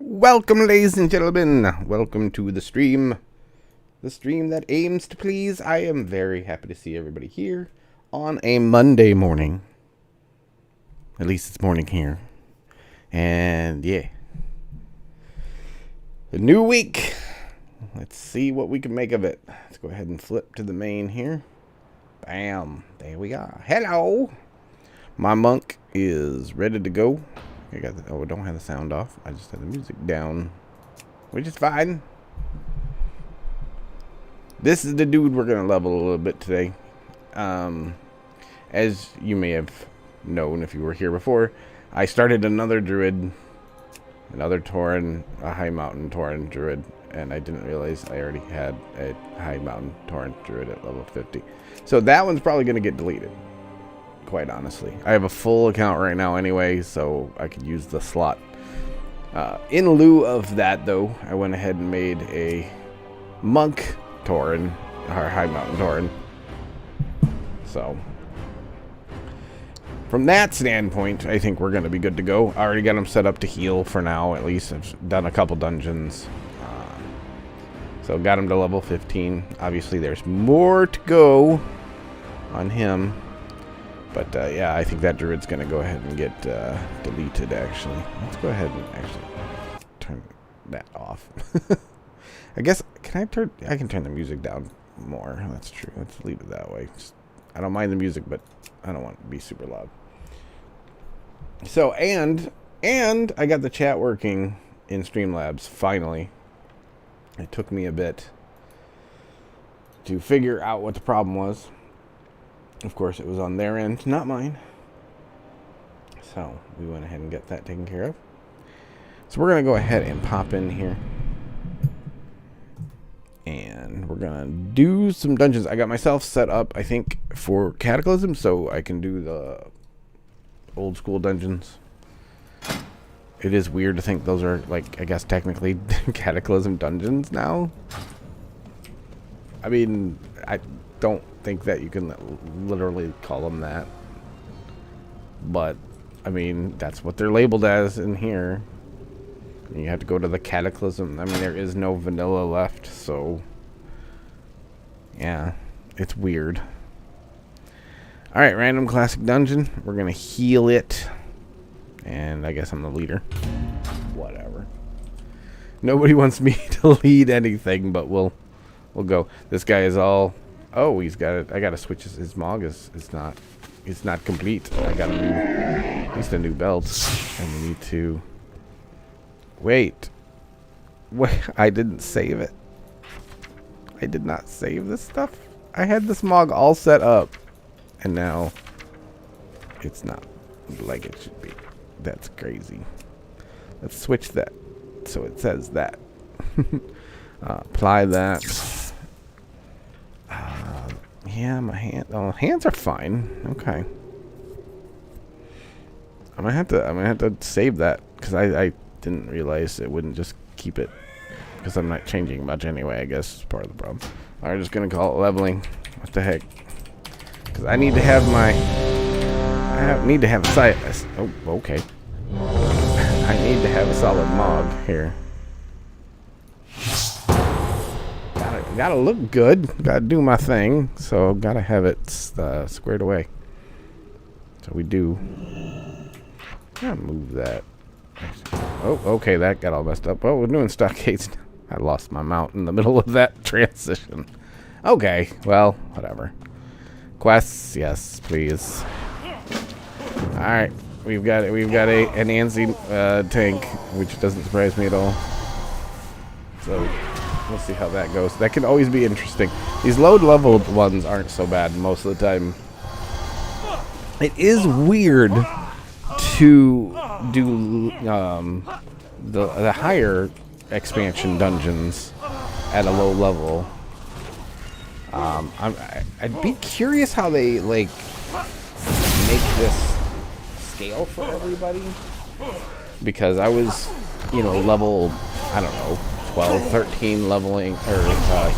Welcome, ladies and gentlemen. Welcome to the stream. The stream that aims to please. I am very happy to see everybody here on a Monday morning. At least it's morning here. And yeah. A new week. Let's see what we can make of it. Let's go ahead and flip to the main here. Bam. There we are. Hello. My monk is ready to go. I got the, I don't have the sound off. I just have the music down, which is fine. This is the dude we're gonna level a little bit today. As you may have known if you were here before, I started another druid, another Tauren, a high mountain Tauren druid, and I didn't realize I already had a high mountain Tauren druid at level 50. So that one's probably gonna get deleted. Quite honestly, I have a full account right now anyway, so I could use the slot. In lieu of that, though, I went ahead and made a monk Tauren, or high mountain Tauren. So from that standpoint, I think we're going to be good to go. I already got them set up to heal for now. At least I've done a couple dungeons, so got him to level 15. Obviously, there's more to go on him. But, yeah, I think that druid's going to go ahead and get deleted, actually. Let's go ahead and actually turn that off. I guess, I can turn the music down more. That's true. Let's leave it that way. I don't mind the music, but I don't want it to be super loud. So, and I got the chat working in Streamlabs, finally. It took me a bit to figure out what the problem was. Of course, it was on their end, not mine. So, we went ahead and got that taken care of. So, we're going to go ahead and pop in here. And we're going to do some dungeons. I got myself set up, I think, for Cataclysm, so I can do the old school dungeons. It is weird to think those are, like, I guess, technically Cataclysm dungeons now. I mean, I don't think that you can literally call them that. But, I mean, that's what they're labeled as in here. You have to go to the Cataclysm. I mean, there is no vanilla left, so... yeah, it's weird. Alright, random classic dungeon. We're gonna heal it. And I guess I'm the leader. Whatever. Nobody wants me to lead anything, but we'll go. This guy is all... oh, he's got it. I gotta switch his Mog is not... it's not complete. I got at least a new belt. And we need to... wait. I didn't save it. I did not save this stuff. I had this Mog all set up. And now it's not like it should be. That's crazy. Let's switch that so it says that. Apply that. Yeah, my hands are fine. Okay. I'm gonna have to save that because I didn't realize it wouldn't just keep it because I'm not changing much anyway. I guess it's part of the problem. I'm just gonna call it leveling. What the heck? Because I need to have my... I need to have a site. Oh, okay. I need to have a solid Mog here. Gotta look good. Gotta do my thing. So gotta have it squared away. So we do. Gotta move that. Oh, okay. That got all messed up. Oh, we're doing stockades. I lost my mount in the middle of that transition. Okay. Well, whatever. Quests, yes, please. All right, we've got an Anzi tank, which doesn't surprise me at all. So we'll see how that goes. That can always be interesting. These low-leveled ones aren't so bad most of the time. It is weird to do the higher expansion dungeons at a low level. I'd be curious how they like make this scale for everybody, because I was, you know, level, I don't know, 12, 13 leveling or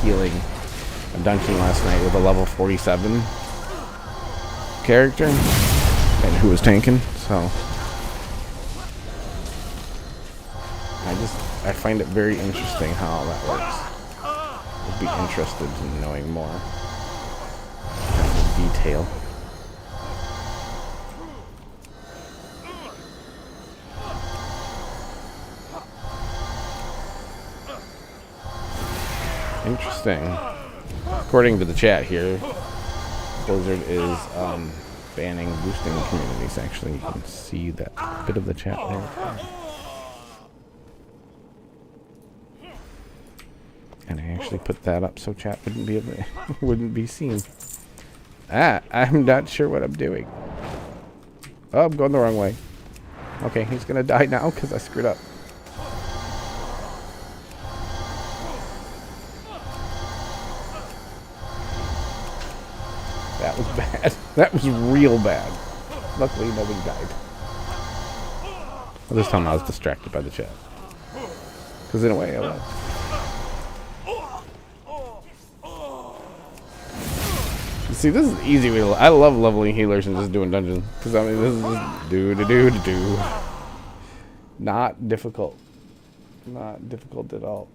healing a dungeon last night with a level 47 character and who was tanking. So I find it very interesting how that works. I'd be interested in knowing more kind of detail. Interesting. According to the chat here, Blizzard is banning boosting communities. Actually, you can see that bit of the chat there. And I actually put that up so chat wouldn't be able to, wouldn't be seen. I'm not sure what I'm doing. Oh, I'm going the wrong way. Okay, he's gonna die now because I screwed up. That was bad. That was real bad. Luckily, nobody died. Well, this time I was distracted by the chat. Because in a way, I was. See, this is easy. I love leveling healers and just doing dungeons. Because, I mean, this is just do. Not difficult. Not difficult at all.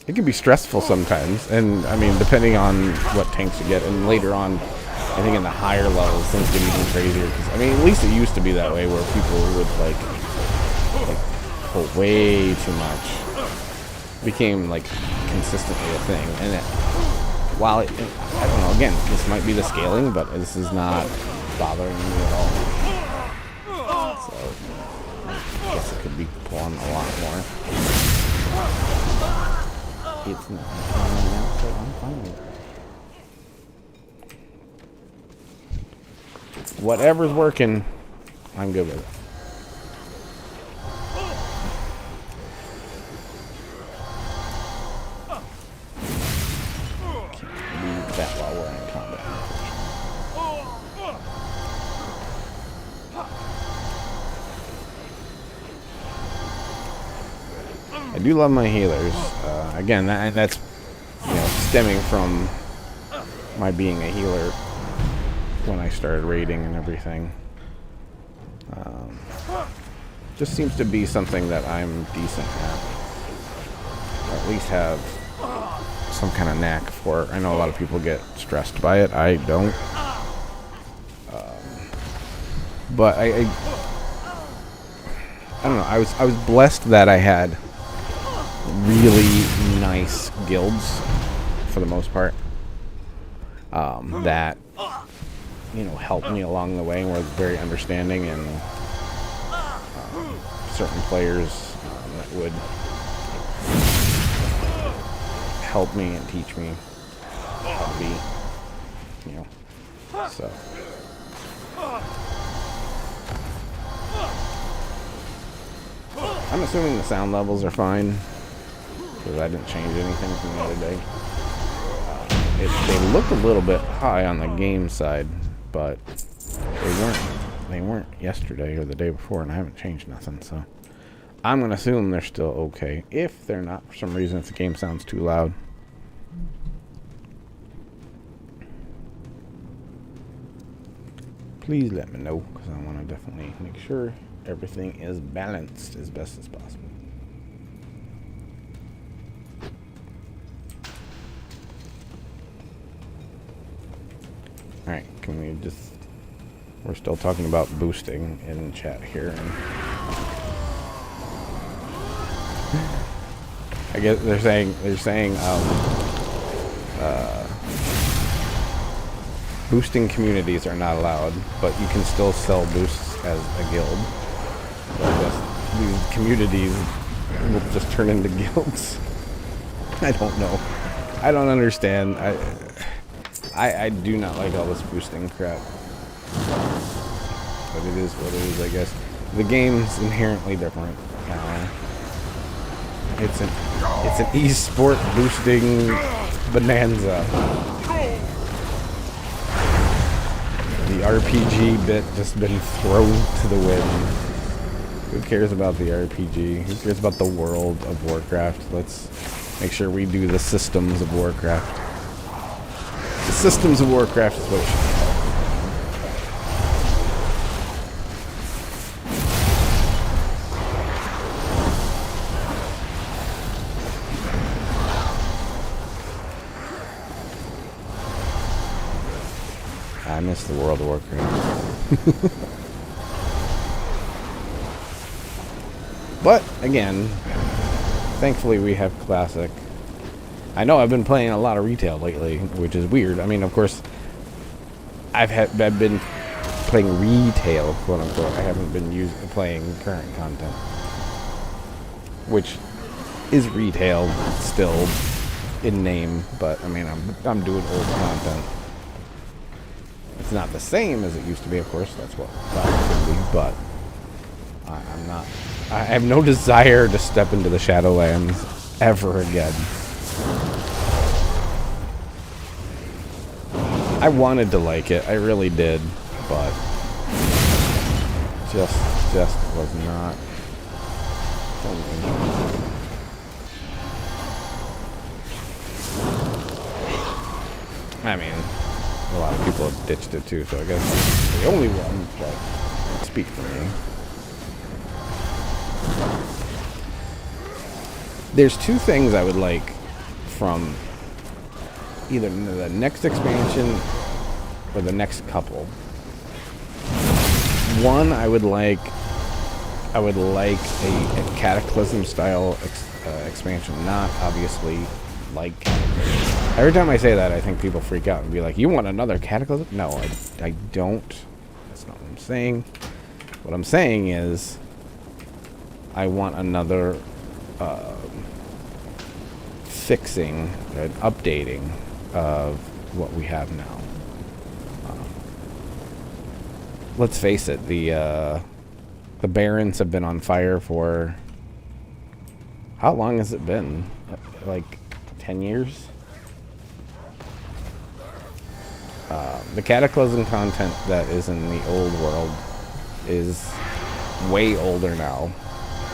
It can be stressful sometimes. And, I mean, depending on what tanks you get. And later on, I think in the higher levels, things get even crazier. Cause, I mean, at least it used to be that way where people would, like pull way too much. It became, like, consistently a thing. And while I don't know, again, this might be the scaling, but this is not bothering me at all. So, I guess it could be pulling a lot more. It's not now, so I'm fine with it. Whatever's working, I'm good with it. That while we're in combat. I do love my healers. Again, that's stemming from my being a healer when I started raiding and everything. Just seems to be something that I'm decent at. Or at least have some kind of knack for. I know a lot of people get stressed by it. I don't. But I don't know. I was blessed that I had really nice guilds for the most part. That helped me along the way and were very understanding, and certain players that would help me and teach me how to be, so. I'm assuming the sound levels are fine, because I didn't change anything from the other day. They look a little bit high on the game side, but they weren't yesterday or the day before, and I haven't changed nothing, so I'm gonna assume they're still okay. If they're not, for some reason, if the game sounds too loud. Please let me know, because I want to definitely make sure everything is balanced as best as possible. Alright, can we just... We're still talking about boosting in chat here. And I guess they're saying boosting communities are not allowed, but you can still sell boosts as a guild. So I guess these communities will just turn into guilds. I don't know. I don't understand. I do not like all this boosting crap. But it is what it is, I guess. The game's inherently different. It's an e-sport boosting bonanza. The RPG bit just been thrown to the wind. Who cares about the RPG? Who cares about the world of Warcraft? Let's make sure we do the systems of Warcraft. The systems of Warcraft is what it should be. I miss the World of Warcraft. But, again, thankfully we have Classic. I know I've been playing a lot of retail lately, which is weird. I mean, of course, I've been playing retail, quote unquote. I haven't been playing current content, which is retail still in name, but I mean, I'm doing old content. It's not the same as it used to be, of course. That's what it could be, but I'm not. I have no desire to step into the Shadowlands ever again. I wanted to like it, I really did, but just was not. I mean, a lot of people have ditched it too, so I guess I'm the only one that can speak for me. There's two things I would like from either the next expansion or the next couple. One, I would like a Cataclysm style expansion, not obviously like. Every time I say that, I think people freak out and be like, "You want another Cataclysm?" No, I don't. That's not what I'm saying. What I'm saying is, I want another fixing and updating of what we have now. Let's face it, the Barrens have been on fire for... How long has it been? Like 10 years? The Cataclysm content that is in the old world is way older now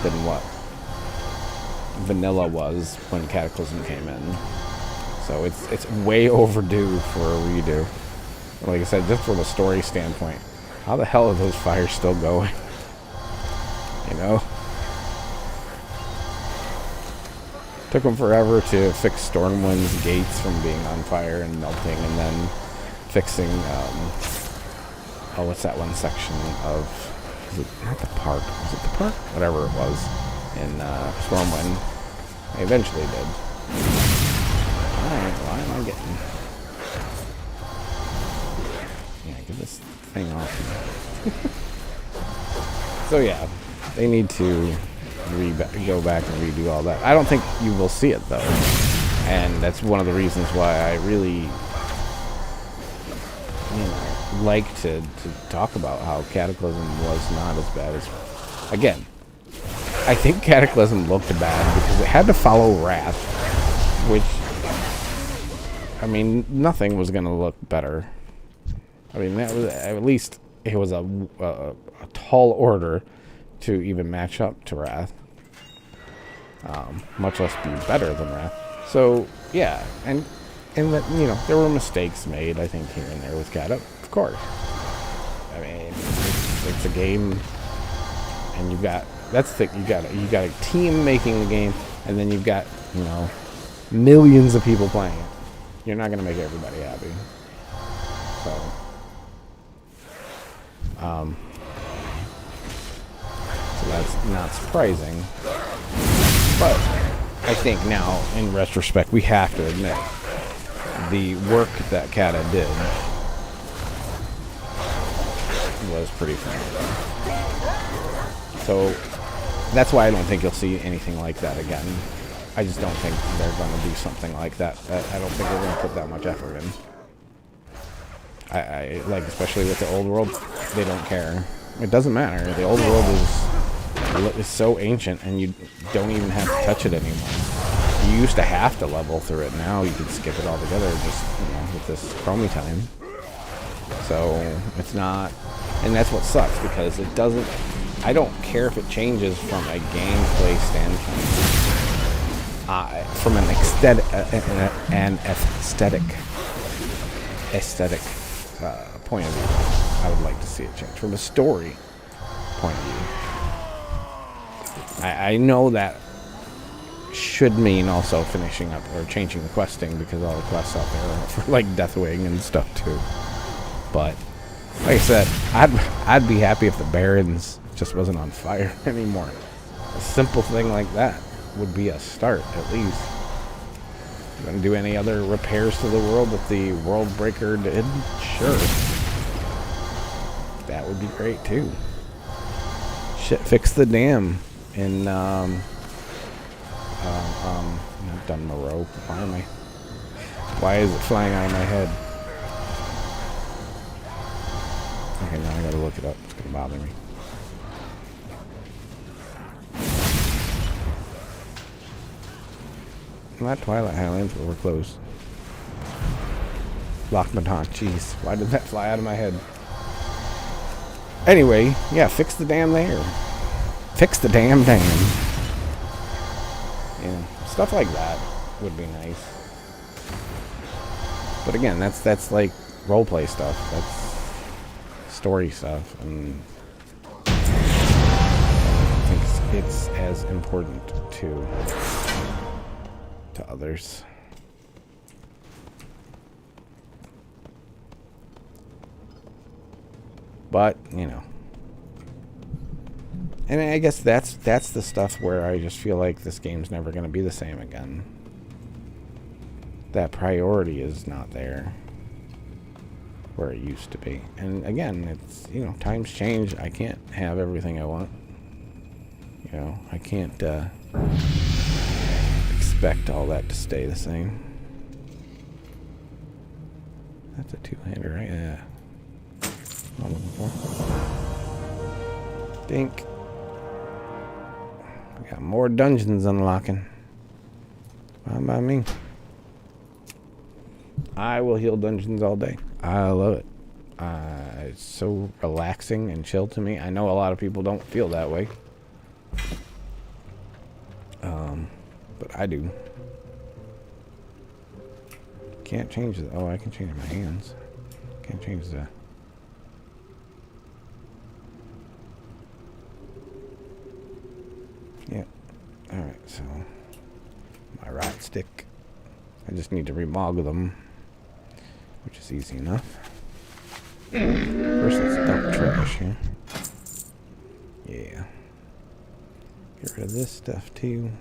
than what vanilla was when Cataclysm came in. So it's way overdue for a redo. Like I said, just from a story standpoint, how the hell are those fires still going? You know? Took them forever to fix Stormwind's gates from being on fire and melting, and then fixing, oh, what's that one section of, is it not the park? Was it the park? Whatever it was in Stormwind. They eventually did. Alright, why am I getting... Yeah, get this thing off. So yeah, they need to go back and redo all that. I don't think you will see it though, and that's one of the reasons why I really, like to talk about how Cataclysm was not as bad as. Again, I think Cataclysm looked bad because it had to follow Wrath, which, I mean, nothing was going to look better. I mean, that was, at least it was a tall order to even match up to Wrath. Much less be better than Wrath. So, yeah, and that, there were mistakes made, I think, here and there with Cat, of course. I mean, it's a game, and you've got, that's the, you got a team making the game, and then you've got, millions of people playing it. You're not going to make everybody happy. So that's not surprising. But I think now, in retrospect, we have to admit the work that Kata did was pretty phenomenal. So that's why I don't think you'll see anything like that again. I just don't think they're going to do something like that. I don't think they're going to put that much effort in. I like, especially with the old world, they don't care. It doesn't matter. The old world is so ancient, and you don't even have to touch it anymore. You used to have to level through it. Now you can skip it altogether, just with this chromie time. So it's not, and that's what sucks, because it doesn't. I don't care if it changes from a gameplay standpoint, from an aesthetic point of view. I would like to see it change from a story point of view. I know that should mean also finishing up or changing the questing, because all the quests out there are for like Deathwing and stuff too. But like I said, I'd be happy if the Barrens just wasn't on fire anymore. A simple thing like that would be a start, at least. You want to do any other repairs to the world that the World Breaker did? Sure. That would be great too. Shit, fix the dam in not Dunmoreau. Why is it flying out of my head? Okay, now I gotta look it up. It's gonna bother me. Not Twilight Highlands, but we're close. Loch Madon. Jeez, why did that fly out of my head? Anyway, yeah, fix the dam there. Fix the damn dam. Yeah, stuff like that would be nice. But again, that's like roleplay stuff. That's story stuff, and I think it's as important to others. But, and I guess that's the stuff where I just feel like this game's never going to be the same again. That priority is not there where it used to be. And again, it's, times change. I can't have everything I want. I can't expect all that to stay the same. That's a two-hander, right? Yeah. What I'm looking for. Dink. We got more dungeons unlocking. Fine by me. I will heal dungeons all day. I love it. It's so relaxing and chill to me. I know a lot of people don't feel that way. But I do. Can't change it. Oh, I can change my hands. Can't change the... Yeah. Alright, so... my right stick. I just need to remog them, which is easy enough. First, let's dump trash here. Yeah. Get rid of this stuff, too.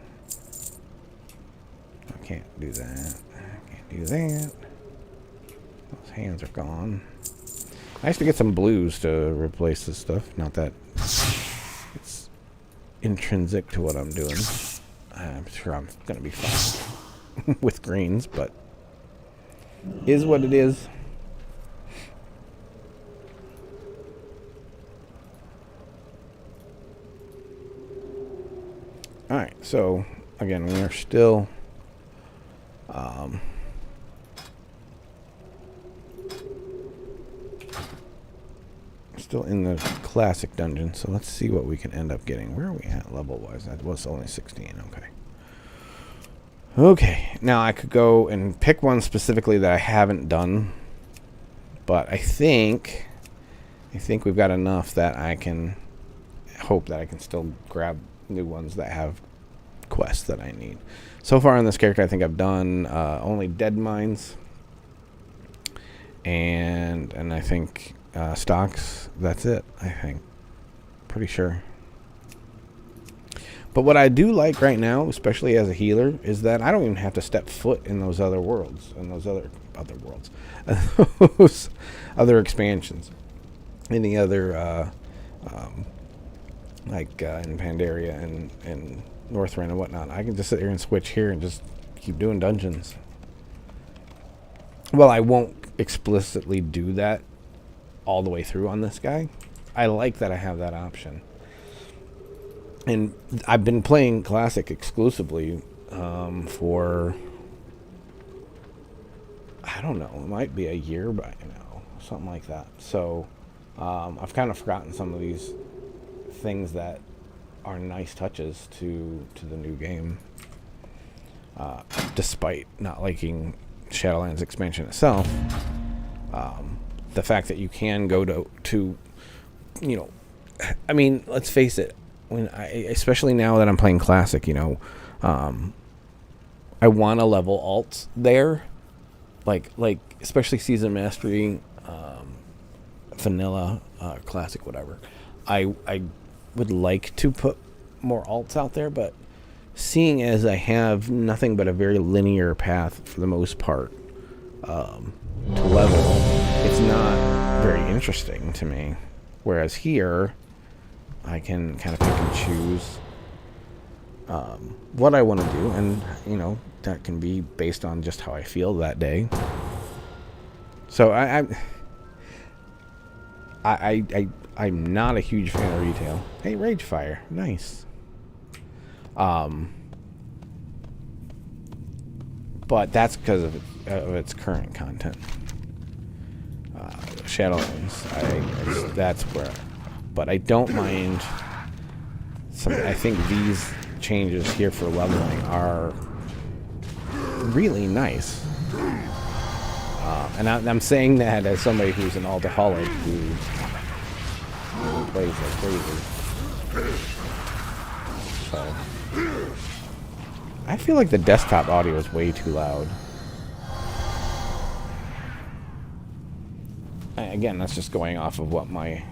I can't do that. I can't do that. Those hands are gone. Nice to get some blues to replace this stuff. Not that it's intrinsic to what I'm doing. I'm sure I'm going to be fine with greens, but is what it is. Alright, so again, we are still still in the classic dungeon, so let's see what we can end up getting. Where are we at level-wise? That was only 16, okay. Okay, now I could go and pick one specifically that I haven't done, but I think we've got enough that I can hope that I can still grab new ones that have quests that I need. So far on this character, I think I've done only dead mines, and I think stocks. That's it, I think. Pretty sure. But what I do like right now, especially as a healer, is that I don't even have to step foot in those other worlds, in those other worlds, those other expansions, any other like in Pandaria and Northrend and whatnot. I can just sit here and switch here and just keep doing dungeons. Well, I won't explicitly do that all the way through on this guy. I like that I have that option. And I've been playing Classic exclusively for, I don't know, it might be a year by now, something like that. So I've kind of forgotten some of these things that are nice touches to the new game, despite not liking Shadowlands expansion itself. The fact that you can go to you know, I mean, let's face it, especially now that I'm playing Classic, you know, I want to level alts there, like especially Season Mastery, Vanilla, Classic, whatever. I would like to put more alts out there, but seeing as I have nothing but a very linear path for the most part to level, it's not very interesting to me. Whereas here, I can kind of pick and choose what I want to do, and you know, that can be based on just how I feel that day. So I'm not a huge fan of retail. Hey, Ragefire, nice. But that's because of its current content. Shadowlands, that's where. But I don't mind. I think these changes here for leveling are really nice. And I'm saying that as somebody who's an alcoholic who plays like crazy. So I feel like the desktop audio is way too loud. Again, that's just going off of what I'm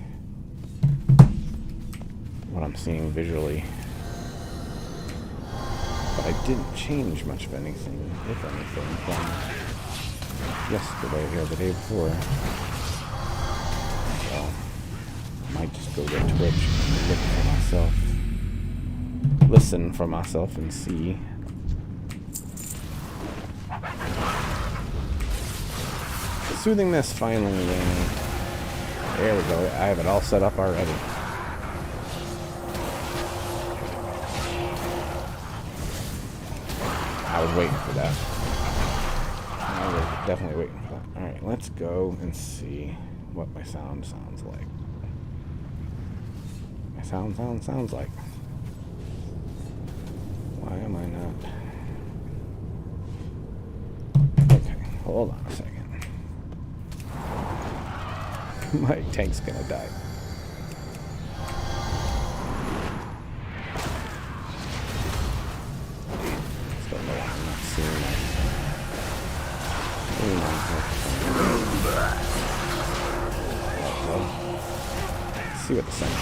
seeing visually. But I didn't change much of anything, if anything, from yesterday or the day before. So I might just go to Twitch and look for myself. Listen for myself and see. Soothingness finally. There we go. I have it all set up already. I was waiting for that. I was definitely waiting for that. Alright, let's go and see what my sound sounds like. My sounds like. Why am I not? Okay, hold on a second. My tank's gonna die. Still know I'm not seeing that. Let's see what the sound is.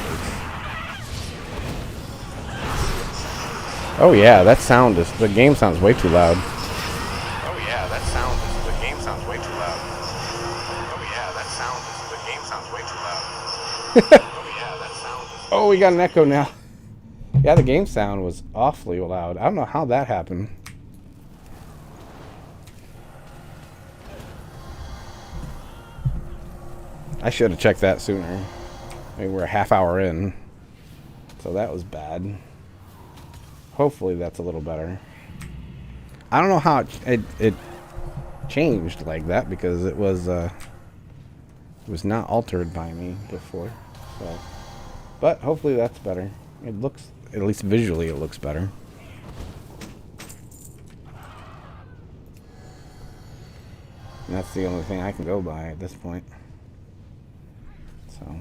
Oh yeah, that sound is, the game sounds way too loud. Oh yeah, that sound is, the game sounds way too loud. Oh yeah, that sound is, the game sounds way too loud. Oh yeah, that sound is. Oh, we got an echo now. Yeah, the game sound was awfully loud. I don't know how that happened. I should have checked that sooner. I mean, we're a half hour in, so that was bad. Hopefully that's a little better. I don't know how it changed like that because it was not altered by me before. So, but hopefully that's better. It looks, at least visually, it looks better. And that's the only thing I can go by at this point. So.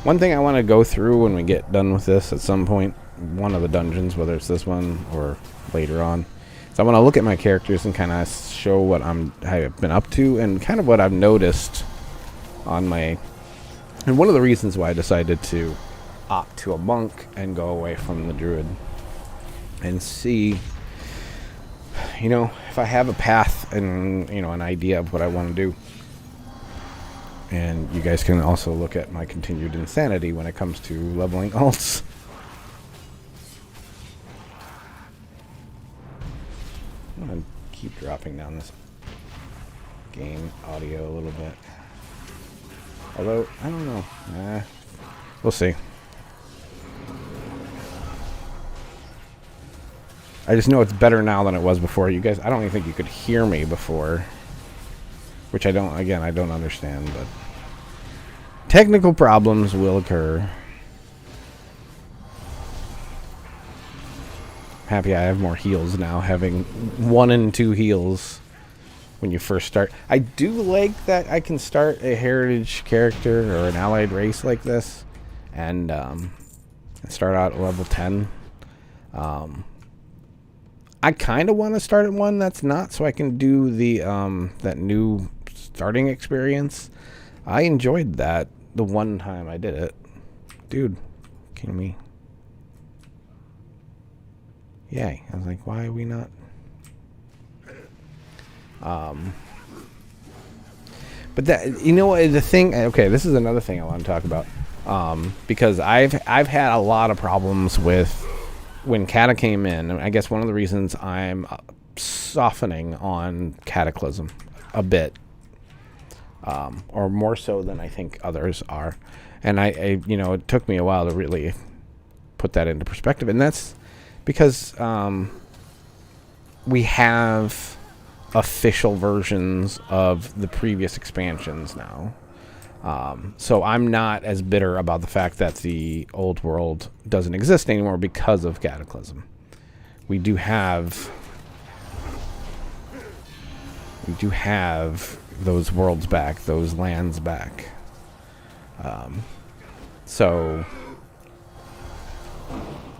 One thing I want to go through when we get done with this at some point, one of the dungeons, whether it's this one or later on, is I want to look at my characters and kind of show what I've been up to and kind of what I've noticed on my. And one of the reasons why I decided to opt to a monk and go away from the druid and see, you know, if I have a path and, you know, an idea of what I want to do. And you guys can also look at my continued insanity when it comes to leveling alts. I'm going to keep dropping down this game audio a little bit. Although, I don't know. We'll see. I just know it's better now than it was before. You guys, I don't even think you could hear me before. Which I don't understand, but technical problems will occur. Happy I have more heals now, having 1 and 2 heals when you first start. I do like that I can start a heritage character or an allied race like this and start out at level 10. I kind of want to start at one that's not, so I can do the that new starting experience. I enjoyed that the one time I did it. Dude, kidding me? Yay. I was like, why are we not? But that, you know what, the thing, okay, this is another thing I want to talk about. Because I've had a lot of problems with when Cata came in. I guess one of the reasons I'm softening on Cataclysm a bit. Or more so than I think others are. And I you know, it took me a while to really put that into perspective. And that's because we have official versions of the previous expansions now. So I'm not as bitter about the fact that the old world doesn't exist anymore because of Cataclysm. We do have those worlds back, those lands back. So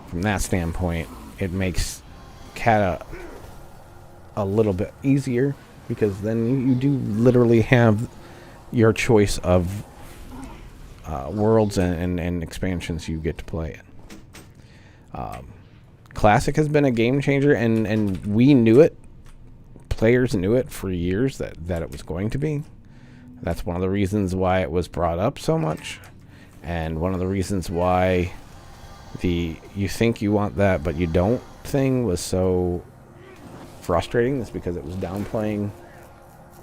from that standpoint, it makes Cata a little bit easier because then you do literally have your choice of worlds and expansions you get to play in. Classic has been a game changer, and we knew it. Players knew it for years that it was going to be. That's one of the reasons why it was brought up so much, and one of the reasons why the you think you want that but you don't thing was so frustrating is because it was downplaying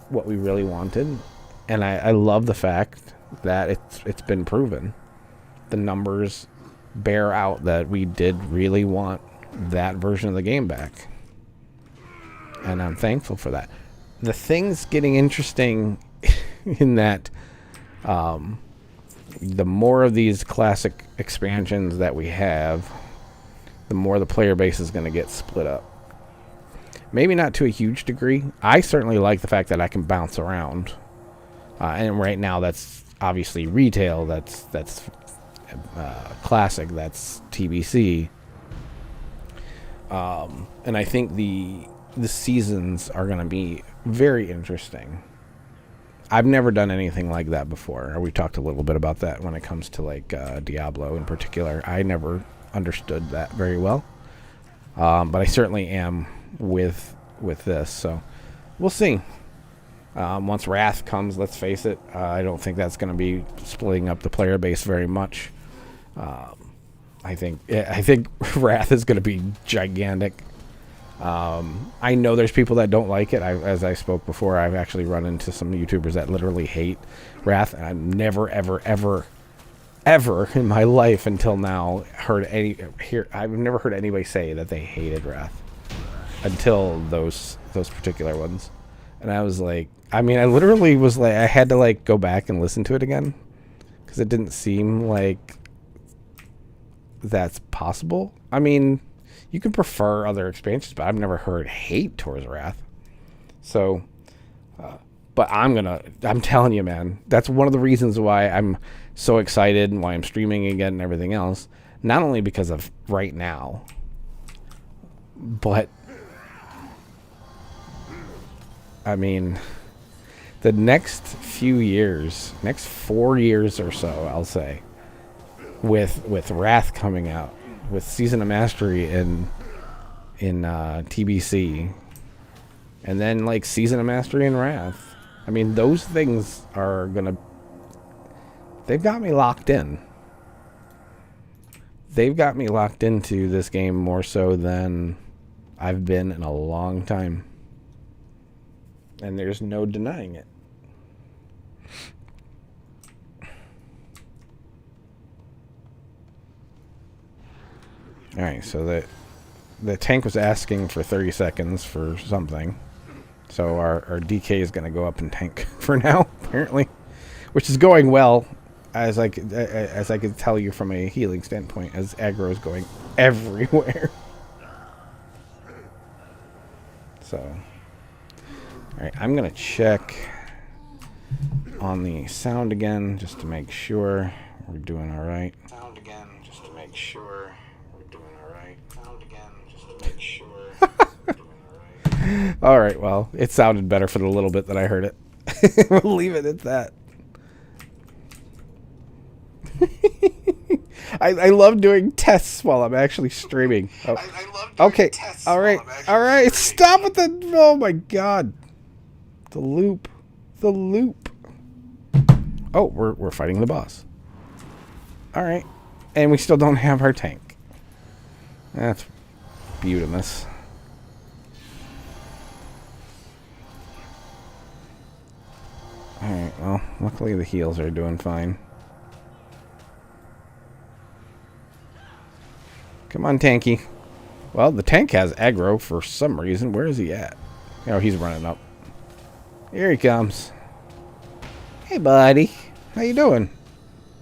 what we really wanted. And I love the fact that it's been proven. The numbers bear out that we did really want that version of the game back. And I'm thankful for that. The thing's getting interesting in that the more of these classic expansions that we have, the more the player base is going to get split up. Maybe not to a huge degree. I certainly like the fact that I can bounce around. And right now that's obviously retail. That's classic. That's TBC. And I think the seasons are going to be very interesting. I've never done anything like that before. We talked a little bit about that when it comes to like Diablo in particular. I never understood that very well, but I certainly am with this. So we'll see. Once Wrath comes, let's face it, I don't think that's going to be splitting up the player base very much. I think Wrath is going to be gigantic. I know there's people that don't like it. As I spoke before, I've actually run into some YouTubers that literally hate Wrath, and I've never, ever in my life until now I've never heard anybody say that they hated Wrath until those particular ones. And I was like, I literally was like, I had to like go back and listen to it again because it didn't seem like that's possible. I mean, you can prefer other expansions, but I've never heard hate towards Wrath. So, but I'm telling you, man, that's one of the reasons why I'm so excited and why I'm streaming again and everything else. Not only because of right now, but I mean, the next few years, next 4 years or so, I'll say, with Wrath coming out, with Season of Mastery in TBC, and then like Season of Mastery in Wrath. I mean, those things are gonna. They've got me locked in. They've got me locked into this game more so than I've been in a long time, and there's no denying it. All right, so the tank was asking for 30 seconds for something. So our DK is going to go up in tank for now, apparently, which is going well, as I could tell you from a healing standpoint, as aggro is going everywhere. So, all right, I'm going to check on the sound again just to make sure we're doing all right. Sound again just to make sure. All right, well, it sounded better for the little bit that I heard it. We'll leave it at that. I love doing tests while I'm actually streaming. Oh. I love doing okay, tests all right, all right. Stop with the. Oh my God, the loop. Oh, we're fighting the boss. All right, and we still don't have our tank. That's beautimous. Alright, well, luckily the heals are doing fine. Come on, tanky. Well, the tank has aggro for some reason. Where is he at? Oh, he's running up. Here he comes. Hey, buddy. How you doing?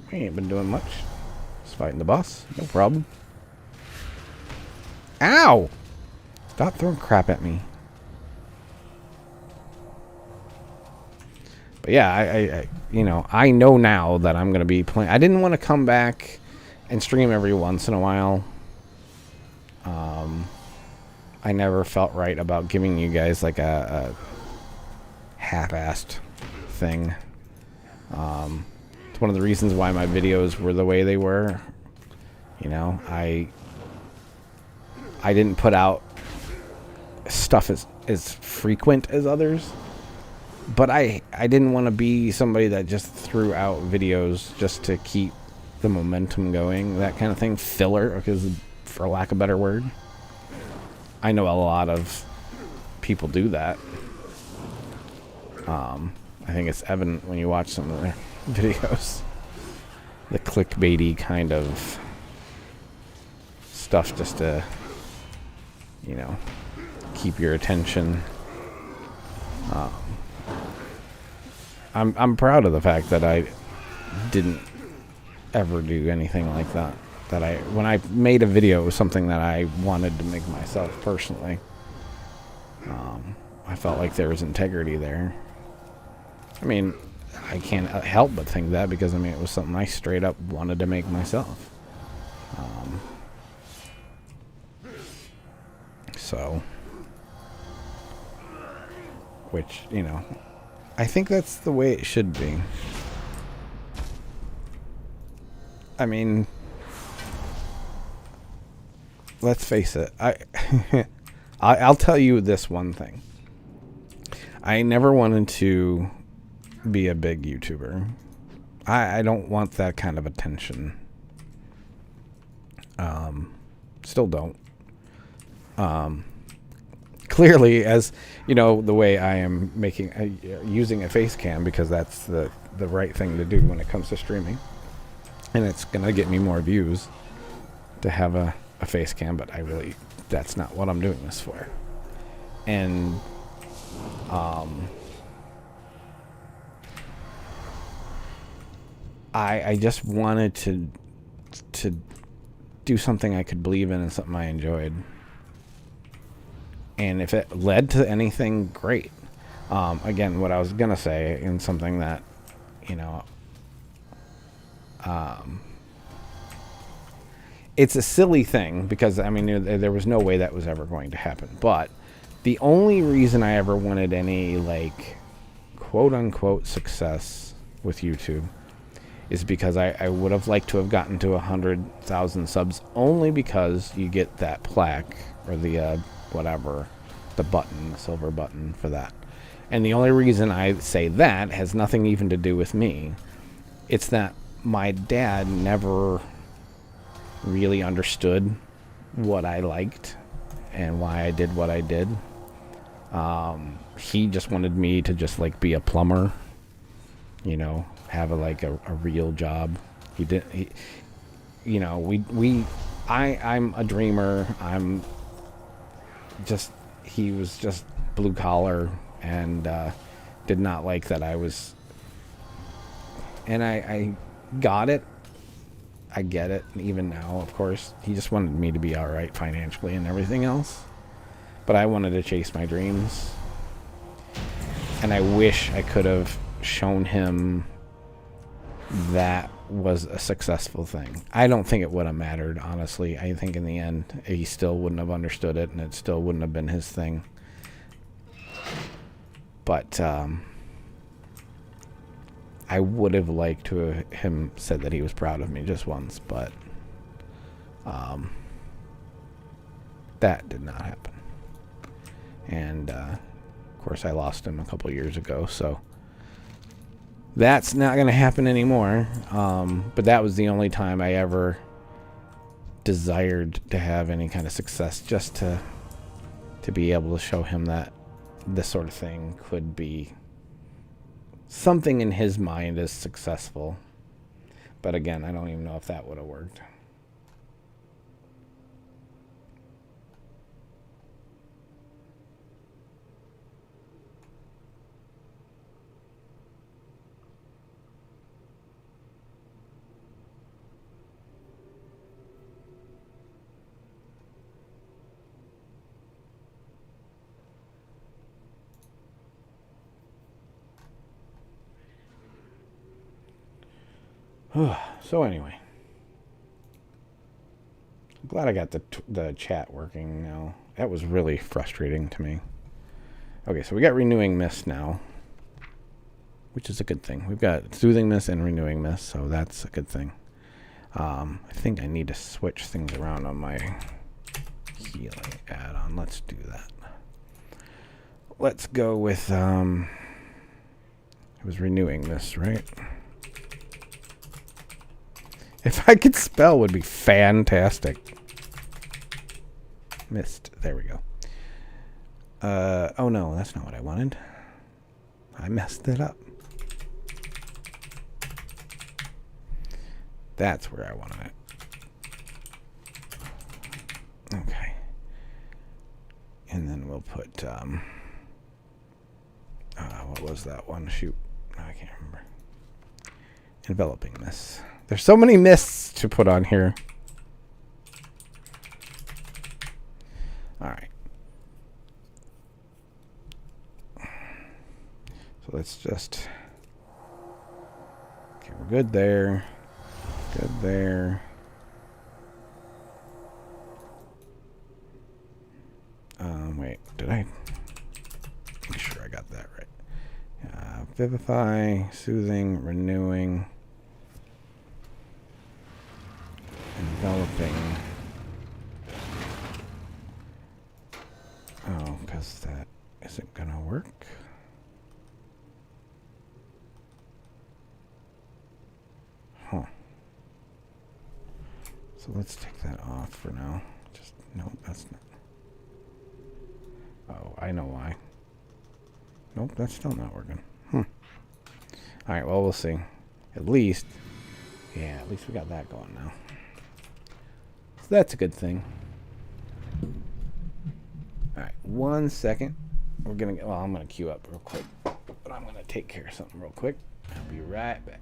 He ain't been doing much. Just fighting the boss. No problem. Ow! Stop throwing crap at me. But yeah, I know now that I'm going to be playing. I didn't want to come back and stream every once in a while. I never felt right about giving you guys like a half-assed thing. It's one of the reasons why my videos were the way they were. You know, I didn't put out stuff as frequent as others. But I didn't want to be somebody that just threw out videos just to keep the momentum going, that kind of thing. Filler, because for lack of a better word. I know a lot of people do that. I think it's evident when you watch some of their videos. The clickbaity kind of stuff just to, keep your attention. I'm proud of the fact that I didn't ever do anything like that. When I made a video, it was something that I wanted to make myself personally. I felt like there was integrity there. I mean, I can't help but think that because, I mean, it was something I straight up wanted to make myself. So, which, you know, I think that's the way it should be. I mean, let's face it. I'll tell you this one thing. I never wanted to be a big YouTuber. I don't want that kind of attention. Still don't. Clearly, as you know, the way I am using a face cam, because that's the right thing to do when it comes to streaming, and it's gonna get me more views to have a face cam. But that's not what I'm doing this for. And I just wanted to do something I could believe in and something I enjoyed. And if it led to anything, great. Again, what I was going to say, and something that, you know, it's a silly thing because, I mean, there was no way that was ever going to happen. But the only reason I ever wanted any, like, quote-unquote success with YouTube is because I would have liked to have gotten to 100,000 subs, only because you get that plaque or the whatever, the button, the silver button for that. And the only reason I say that has nothing even to do with me. It's that my dad never really understood what I liked and why I did what I did. He just wanted me to just like be a plumber, you know, have a real job. I'm a dreamer. He was just blue collar and did not like that I was. And I got it. I get it. Even now, of course, he just wanted me to be all right financially and everything else. But I wanted to chase my dreams. And I wish I could have shown him that was a successful thing. I don't think it would have mattered, honestly. I think in the end, he still wouldn't have understood it, and it still wouldn't have been his thing. But I would have liked to have him said that he was proud of me just once, but that did not happen. And of course, I lost him a couple years ago, so that's not going to happen anymore. But that was the only time I ever desired to have any kind of success, just to be able to show him that this sort of thing could be something in his mind is successful. But again, I don't even know if that would have worked. So anyway, I'm glad I got the chat working now. That was really frustrating to me. Okay, so we got renewing mist now, which is a good thing. We've got soothing mist and renewing mist, so that's a good thing. I think I need to switch things around on my healing add-on. Let's do that. Let's go with it was renewing mist, right? If I could spell, would be fantastic. Mist. There we go. Oh no, that's not what I wanted. I messed it up. That's where I wanted it. Okay. And then we'll put, what was that one? Shoot. I can't remember. Enveloping mist. There's so many mists to put on here. All right. So let's just... Okay, we're good there. Good there. Wait, did I... Make sure I got that right. Vivify, soothing, renewing, enveloping. Oh, because that isn't gonna work. Huh. So let's take that off for now. Just, no, that's not. Oh, I know why. Nope, that's still not working. Alright, well, we'll see. At least we got that going now. So that's a good thing. Alright, 1 second. We're gonna get, well, I'm gonna queue up real quick. But I'm gonna take care of something real quick. I'll be right back.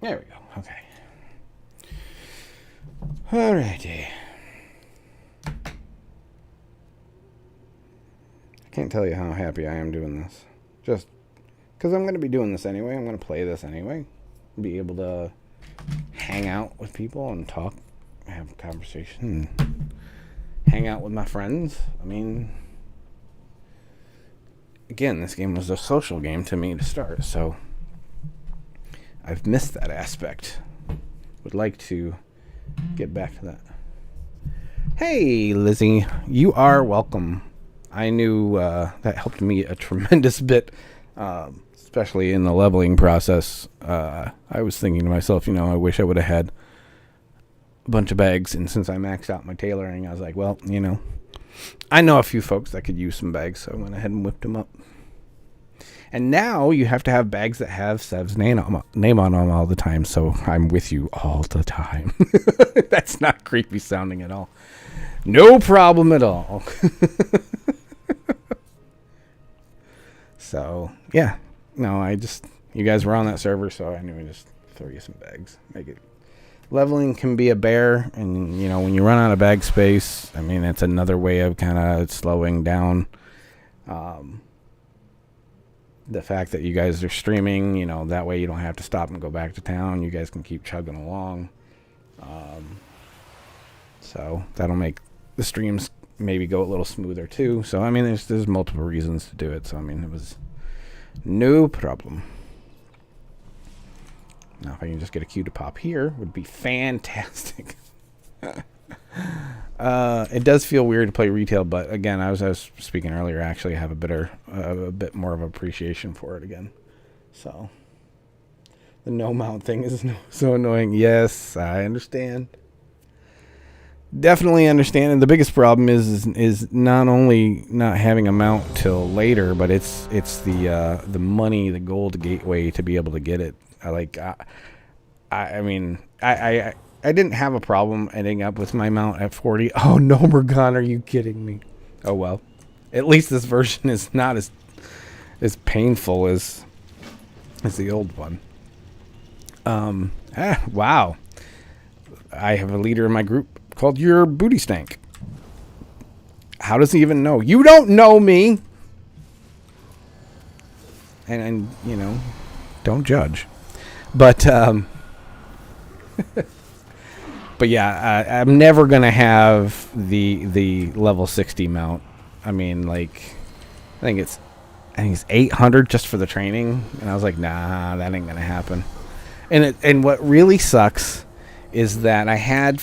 There we go. Okay. Alrighty. I can't tell you how happy I am doing this. Just because I'm going to be doing this anyway. I'm going to play this anyway. Be able to hang out with people and talk, have a conversation, and hang out with my friends. I mean, again, this game was a social game to me to start, so I've missed that aspect. Would like to get back to that. Hey, Lizzie, you are welcome. I knew that helped me a tremendous bit, especially in the leveling process. I was thinking to myself, I wish I would have had a bunch of bags, and since I maxed out my tailoring, I was like, well, I know a few folks that could use some bags, so I went ahead and whipped them up. And now you have to have bags that have Sev's name on them all the time, so I'm with you all the time. That's not creepy sounding at all. No problem at all. So, yeah. No, you guys were on that server, so I knew I'd just throw you some bags. Make it. Leveling can be a bear, and, when you run out of bag space, I mean, it's another way of kind of slowing down. The fact that you guys are streaming, that way you don't have to stop and go back to town. You guys can keep chugging along. So that'll make the streams maybe go a little smoother too. So, I mean, there's multiple reasons to do it. So, I mean, it was no problem. Now, if I can just get a queue to pop here, would be fantastic. It does feel weird to play retail, but again, I was speaking earlier. I actually have a bit more of appreciation for it again. So the no mount thing is so annoying. Yes, I understand. Definitely understand. And the biggest problem is not only not having a mount till later, but it's the money, the gold gateway to be able to get it. I didn't have a problem ending up with my mount at 40. Oh, no, Morgan, are you kidding me? Oh, well. At least this version is not as painful as the old one. Wow. I have a leader in my group called Your Booty Stank. How does he even know? You don't know me! And don't judge. But, but yeah, I'm never going to have the level 60 mount. I mean, I think it's 800 just for the training. And I was like, nah, that ain't going to happen. And what really sucks is that I had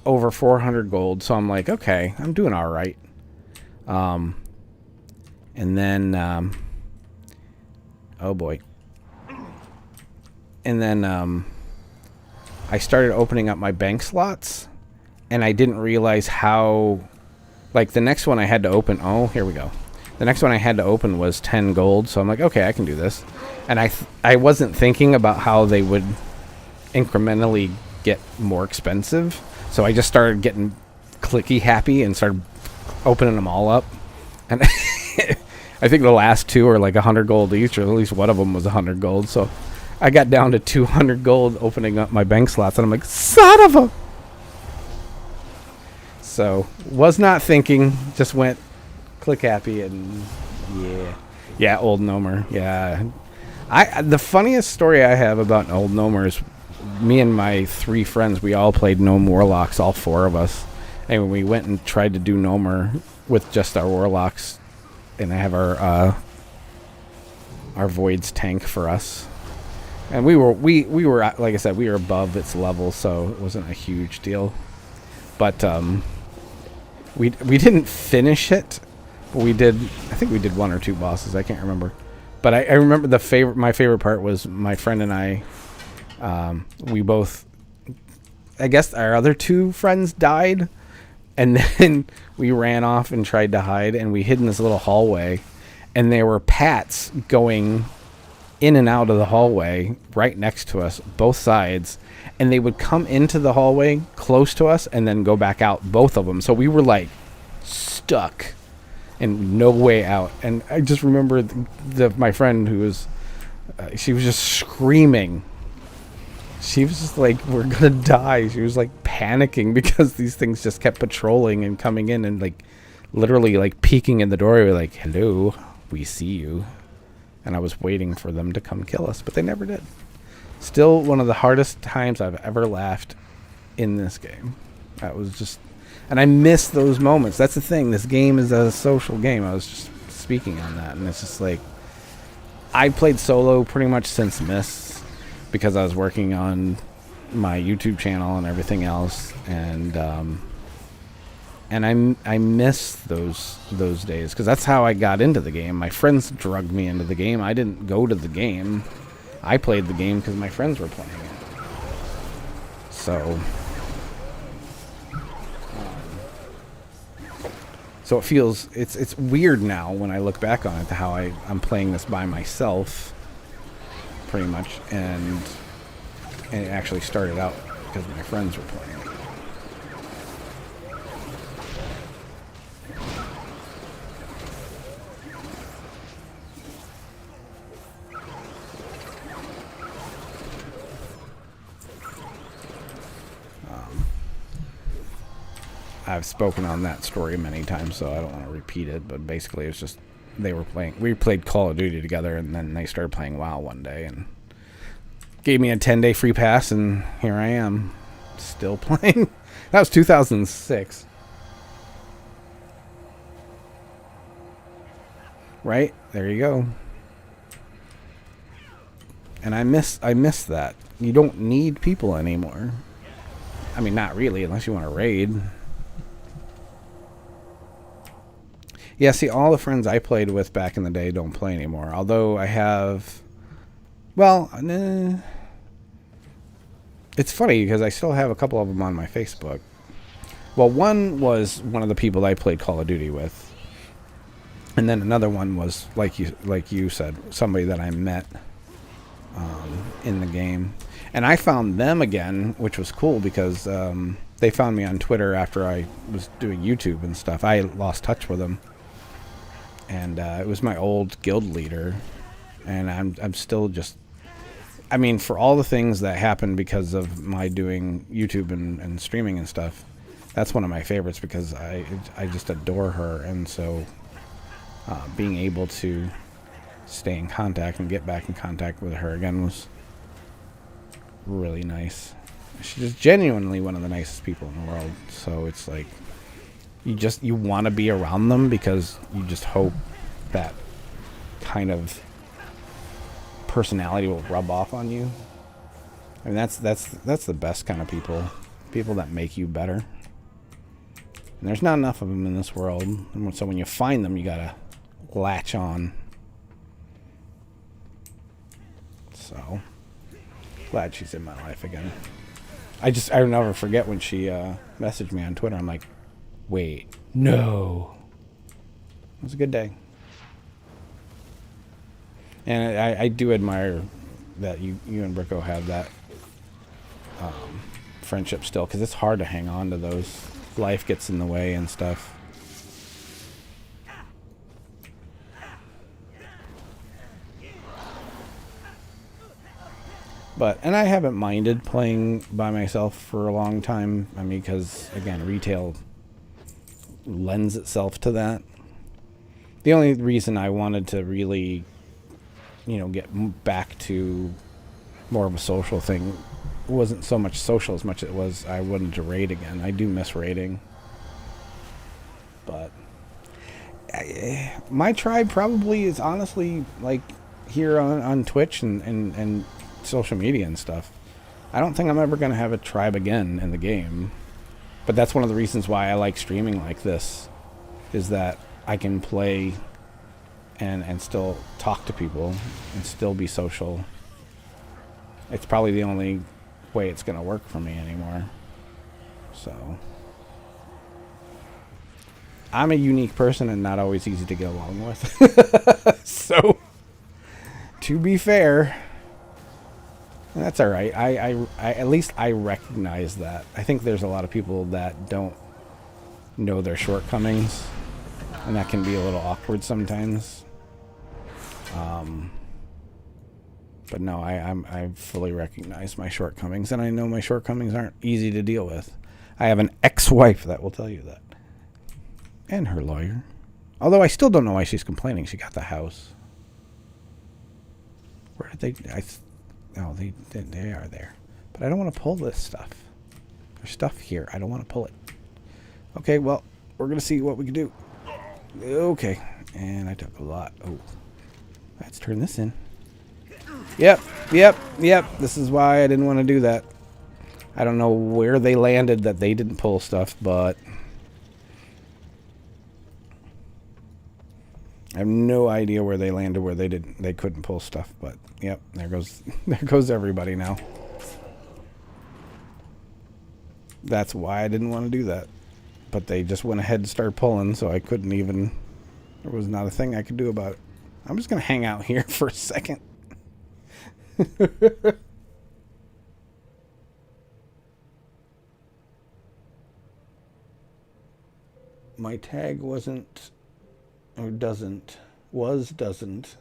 over 400 gold. So I'm like, okay, I'm doing all right. And then, oh boy. And then, I started opening up my bank slots, and I didn't realize how, the next one I had to open, oh, here we go. The next one I had to open was 10 gold, so I'm like, okay, I can do this. And I wasn't thinking about how they would incrementally get more expensive. So I just started getting clicky happy and started opening them all up. And I think the last two are like 100 gold each, or at least one of them was 100 gold. So I got down to 200 gold opening up my bank slots, and I'm like, son of a... So was not thinking, just went click happy, and yeah, old Gnomer. Yeah, the funniest story I have about old Gnomer is me and my 3 friends. We all played Gnome Warlocks, all 4 of us, and we went and tried to do Gnomer with just our Warlocks, and I have our Voids tank for us, and we were like I said, we were above its level, so it wasn't a huge deal, but we didn't finish it. We did. I think we did 1 or 2 bosses. I can't remember. But I remember my favorite part was my friend and I. We both. I guess our other 2 friends died, and then we ran off and tried to hide, and we hid in this little hallway, and there were pats going in and out of the hallway right next to us, both sides, and they would come into the hallway close to us and then go back out, both of them. So we were like stuck and no way out. And I just remember my friend who was, she was just screaming. She was just like, we're gonna die. She was like panicking because these things just kept patrolling and coming in and like literally like peeking in the doorway like, hello, we see you. And I was waiting for them to come kill us, but they never did. Still one of the hardest times I've ever laughed in this game. That was just... And I miss those moments. That's the thing. This game is a social game. I was just speaking on that. And it's just like... I played solo pretty much since Mists, because I was working on my YouTube channel and everything else. And I miss those days, because that's how I got into the game. My friends drugged me into the game. I didn't go to the game. I played the game because my friends were playing it. So it feels... It's weird now when I look back on it, to how I'm playing this by myself, pretty much. And it actually started out because my friends were playing it. I've spoken on that story many times, so I don't want to repeat it, but basically it's just we played Call of Duty together, and then they started playing WoW one day and gave me a 10-day free pass, and here I am still playing. That was 2006. Right? There you go. And I miss that. You don't need people anymore. I mean, not really, unless you want to raid. Yeah, see, all the friends I played with back in the day don't play anymore. Although I have... Well, it's funny because I still have a couple of them on my Facebook. Well, one was one of the people I played Call of Duty with. And then another one was, like you said, somebody that I met in the game. And I found them again, which was cool because they found me on Twitter after I was doing YouTube and stuff. I lost touch with them. And it was my old guild leader, and I'm still just... I mean, for all the things that happened because of my doing YouTube and streaming and stuff, that's one of my favorites because I just adore her. And so being able to stay in contact and get back in contact with her again was really nice. She's just genuinely one of the nicest people in the world. So it's like... You want to be around them because you just hope that kind of personality will rub off on you. I mean, that's the best kind of people that make you better. And there's not enough of them in this world. And so when you find them, you gotta latch on. So glad she's in my life again. I'll never forget when she messaged me on Twitter. I'm like, wait, no. It was a good day. And I do admire that you and Bricko have that friendship still, because it's hard to hang on to those. Life gets in the way and stuff. And I haven't minded playing by myself for a long time. I mean, because, again, retail lends itself to that. The only reason I wanted to really, get back to more of a social thing wasn't so much social as much as it was I wanted to raid again. I do miss raiding. But my tribe probably is honestly, like, here on Twitch and social media and stuff. I don't think I'm ever going to have a tribe again in the game. But that's one of the reasons why I like streaming like this, is that I can play and still talk to people and still be social. It's probably the only way it's going to work for me anymore. So I'm a unique person and not always easy to get along with. So to be fair, that's all right. I at least I recognize that. I think there's a lot of people that don't know their shortcomings, and that can be a little awkward sometimes. But no, I fully recognize my shortcomings, and I know my shortcomings aren't easy to deal with. I have an ex-wife that will tell you that, and her lawyer. Although I still don't know why she's complaining. She got the house. Where did they? Oh, they are there. But I don't want to pull this stuff. There's stuff here. I don't want to pull it. Okay, well, we're going to see what we can do. Okay. And I took a lot. Oh. Let's turn this in. Yep. This is why I didn't want to do that. I don't know where they landed that they didn't pull stuff, but I have no idea where they landed where they couldn't pull stuff, but yep, there goes everybody now. That's why I didn't want to do that. But they just went ahead and started pulling, so I couldn't even, there was not a thing I could do about it. I'm just going to hang out here for a second. My tag wasn't, or doesn't, doesn't.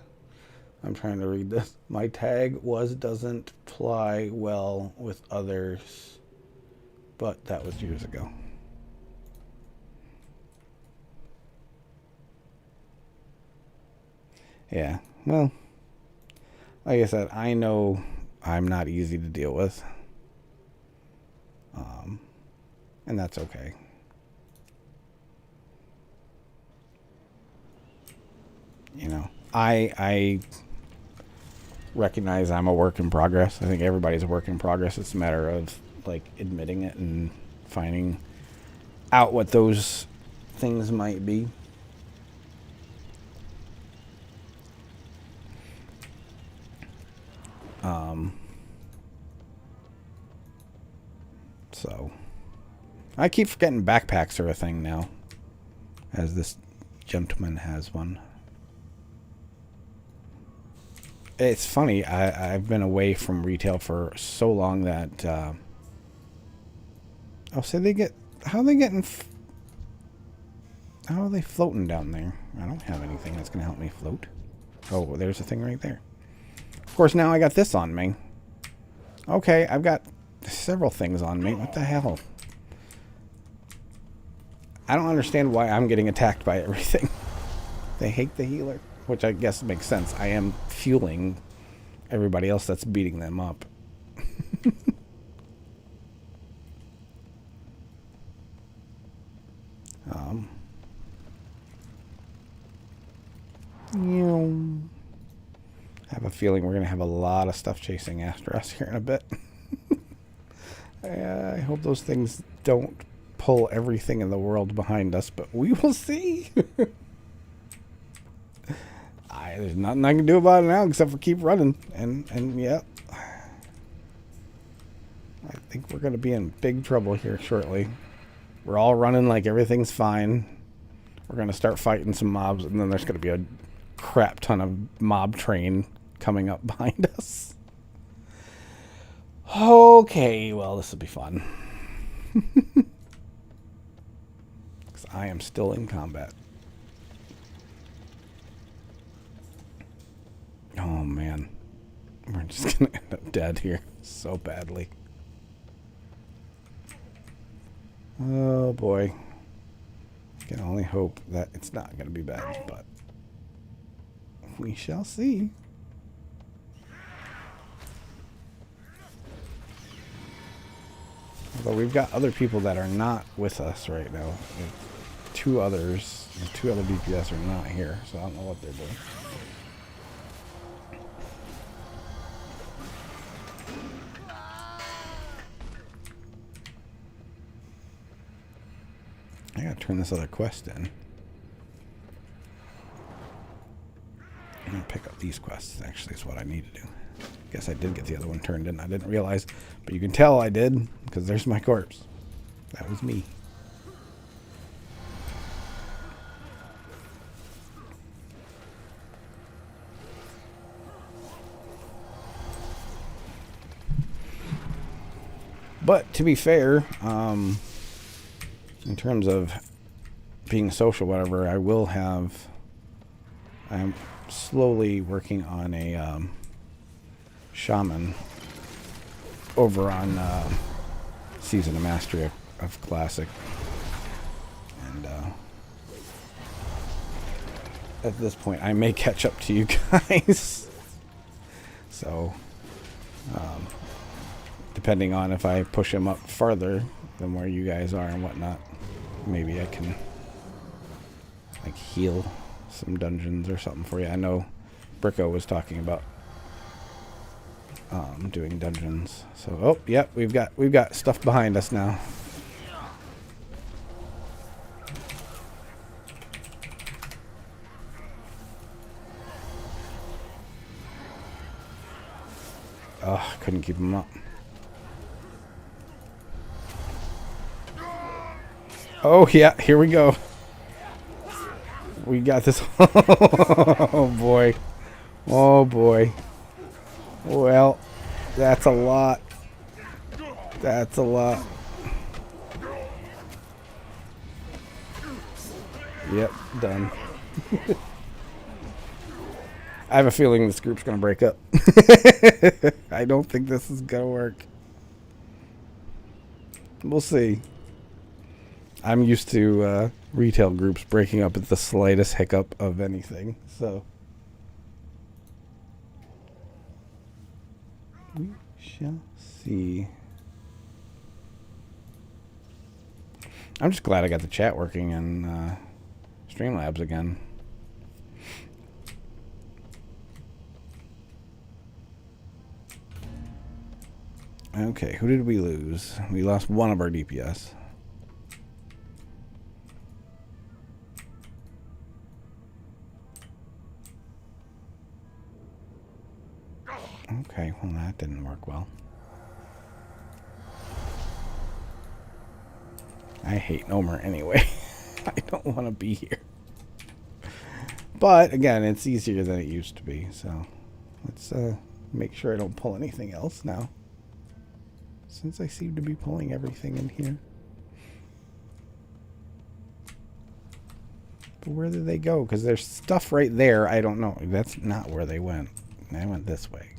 I'm trying to read this. My tag doesn't fly well with others, but that was years ago. Yeah, well, like I said, I know I'm not easy to deal with. And that's okay. You know, I recognize I'm a work in progress. I think everybody's a work in progress. It's a matter of, like, admitting it and finding out what those things might be. So I keep forgetting backpacks are a thing now, as this gentleman has one. It's funny, I've been away from retail for so long that so they get, how are they floating down there? I don't have anything that's gonna help me float. Oh, there's a thing right there. Of course, now I got this on me. Okay, I've got several things on me. What the hell? I don't understand why I'm getting attacked by everything. They hate the healer, which I guess makes sense. I am fueling everybody else that's beating them up. I have a feeling we're going to have a lot of stuff chasing after us here in a bit. I hope those things don't pull everything in the world behind us, but we will see. There's nothing I can do about it now except for keep running. And yeah, I think we're going to be in big trouble here shortly. We're all running like everything's fine. We're going to start fighting some mobs, and then there's going to be a crap ton of mob train coming up behind us. Okay, well, this will be fun. Because I am still in combat. Oh, man. We're just going to end up dead here so badly. Oh, boy. I can only hope that it's not going to be bad, but we shall see. Although we've got other people that are not with us right now. Two other DPS are not here, so I don't know what they're doing. I gotta turn this other quest in. I'm gonna pick up these quests, actually, is what I need to do. Guess I did get the other one turned in. I didn't realize, but you can tell I did, because there's my corpse. That was me. But to be fair, in terms of being social, whatever, I'm slowly working on a shaman over on Season of Mastery of Classic. And at this point, I may catch up to you guys. So, depending on if I push him up farther than where you guys are and whatnot, maybe I can like heal some dungeons or something for you. I know Bricko was talking about doing dungeons. So, oh, yep, we've got stuff behind us now. Oh, couldn't keep him up. Oh, yeah, here we go. We got this. Oh, boy. Oh, boy. Well, that's a lot. That's a lot. Yep, done. I have a feeling this group's going to break up. I don't think this is going to work. We'll see. I'm used to retail groups breaking up at the slightest hiccup of anything, so we shall see. I'm just glad I got the chat working in Streamlabs again. Okay, who did we lose? We lost one of our DPS. Okay, well, that didn't work well. I hate Nomer anyway. I don't want to be here. But, again, it's easier than it used to be, so let's make sure I don't pull anything else now. Since I seem to be pulling everything in here. But where did they go? Because there's stuff right there. I don't know. That's not where they went. They went this way.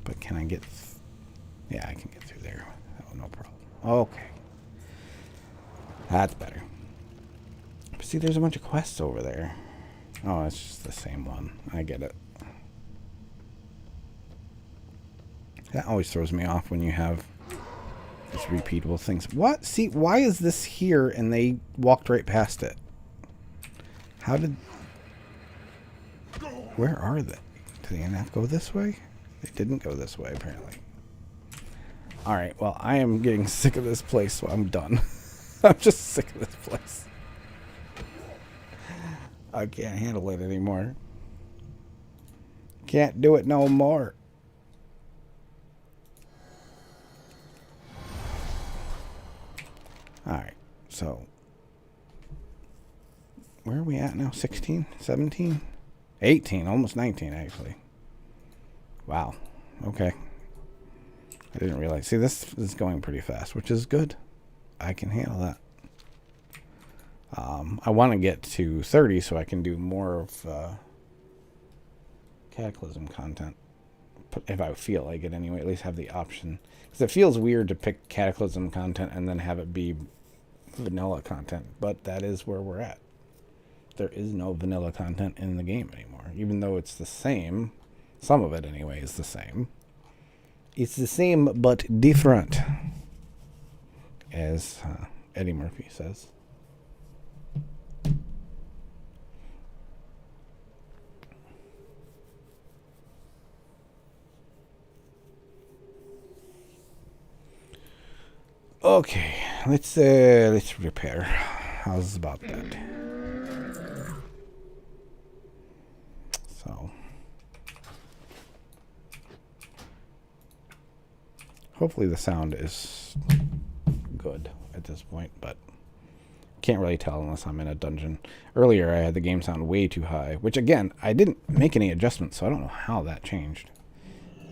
But can I get... Yeah, I can get through there. Oh, no problem. Okay. That's better. But see, there's a bunch of quests over there. Oh, it's just the same one. I get it. That always throws me off when you have these repeatable things. What? See, why is this here and they walked right past it? How did... Where are they? Do they not go this way? They didn't go this way, apparently. Alright, well, I am getting sick of this place, so I'm done. I'm just sick of this place. I can't handle it anymore. Can't do it no more. Alright, so... Where are we at now? 16? 17? 18, almost 19, actually. Wow. Okay. I didn't realize. See, this is going pretty fast, which is good. I can handle that. I want to get to 30 so I can do more of Cataclysm content. If I feel like it anyway, at least have the option. Because it feels weird to pick Cataclysm content and then have it be vanilla content. But that is where we're at. There is no vanilla content in the game anymore. Even though it's the same. Some of it anyway is the same. It's the same but different. As Eddie Murphy says. Okay, let's repair. How's about that? So, hopefully the sound is good at this point, but can't really tell unless I'm in a dungeon. Earlier, I had the game sound way too high, which again, I didn't make any adjustments, so I don't know how that changed.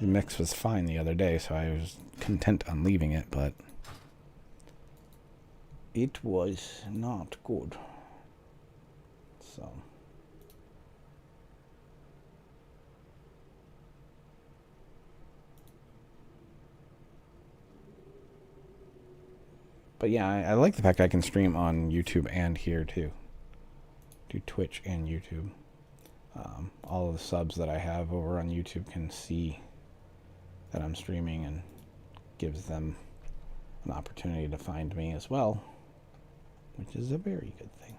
The mix was fine the other day, so I was content on leaving it, but it was not good. So. But yeah, I like the fact I can stream on YouTube and here too. Do Twitch and YouTube. All of the subs that I have over on YouTube can see that I'm streaming and gives them an opportunity to find me as well, which is a very good thing.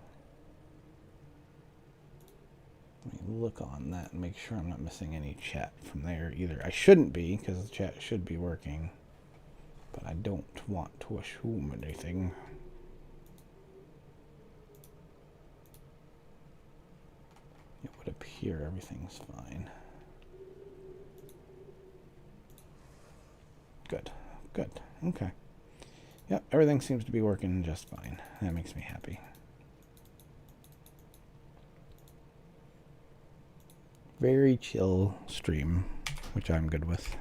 Let me look on that and make sure I'm not missing any chat from there either. I shouldn't be, because the chat should be working. But I don't want to assume anything. It would appear everything's fine. Good. Good. Okay. Yep, everything seems to be working just fine. That makes me happy. Very chill stream, which I'm good with.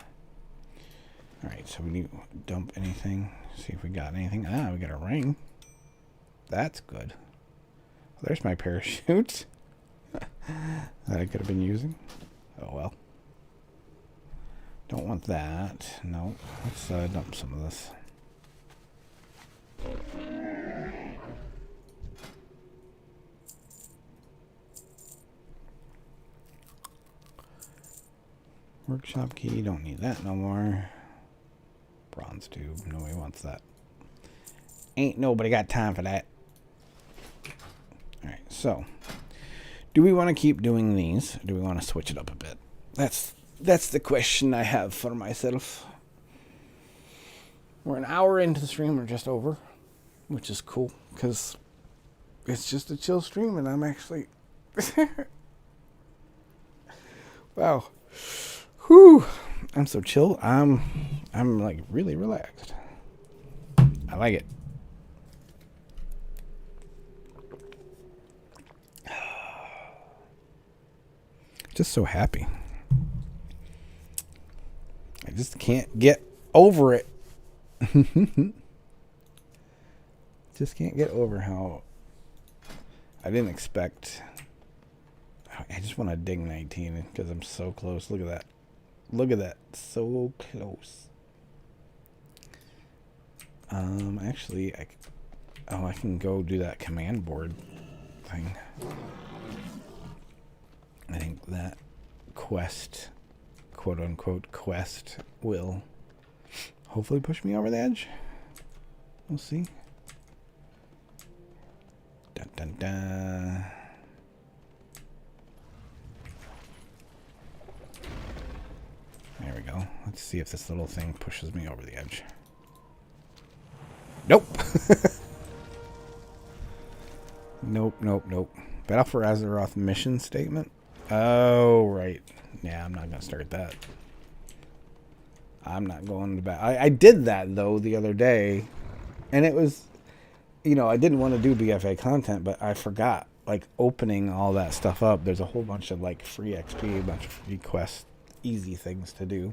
Alright, so we need to dump anything. See if we got anything. Ah, we got a ring. That's good. There's my parachute that I could have been using. Oh well. Don't want that. No. Let's dump some of this. Workshop key. Don't need that no more. Bronze tube. Nobody wants that. Ain't nobody got time for that. Alright, so. Do we want to keep doing these? Or do we want to switch it up a bit? That's the question I have for myself. We're an hour into the stream. We're just over. Which is cool. Because it's just a chill stream. And I'm actually... wow. Whew. I'm so chill. I'm like really relaxed. I like it. Just so happy. I just can't get over it. Just can't get over how I didn't expect. I just want to dig 19 because I'm so close. Look at that. Look at that. So close. Actually, I can go do that command board thing. I think that quest, quote unquote quest, will hopefully push me over the edge. We'll see. Dun dun dun. There we go. Let's see if this little thing pushes me over the edge. Nope. Nope, nope, nope. Battle for Azeroth mission statement? Oh, right. Yeah, I'm not going to start that. I'm not going to battle. I did that, though, the other day. And it was, you know, I didn't want to do BFA content, but I forgot. like opening all that stuff up, there's a whole bunch of like free XP, a bunch of free quests, easy things to do.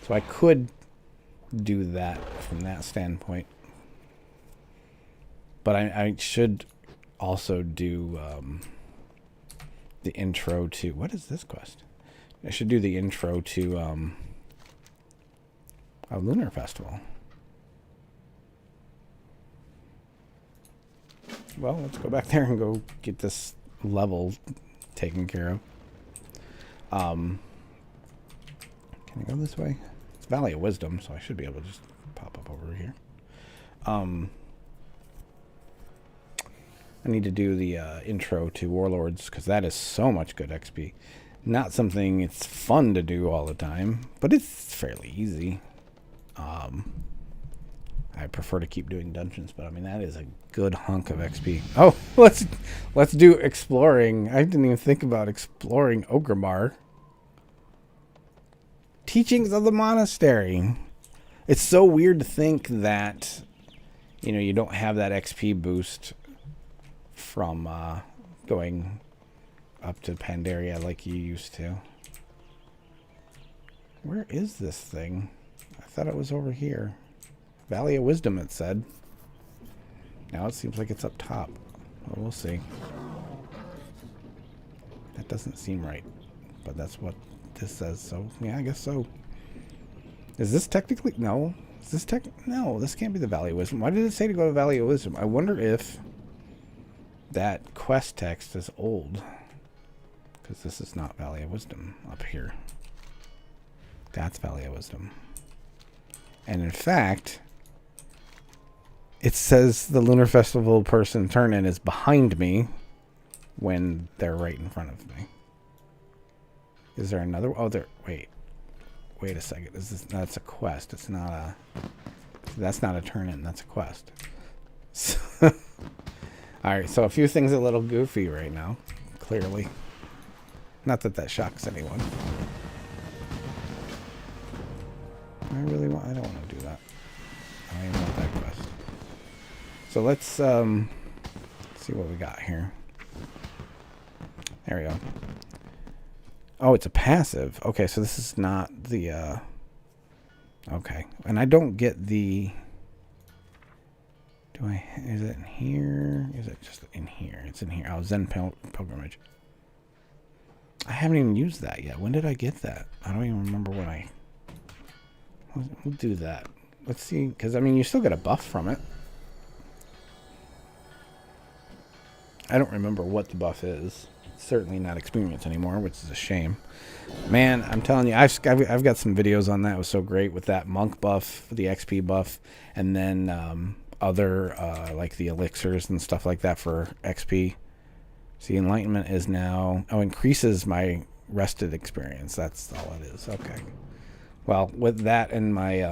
So I could do that from that standpoint. But I should also do the intro to... What is this quest? I should do the intro to a Lunar Festival. Well, let's go back there and go get this level taken care of. Can I go this way? It's Valley of Wisdom, so I should be able to just pop up over here. I need to do the intro to Warlords, because that is so much good XP. Not something it's fun to do all the time, but it's fairly easy. I prefer to keep doing dungeons, but I mean, that is a good hunk of XP. Oh, let's do exploring. I didn't even think about exploring Orgrimmar. Teachings of the Monastery. It's so weird to think that, you know, you don't have that XP boost from going up to Pandaria like you used to. Where is this thing? I thought it was over here. Valley of Wisdom, it said. Now it seems like it's up top. Well, we'll see. That doesn't seem right, but that's what this says, so yeah, I guess so. Is this technically... No. Is this No, this can't be the Valley of Wisdom. Why did it say to go to Valley of Wisdom? I wonder if that quest text is old, because this is not Valley of Wisdom up here. That's Valley of Wisdom. And in fact, it says the Lunar Festival person turn-in is behind me when they're right in front of me. Is there another... Oh, there... Wait a second. That's a quest. It's not a... That's not a turn-in. That's a quest. So, alright, so a few things a little goofy right now. Clearly. Not that that shocks anyone. I don't want to do that. I don't even want that quest. So let's see what we got here. There we go. Oh, it's a passive. Okay, so this is not the... Okay. And I don't get the... Is it in here? Is it just in here? It's in here. Oh, Zen Pilgrimage. I haven't even used that yet. When did I get that? I don't even remember when I... We'll do that. Let's see. Because, I mean, you still get a buff from it. I don't remember what the buff is. It's certainly not experience anymore, which is a shame. Man, I'm telling you, I've got some videos on that. It was so great with that monk buff, the XP buff, and then other, like the elixirs and stuff like that for XP. See, enlightenment is now... Oh, increases my rested experience. That's all it is. Okay. Well, with that and my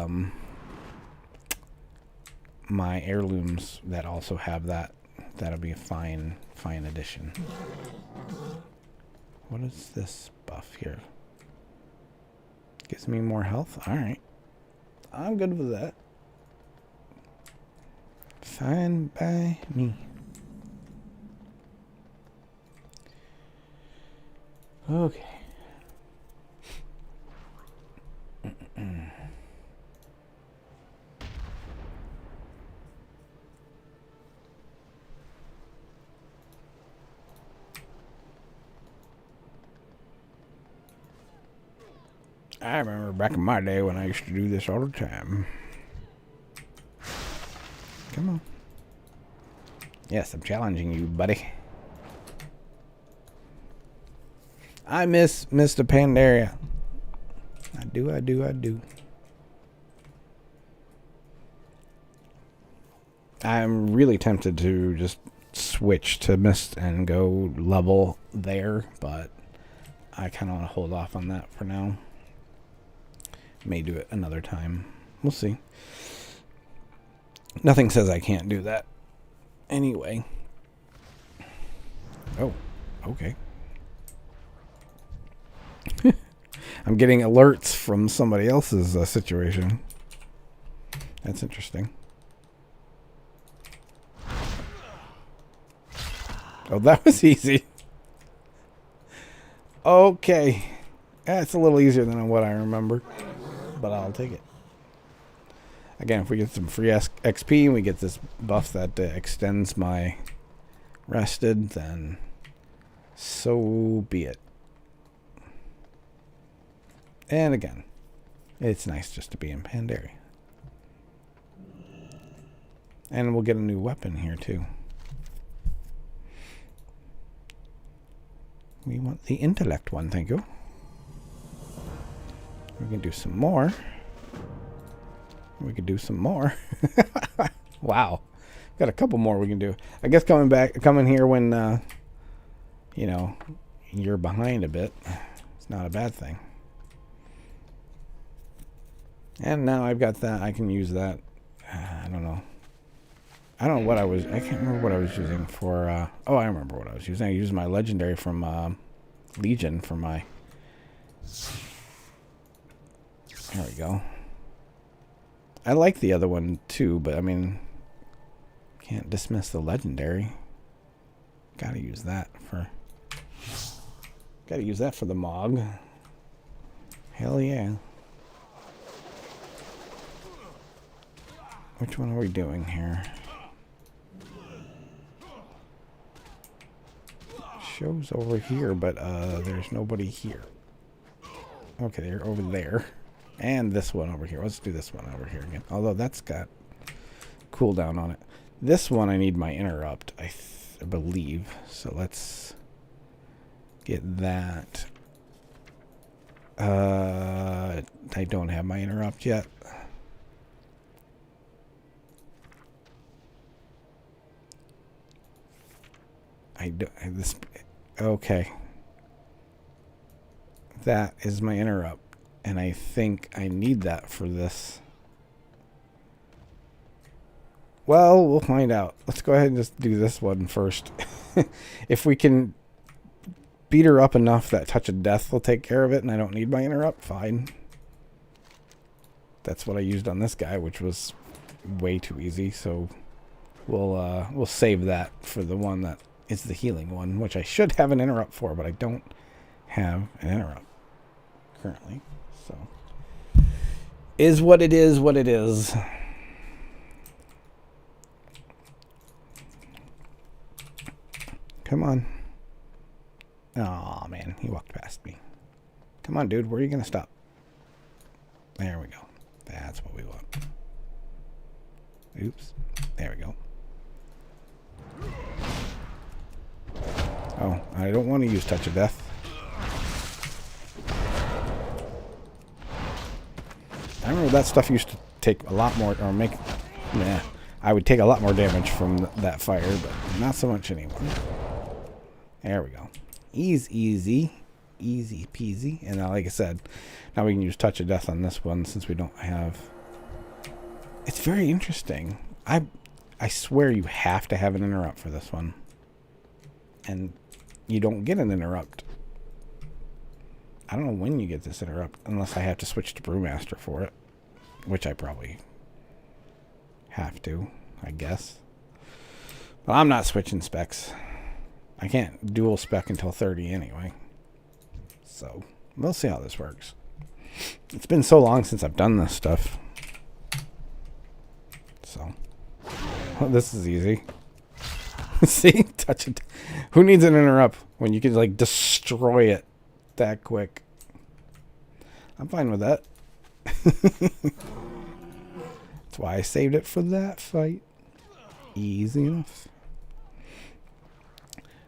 my heirlooms that also have that, that'll be a fine addition. What is this buff here? Gives me more health? Alright. I'm good with that. Fine by me. Okay. I remember back in my day when I used to do this all the time. Come on. Yes, I'm challenging you, buddy. I miss Mr. Pandaria. I do. I'm really tempted to just switch to Mist and go level there, but I kind of want to hold off on that for now. May do it another time. We'll see. Nothing says I can't do that. Anyway. Oh, okay. I'm getting alerts from somebody else's situation. That's interesting. Oh, that was easy. Okay. Yeah, it's a little easier than what I remember, but I'll take it. Again, if we get some free XP and we get this buff that extends my rested, then so be it. And again, it's nice just to be in Pandaria. And we'll get a new weapon here too. We want the intellect one, thank you. We can do some more. We could do some more. Wow. Got a couple more we can do. I guess coming here when, you know, you're behind a bit, it's not a bad thing. And now I've got that. I can use that. I don't know. I can't remember what I was using for, oh, I remember what I was using. I used my legendary from, Legion for my, there we go. I like the other one too, but I mean, can't dismiss the legendary. Gotta use that for the Mog. Hell yeah. Which one are we doing here? Shows over here, but there's nobody here. Okay, they're over there. And this one over here. Let's do this one over here again. Although that's got cooldown on it. This one I need my interrupt, I believe. So let's get that. I don't have my interrupt yet. Okay. That is my interrupt. And I think I need that for this. Well, we'll find out. Let's go ahead and just do this one first. If we can beat her up enough that Touch of Death will take care of it and I don't need my interrupt, fine. That's what I used on this guy, which was way too easy. So we'll save that for the one that is the healing one, which I should have an interrupt for, but I don't have an interrupt currently. So, is what it is, what it is. Come on. Oh man, he walked past me. Come on, dude, where are you going to stop? There we go. That's what we want. Oops. There we go. Oh, I don't want to use Touch of Death. I remember that stuff used to take a lot more, or make, yeah, I would take a lot more damage from that fire, but not so much anymore. There we go. Easy peasy. And like I said, now we can use Touch of Death on this one since we don't have. It's very interesting. I swear you have to have an interrupt for this one, and you don't get an interrupt. I don't know when you get this interrupt, unless I have to switch to Brewmaster for it, which I probably have to, I guess. But I'm not switching specs. I can't dual spec until 30 anyway. So, we'll see how this works. It's been so long since I've done this stuff. So, well, this is easy. See? Touch it. Who needs an interrupt when you can, like, destroy it that quick? I'm fine with that. That's why I saved it for that fight. Easy enough.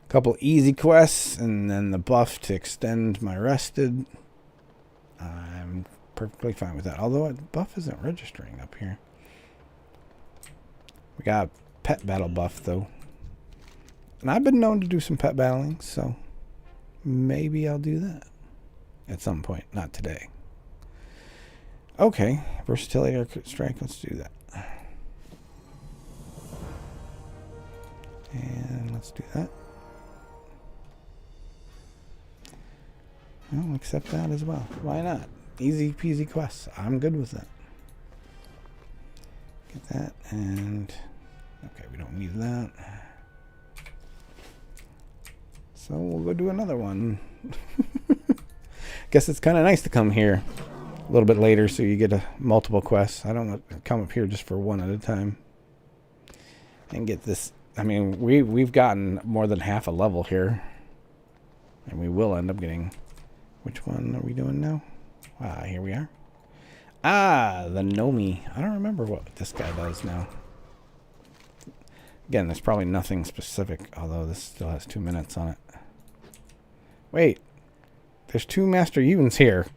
Couple easy quests, and then the buff to extend my rested. I'm perfectly fine with that. Although the buff isn't registering up here. We got a pet battle buff, though. And I've been known to do some pet battling, so maybe I'll do that at some point. Not today. Okay, versatility or strike. Let's do that. And let's do that. I'll accept that as well. Why not? Easy peasy quests. I'm good with that. Get that, and okay, we don't need that. So we'll go do another one. Guess it's kind of nice to come here a little bit later so you get multiple quests. I don't want to come up here just for one at a time. And get this. I mean, we've gotten more than half a level here. And we will end up getting... Which one are we doing now? Ah, here we are. Ah, the Nomi. I don't remember what this guy does now. Again, there's probably nothing specific, although this still has 2 minutes on it. Wait. There's 2 Master Yuns here.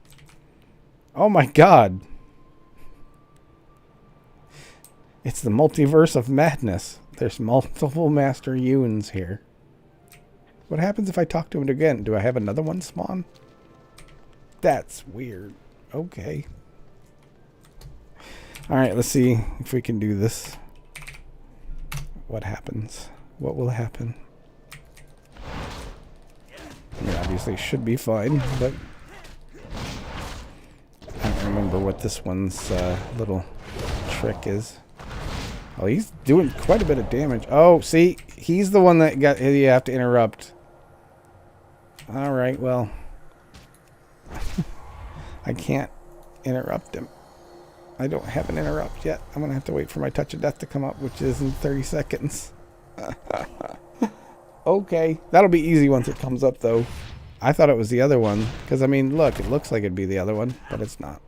Oh my god. It's the multiverse of madness. There's multiple Master Yuns here. What happens if I talk to him again? Do I have another one spawn? That's weird. Okay. Alright, let's see if we can do this. What happens? What will happen? I mean, obviously it should be fine, but I don't remember what this one's little trick is. Oh, he's doing quite a bit of damage. Oh, see? He's the one that got you have to interrupt. Alright, well. I can't interrupt him. I don't have an interrupt yet. I'm going to have to wait for my touch of death to come up, which is in 30 seconds. Okay. That'll be easy once it comes up, though. I thought it was the other one. Because, I mean, look, it looks like it'd be the other one, but it's not.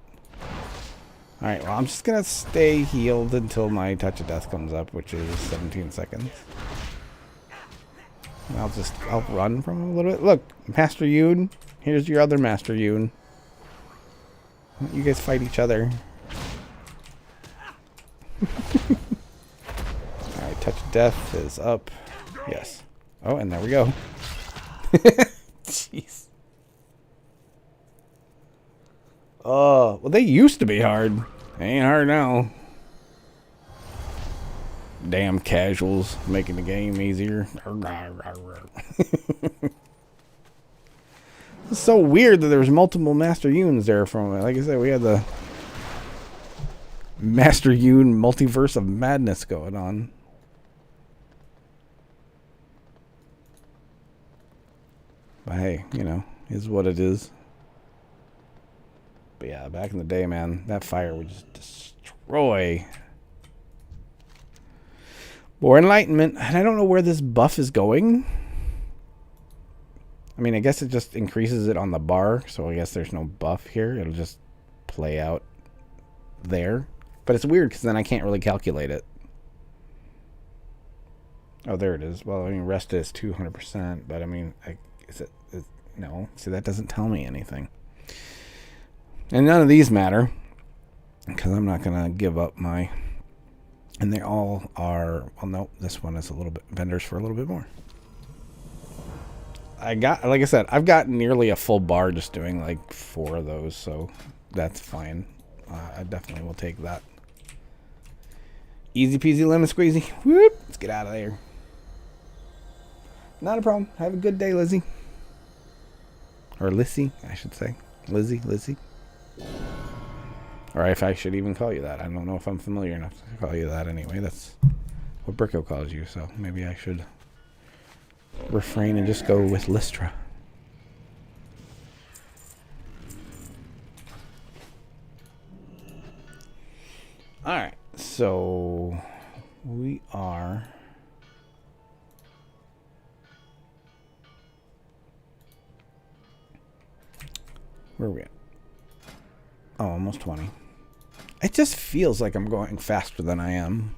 Alright, well, I'm just going to stay healed until my touch of death comes up, which is 17 seconds. And I'll run from him a little bit. Look, Master Yun. Here's your other Master Yun. You guys fight each other. Alright, touch of death is up. Yes. Oh, and there we go. Jeez. Oh, well, they used to be hard. They ain't hard now. Damn casuals making the game easier. It's so weird that there was multiple Master Yuns there from it. Like I said, we had the Master Yun multiverse of madness going on. But hey, you know, is what it is. But yeah, back in the day, man, that fire would just destroy. More enlightenment. And I don't know where this buff is going. I mean, I guess it just increases it on the bar. So I guess there's no buff here. It'll just play out there. But it's weird because then I can't really calculate it. Oh, there it is. Well, I mean, rest is 200%. But I mean, no. See, that doesn't tell me anything. And none of these matter. Because I'm not going to give up my... And they all are... Well, no, this one is a little bit... Vendors for a little bit more. Like I said, I've got nearly a full bar just doing like 4 of those, so that's fine. I definitely will take that. Easy peasy lemon squeezy. Whoop! Let's get out of there. Not a problem. Have a good day, Lizzie. Or Lissy, I should say. Lizzie. Or if I should even call you that. I don't know if I'm familiar enough to call you that anyway. That's what Bricko calls you, so maybe I should refrain and just go with Lystra. Alright, so we are... Where are we at? Oh, almost 20. It just feels like I'm going faster than I am.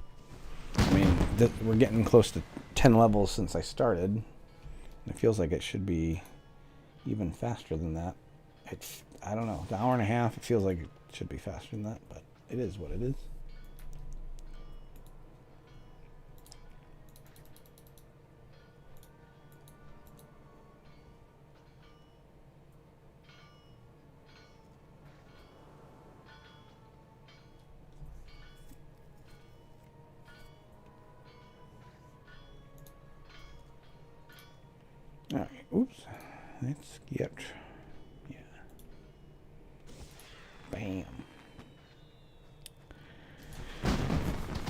I mean, we're getting close to 10 levels since I started. It feels like it should be even faster than that. I don't know. An hour and a half, it feels like it should be faster than that, but it is what it is. All right, oops, let's get, yeah, bam.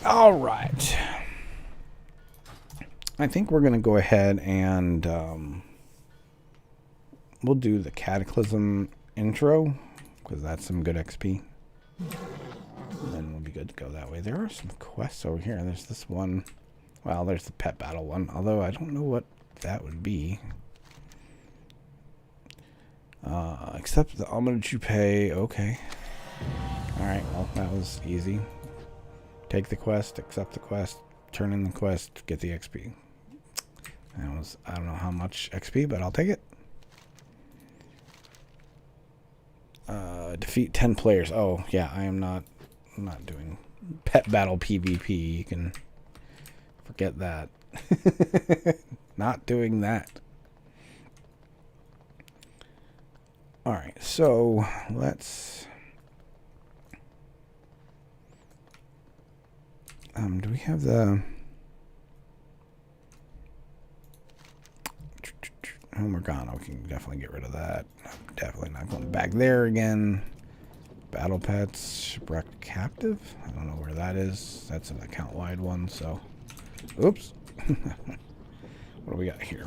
All right, I think we're going to go ahead and we'll do the Cataclysm intro, because that's some good XP. And then we'll be good to go that way. There are some quests over here. There's this one. Well, there's the pet battle one, although I don't know what that would be. Accept the homage you pay. Okay. Alright, well, that was easy. Take the quest, accept the quest, turn in the quest, get the XP. That was, I don't know how much XP, but I'll take it. Defeat 10 players. Oh, yeah, I'm not doing pet battle PvP. You can forget that. Not doing that. Alright, so let's... do we have the... Oh, Morgana, we can definitely get rid of that. I'm definitely not going back there again. Battle Pets, Shipwrecked Captive. I don't know where that is. That's an account-wide one, so... Oops. What do we got here?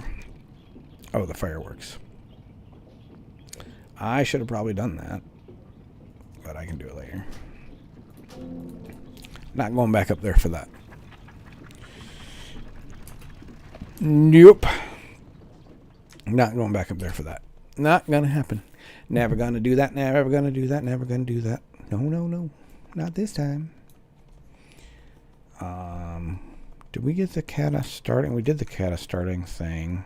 Oh, the fireworks. I should have probably done that. But I can do it later. Not going back up there for that. Nope. Not going back up there for that. Not gonna happen. Never gonna do that. Never gonna do that. Never gonna do that. No, no, no. Not this time. Did we get the kata starting? We did the kata starting thing.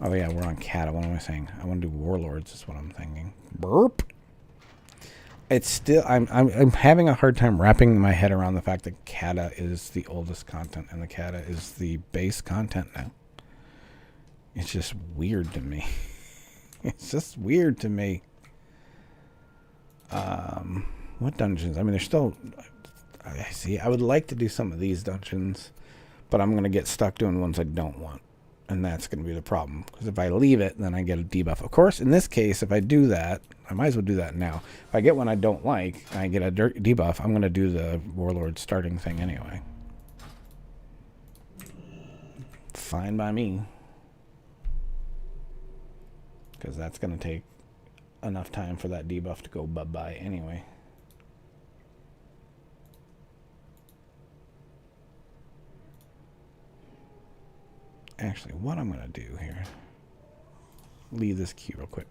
Oh yeah, we're on kata. What am I saying? I want to do warlords is what I'm thinking. Burp. It's still I'm having a hard time wrapping my head around the fact that kata is the oldest content and the kata is the base content now. It's just weird to me. It's just weird to me. What dungeons? I mean, there's still... I see. I would like to do some of these dungeons, but I'm going to get stuck doing ones I don't want. And that's going to be the problem. Because if I leave it, then I get a debuff. Of course, in this case, if I do that, I might as well do that now. If I get one I don't like, and I get a debuff, I'm going to do the Warlord starting thing anyway. Fine by me. Because that's going to take enough time for that debuff to go bye-bye anyway. Actually, what I'm going to do here, leave this queue real quick.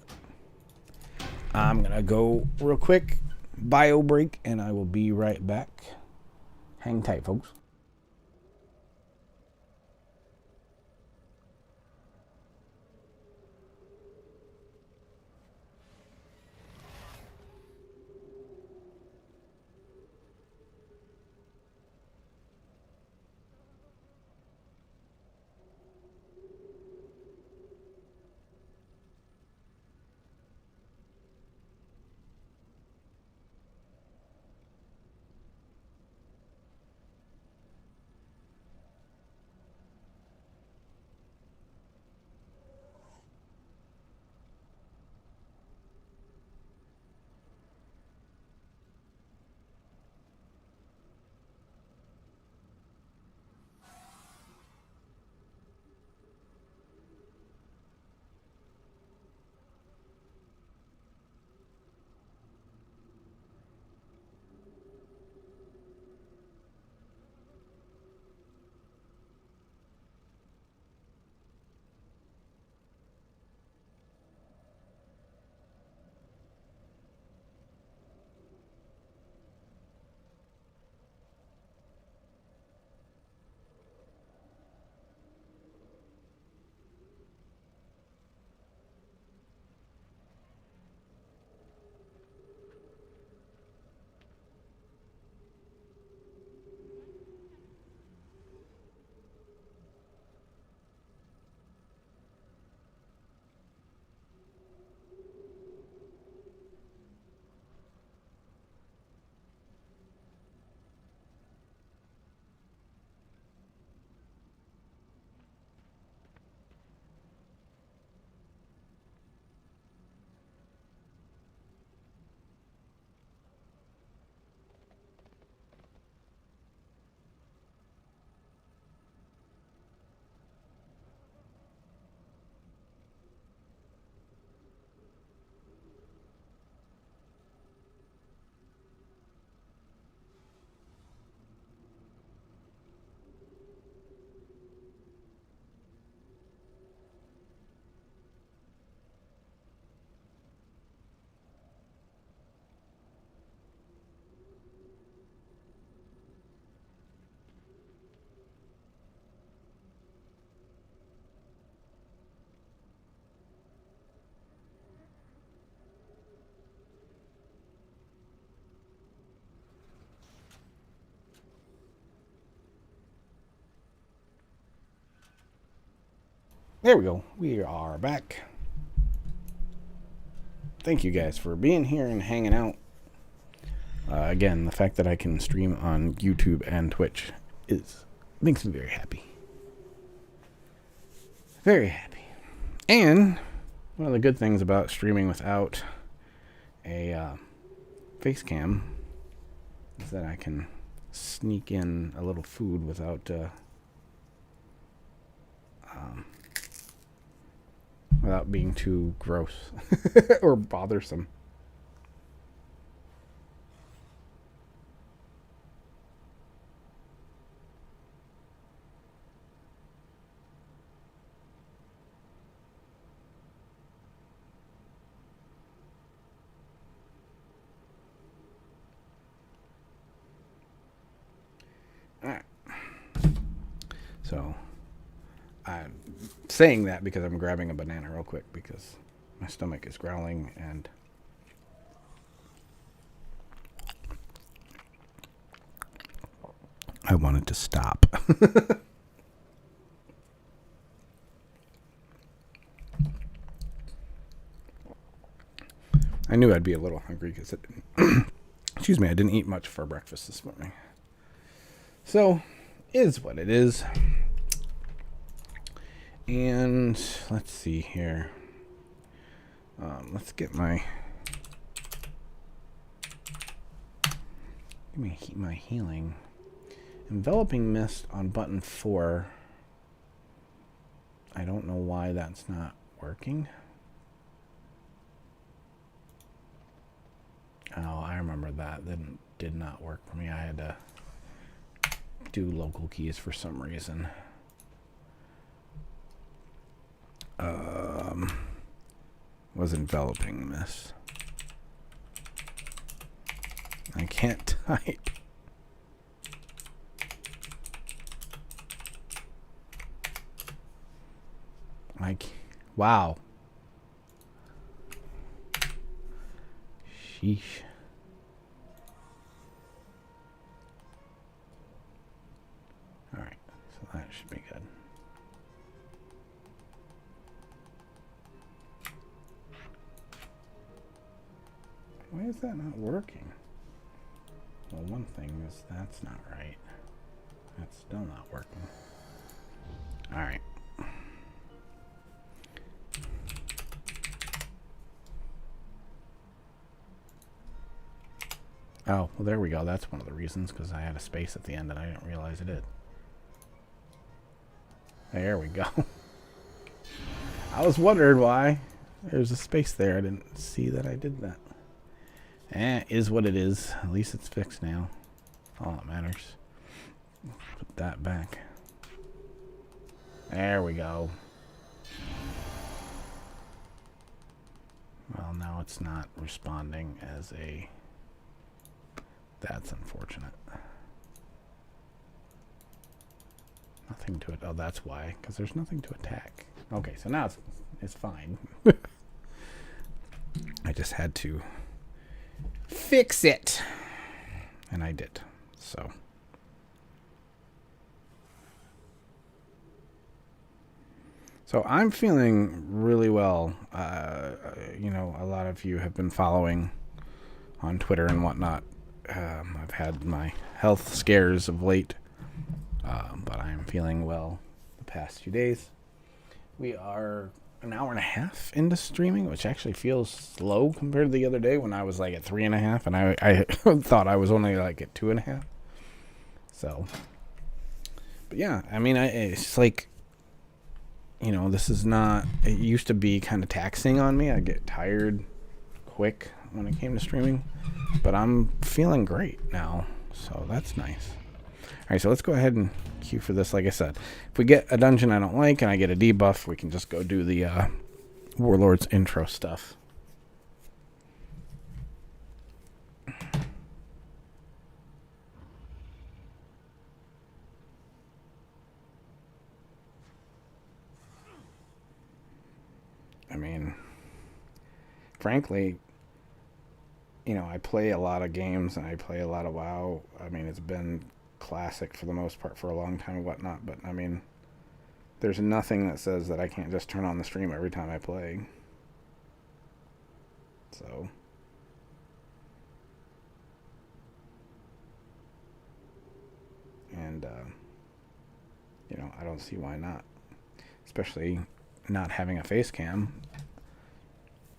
I'm going to go real quick, bio break, and I will be right back. Hang tight, folks. There we go. We are back. Thank you guys for being here and hanging out. Again, the fact that I can stream on YouTube and Twitch makes me very happy. Very happy. And one of the good things about streaming without a face cam is that I can sneak in a little food without being too gross or bothersome. Alright. So, I'm saying that because I'm grabbing a banana real quick because my stomach is growling and I wanted to stop. I knew I'd be a little hungry because excuse me, I didn't eat much for breakfast this morning. So, is what it is. And let's see here. Let's get my healing. Enveloping mist on button 4. I don't know why that's not working. Oh, I remember that. That did not work for me. I had to do local keys for some reason. Was enveloping mist. I can't type. Wow. Sheesh. Alright, so that should be good. Why is that not working? Well, one thing is that's not right. That's still not working. Alright. Oh, well, there we go. That's one of the reasons, because I had a space at the end and I didn't realize it did. There we go. I was wondering why there's a space there. I didn't see that I did that. Is what it is. At least it's fixed now. All that matters. Put that back. There we go. Well, now it's not responding as a... That's unfortunate. Nothing to it. Oh, that's why. Because there's nothing to attack. Okay, so now it's fine. I just had to fix it. And I did. So. So I'm feeling really well. You know, a lot of you have been following on Twitter and whatnot. I've had my health scares of late, but I'm feeling well the past few days. We are an hour and a half into streaming, which actually feels slow compared to the other day when I was like at 3.5, and I thought I was only like at 2.5. So, but yeah, I mean, it's like, you know, this is not, it used to be kind of taxing on me. I get tired quick when it came to streaming, but I'm feeling great now, so that's nice. Alright, so let's go ahead and queue for this. Like I said, if we get a dungeon I don't like and I get a debuff, we can just go do the Warlord's intro stuff. I mean, frankly, you know, I play a lot of games and I play a lot of WoW. I mean, it's been classic for the most part for a long time and whatnot, but I mean, There's nothing that says that I can't just turn on the stream every time I play. So. And, you know, I don't see why not. Especially not having a face cam.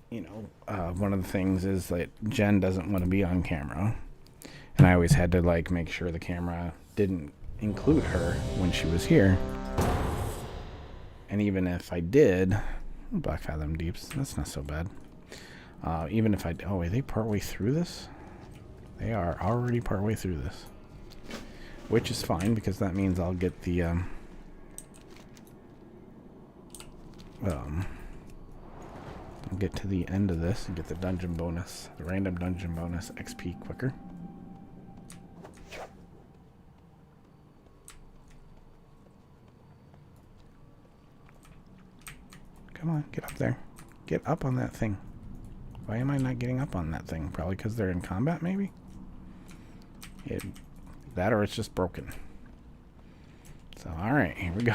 You know, one of the things is that Jen doesn't want to be on camera. And I always had to, like, make sure the camera didn't include her when she was here. And even if I did... Black Fathom Deeps, that's not so bad. Even if I... Oh, are they partway through this? They are already partway through this. Which is fine, because that means I'll get the... I'll get to the end of this and get the dungeon bonus, the random dungeon bonus XP quicker. Come on, get up there. Get up on that thing. Why am I not getting up on that thing? Probably because they're in combat, maybe? That or it's just broken. So, alright, here we go.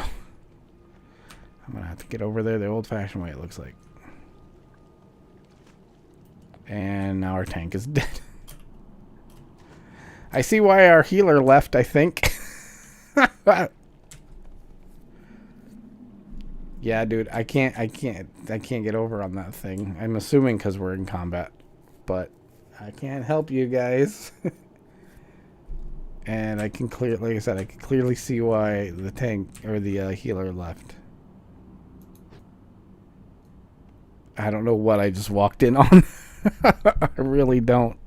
I'm going to have to get over there the old-fashioned way, it looks like. And now our tank is dead. I see why our healer left, I think. Yeah, dude, I can't get over on that thing. I'm assuming because we're in combat. But I can't help you guys. And I can like I said, I can clearly see why the tank or the healer left. I don't know what I just walked in on. I really don't.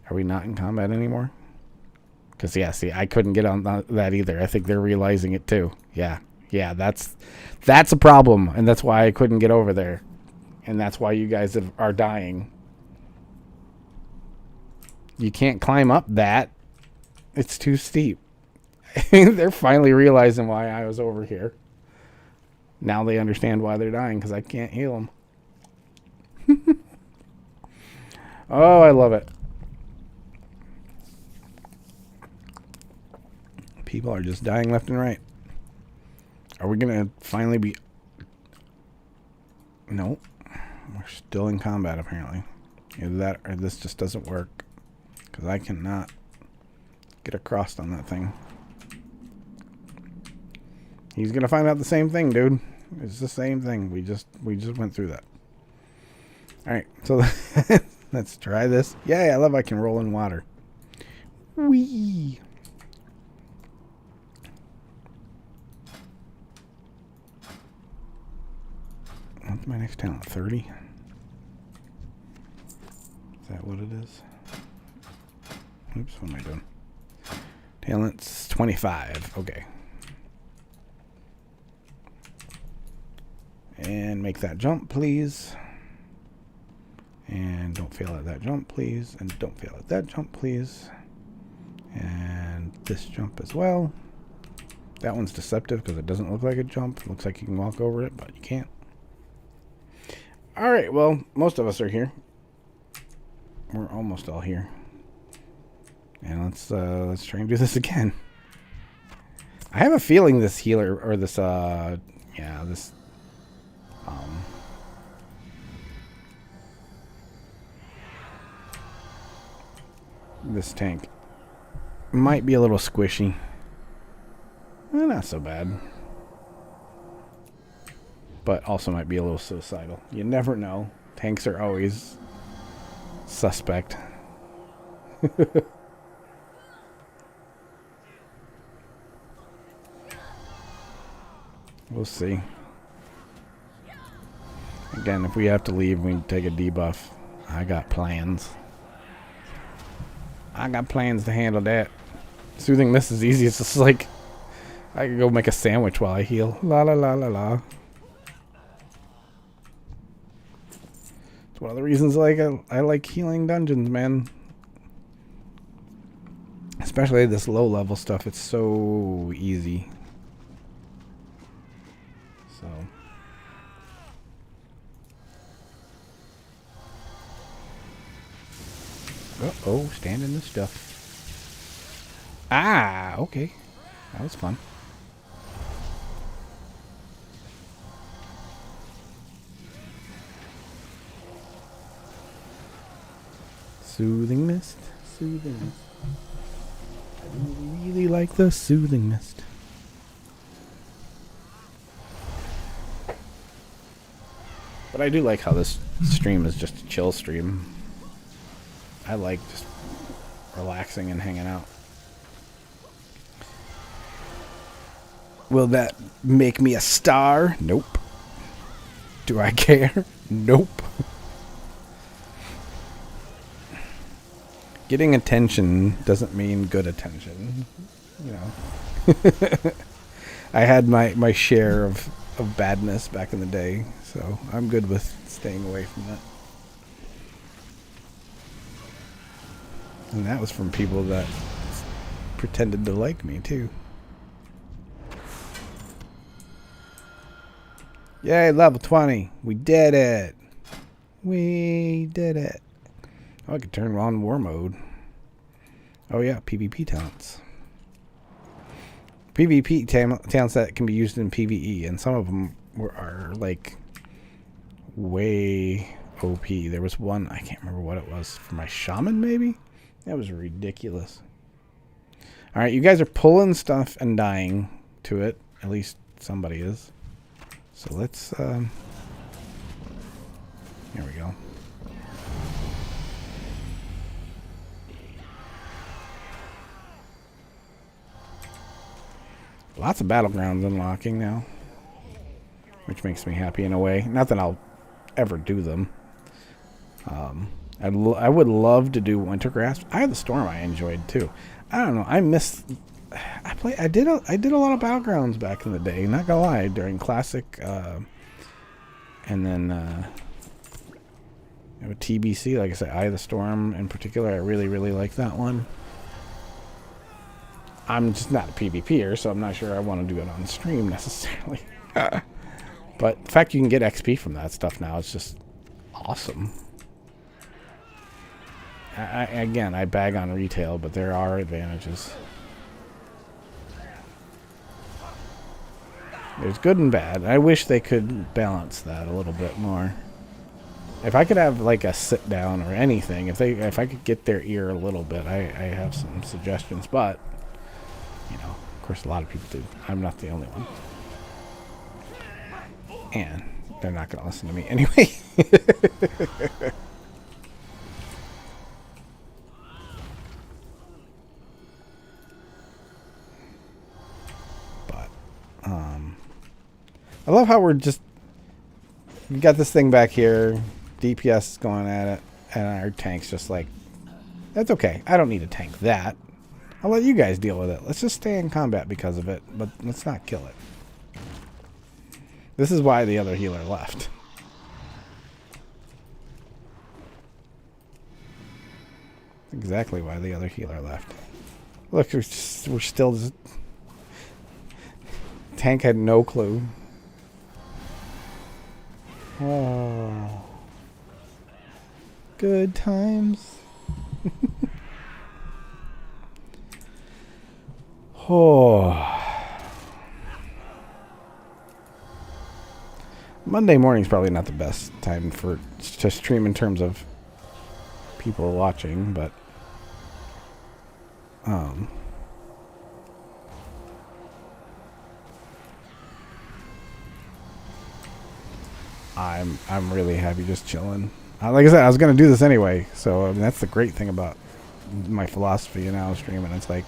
Are we not in combat anymore? Because, yeah, see, I couldn't get on that either. I think they're realizing it, too. Yeah, that's a problem. And that's why I couldn't get over there. And that's why you guys are dying. You can't climb up that. It's too steep. They're finally realizing why I was over here. Now they understand why they're dying, because I can't heal them. Oh, I love it. People are just dying left and right. Are we going to finally be... No. We're still in combat, apparently. Either that or this just doesn't work. Because I cannot get across on that thing. He's going to find out the same thing, dude. It's the same thing. We just went through that. Alright, so let's try this. Yay, I love I can roll in water. Whee! What's my next talent? 30? Is that what it is? Oops, what am I doing? Talent's 25. Okay. And make that jump, please. And don't fail at that jump, please. And don't fail at that jump, please. And this jump as well. That one's deceptive because it doesn't look like a jump. It looks like you can walk over it, but you can't. Alright, well, most of us are here. We're almost all here. And let's try and do this again. I have a feeling this healer, or this, this tank might be a little squishy. Not so bad. But also might be a little suicidal. You never know. Tanks are always suspect. We'll see. Again, if we have to leave, we take a debuff. I got plans. I got plans to handle that. Soothing Mist is easy. It's just like I could go make a sandwich while I heal. La la la la la. It's one of the reasons like I like healing dungeons, man. Especially this low level stuff. It's so easy. So. Uh-oh, stand in the stuff. Ah, okay. That was fun. Soothing mist. Soothing mist. I really like the soothing mist. But I do like how this stream is just a chill stream. I like just relaxing and hanging out. Will that make me a star? Nope. Do I care? Nope. Getting attention doesn't mean good attention. You know. I had my share of badness back in the day, so I'm good with staying away from that. And that was from people that pretended to like me, too. Yay, level 20. We did it. We did it. Oh, I could turn on war mode. Oh, yeah, PvP talents. PvP talents that can be used in PvE, and some of them are, like, way OP. There was one, I can't remember what it was, for my shaman, maybe? That was ridiculous. Alright, you guys are pulling stuff and dying to it. At least somebody is. So let's, here we go. Lots of battlegrounds unlocking now, which makes me happy in a way. Not that I'll ever do them. I would love to do Wintergrasp. I had the Storm I enjoyed too. I don't know. I did a lot of battlegrounds back in the day. Not gonna lie, during Classic, and then TBC. Like I said, Eye of the Storm in particular. I really like that one. I'm just not a PvPer, so I'm not sure I want to do it on stream necessarily. But the fact you can get XP from that stuff now is just awesome. Again, I bag on retail, but there are advantages. There's good and bad. I wish they could balance that a little bit more. If I could have like a sit down or anything, if I could get their ear a little bit, I have some suggestions, but you know, of course, a lot of people do. I'm not the only one. And they're not going to listen to me anyway. But, I love how we got this thing back here. DPS is going at it. And our tank's just like, that's okay. I don't need to tank that. I'll let you guys deal with it. Let's just stay in combat because of it, but let's not kill it. This is why the other healer left. Exactly why the other healer left. Look, we're still just... Tank had no clue. Oh. Good times. Oh. Monday morning's probably not the best time to stream in terms of people watching, but I'm really happy just chilling. Like I said, I was gonna do this anyway, so I mean, that's the great thing about my philosophy now streaming. It's like,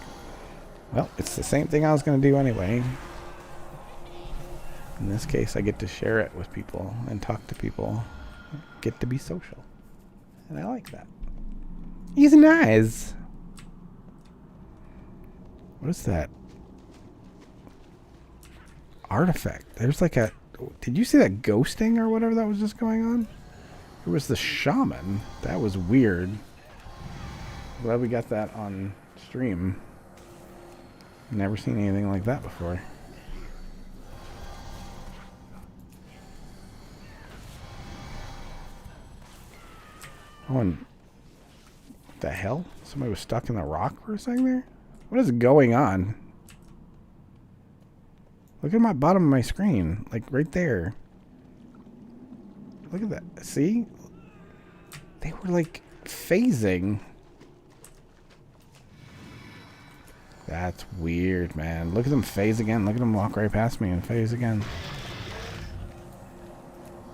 well, it's the same thing I was going to do anyway. In this case, I get to share it with people and talk to people. Get to be social. And I like that. He's nice. What is that? Artifact. There's like a... Did you see that ghosting or whatever that was just going on? It was the shaman. That was weird. Glad we got that on stream. Never seen anything like that before. Oh, and what the hell? Somebody was stuck in the rock for a second there? What is going on? Look at my bottom of my screen. Like, right there. Look at that. See? They were, like, phasing. That's weird, man. Look at them phase again. Look at them walk right past me and phase again.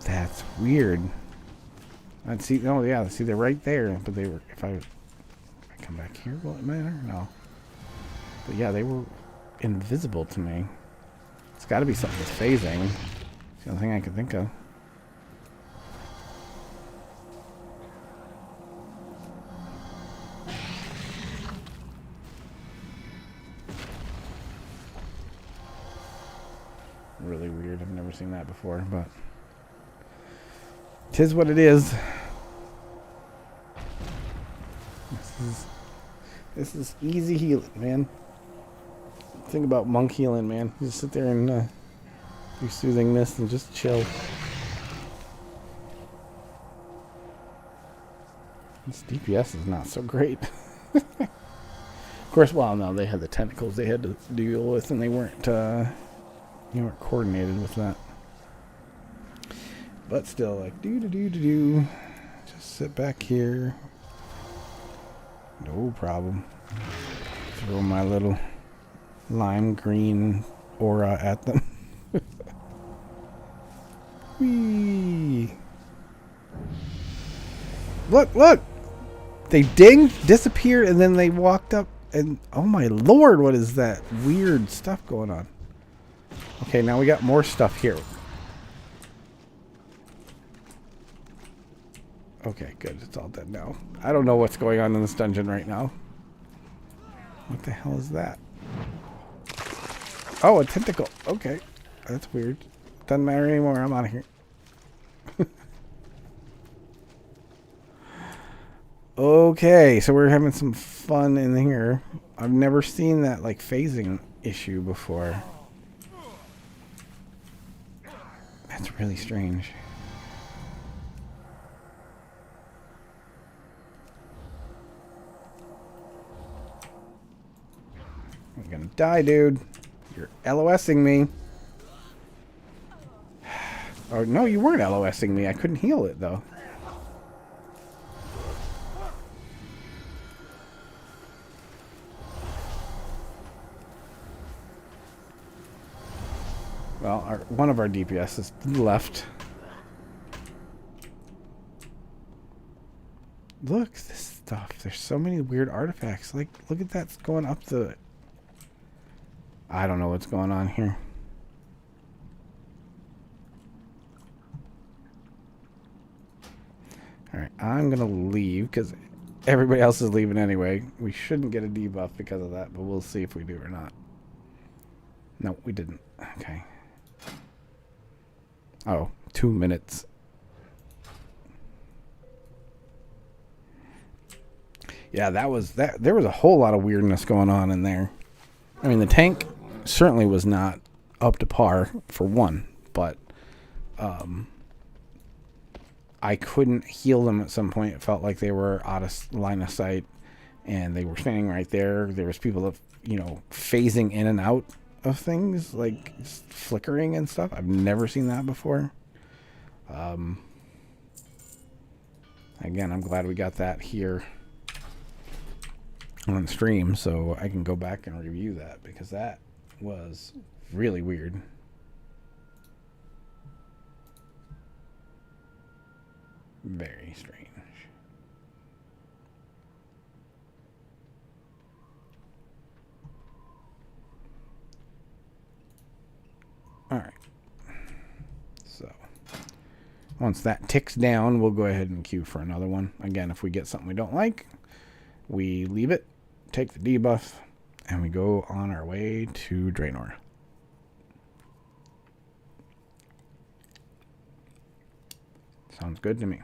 That's weird. I'd see. Oh, yeah. See, they're right there. But they were... If I come back here, will it matter? No. But, yeah, they were invisible to me. It's got to be something that's phasing. It's the only thing I can think of. Really weird. I've never seen that before, but 'tis what it is. This is easy healing, man. Think about monk healing, man. You just sit there and do soothing mist and just chill. This DPS is not so great. Of course, well, no, they had the tentacles they had to deal with, and they weren't coordinated with that. But still, like, do. Just sit back here. No problem. Throw my little lime green aura at them. Whee! Look! They dinged, disappeared, and then they walked up, and oh my lord, what is that weird stuff going on? Okay, now we got more stuff here. Okay, good. It's all dead now. I don't know what's going on in this dungeon right now. What the hell is that? Oh, a tentacle. Okay. That's weird. Doesn't matter anymore. I'm out of here. Okay, so we're having some fun in here. I've never seen that, like, phasing issue before. That's really strange. I'm gonna die, dude. You're LOSing me. Oh, no, you weren't LOSing me. I couldn't heal it, though. Well, one of our DPS is to the left. Look, this stuff. There's so many weird artifacts. Like, look at that going up the... I don't know what's going on here. Alright, I'm going to leave because everybody else is leaving anyway. We shouldn't get a debuff because of that, but we'll see if we do or not. No, we didn't. Okay. Oh, 2 minutes. Yeah, that was that. There was a whole lot of weirdness going on in there. I mean, the tank certainly was not up to par for one, but I couldn't heal them at some point. It felt like they were out of line of sight, and they were standing right there. There was people that, you know, phasing in and out of things, like flickering and stuff. I've never seen that before. Again, I'm glad we got that here on stream, so I can go back and review that, because that was really weird. Very strange. All right. So once that ticks down, we'll go ahead and queue for another one. Again, if we get something we don't like, we leave it, take the debuff, and we go on our way to Draenor. Sounds good to me.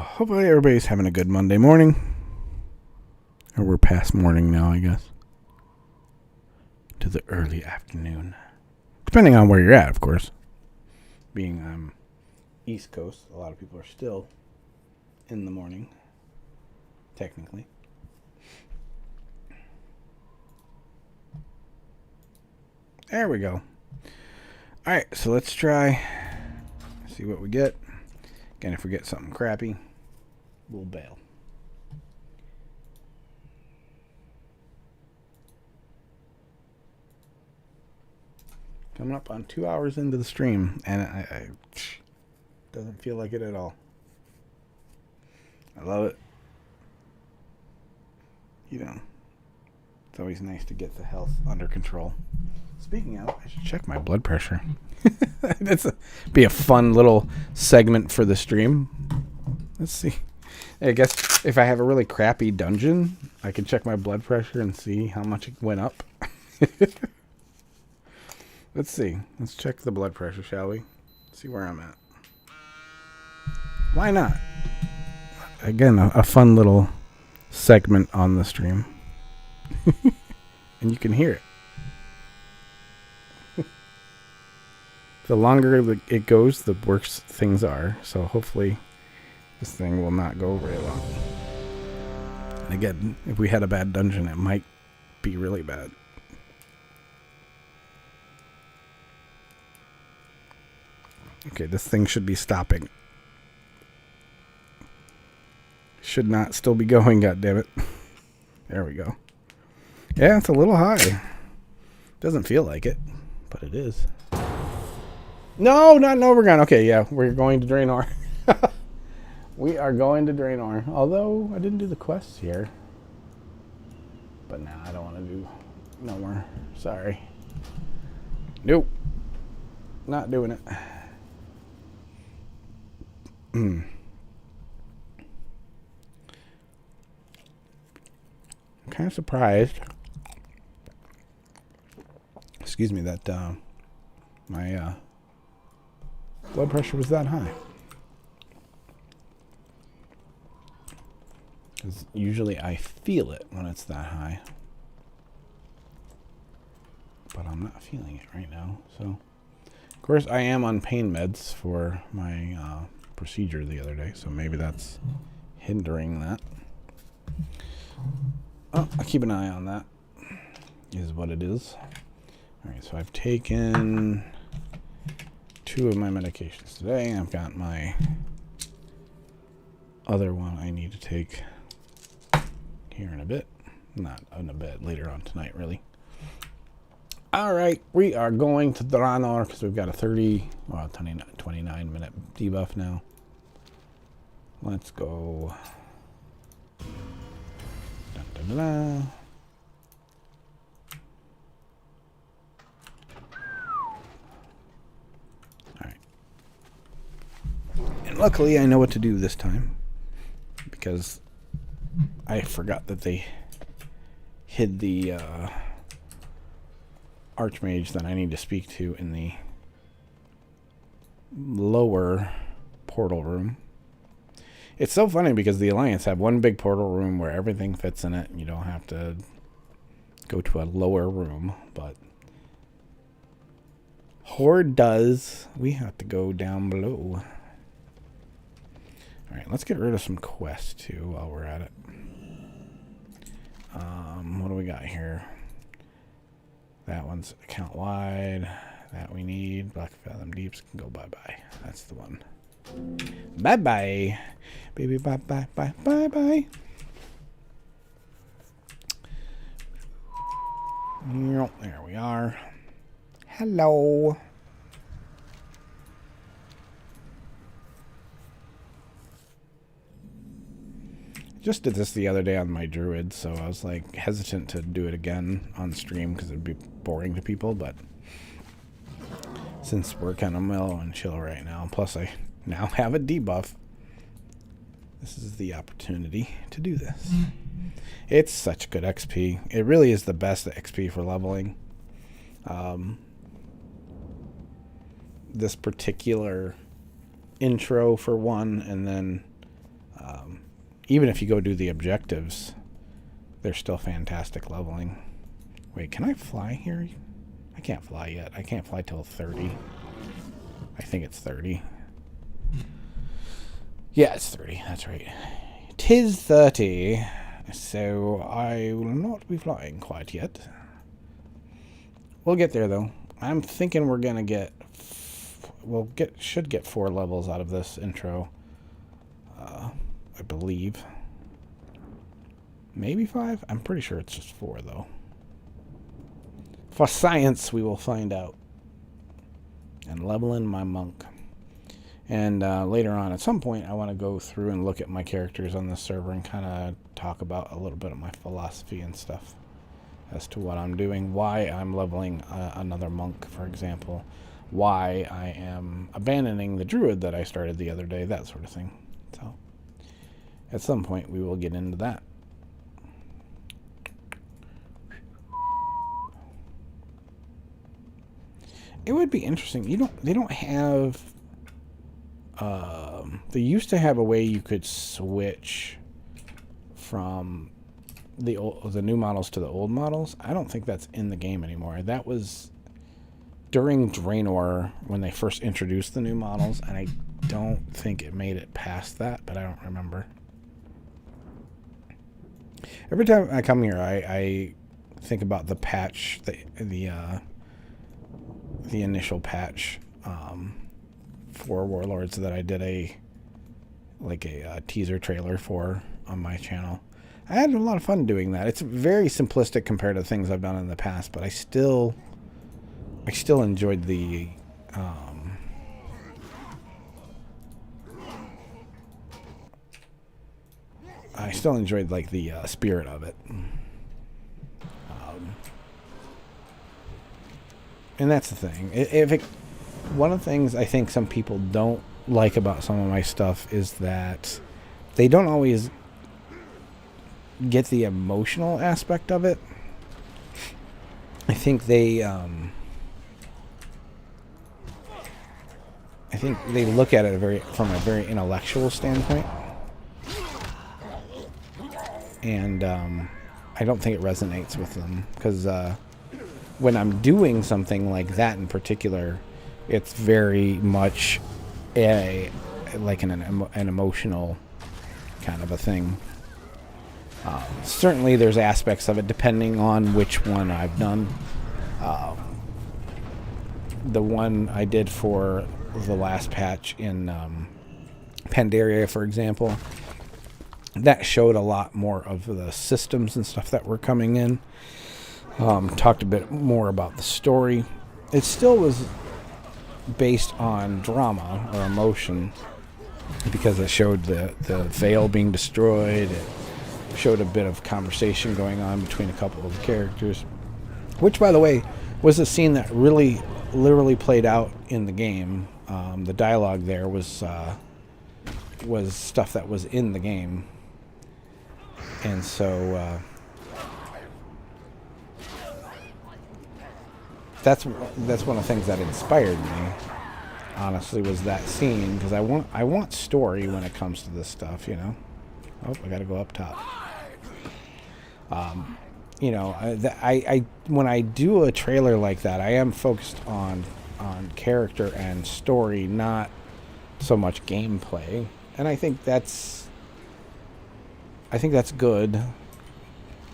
hopefully everybody's having a good Monday morning. Or we're past morning now, I guess. To the early afternoon. Depending on where you're at, of course. Being East Coast, a lot of people are still in the morning, technically. There we go. Alright, so let's try. See what we get. Again, if we get something crappy, we'll bail. Coming up on 2 hours into the stream, and I doesn't feel like it at all. I love it. You know, it's always nice to get the health under control. Speaking of, I should check my blood pressure. That's be a fun little segment for the stream. Let's see. I guess if I have a really crappy dungeon, I can check my blood pressure and see how much it went up. Let's see. Let's check the blood pressure, shall we? See where I'm at. Why not? Again, a fun little segment on the stream. And you can hear it. The longer it goes, the worse things are. So hopefully this thing will not go very long. And again, if we had a bad dungeon, it might be really bad. Okay, this thing should be stopping. Should not still be going, goddammit. There we go. Yeah, it's a little high. Doesn't feel like it, but it is. No, not an overground. Okay, yeah, we're going to Draenor. We are going to Draenor. Although, I didn't do the quests here. But now I don't want to do no more. Sorry. Nope. Not doing it. I'm kind of surprised. Excuse me, that my blood pressure was that high. Because usually I feel it when it's that high. But I'm not feeling it right now. So, of course, I am on pain meds for my procedure the other day. So maybe that's hindering that. Oh, I'll keep an eye on that. Is what it is. Alright, so I've taken 2 of my medications today. I've got my other one I need to take here in a bit. Not in a bit, later on tonight, really. Alright, we are going to Draenor because we've got a 29 minute debuff now. Let's go. Dun, dun, dun, dun. Alright. And luckily I know what to do this time. Because I forgot that they hid the Archmage that I need to speak to in the lower portal room. It's so funny because the Alliance have one big portal room where everything fits in it and you don't have to go to a lower room, but Horde does. We have to go down below. Alright, let's get rid of some quests too while we're at it. What do we got here? That one's account wide. That we need. Black Fathom Deeps can go bye-bye. That's the one. Bye-bye. Baby, bye-bye, bye-bye, bye. There we are. Hello. Just did this the other day on my druid, so I was like hesitant to do it again on stream because it'd be boring to people, but since we're kind of mellow and chill right now, plus I now have a debuff, this is the opportunity to do this. It's such good XP. It really is the best XP for leveling. This particular intro for one, and then Even if you go do the objectives, they're still fantastic leveling. Wait, can I fly here? I can't fly yet. I can't fly till 30. I think it's 30. Yeah, it's 30. That's right. 'Tis 30. So I will not be flying quite yet. We'll get there, though. I'm thinking we're going to get... should get 4 levels out of this intro. I believe. Maybe 5? I'm pretty sure it's just 4, though. For science, we will find out. And leveling my monk. And later on, at some point, I want to go through and look at my characters on this server and kind of talk about a little bit of my philosophy and stuff as to what I'm doing, why I'm leveling another monk, for example, why I am abandoning the druid that I started the other day, that sort of thing. So, at some point, we will get into that. It would be interesting. They don't have... they used to have a way you could switch from the new models to the old models. I don't think that's in the game anymore. That was during Draenor when they first introduced the new models, and I don't think it made it past that, but I don't remember. Every time I come here, I think about the patch, the initial patch for Warlords that I did a teaser trailer for on my channel. I had a lot of fun doing that. It's very simplistic compared to things I've done in the past, but I still enjoyed the the spirit of it. And that's the thing. One of the things I think some people don't like about some of my stuff is that they don't always get the emotional aspect of it. I think they look at it from a very intellectual standpoint, and I don't think it resonates with them because when I'm doing something like that in particular, it's very much an emotional kind of a thing. Certainly there's aspects of it depending on which one I've done. The one I did for the last patch in Pandaria, for example, that showed a lot more of the systems and stuff that were coming in. Talked a bit more about the story. It still was based on drama or emotion because it showed the veil being destroyed. It showed a bit of conversation going on between a couple of the characters, which, by the way, was a scene that really literally played out in the game. The dialogue there was stuff that was in the game, and so that's one of the things that inspired me, honestly, was that scene, because I want story when it comes to this stuff, you know. Oh, I gotta go up top. I when I do a trailer like that, I am focused on character and story, not so much gameplay, and I think that's good,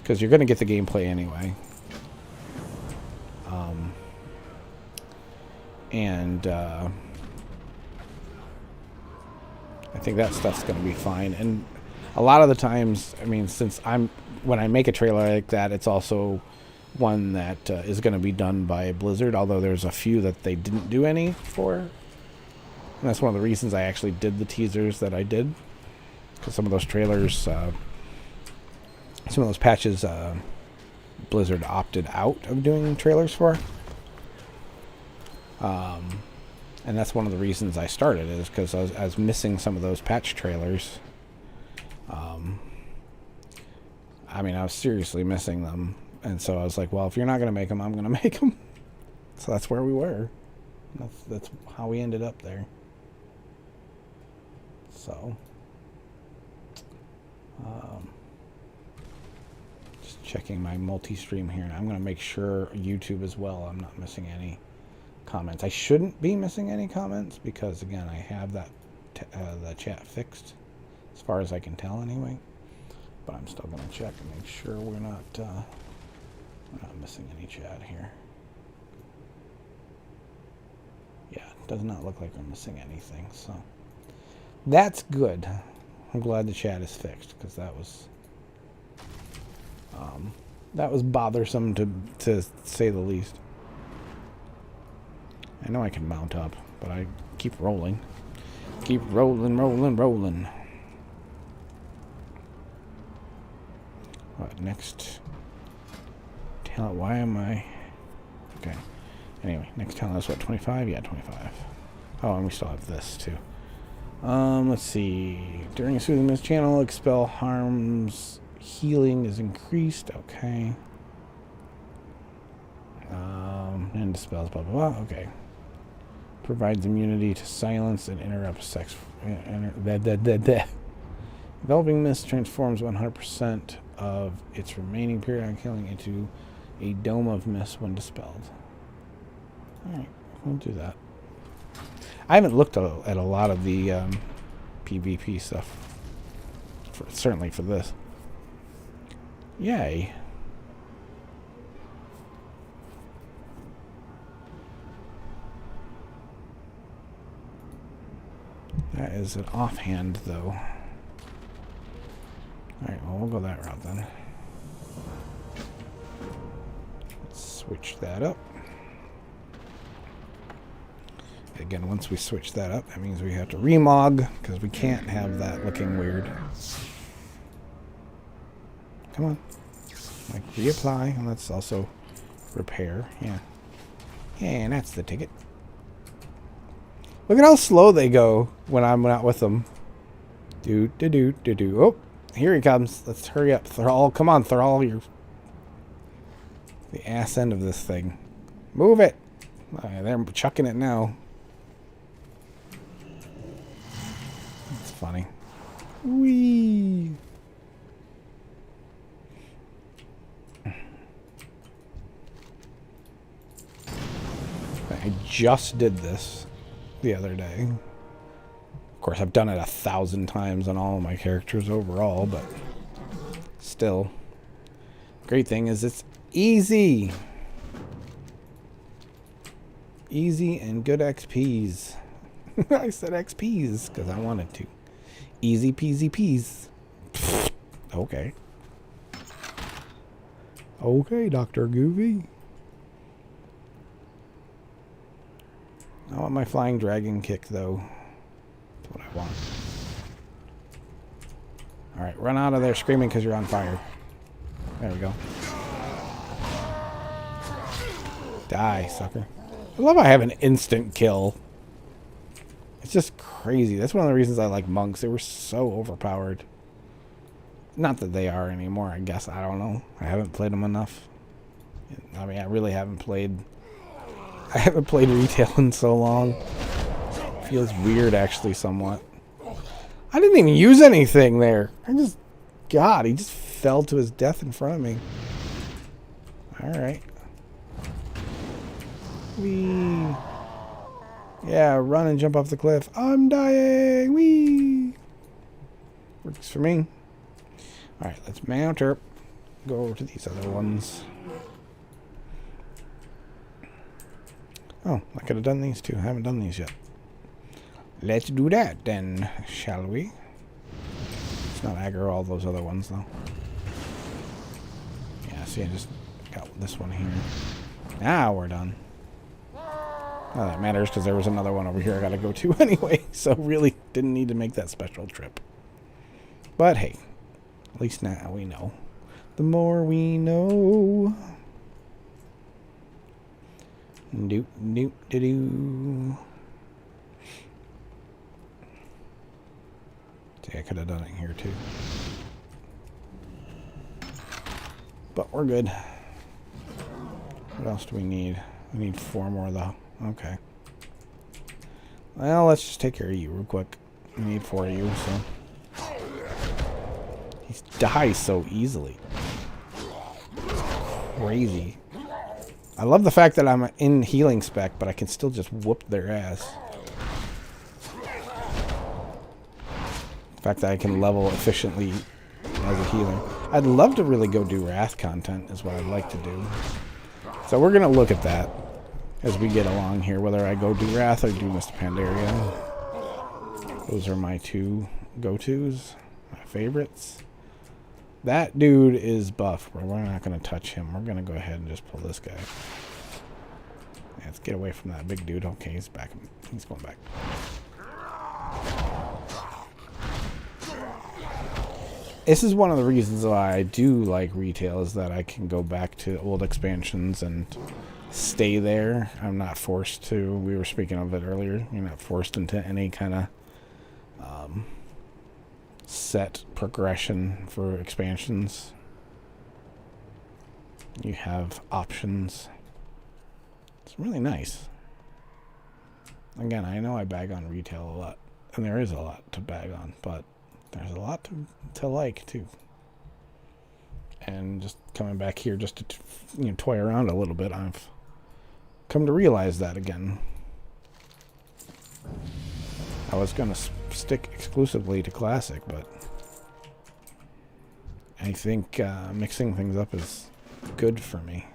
because you're gonna get the gameplay anyway. I think that stuff's going to be fine. And a lot of the times, I mean, when I make a trailer like that, it's also one that is going to be done by Blizzard, although there's a few that they didn't do any for. And that's one of the reasons I actually did the teasers that I did, because some of those trailers, some of those patches, Blizzard opted out of doing trailers for. And that's one of the reasons I started, is because I was missing some of those patch trailers. I mean, I was seriously missing them. And so I was like, well, if you're not going to make them, I'm going to make them. So that's where we were. That's how we ended up there. So Just checking my multi-stream here. I'm going to make sure YouTube as well. I'm not missing any comments. I shouldn't be missing any comments because, again, I have that the chat fixed as far as I can tell anyway. But I'm still going to check and make sure we're not missing any chat here. Yeah, it does not look like we're missing anything, so that's good. I'm glad the chat is fixed because that was bothersome to say the least. I know I can mount up, but I keep rolling. Keep rolling, rolling, rolling. What next? Talent, why am I? Okay. Anyway, next talent is what, 25? Yeah, 25. Oh, and we still have this too. Let's see. During soothing this channel, expel harms, healing is increased. Okay. And dispels, blah, blah, blah. Okay. Provides immunity to silence and interrupts sex. Developing mist transforms 100% of its remaining periodic healing into a dome of mist when dispelled. Alright, we'll do that. I haven't looked at a lot of the PvP stuff. Certainly for this. Yay. That is an offhand, though. Alright, well, we'll go that route then. Let's switch that up. Again, once we switch that up, that means we have to remog, because we can't have that looking weird. Come on. Like, reapply, and let's also repair. Yeah. Yeah, and that's the ticket. Look at how slow they go when I'm out with them. Do. Oh, here he comes. Let's hurry up. Thrall, come on, Thrall. You're the ass end of this thing. Move it. They're chucking it now. That's funny. Whee. I just did this the other day. Of course, I've done it 1,000 times on all of my characters overall, but still. Great thing is it's easy. Easy and good XPs. I said XPs because I wanted to. Easy peasy peas. Okay. Okay, Dr. Goofy. I want my flying dragon kick, though. That's what I want. Alright, run out of there screaming because you're on fire. There we go. Die, sucker. I love how I have an instant kill. It's just crazy. That's one of the reasons I like monks. They were so overpowered. Not that they are anymore, I guess. I don't know. I haven't played them enough. I mean, I really haven't played... I haven't played retail in so long. Feels weird, actually, somewhat. I didn't even use anything there. God, he just fell to his death in front of me. Alright. Whee. Yeah, run and jump off the cliff. I'm dying. Whee. Works for me. Alright, let's mount her. Go over to these other ones. Oh, I could have done these too. I haven't done these yet. Let's do that then, shall we? Let's not aggro all those other ones, though. Yeah, see, I just got this one here. Now we're done. Well, that matters because there was another one over here I got to go to anyway, so really didn't need to make that special trip. But hey, at least now we know. The more we know... Do. See, I could have done it here too. But we're good. What else do we need? We need 4 more though. Okay. Well, let's just take care of you real quick. We need 4 of you, so. He dies so easily. It's crazy. I love the fact that I'm in healing spec, but I can still just whoop their ass. The fact that I can level efficiently as a healer. I'd love to really go do Wrath content is what I'd like to do. So we're going to look at that as we get along here, whether I go do Wrath or do Mr. Pandaria. Those are my two go-tos, my favorites. That dude is buff, bro. We're not going to touch him. We're going to go ahead and just pull this guy. Yeah, let's get away from that big dude. Okay, he's back. He's going back. This is one of the reasons why I do like retail, is that I can go back to old expansions and stay there. I'm not forced to. We were speaking of it earlier. You're not forced into any kind of set progression for expansions. You have options. It's really nice. Again, I know I bag on retail a lot, and there is a lot to bag on, but there's a lot to like too. And just coming back here just to toy around a little bit, I've come to realize that again. I was going to stick exclusively to Classic, but I think mixing things up is good for me.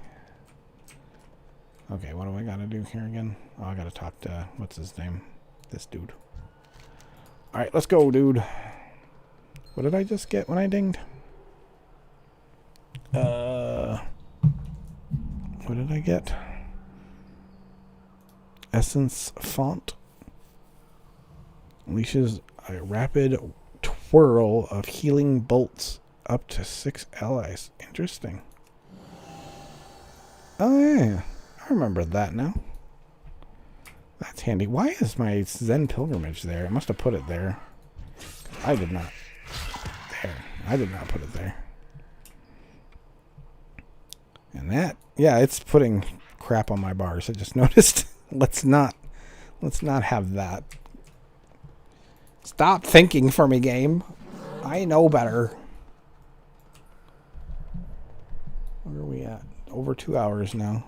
Okay, what do I got to do here again? Oh, I got to talk to, what's his name? This dude. Alright, let's go, dude. What did I just get when I dinged? What did I get? Essence font. Unleashes a rapid twirl of healing bolts up to 6 allies. Interesting. Oh yeah, I remember that now. That's handy. Why is my Zen pilgrimage there? I must have put it there. I did not. There. I did not put it there. And that, yeah, it's putting crap on my bars. I just noticed. Let's not have that. Stop thinking for me, game. I know better. Where are we at? Over 2 hours now.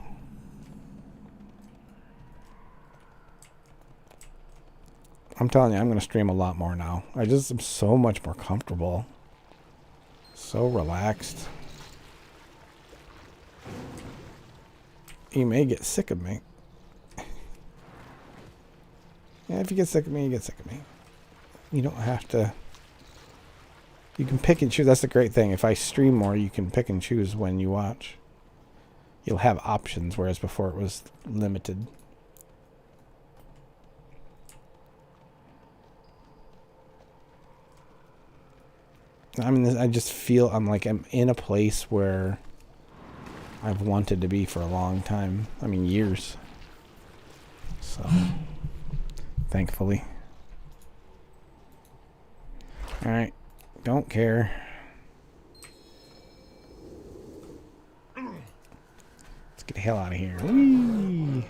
I'm telling you, I'm going to stream a lot more now. I just am so much more comfortable. So relaxed. You may get sick of me. Yeah, if you get sick of me, you get sick of me. You don't have to. You can pick and choose. That's the great thing. If I stream more, you can pick and choose when you watch. You'll have options, whereas before it was limited. I mean, I just feel I'm in a place where I've wanted to be for a long time. I mean, years. So, thankfully. Alright. Don't care. Let's get the hell out of here. Whee!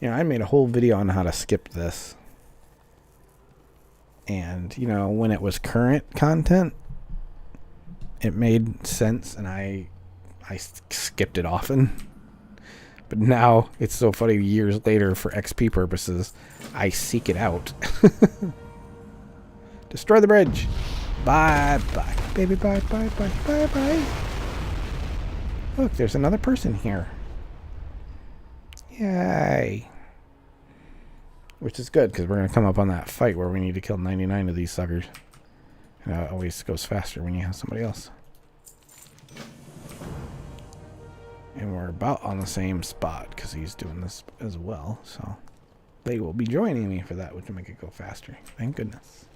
I made a whole video on how to skip this. And, when it was current content, it made sense, and I skipped it often. But now, it's so funny, years later, for XP purposes, I seek it out. Destroy the bridge. Bye-bye. Baby, bye-bye, bye-bye. Look, there's another person here. Yay. Which is good, because we're going to come up on that fight where we need to kill 99 of these suckers. And it always goes faster when you have somebody else. And we're about on the same spot, because he's doing this as well. So they will be joining me for that, which will make it go faster. Thank goodness.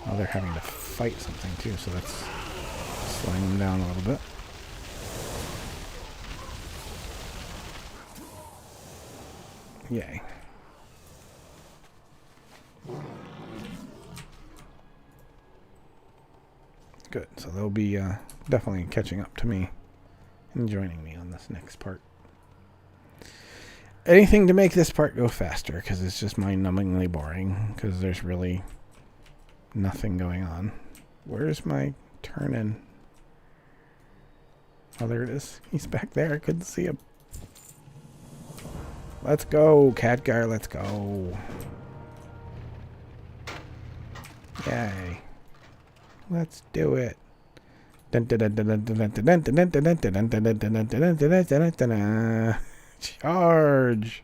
Oh, they're having to fight something too, so that's slowing them down a little bit. Yay. Good. So they'll be definitely catching up to me and joining me on this next part. Anything to make this part go faster, because it's just mind-numbingly boring, because there's really nothing going on. Where's my turn-in? Oh, there it is. He's back there. I couldn't see him. Let's go, Khadgar. Let's go. Yay. Let's do it. Charge.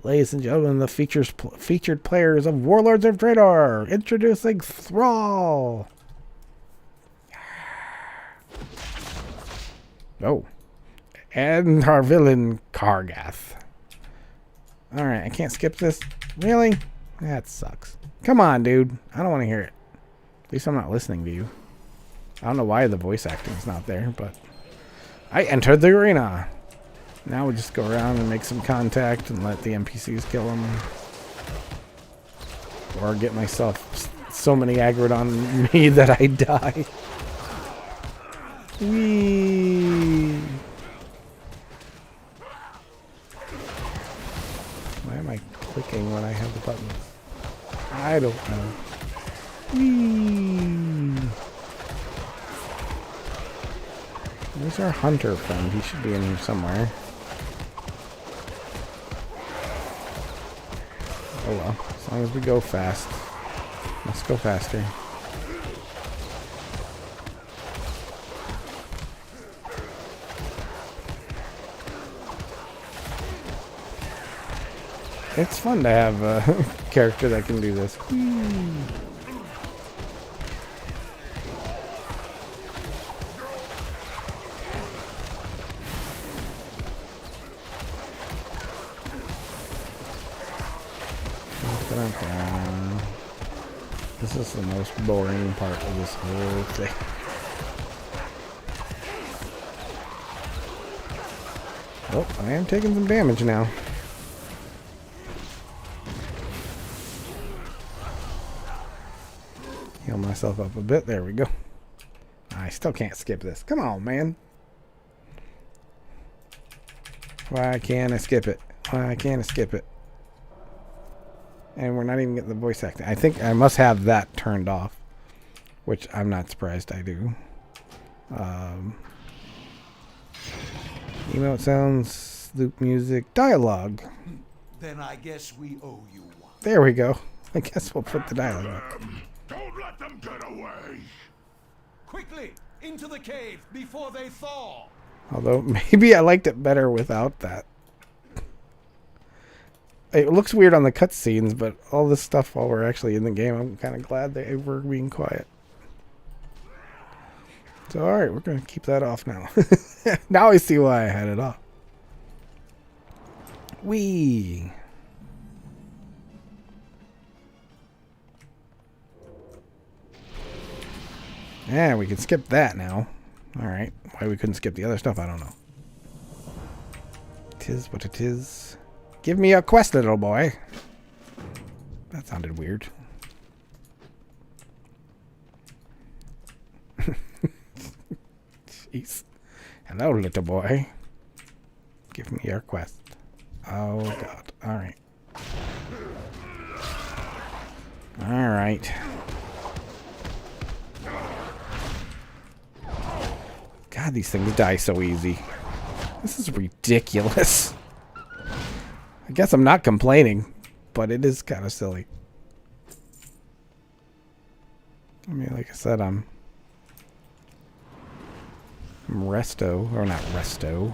Ladies and gentlemen, the featured players of Warlords of Draenor, introducing Thrall. Oh. And our villain, Kargath. Alright, I can't skip this. Really? That sucks. Come on, dude. I don't want to hear it. At least I'm not listening to you. I don't know why the voice acting is not there, but I entered the arena. Now we'll just go around and make some contact and let the NPCs kill them. Or get myself so many aggroed on me that I die. Whee! Why am I clicking when I have the button? I don't know. Whee! Where's our hunter friend? He should be in here somewhere. Oh well, as long as we go fast. Let's go faster. It's fun to have a character that can do this. This is the most boring part of this whole thing. Oh, I am taking some damage now. Heal myself up a bit. There we go. I still can't skip this. Come on, man. Why can't I skip it? Why can't I skip it? And we're not even getting the voice acting. I think I must have that turned off, which I'm not surprised I do. Emote sounds, loop music, dialogue. Then I guess we owe you one. There we go. I guess we'll put the dialogue up. Don't let them get away! Quickly, into the cave before they thaw. Although, maybe I liked it better without that. It looks weird on the cutscenes, but all this stuff while we're actually in the game, I'm kind of glad they were being quiet. So, alright, we're going to keep that off now. Now I see why I had it off. Whee! Yeah, we can skip that now. Alright, why we couldn't skip the other stuff, I don't know. Tis what it is. Give me a quest, little boy. That sounded weird. Jeez. Hello, little boy. Give me your quest. Oh, God. Alright. Alright. God, these things die so easy. This is ridiculous. I guess I'm not complaining, but it is kind of silly. I mean, like I said, I'm resto, or not resto.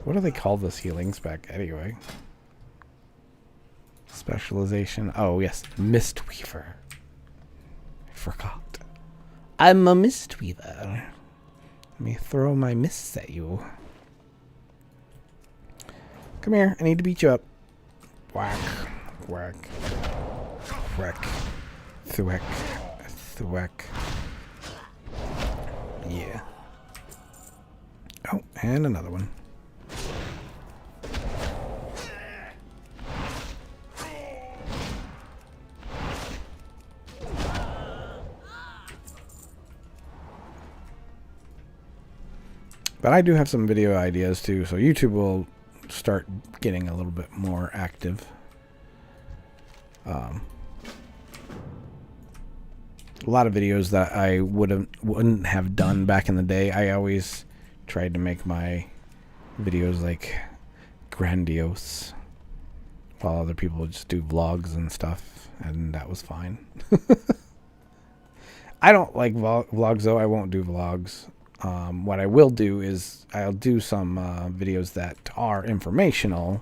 What do they call those healings back anyway? Specialization. Oh, yes. Mistweaver. I forgot. I'm a Mistweaver. Let me throw my mists at you. Come here. I need to beat you up. Whack. Whack. Whack. Thwack. Thwack. Yeah. Oh, and another one. But I do have some video ideas too, so YouTube will start getting a little bit more active. A lot of videos that I wouldn't have done back in the day. I always tried to make my videos like grandiose, while other people would just do vlogs and stuff, and that was fine. I don't like vlogs though. I won't do vlogs. What I will do is I'll do some videos that are informational,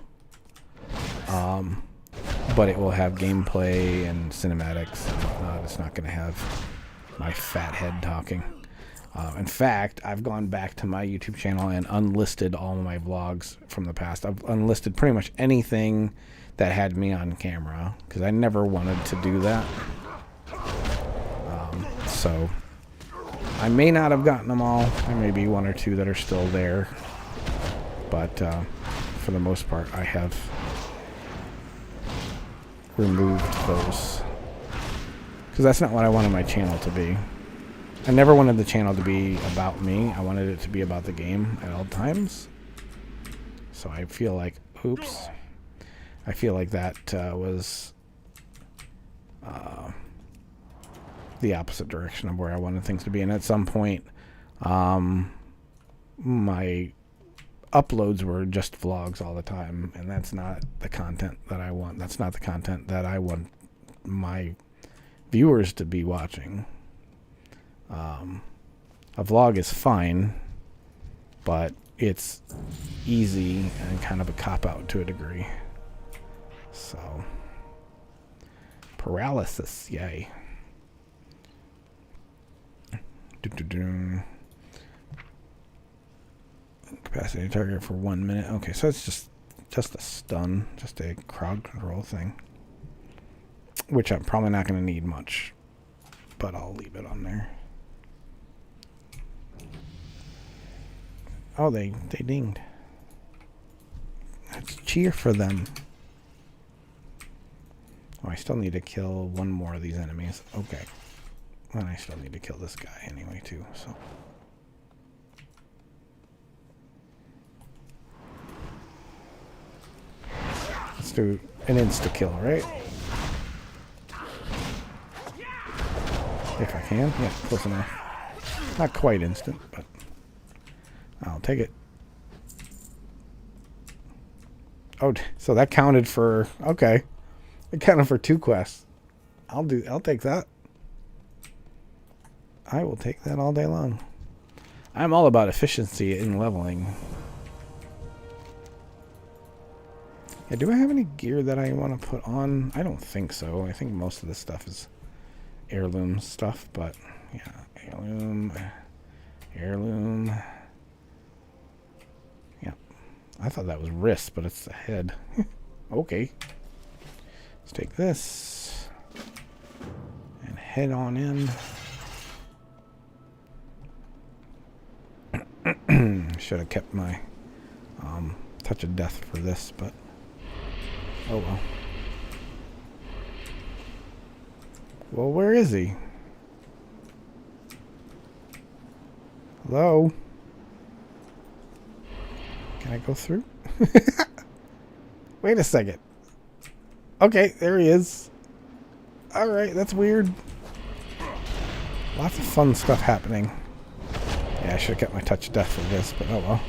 but it will have gameplay and cinematics. It's not going to have my fat head talking. In fact, I've gone back to my YouTube channel and unlisted all of my vlogs from the past. I've unlisted pretty much anything that had me on camera, because I never wanted to do that. So I may not have gotten them all. There may be one or two that are still there, but for the most part, I have removed those, because that's not what I wanted my channel to be. I never wanted the channel to be about me. I wanted it to be about the game at all times. So I feel like, oops, I feel like that was the opposite direction of where I wanted things to be. And at some point, my uploads were just vlogs all the time, and that's not the content that I want. That's not the content that I want my viewers to be watching. A vlog is fine, but it's easy and kind of a cop-out to a degree. So, paralysis, yay. Capacity target for 1 minute. Okay, so it's just a stun, just a crowd control thing, which I'm probably not going to need much, but I'll leave it on there. Oh, they dinged. Let's cheer for them. Oh, I still need to kill one more of these enemies. Okay. And I still need to kill this guy anyway, too, so. Let's do an insta-kill, right? If I can. Yeah, close enough. Not quite instant, but I'll take it. Oh, so that counted for... Okay. It counted for 2 quests. I'll take that. I will take that all day long. I'm all about efficiency in leveling. Yeah, do I have any gear that I want to put on? I don't think so. I think most of this stuff is heirloom stuff, but yeah, heirloom. Yeah, I thought that was wrist, but it's the head. Okay. Let's take this and head on in. Should have kept my touch of death for this, but oh well. Well, where is he? Hello? Can I go through? Wait a second. Okay, there he is. Alright, that's weird. Lots of fun stuff happening. Yeah, I should have kept my touch of death for this, but oh well.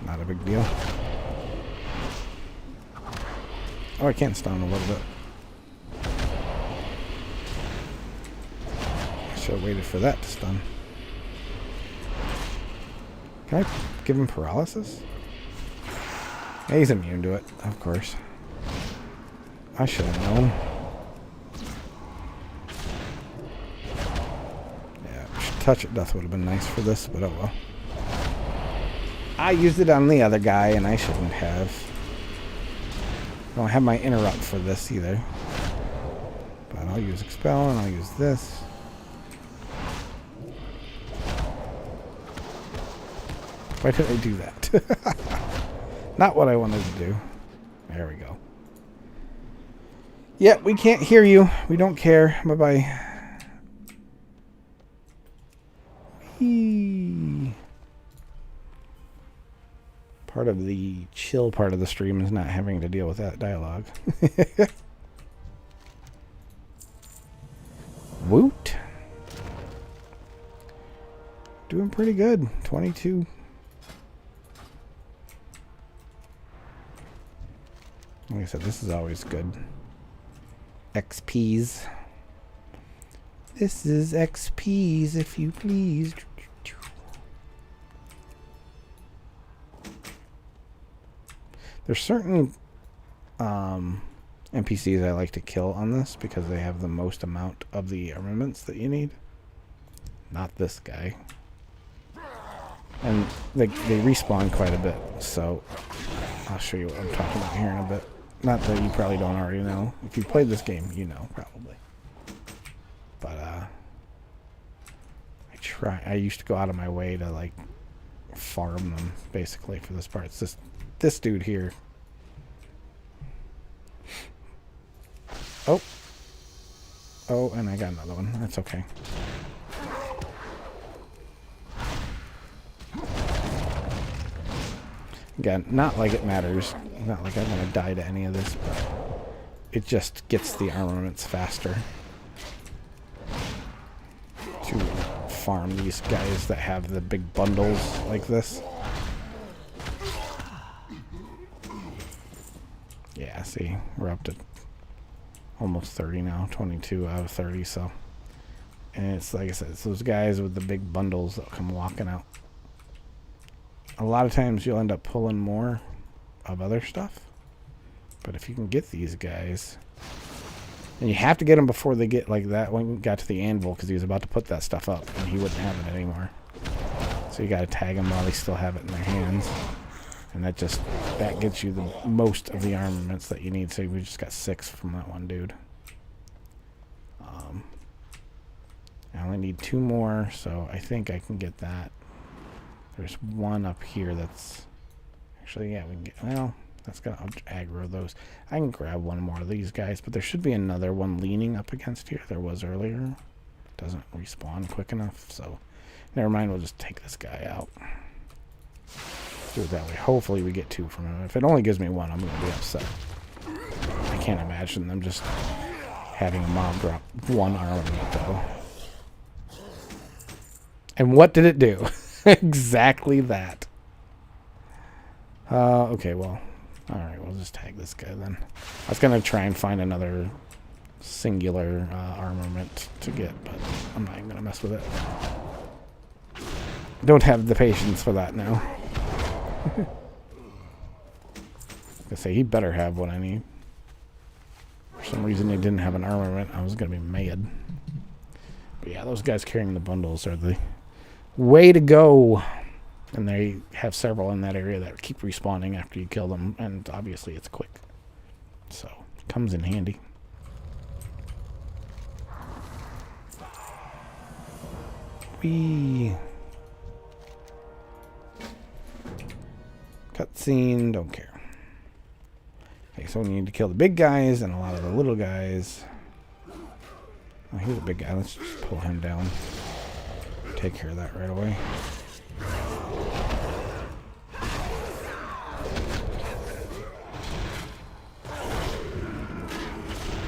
Not a big deal. Oh, I can stun a little bit. I should have waited for that to stun. Can I give him paralysis? Yeah, he's immune to it, of course. I should have known. Yeah, touch of death would have been nice for this, but oh well. I used it on the other guy, and I shouldn't have. I don't have my interrupt for this either. But I'll use Expel, and I'll use this. Why did I do that? Not what I wanted to do. There we go. Yeah, we can't hear you. We don't care. Bye-bye. Part of the chill part of the stream is not having to deal with that dialogue. Woot. Doing pretty good. 22. Like I said, this is always good. XPs. This is XPs, if you please. There's certain NPCs I like to kill on this because they have the most amount of the armaments that you need. Not this guy. And they respawn quite a bit, so I'll show you what I'm talking about here in a bit. Not that you probably don't already know. If you played this game, you know, probably. But, I used to go out of my way to, like, farm them, basically, for this part. It's this dude here. Oh. Oh, and I got another one. That's okay. Again, not like it matters. Not like I'm going to die to any of this, but it just gets the armaments faster to farm these guys that have the big bundles like this. Yeah, see, we're up to almost 30 now, 22 out of 30, so. And it's, like I said, it's those guys with the big bundles that come walking out. A lot of times you'll end up pulling more of other stuff. But if you can get these guys, and you have to get them before they get like that when we got to the anvil, because he was about to put that stuff up and he wouldn't have it anymore. So you got to tag them while they still have it in their hands. And that gets you the most of the armaments that you need. So we just got 6 from that one dude. I only need 2 more, so I think I can get that. There's one up here that's actually, yeah, we can get, well, that's gonna aggro those. I can grab one more of these guys, but there should be another one leaning up against here. There was earlier. Doesn't respawn quick enough, so never mind, we'll just take this guy out. Do it that way. Hopefully we get 2 from him. If it only gives me 1, I'm gonna be upset. I can't imagine them just having a mob drop 1 armament though. And what did it do? Exactly that. Okay, well, alright, we'll just tag this guy then. I was going to try and find another singular armament to get, but I'm not even going to mess with it. Don't have the patience for that now. I was going to say, he better have what I need. For some reason he didn't have an armament. I was going to be mad. But yeah, those guys carrying the bundles are the way to go. And they have several in that area that keep respawning after you kill them, and obviously it's quick, so it comes in handy. Whee! Cutscene, don't care. Okay, so we need to kill the big guys and a lot of the little guys. Oh, here's a big guy. Let's just pull him down. Take care of that right away.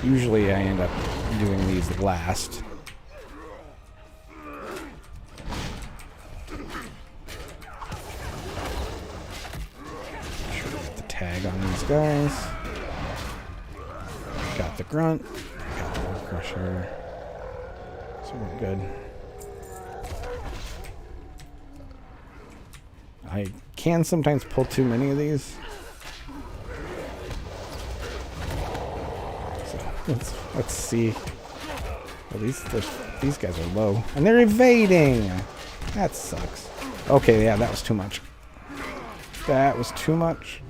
Usually I end up doing these last. Sure to get the tag on these guys. Got the grunt. Got the wood crusher. So we're good. I can sometimes pull too many of these. Let's see. Well, these guys are low. And they're evading! That sucks. Okay, yeah, that was too much. That was too much.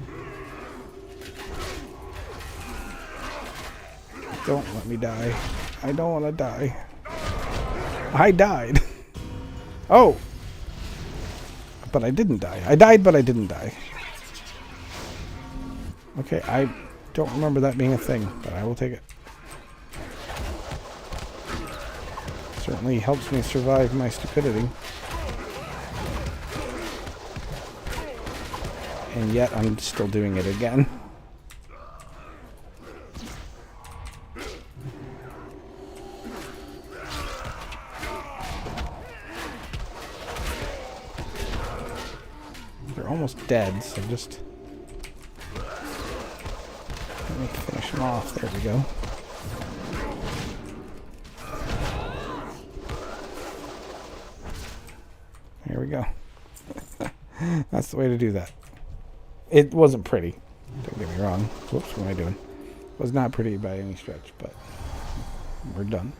Don't let me die. I don't want to die. I died. Oh! But I didn't die. I died, but I didn't die. Okay, I don't remember that being a thing, but I will take it. Certainly helps me survive my stupidity. And yet I'm still doing it again. They're almost dead, so just let me finish them off. There we go. There we go. That's the way to do that. It wasn't pretty. Don't get me wrong. Whoops, what am I doing? It was not pretty by any stretch, but we're done.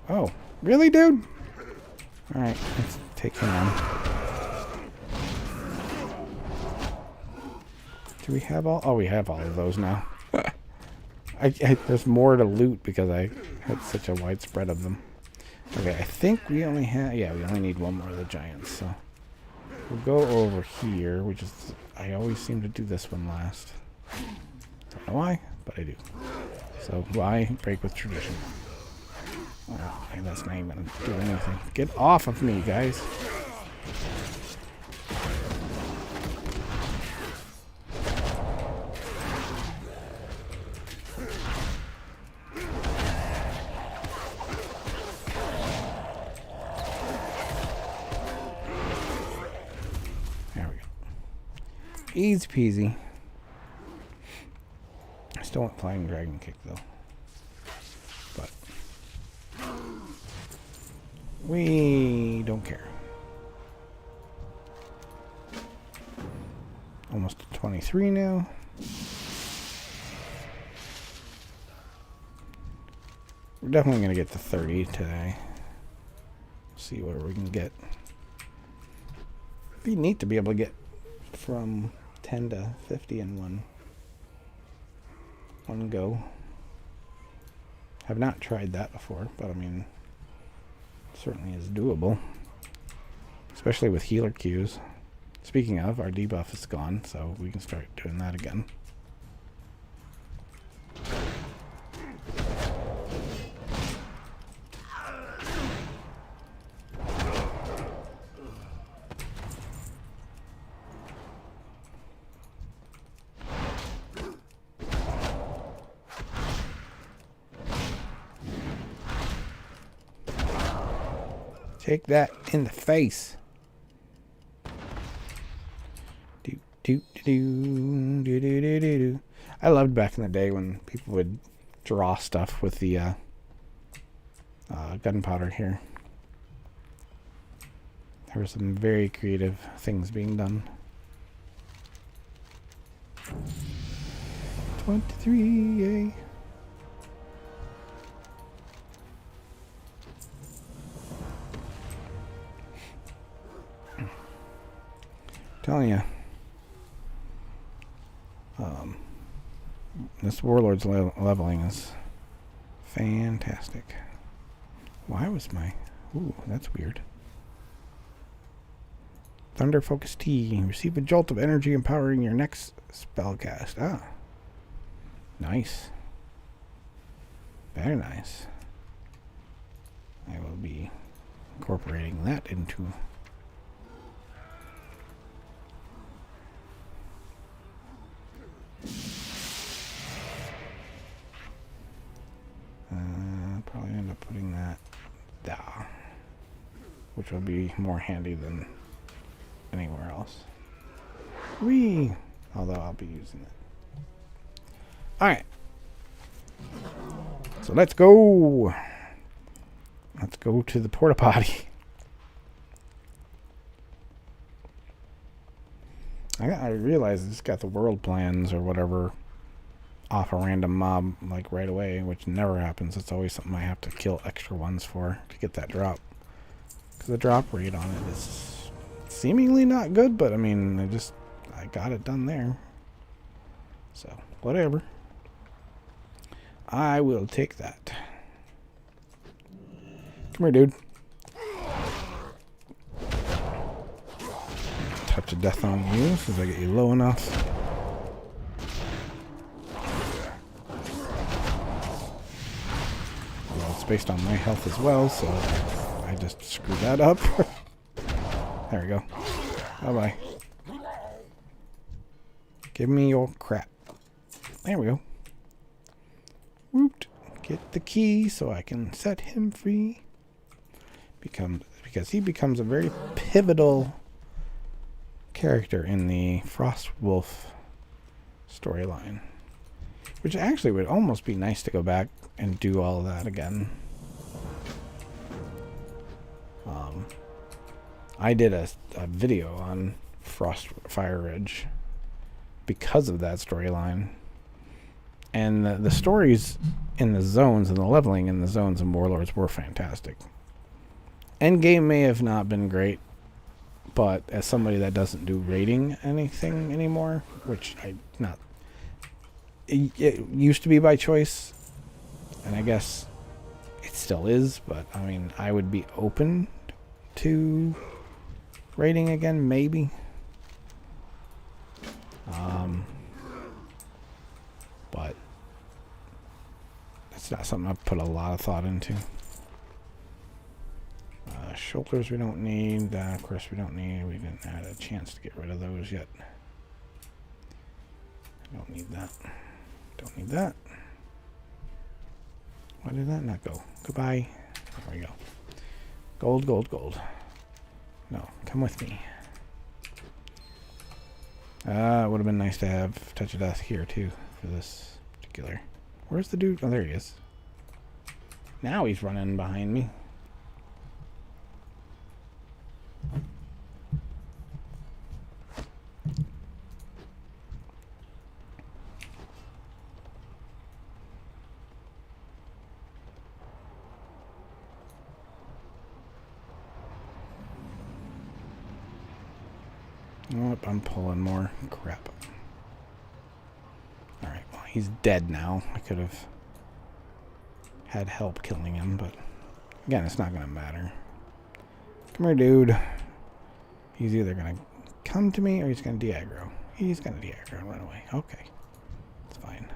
Oh, really, dude? Alright, let's take him on. Do we have all? Oh, we have all of those now. There's more to loot because I had such a widespread of them. Okay, I think we only have... Yeah, we only need one more of the giants, so... We'll go over here, which is... I always seem to do this one last. Don't know why, but I do. So, why break with tradition? Oh, that's not even going to do anything. Get off of me, guys. Easy peasy. I still want flying dragon kick though. But we don't care. Almost to 23 now. We're definitely going to get to 30 today. See what we can get. It'd be neat to be able to get from 10 to 50 in one go. Have not tried that before, but I mean, certainly is doable, especially with healer queues. Speaking of, our debuff is gone, so we can start doing that again. Take that in the face. I loved back in the day when people would draw stuff with the gunpowder here. There were some very creative things being done. 23, yay. Telling you, this warlord's leveling is fantastic. Why was my... Ooh, that's weird. Thunder Focus T. Receive a jolt of energy empowering your next spell cast. Ah. Nice. Very nice. I will be incorporating that into... probably end up putting that there, which will be more handy than anywhere else. Whee! Although I'll be using it. Alright. So let's go. Let's go to the porta potty. I realized I just got the world plans or whatever off a random mob like right away, which never happens. It's always something I have to kill extra ones for to get that drop. Because the drop rate on it is seemingly not good, but I mean, I got it done there. So, whatever. I will take that. Come here, dude. Touch of death on you, since I get you low enough. Well, it's based on my health as well, so I I just screwed that up. There we go. Bye-bye. Give me your crap. There we go. Woot. Get the key so I can set him free. Because he becomes a very pivotal character in the Frostwolf storyline. Which actually would almost be nice to go back and do all of that again. I did a video on Fire Ridge because of that storyline. And the stories in the zones and the leveling in the zones and Warlords were fantastic. Endgame may have not been great, but as somebody that doesn't do rating anything anymore, which it used to be by choice, and I guess it still is, but I mean, I would be open to rating again, maybe. But that's not something I've put a lot of thought into. Shoulders we don't need. That, of course, we don't need. We didn't have a chance to get rid of those yet. Don't need that. Don't need that. Why did that not go? Goodbye. There we go. Gold, gold, gold. No, come with me. It would have been nice to have Touch of Death here, too, for this particular. Where's the dude? Oh, there he is. Now he's running behind me. Nope, I'm pulling more crap. Alright, well, he's dead now. I could have had help killing him, but again, it's not going to matter. Come here, dude. He's either going to come to me or he's going to de-aggro. He's going to de-aggro and run away. Okay. It's fine.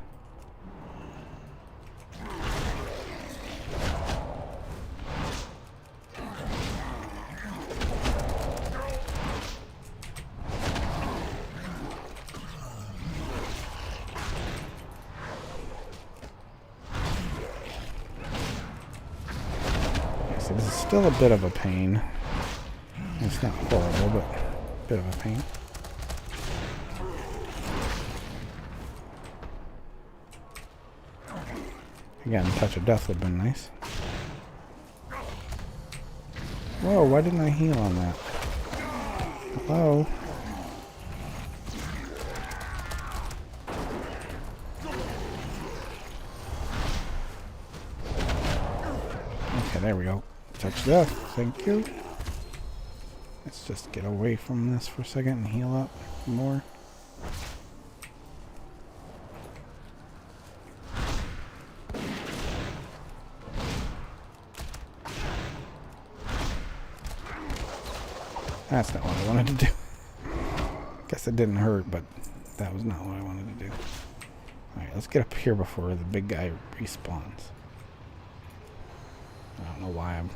So this is still a bit of a pain. It's not horrible, but a bit of a pain. Again, Touch of Death would have been nice. Whoa, why didn't I heal on that? Hello? Okay, there we go. Touch of Death, thank you. Let's just get away from this for a second and heal up more. That's not what I wanted to do. Guess it didn't hurt, but that was not what I wanted to do. Alright, let's get up here before the big guy respawns. I don't know why I'm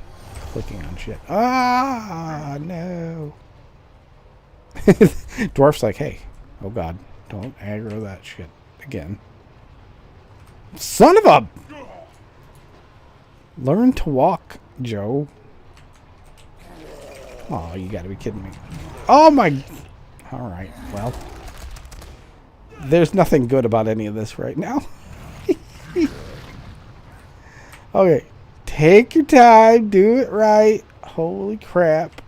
clicking on shit. Ah, no. Dwarf's like, hey, oh god, don't aggro that shit again. Son of a... Learn to walk, Joe. Oh, you gotta be kidding me. Oh my... Alright, well. There's nothing good about any of this right now. Okay. Take your time. Do it right. Holy crap.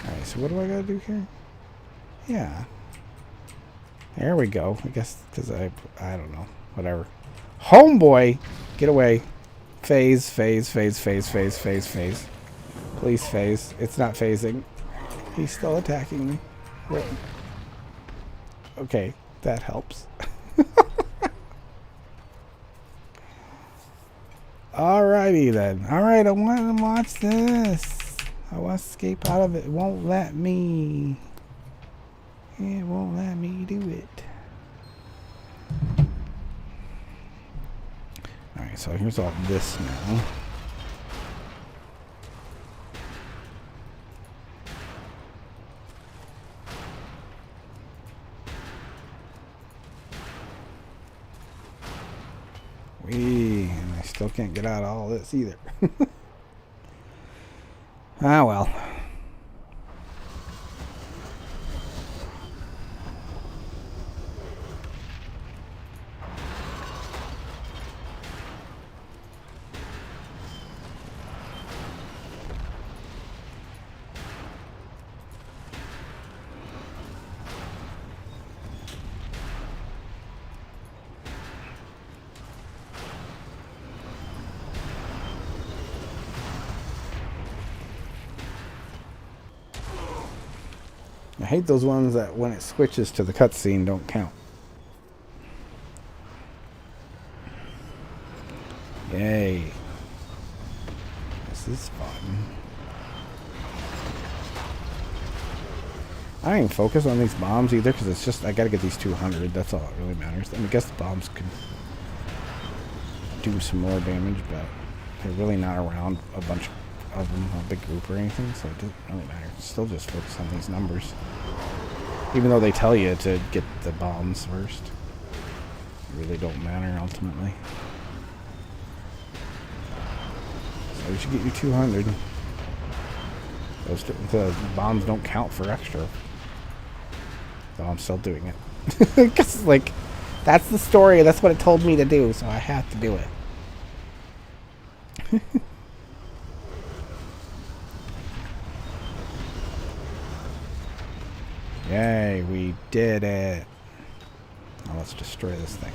Alright, so what do I gotta do here? Yeah. There we go. I guess because I don't know. Whatever. Homeboy! Get away. Phase, phase, phase, phase, phase, phase, phase. Please phase. It's not phasing. He's still attacking me. Wait. Okay, that helps. Alrighty then. Alright, I want to watch this. I want to escape out of it. It won't let me. It won't let me do it. Alright, so here's all this now. And I still can't get out of all this either. Ah, well. I hate those ones that when it switches to the cutscene don't count. Yay. This is fun. I don't even focus on these bombs either because it's just, I gotta get these 200. That's all that really matters. I mean, I guess the bombs could do some more damage, but they're really not around a bunch of them, a big group or anything, so it doesn't really matter. Still just focus on these numbers. Even though they tell you to get the bombs first. They really don't matter ultimately. So we should get you 200. The bombs don't count for extra. So I'm still doing it. Because, like, that's the story. That's what it told me to do, so I have to do it. Yay, we did it. Now let's destroy this thing.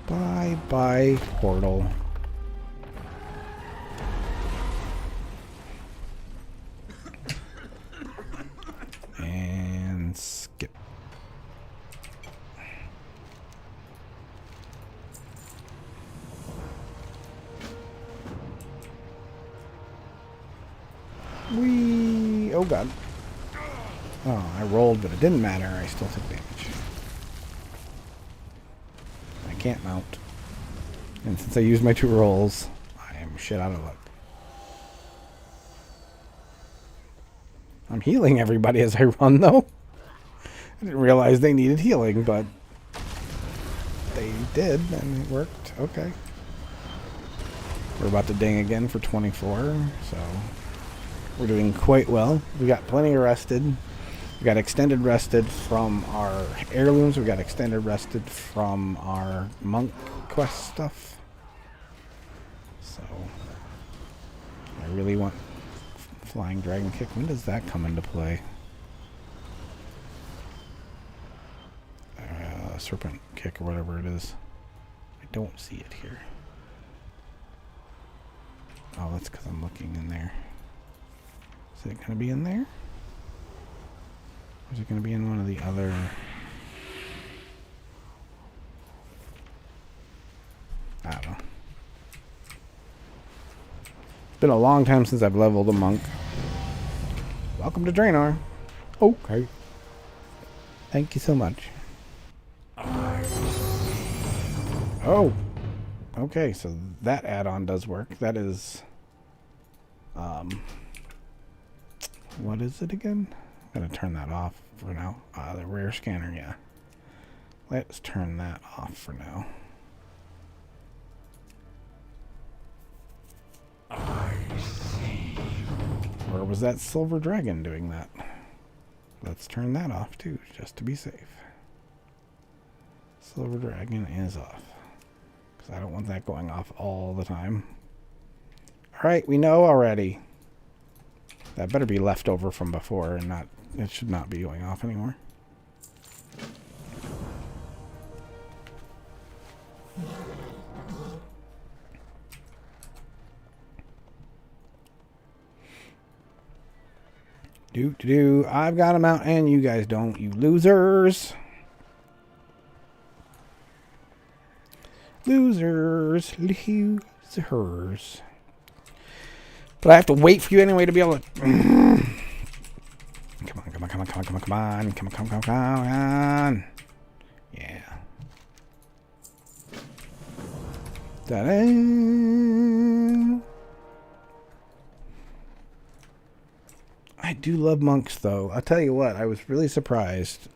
Bye-bye, portal. And skip. Whee! Oh god. Oh, I rolled, but it didn't matter. I still took damage. I can't mount. And since I used my 2 rolls, I am shit out of luck. I'm healing everybody as I run, though. I didn't realize they needed healing, but they did, and it worked. Okay. We're about to ding again for 24, so we're doing quite well. We got plenty rested. We got extended rested from our heirlooms. We got extended rested from our monk quest stuff. So I really want flying dragon kick. When does that come into play? Serpent kick or whatever it is. I don't see it here. Oh, that's because I'm looking in there. Is it going to be in there? Or is it going to be in one of the other... I don't know. It's been a long time since I've leveled a monk. Welcome to Draenor. Okay. Thank you so much. Oh! Okay, so that add-on does work. That is... what is it again? I'm going to turn that off for now. The rear scanner, yeah. Let's turn that off for now. I see. Or was that silver dragon doing that? Let's turn that off too, just to be safe. Silver dragon is off. Because I don't want that going off all the time. Alright, we know already. That better be left over from before and not... It should not be going off anymore. I've got them out and you guys don't, you losers. Losers. But I have to wait for you anyway to be able to... Come on. Yeah. Ta-da! I I do love monks, though. I'll tell you what, I was really surprised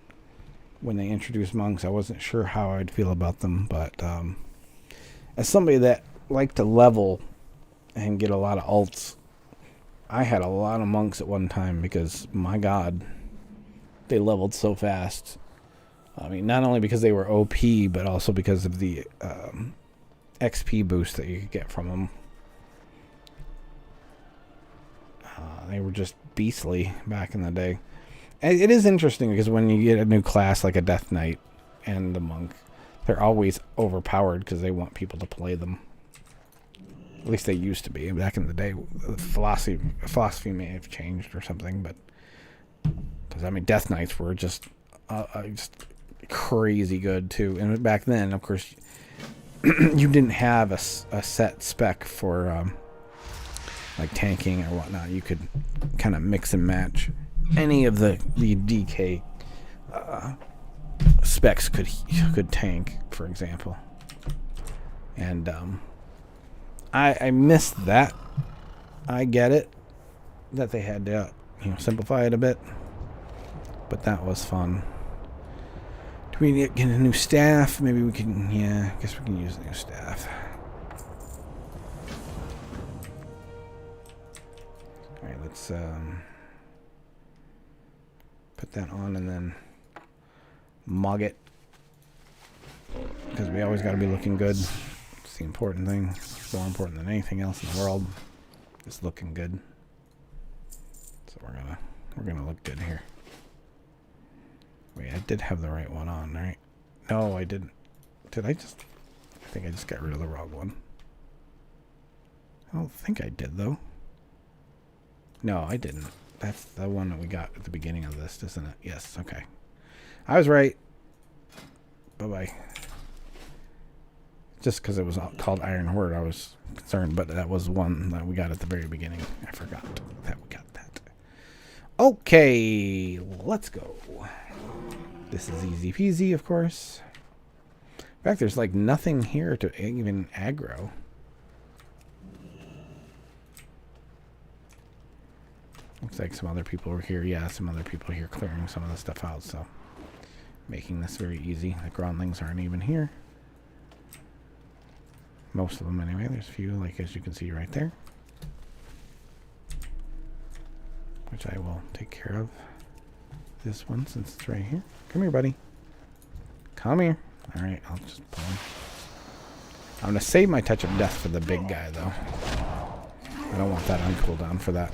when they introduced monks. I wasn't sure how I'd feel about them, but as somebody that liked to level and get a lot of alts, I had a lot of monks at one time because, my God, they leveled so fast. I mean, not only because they were OP, but also because of the XP boost that you could get from them. They were just beastly back in the day. And it is interesting because when you get a new class like a Death Knight and the Monk, they're always overpowered because they want people to play them. At least they used to be. Back in the day, the philosophy may have changed or something, but because I mean, Death Knights were just crazy good too. And back then, of course, you didn't have a set spec for like tanking or whatnot. You could kind of mix and match any of the DK specs could tank, for example. And I missed that. I get it that they had to simplify it a bit, but that was fun. Do we get a new staff? Maybe we can. Yeah, I guess we can use the new staff. All right, let's put that on and then mug it, because we always got to be looking good. It's the important thing. It's more important than anything else in the world. It's looking good. So we're gonna look good here. Wait, I did have the right one on, right? No, I didn't. Did I just? I think I just got rid of the wrong one. I don't think I did, though. No, I didn't. That's the one that we got at the beginning of this, isn't it? Yes, okay. I was right. Bye-bye. Just because it was called Iron Horde, I was concerned, but that was one that we got at the very beginning. I forgot that we got that. Okay, let's go. This is easy peasy, of course. In fact, there's like nothing here to even aggro. Looks like some other people were here. Yeah, some other people here clearing some of the stuff out, so making this very easy. The groundlings aren't even here. Most of them anyway. There's a few, like as you can see right there, which I will take care of. This one, since it's right here. Come here, buddy. Come here. Alright, I'll just pull him. I'm going to save my touch of death for the big guy, though. I don't want that on cooldown for that.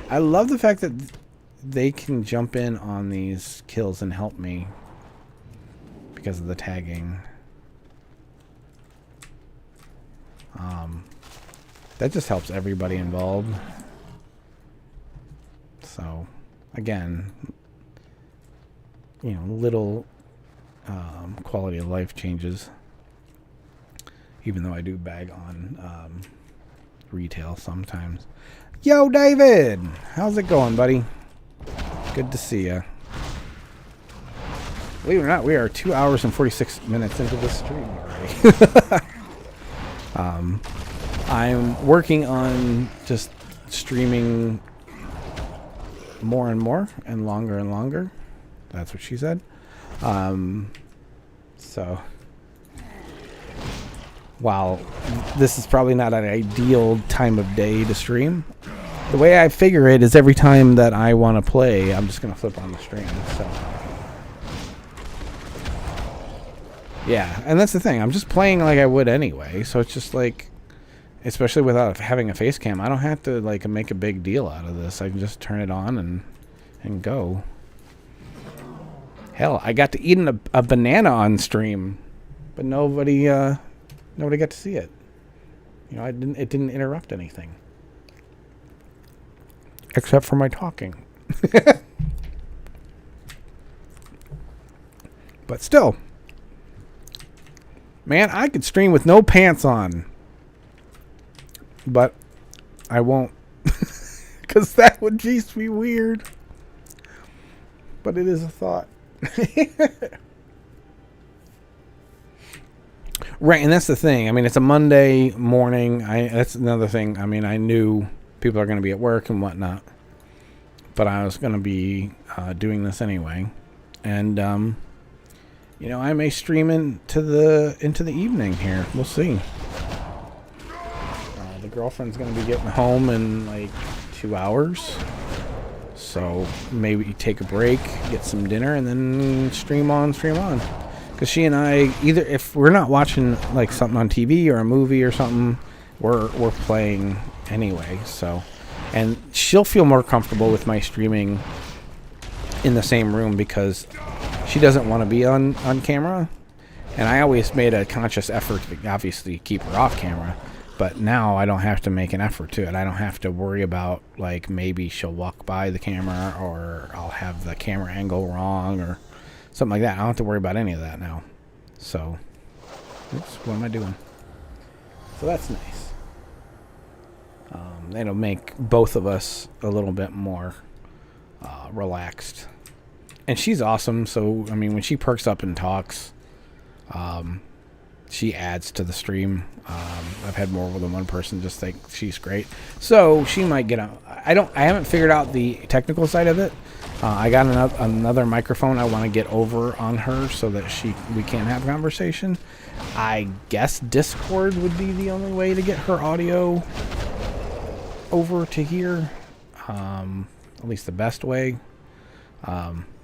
I love the fact that they can jump in on these kills and help me because of the tagging. That just helps everybody involved. So, again, little quality of life changes. Even though I do bag on retail sometimes. Yo, David! How's it going, buddy? Good to see ya. Believe it or not, we are 2 hours and 46 minutes into this stream already. I'm working on just streaming more and more and longer. That's what she said. So, while this is probably not an ideal time of day to stream, the way I figure it is every time that I want to play, I'm just going to flip on the stream. So, yeah, and that's the thing. I'm just playing like I would anyway, so it's just like, especially without having a face cam, I don't have to like make a big deal out of this. I can just turn it on and go. Hell, I got to eat a banana on stream, but nobody got to see it. It didn't interrupt anything. Except for my talking. But still, man, I could stream with no pants on. But I won't. Because that would just be weird. But it is a thought. Right, and that's the thing. I mean, it's a Monday morning. That's another thing. I mean, I knew people are going to be at work and whatnot, but I was going to be doing this anyway, and I may stream into the evening here. We'll see. The girlfriend's going to be getting home in like 2 hours, so maybe take a break, get some dinner, and then stream on. Because she and I, either if we're not watching like something on TV or a movie or something, we're playing anyway. So, and she'll feel more comfortable with my streaming in the same room because she doesn't want to be on camera. And I always made a conscious effort to obviously keep her off camera. But now I don't have to make an effort to it. I don't have to worry about like maybe she'll walk by the camera or I'll have the camera angle wrong or something like that. I don't have to worry about any of that now. So, oops, what am I doing? So that's nice. It'll make both of us a little bit more relaxed. And she's awesome. So, I mean, when she perks up and talks, she adds to the stream. I've had more than one person just think she's great. So she might get out. I haven't figured out the technical side of it. I got another microphone I want to get over on her so that we can have a conversation. I guess Discord would be the only way to get her audio over to here. At least the best way.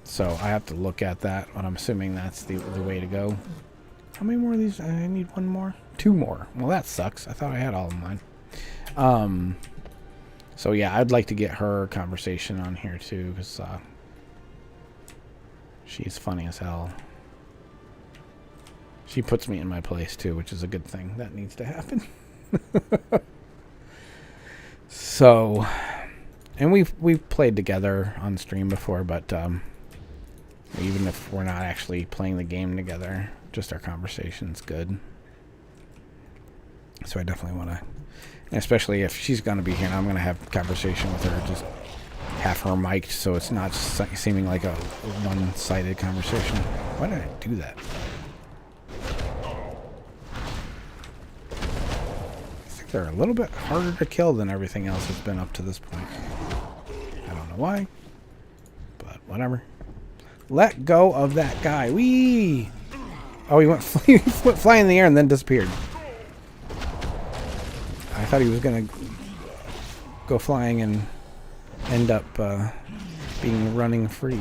So I have to look at that, but I'm assuming that's the way to go. How many more of these? I need one more. 2 more. Well, that sucks. I thought I had all of mine. So yeah, I'd like to get her conversation on here too, because she's funny as hell. She puts me in my place too, which is a good thing. That needs to happen. So, and we've played together on stream before, but even if we're not actually playing the game together, just our conversation's good. So I definitely want to, especially if she's going to be here and I'm going to have a conversation with her, just have her mic'd so it's not seeming like a one-sided conversation. Why did I do that? I think they're a little bit harder to kill than everything else has been up to this point. I don't know why, but whatever. Let go of that guy. Whee! Oh, he went flying in the air and then disappeared. I thought he was going to go flying and end up being running free.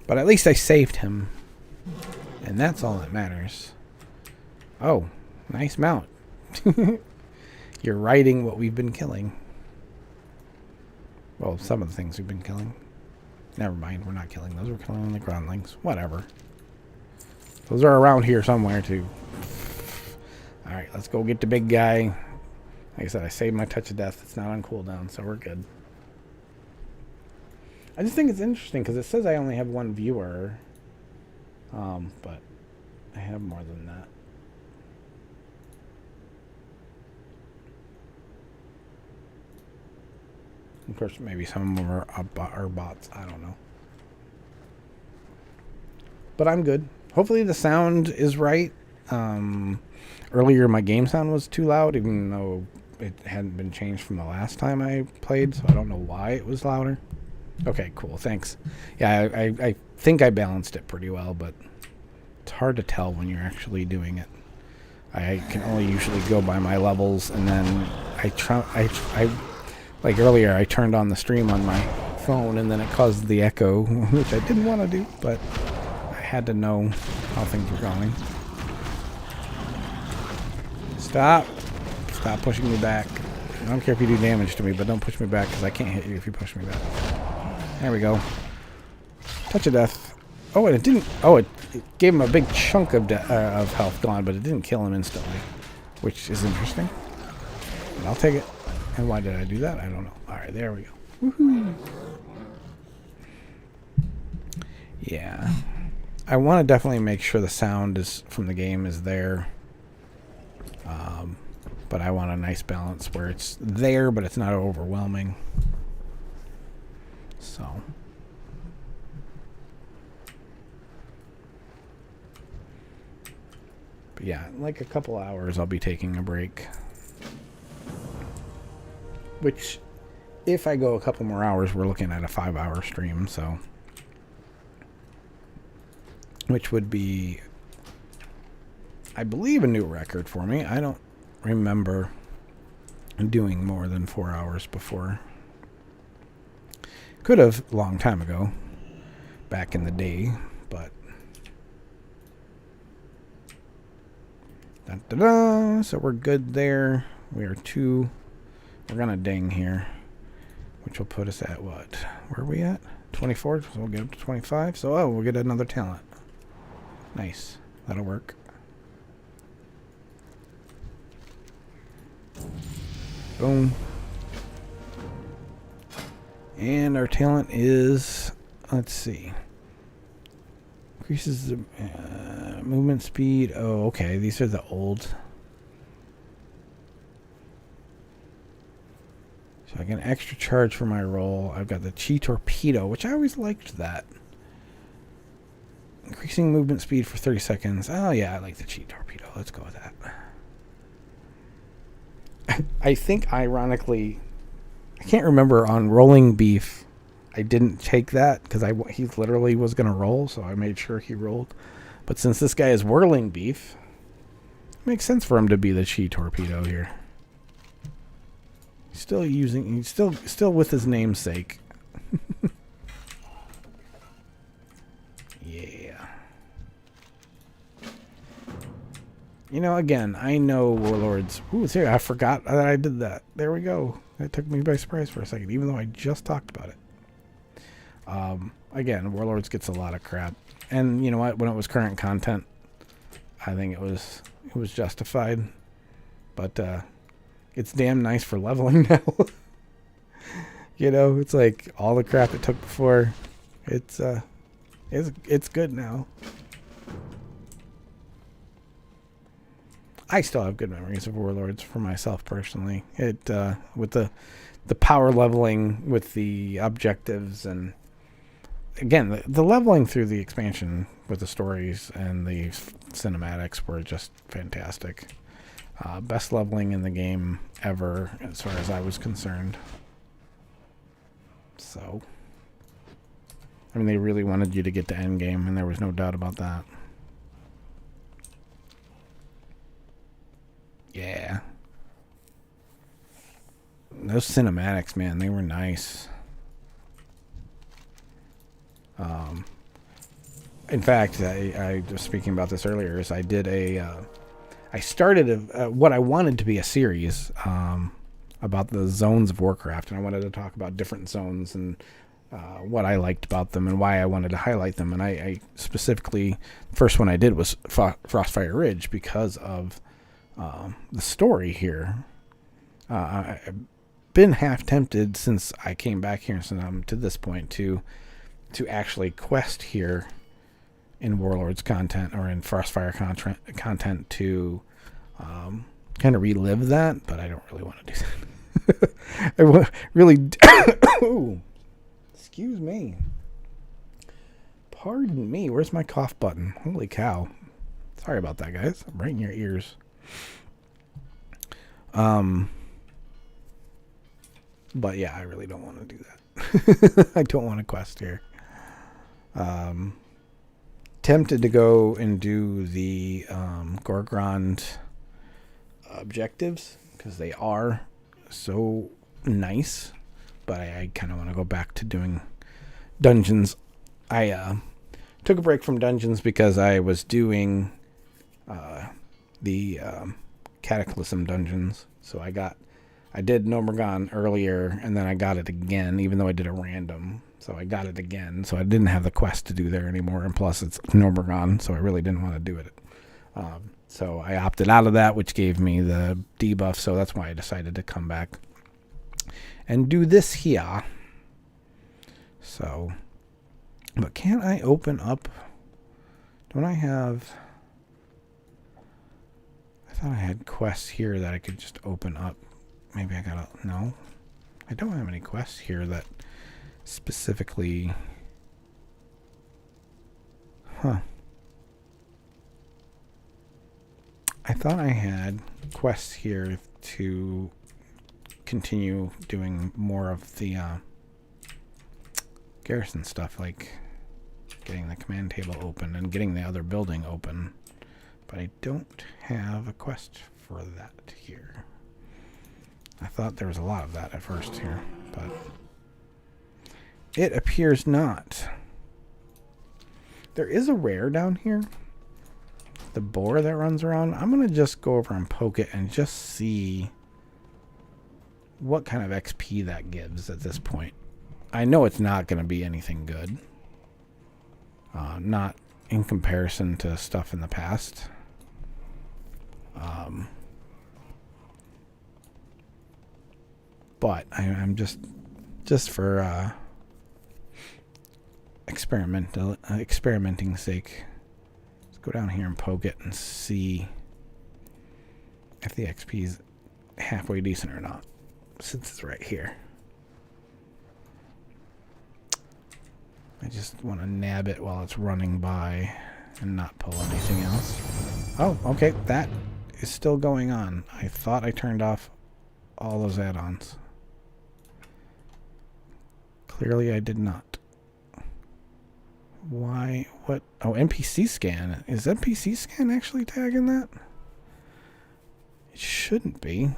But at least I saved him. And that's all that matters. Oh, nice mount. You're riding what we've been killing. Well, some of the things we've been killing. Never mind, we're not killing those. We're killing the groundlings. Whatever. Those are around here somewhere, too. Alright, let's go get the big guy. Like I said, I saved my touch of death. It's not on cooldown, so we're good. I just think it's interesting, because it says I only have 1 viewer. But I have more than that. Of course, maybe some of them are bots. I don't know. But I'm good. Hopefully the sound is right. Earlier my game sound was too loud, even though it hadn't been changed from the last time I played, so I don't know why it was louder. Okay, cool. Thanks. Yeah, I think I balanced it pretty well, but it's hard to tell when you're actually doing it. I can only usually go by my levels, and then like earlier, I turned on the stream on my phone, and then it caused the echo, which I didn't want to do, but I had to know how things were going. Stop. Stop pushing me back. I don't care if you do damage to me, but don't push me back, because I can't hit you if you push me back. There we go. Touch of death. Oh, and it didn't... Oh, it gave him a big chunk of health gone, but it didn't kill him instantly, which is interesting. But I'll take it. And why did I do that? I don't know. Alright, there we go. Woohoo! Yeah. I want to definitely make sure the sound is from the game is there. But I want a nice balance where it's there, but it's not overwhelming. So. But yeah, in like a couple hours I'll be taking a break. Which, if I go a couple more hours, we're looking at a 5-hour stream, so. Which would be, I believe, a new record for me. I don't remember doing more than 4 hours before. Could have a long time ago, back in the day, but. Da-da-da. So we're good there. We are 2. We're gonna ding here, which will put us at what? Where are we at? 24. So we'll get up to 25. So we'll get another talent. Nice. That'll work. Boom. And our talent is, let's see. Increases the movement speed. Oh, okay. These are the old. So I get an extra charge for my roll. I've got the Chi Torpedo, which I always liked that. Increasing movement speed for 30 seconds. Oh, yeah, I like the Chi Torpedo. Let's go with that. I think, ironically, I can't remember on WhirlingBeef, I didn't take that because he literally was going to roll, so I made sure he rolled. But since this guy is WhirlingBeef, it makes sense for him to be the Chi Torpedo here. He's still with his namesake. Yeah. You know, again, I know Warlords. Ooh, it's here. I forgot that I did that. There we go. That took me by surprise for a second, even though I just talked about it. Again, Warlords gets a lot of crap. And you know what? When it was current content, I think it was justified. But it's damn nice for leveling now. You know, it's like all the crap it took before. It's good now. I still have good memories of Warlords for myself personally. It with the power leveling with the objectives, and again the leveling through the expansion with the stories and the cinematics were just fantastic. Best leveling in the game ever as far as I was concerned. So I mean, they really wanted you to get to endgame, and there was no doubt about that. Yeah. Those cinematics, man, they were nice. In fact, I was speaking about this earlier, is I did I started what I wanted to be a series about the zones of Warcraft, and I wanted to talk about different zones and what I liked about them and why I wanted to highlight them. And I specifically, the first one I did was Frostfire Ridge because of the story here. I've been half tempted since I came back here, since I'm to this point, to actually quest here in Warlords content or in Frostfire content to kind of relive that, but I don't really want to do that. I really ooh, excuse me. Pardon me. Where's my cough button? Holy cow. Sorry about that, guys. I'm right in your ears. But yeah, I really don't want to do that. I don't want to quest here. Tempted to go and do the Gorgrond objectives because they are so nice, but I kind of want to go back to doing dungeons. I took a break from dungeons because I was doing the Cataclysm dungeons. So I did Nomergon earlier, and then I got it again, even though I did a random. So I got it again. So I didn't have the quest to do there anymore, and plus it's Nomergon, so I really didn't want to do it. So I opted out of that, which gave me the debuff, so that's why I decided to come back and do this here. So, but can't I open up? Don't I have... I thought I had quests here that I could just open up. Maybe I gotta... No. I don't have any quests here that specifically... Huh. I thought I had quests here to continue doing more of the garrison stuff, like getting the command table open and getting the other building open. But I don't have a quest for that here. I thought there was a lot of that at first here, but it appears not. There is a rare down here. The boar that runs around. I'm going to just go over and poke it and just see what kind of XP that gives at this point. I know it's not going to be anything good. Not in comparison to stuff in the past. But I'm just for experimenting sake. Let's go down here and poke it and see if the XP is halfway decent or not, since it's right here. I just want to nab it while it's running by and not pull anything else. Oh, okay, that is still going on. I thought I turned off all those add-ons. Clearly I did not. Why? What? Oh, NPC scan. Is NPC scan actually tagging that? It shouldn't be.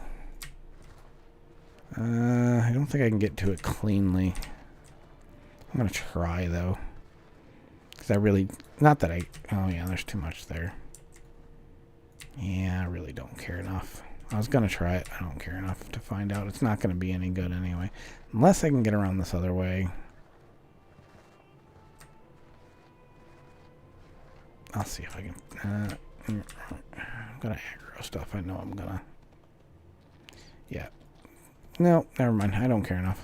I don't think I can get to it cleanly. I'm going to try, though. Because I really... Not that I... Oh, yeah, there's too much there. Yeah, I really don't care enough. I was going to try it. I don't care enough to find out. It's not going to be any good anyway. Unless I can get around this other way. I'll see if I can... I'm going to aggro stuff. I know I'm going to... Yeah. No, never mind. I don't care enough.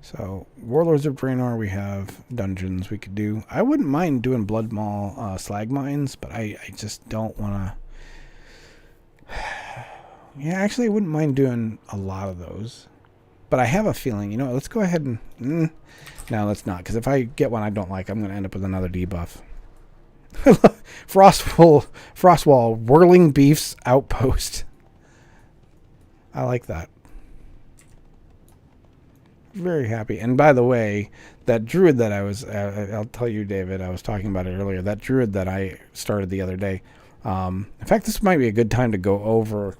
So, Warlords of Draenor, we have dungeons we could do. I wouldn't mind doing Blood Maul slag mines, but I just don't want to... Yeah, actually, I wouldn't mind doing a lot of those. But I have a feeling, you know what, let's go ahead and... No, let's not, because if I get one I don't like, I'm going to end up with another debuff. Frostwall, Whirling Beef's Outpost. I like that. Very happy. And by the way, that druid that I was... I'll tell you, David, I was talking about it earlier. That druid that I started the other day. In fact, this might be a good time to go over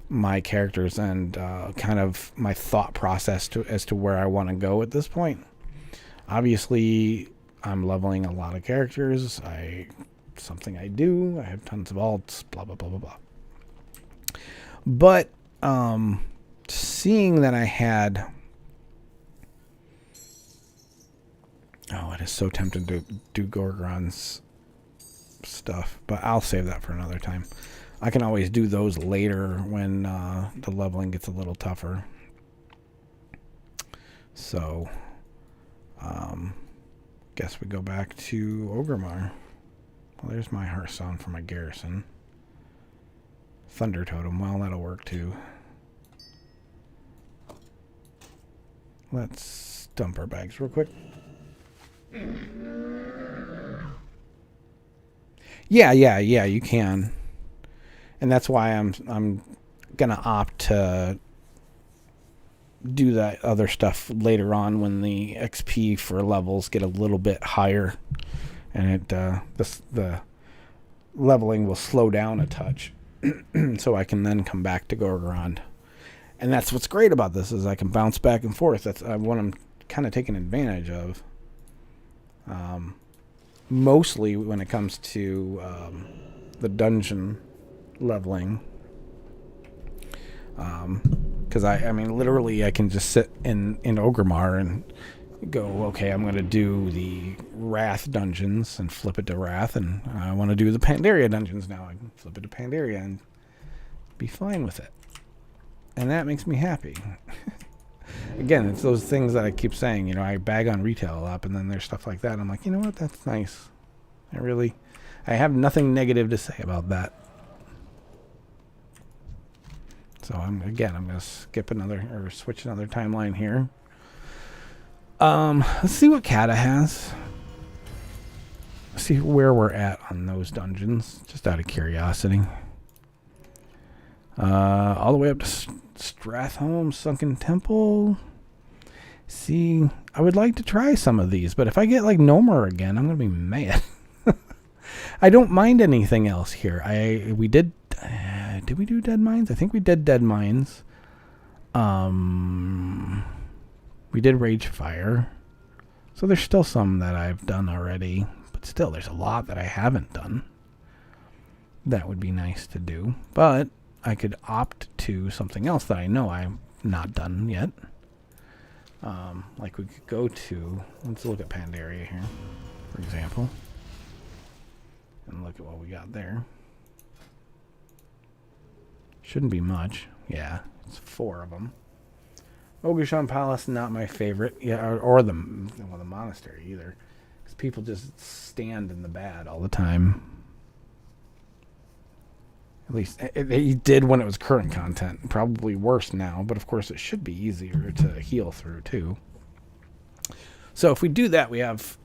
my characters and kind of my thought process as to where I want to go at this point. Obviously, I'm leveling a lot of characters. Something I do. I have tons of alts, blah, blah, blah, blah, blah. But seeing that I had... Oh, it is so tempting to do Gorgon's stuff, but I'll save that for another time. I can always do those later when the leveling gets a little tougher. So, guess we go back to Orgrimmar. Well, there's my Hearthstone for my garrison. Thunder Totem, well, that'll work too. Let's dump our bags real quick. Yeah, you can. And that's why I'm gonna opt to do that other stuff later on when the XP for levels get a little bit higher, and the leveling will slow down a touch, so I can then come back to Gorgrond. And that's what's great about this, is I can bounce back and forth. That's what I'm kind of taking advantage of. Mostly when it comes to the dungeon leveling. Because I mean, literally I can just sit in Orgrimmar and go, okay, I'm going to do the Wrath dungeons and flip it to Wrath, and I want to do the Pandaria dungeons now. I can flip it to Pandaria and be fine with it. And that makes me happy. Again, it's those things that I keep saying, you know, I bag on retail a lot, and then there's stuff like that. I'm like, you know what, that's nice. I have nothing negative to say about that. So I'm going to skip switch another timeline here. Let's see what Kata has. See where we're at on those dungeons, just out of curiosity. All the way up to Stratholme Sunken Temple. See, I would like to try some of these, but if I get like Nomer again, I'm gonna be mad. I don't mind anything else here. We did we do Dead Mines? I think we did Dead Mines. We did Rage Fire. So there's still some that I've done already, but still there's a lot that I haven't done. That would be nice to do, but I could opt to something else that I know I've not done yet. Like we could go to, let's look at Pandaria here, for example. And look at what we got there. Shouldn't be much. Yeah, it's 4 of them. Mogushon Palace, not my favorite. Yeah, or the monastery either. Because people just stand in the bad all the time. At least he did when it was current content. Probably worse now, but of course it should be easier to heal through too. So if we do that, we have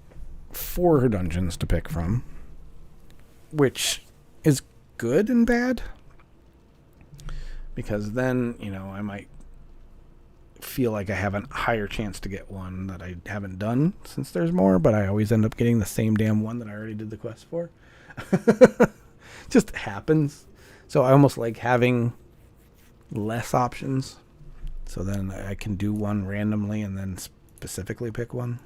4 dungeons to pick from, which is good and bad. Because then, I might feel like I have a higher chance to get one that I haven't done since there's more, but I always end up getting the same damn one that I already did the quest for. Just happens. So I almost like having less options, so then I can do one randomly and then specifically pick one.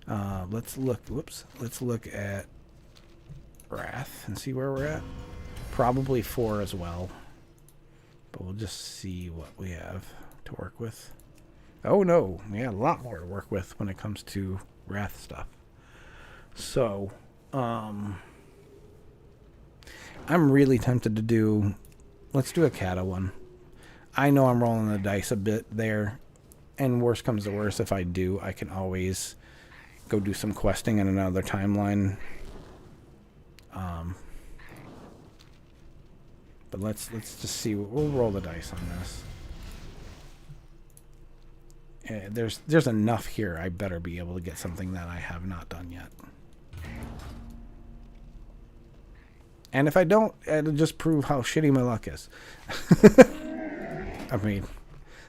Let's look at Wrath and see where we're at. Probably 4 as well, but we'll just see what we have to work with. Oh no, we got a lot more to work with when it comes to Wrath stuff. So, I'm really tempted to do, let's do a Kata one. I know I'm rolling the dice a bit there, and worst comes to worst, if I do, I can always go do some questing in another timeline. But let's just see. We'll roll the dice on this. There's enough here. I better be able to get something that I have not done yet. And if I don't, it'll just prove how shitty my luck is. I mean,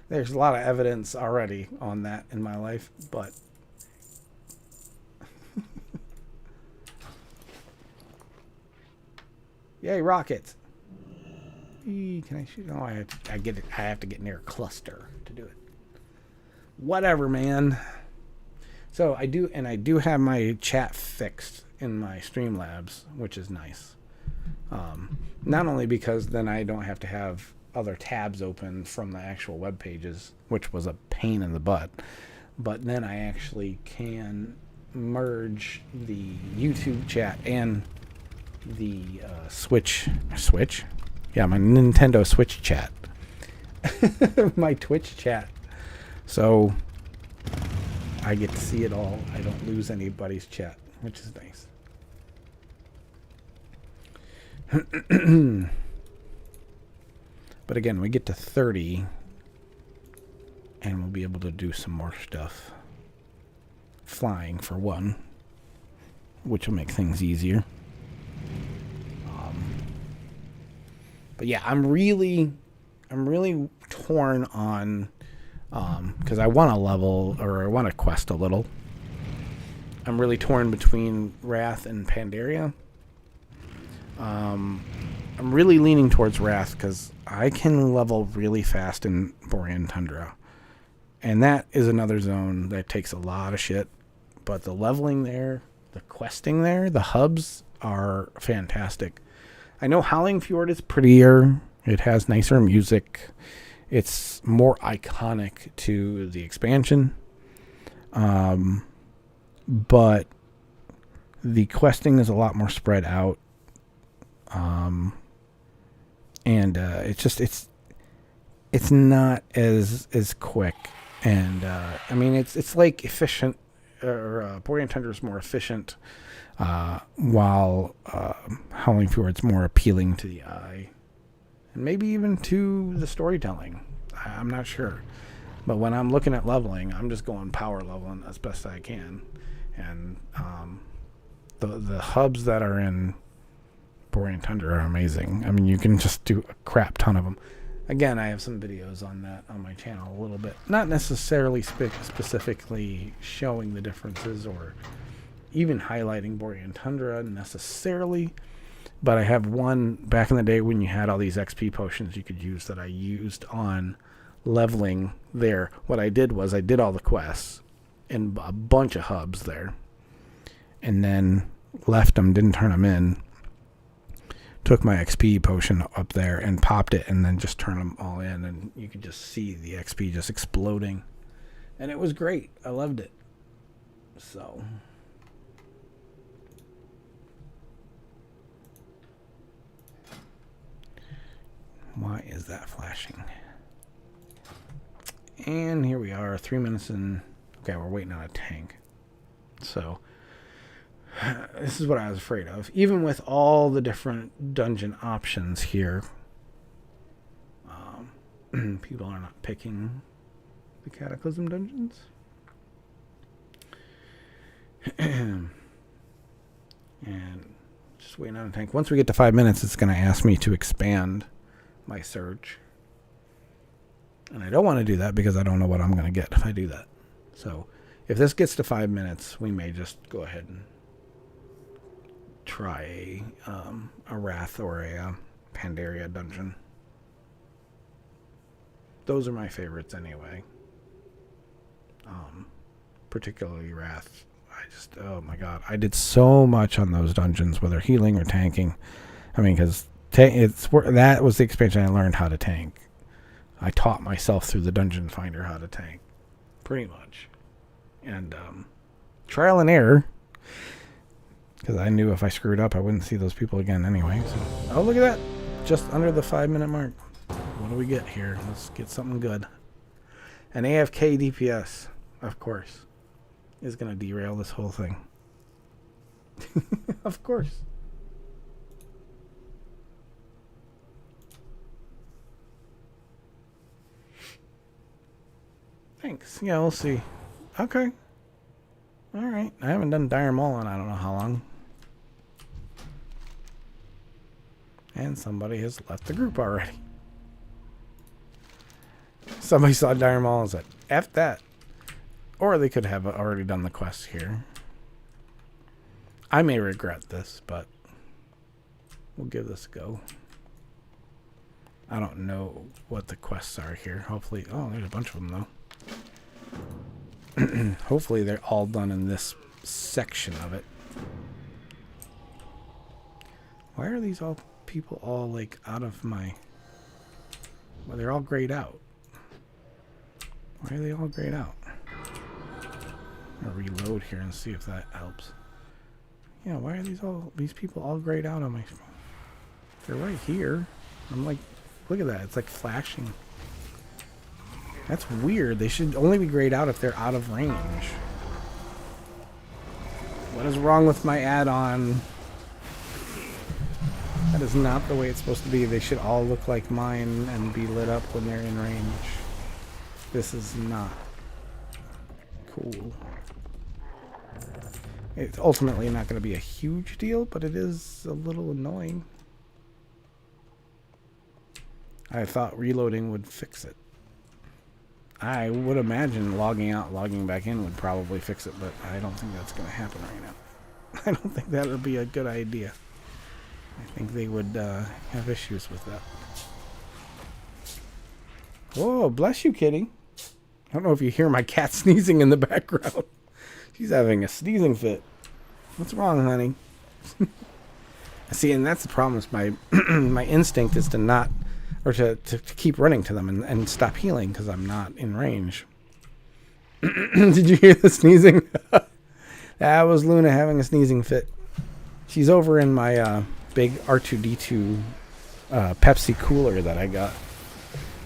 there's a lot of evidence already on that in my life, but yay, rockets. Can I shoot? No, I have to get near a cluster to do it. Whatever, man. So I do have my chat fixed in my Streamlabs, which is nice. Not only because then I don't have to have other tabs open from the actual web pages, which was a pain in the butt, but then I actually can merge the YouTube chat and the Switch? Yeah, my Nintendo Switch chat. My Twitch chat. So I get to see it all. I don't lose anybody's chat, which is nice. But again, we get to 30 and we'll be able to do some more stuff. Flying for one, which will make things easier. But yeah, I'm really torn on, because I want to level, or I want to quest a little. I'm really torn between Wrath and Pandaria. I'm really leaning towards Wrath because I can level really fast in Borean Tundra. And that is another zone that takes a lot of shit. But the leveling there, the questing there, the hubs are fantastic. I know Howling Fjord is prettier. It has nicer music. It's more iconic to the expansion. But the questing is a lot more spread out. And it's not as quick. And I mean, it's like efficient, or Borean Tundra is more efficient, while Howling Fjord's more appealing to the eye, and maybe even to the storytelling. I'm not sure. But when I'm looking at leveling, I'm just going power leveling as best I can. And the hubs that are in Borean Tundra are amazing. I mean, you can just do a crap ton of them. Again, I have some videos on that on my channel a little bit. Not necessarily specifically showing the differences or even highlighting Borean Tundra necessarily. But I have one back in the day when you had all these XP potions you could use that I used on leveling there. What I did was I did all the quests in a bunch of hubs there. And then left them, didn't turn them in. Took my XP potion up there and popped it and then just turned them all in. And you could just see the XP just exploding. And it was great. I loved it. So... why is that flashing? And here we are, 3 minutes in. Okay, we're waiting on a tank. So, this is what I was afraid of. Even with all the different dungeon options here, people are not picking the Cataclysm dungeons. And just waiting on a tank. Once we get to 5 minutes, it's going to ask me to expand my search, and I don't want to do that because I don't know what I'm going to get if I do that. So if this gets to 5 minutes, we may just go ahead and try a Wrath or a Pandaria dungeon. Those are my favorites anyway. Particularly Wrath. Oh my god, I did so much on those dungeons, whether healing or tanking. I mean, because that was the expansion I learned how to tank. I taught myself through the Dungeon Finder how to tank, pretty much, and trial and error. Because I knew if I screwed up, I wouldn't see those people again anyway. So, oh, look at that! Just under the 5 minute mark. What do we get here? Let's get something good. An AFK DPS, of course, is going to derail this whole thing. Of course. Thanks. Yeah, we'll see. Okay. Alright. I haven't done Dire Maul in I don't know how long. And somebody has left the group already. Somebody saw Dire Maul and said, F that. Or they could have already done the quest here. I may regret this, but we'll give this a go. I don't know what the quests are here. Hopefully... oh, there's a bunch of them, though. Hopefully they're all done in this section of it. Why are these all people all like out of my... well, they're all grayed out. Why are they all grayed out? I'll reload here and see if that helps. Yeah, why are these people all grayed out on my... they're right here. I'm like, look at that. It's like flashing. That's weird. They should only be grayed out if they're out of range. What is wrong with my add-on? That is not the way it's supposed to be. They should all look like mine and be lit up when they're in range. This is not cool. It's ultimately not going to be a huge deal, but it is a little annoying. I thought reloading would fix it. I would imagine logging out, logging back in would probably fix it, but I don't think that's going to happen right now. I don't think that would be a good idea. I think they would have issues with that. Whoa, bless you, kitty. I don't know if you hear my cat sneezing in the background. She's having a sneezing fit. What's wrong, honey? See, and that's the problem. Is my instinct is to not... or to keep running to them and stop healing because I'm not in range. Did you hear the sneezing? That was Luna having a sneezing fit. She's over in my big R2-D2 Pepsi cooler that I got.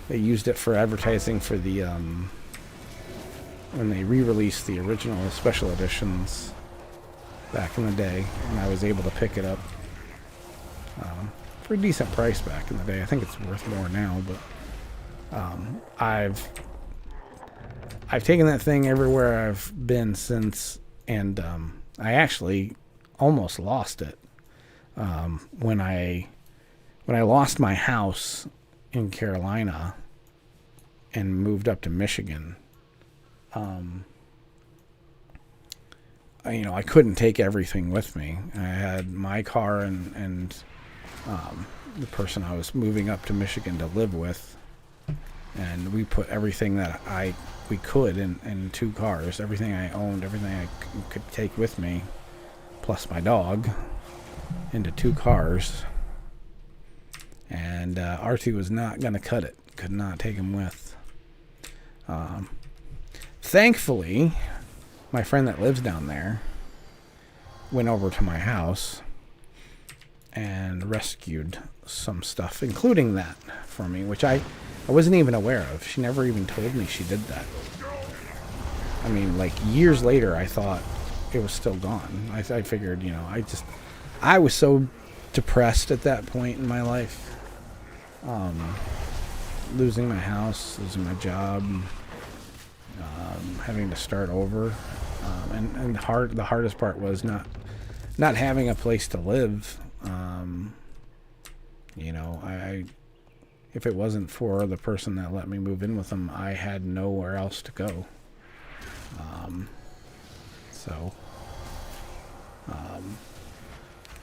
They used it for advertising for the... when they re-released the original special editions back in the day. And I was able to pick it up. For a decent price back in the day. I think it's worth more now, but I've I've taken that thing everywhere I've been since, and I actually almost lost it when I lost my house in Carolina and moved up to Michigan. I couldn't take everything with me. I had my car and the person I was moving up to Michigan to live with, and we put everything that we could in 2 cars. Everything I owned, everything I could take with me, plus my dog, into 2 cars. And R2 was not going to cut it. Could not take him with. Thankfully, my friend that lives down there went over to my house and rescued some stuff, including that for me, which I wasn't even aware of. She never even told me she did that. I mean, like, years later, I thought it was still gone. I figured, I was so depressed at that point in my life. Losing my house, losing my job, having to start over. And the hardest part was not having a place to live. If it wasn't for the person that let me move in with them, I had nowhere else to go.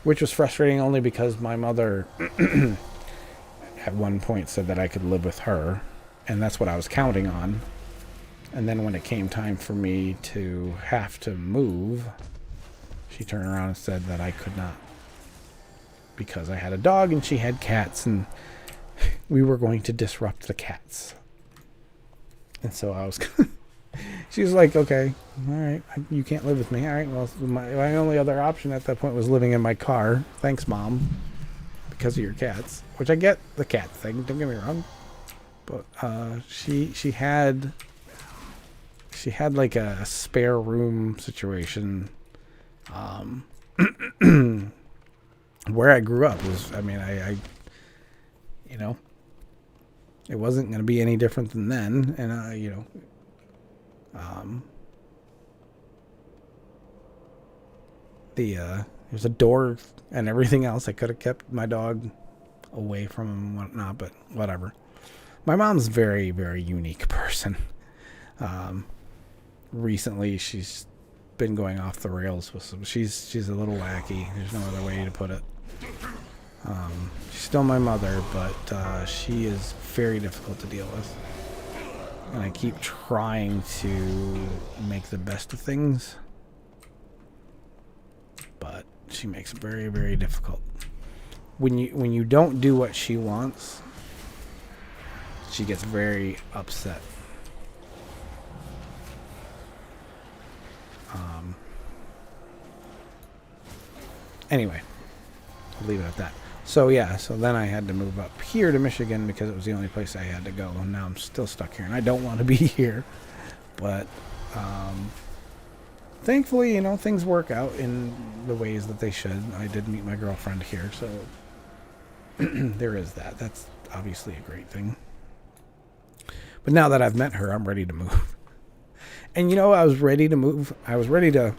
Which was frustrating only because my mother at one point said that I could live with her, and that's what I was counting on. And then when it came time for me to have to move, she turned around and said that I could not, because I had a dog and she had cats, and we were going to disrupt the cats. And so I was she was like, okay, all right, you can't live with me. All right, well, my only other option at that point was living in my car. Thanks, Mom, because of your cats. Which I get the cat thing, don't get me wrong. But she had like a spare room situation. Where I grew up was, I it wasn't going to be any different than then. And, there's a door and everything else. I could have kept my dog away from him and whatnot, but whatever. My mom's a very, very unique person. Recently, she's been going off the rails with some. She's a little wacky. There's no other way to put it. She's still my mother, but she is very difficult to deal with. And I keep trying to make the best of things, but she makes it very, very difficult. When you don't do what she wants, she gets very upset. Anyway, I'll leave it at that. So then I had to move up here to Michigan because it was the only place I had to go, and now I'm still stuck here, and I don't want to be here. But thankfully, things work out in the ways that they should. I did meet my girlfriend here, so there is that. That's obviously a great thing. But now that I've met her, I'm ready to move. And I was ready to move. I was ready to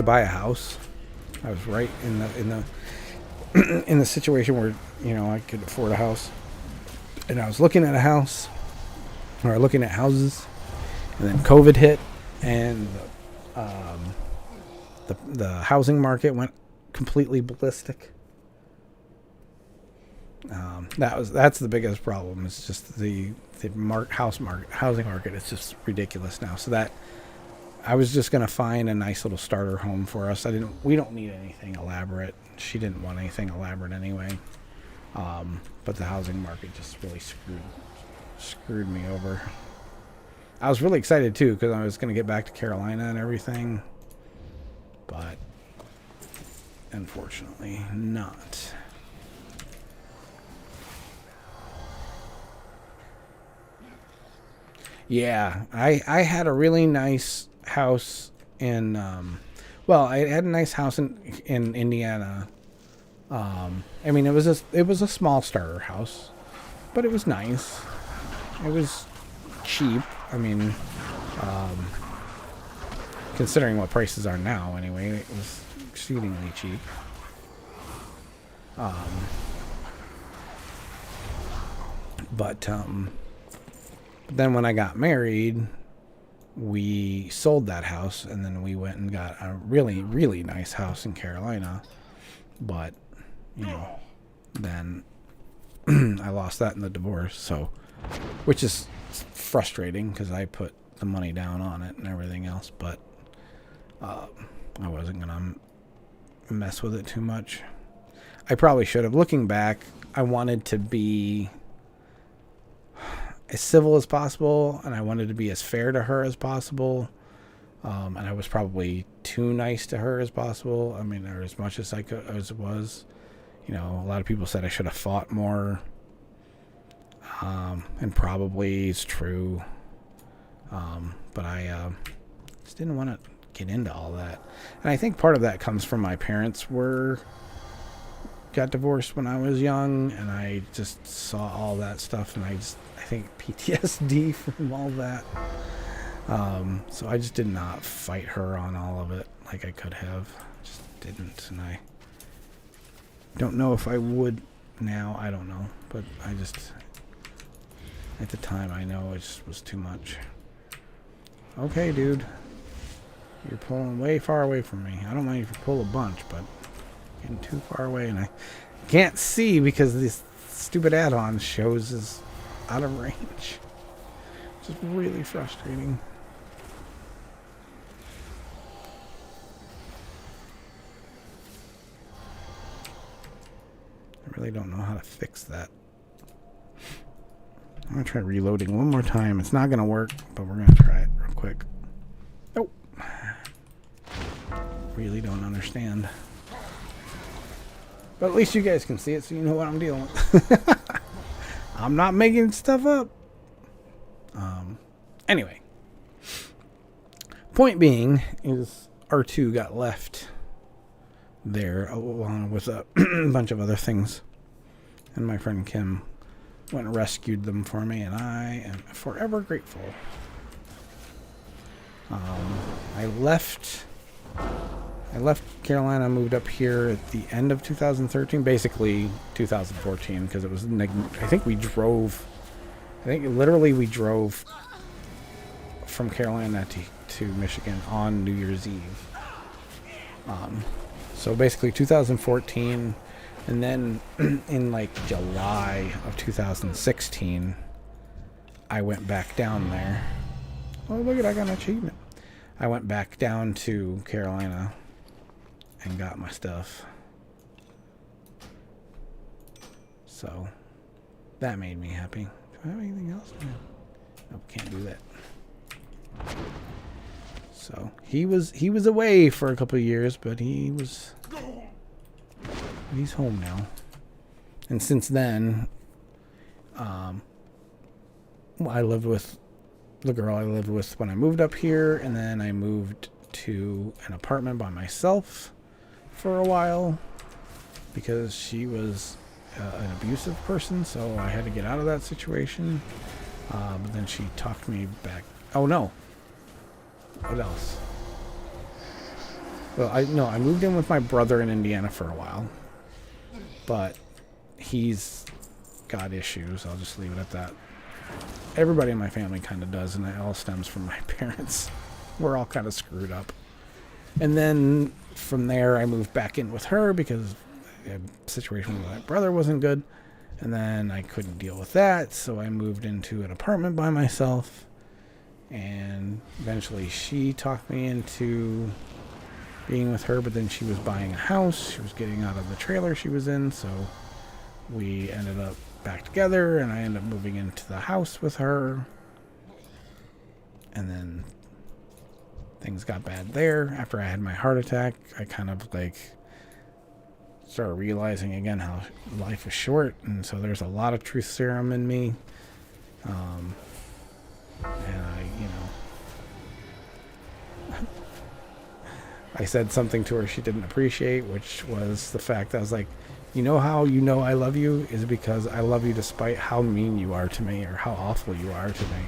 buy a house. I was right in the situation where I could afford a house, and I was looking at a house, or looking at houses, and then COVID hit, and the housing market went completely ballistic. That's the biggest problem. It's just the housing market is just ridiculous now. So that I was just gonna find a nice little starter home for us. We don't need anything elaborate. She didn't want anything elaborate anyway. But the housing market just really screwed me over. I was really excited too because I was gonna get back to Carolina and everything, but unfortunately not. Yeah, I had a really nice house in I had a nice house in Indiana. It was a small starter house, but it was nice. It was cheap I mean, considering what prices are now, anyway, it was exceedingly cheap. But then when I got married, we sold that house, and then we went and got a really, really nice house in Carolina. But, you know, then I lost that in the divorce, so, which is frustrating because I put the money down on it and everything else, but I wasn't going to mess with it too much. I probably should have. Looking back, I wanted to be as civil as possible, and I wanted to be as fair to her as possible. And I was probably too nice to her as possible. I mean, or as much as I could, as it was. You know, a lot of people said I should have fought more. And probably it's true. But I just didn't want to get into all that. And I think part of that comes from my parents got divorced when I was young, and I just saw all that stuff, and I think PTSD from all that. So I just did not fight her on all of it like I could have. Just didn't, and I don't know if I would now. I don't know, but I just, at the time, I know it just was too much. Okay, dude, you're pulling way far away from me. I don't mind if you pull a bunch, but getting too far away, and I can't see because this stupid add-on shows is out of range. It's just really frustrating. I really don't know how to fix that. I'm going to try reloading one more time. It's not going to work, but we're going to try it real quick. Nope. Really don't understand. But at least you guys can see it, so you know what I'm dealing with. I'm not making stuff up. Anyway. Point being is R2 got left there along with a bunch of other things. And my friend Kim went and rescued them for me, and I am forever grateful. I left Carolina, moved up here at the end of 2013, basically 2014, because it was, I think we drove from Carolina to Michigan on New Year's Eve. So basically 2014, and then in like July of 2016, I went back down there. Oh, look at, I got an achievement. I went back down to Carolina and got my stuff. So that made me happy. Do I have anything else? Nope, can't do that. So he was away for a couple of years, but he's home now. And since then, I lived with the girl I lived with when I moved up here, and then I moved to an apartment by myself for a while because she was an abusive person, so I had to get out of that situation. But then she talked me back. Oh no. What else? Well, I moved in with my brother in Indiana for a while, but he's got issues. I'll just leave it at that. Everybody in my family kind of does, and it all stems from my parents. We're all kind of screwed up. And then from there, I moved back in with her because the situation with my brother wasn't good. And then I couldn't deal with that, so I moved into an apartment by myself. And eventually she talked me into being with her, but then she was buying a house. She was getting out of the trailer she was in, so we ended up back together, and I ended up moving into the house with her. And then things got bad there. After I had my heart attack, I kind of like started realizing again how life is short, and so there's a lot of truth serum in me. And I said something to her she didn't appreciate, which was the fact that I was like, You know how you know I love you is because I love you despite how mean you are to me or how awful you are to me.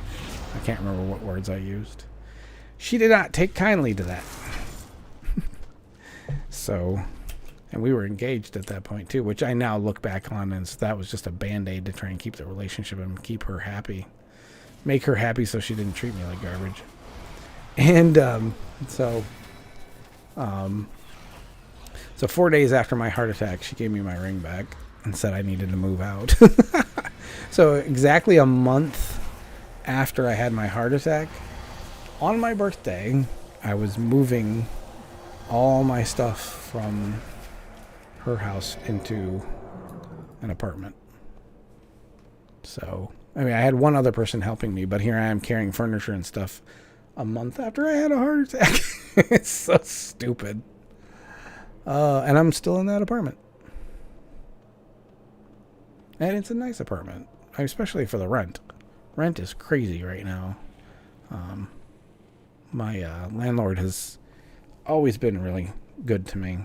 I can't remember what words I used. She did not take kindly to that. So, and we were engaged at that point too, which I now look back on and that was just a band-aid to try and keep the relationship and keep her happy. Make her happy so she didn't treat me like garbage. And so 4 days after my heart attack, she gave me my ring back and said I needed to move out. So exactly a month after I had my heart attack, on my birthday, I was moving all my stuff from her house into an apartment. So, I mean, I had one other person helping me, but here I am carrying furniture and stuff a month after I had a heart attack. It's so stupid. And I'm still in that apartment. And it's a nice apartment, especially for the rent. Rent is crazy right now. My landlord has always been really good to me.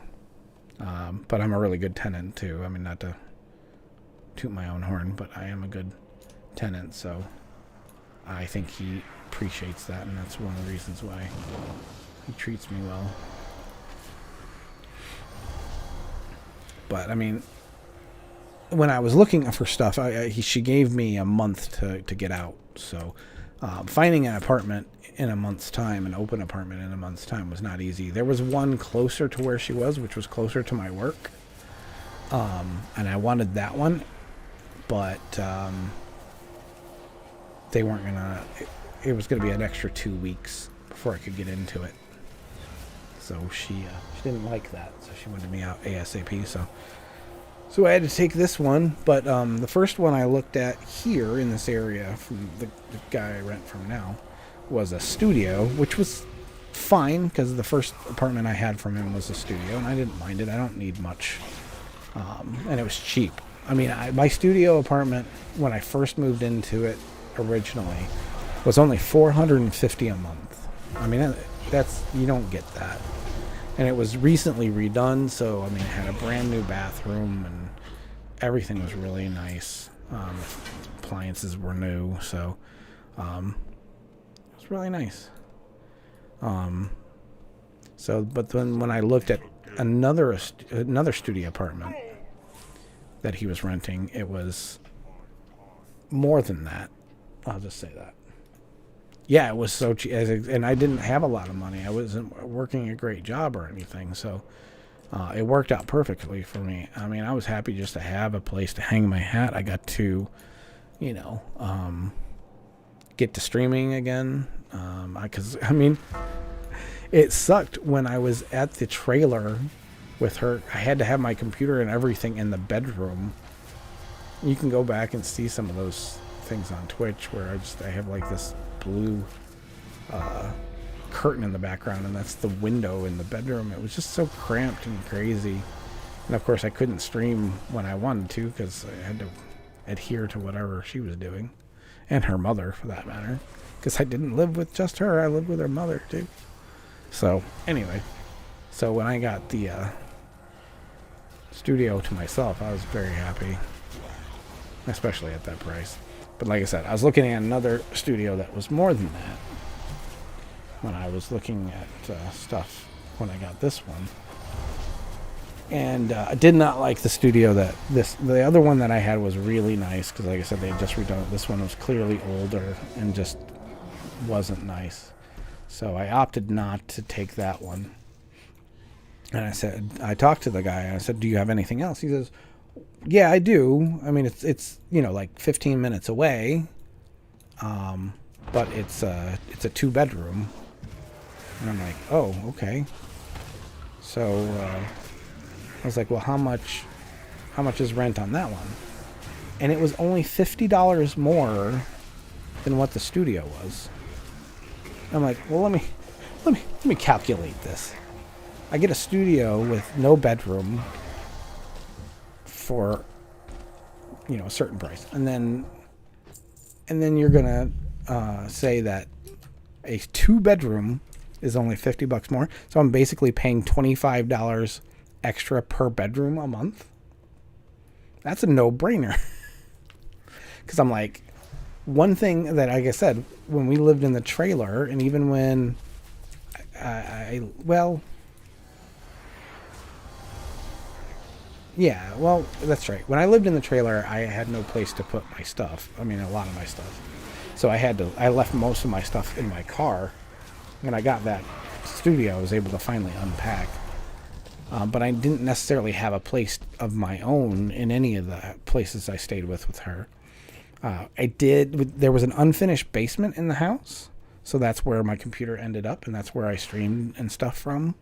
But I'm a really good tenant, too. I mean, not to toot my own horn, but I am a good tenant, so I think he appreciates that, and that's one of the reasons why he treats me well. But, I mean, when I was looking for stuff, she gave me a month to get out. So finding an apartment in a month's time, an open apartment in a month's time, was not easy. There was one closer to where she was, which was closer to my work. And I wanted that one. But they weren't going to... It was going to be an extra 2 weeks before I could get into it. So she didn't like that, so she wanted me out ASAP. So I had to take this one, but the first one I looked at here in this area from the guy I rent from now was a studio, which was fine because the first apartment I had from him was a studio, and I didn't mind it. I don't need much, and it was cheap. I mean, my studio apartment when I first moved into it originally was only $450 a month. I mean, that's you don't get that. And it was recently redone, so, I mean, it had a brand new bathroom, and everything was really nice. Appliances were new, so it was really nice. But then when I looked at another studio apartment that he was renting, it was more than that. I'll just say that. Yeah, it was so cheap, and I didn't have a lot of money. I wasn't working a great job or anything, so it worked out perfectly for me. I mean, I was happy just to have a place to hang my hat. I got to, get to streaming again, because it sucked when I was at the trailer with her. I had to have my computer and everything in the bedroom. You can go back and see some of those things on Twitch where I have like this blue curtain in the background, and that's the window in the bedroom. It was just so cramped and crazy, and of course I couldn't stream when I wanted to because I had to adhere to whatever she was doing, and her mother for that matter, because I didn't live with just her. I lived with her mother too. So anyway, so when I got the studio to myself, I was very happy, especially at that price. But like I said, I was looking at another studio that was more than that when I was looking at stuff when I got this one. And I did not like the studio the other one that I had was really nice because, like I said, they had just redone it. This one was clearly older and just wasn't nice. So I opted not to take that one. And I talked to the guy and I said, "Do you have anything else?" He says, "Yeah, I do. I mean, it's like 15 minutes away, but it's a 2-bedroom." And I'm like, "Oh, okay." So I was like, "Well, how much is rent on that one?" And it was only $50 more than what the studio was. I'm like, "Well, let me calculate this. I get a studio with no bedroom for a certain price, and then you're gonna say that a 2-bedroom is only $50 more, so I'm basically paying $25 extra per bedroom a month. That's a no-brainer. Because I'm like, one thing that, like I said, when we lived in the trailer, and even when yeah, well, that's right. When I lived in the trailer, I had no place to put my stuff. I mean, a lot of my stuff. So I left most of my stuff in my car. When I got that studio, I was able to finally unpack. But I didn't necessarily have a place of my own in any of the places I stayed with her. There was an unfinished basement in the house. So that's where my computer ended up, and that's where I streamed and stuff from.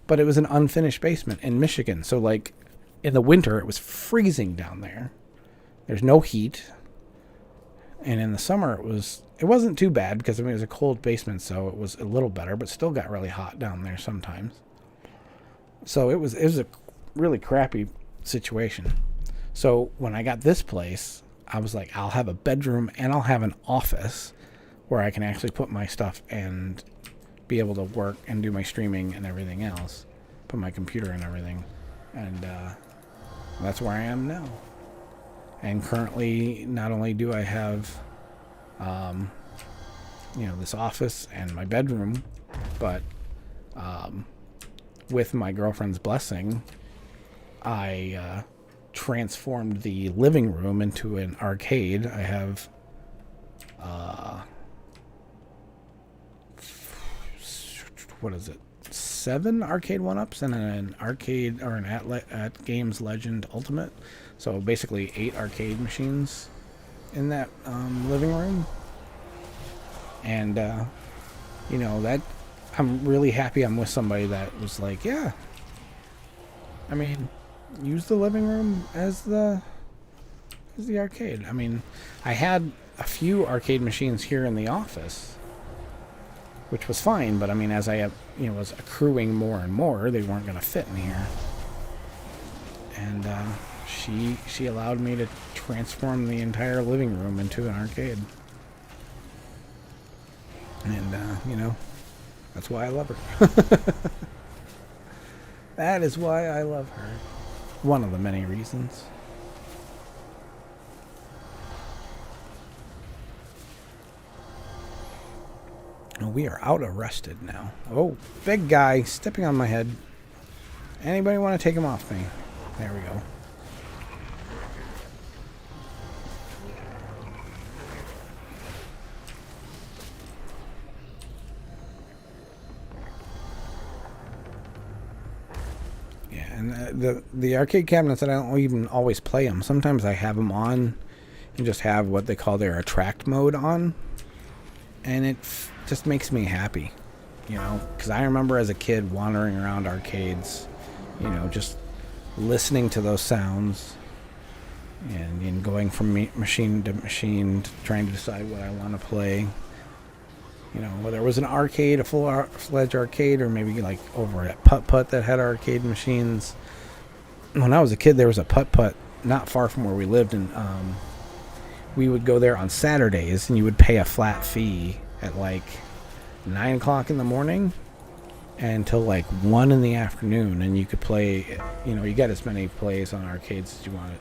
But it was an unfinished basement in Michigan. So, like, in the winter, it was freezing down there. There's no heat. And in the summer, it wasn't too bad because, I mean, it was a cold basement, so it was a little better, but still got really hot down there sometimes. So it was a really crappy situation. So when I got this place, I was like, I'll have a bedroom and I'll have an office where I can actually put my stuff and be able to work and do my streaming and everything else, put my computer and everything. And that's where I am now. And currently, not only do I have, this office and my bedroom, but with my girlfriend's blessing, I transformed the living room into an arcade. I have what is it? 7 arcade 1-ups and an arcade or an at Games Legend Ultimate. So basically 8 arcade machines in that living room. And that I'm really happy I'm with somebody that was like, yeah, I mean, use the living room as the arcade. I mean, I had a few arcade machines here in the office, which was fine, but I mean, as I was accruing more and more, they weren't going to fit in here. And she allowed me to transform the entire living room into an arcade. And that's why I love her. That is why I love her. One of the many reasons. Oh, we are out arrested now. Oh, big guy stepping on my head. Anybody want to take him off me? There we go. And the arcade cabinets, I don't even always play them. Sometimes I have them on and just have what they call their attract mode on. And it just makes me happy, because I remember as a kid wandering around arcades, just listening to those sounds and going from machine to machine, trying to decide what I want to play. Whether it was an arcade, a full-fledged arcade, or maybe like over at Putt-Putt that had arcade machines. When I was a kid, there was a Putt-Putt not far from where we lived, and we would go there on Saturdays, and you would pay a flat fee at like 9 o'clock in the morning until like 1 in the afternoon, and you could play, you got as many plays on arcades as you wanted.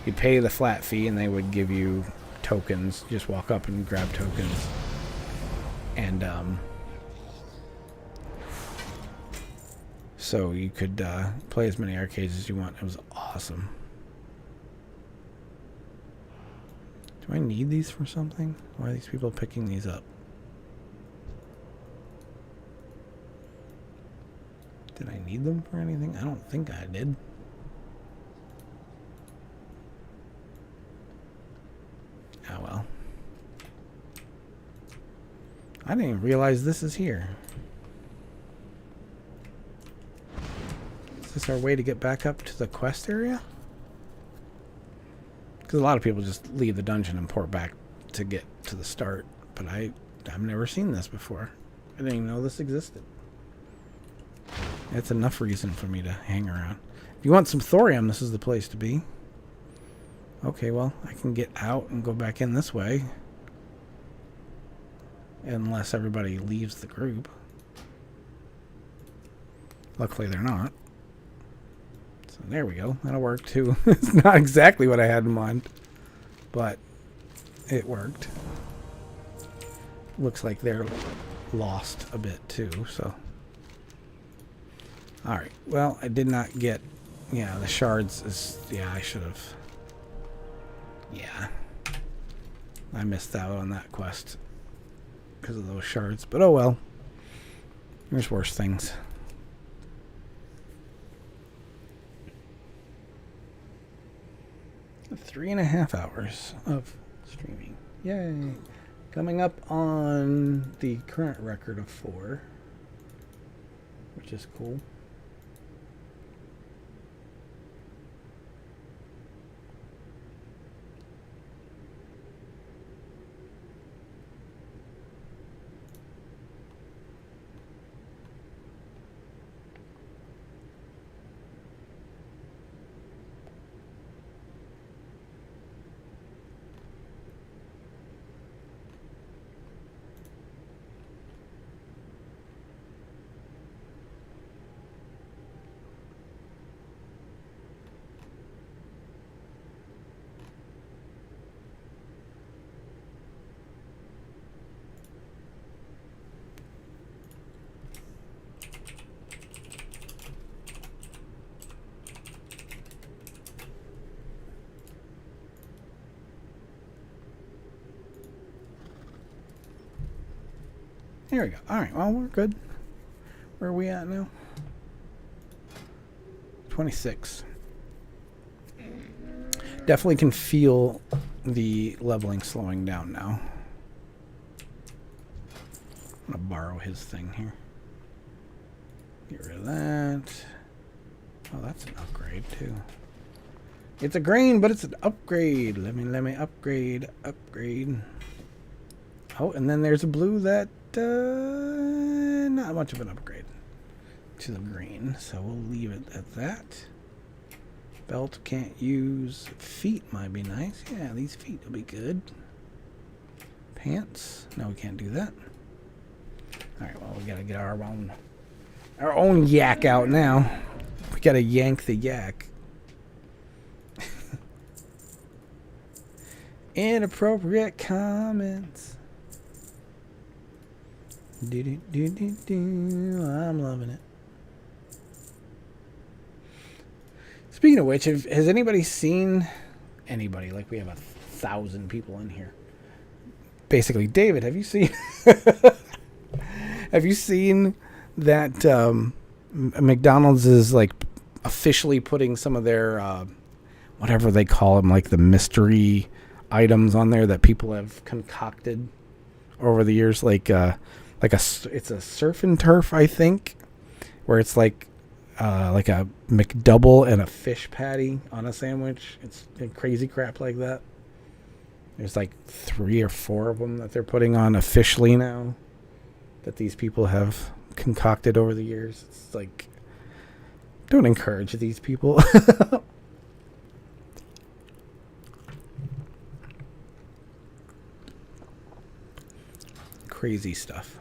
You'd pay the flat fee, and they would give you tokens. You just walk up and grab tokens. And so you could play as many arcades as you want. It was awesome. Do I need these for something? Why are these people picking these up? Did I need them for anything? I don't think I did. Oh well. I didn't even realize this is here. Is this our way to get back up to the quest area? Because a lot of people just leave the dungeon and port back to get to the start. But I've never seen this before. I didn't even know this existed. That's enough reason for me to hang around. If you want some thorium, this is the place to be. Okay, well, I can get out and go back in this way. Unless everybody leaves the group. Luckily they're not. So There we go. That'll work too. It's not exactly what I had in mind, but it worked. Looks like they're lost a bit too, so. Alright, well, I did not get, yeah, the shards is, yeah, I should have. Yeah. I missed out on that quest because of those shards, but oh well. There's worse things. Three 3.5 hours of streaming. Yay. Coming up on the current record of 4, which is cool. Here we go. All right, well, we're good. Where are we at now? 26. Definitely can feel the leveling slowing down now. I'm going to borrow his thing here. Get rid of that. Oh, that's an upgrade, too. It's a grain, but it's an upgrade. Let me upgrade. Oh, and then there's a blue that not much of an upgrade to the green, so we'll leave it at that. Belt can't use. Feet might be nice. Yeah, these feet will be good. Pants. No, we can't do that. All right, well, we gotta get our own yak out now. We gotta yank the yak. Inappropriate comments. I'm loving it. Speaking of which, has anybody seen anybody? Like, we have 1,000 people in here. Basically, David, have you seen? Have you seen that McDonald's is like officially putting some of their whatever they call them, like the mystery items on there that people have concocted over the years, it's a surf and turf, I think, where it's like a McDouble and a fish patty on a sandwich. It's crazy crap like that. There's like 3 or 4 of them that they're putting on officially now that these people have concocted over the years. It's like, don't encourage these people. Crazy stuff.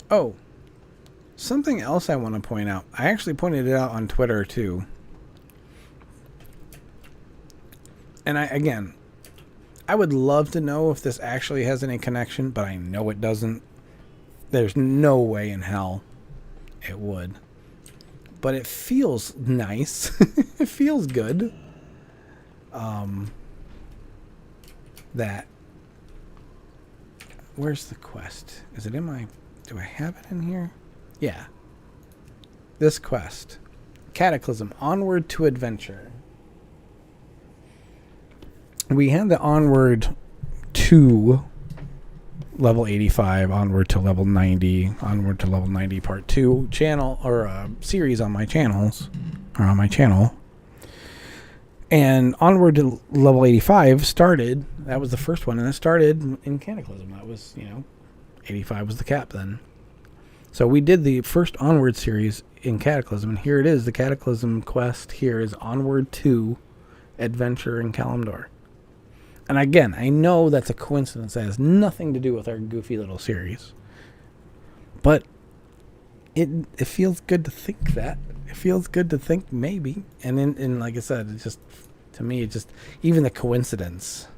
Oh, something else I want to point out. I actually pointed it out on Twitter too. And I would love to know if this actually has any connection, but I know it doesn't. There's no way in hell it would. But it feels nice. It feels good. Where's the quest? Is it in my... Do I have it in here? Yeah. This quest. Cataclysm. Onward to Adventure. We had the Onward to level 85, Onward to level 90, Onward to level 90 part 2 channel, or series on my channels, or on my channel. And Onward to level 85 started, that was the first one, and it started in Cataclysm. That was, 85 was the cap then. So we did the first Onward series in Cataclysm, and here it is. The Cataclysm quest here is Onward to Adventure in Kalimdor. And again, I know that's a coincidence that has nothing to do with our goofy little series. But it feels good to think that. It feels good to think maybe. And then, and like I said, it just, to me, it just, even the coincidence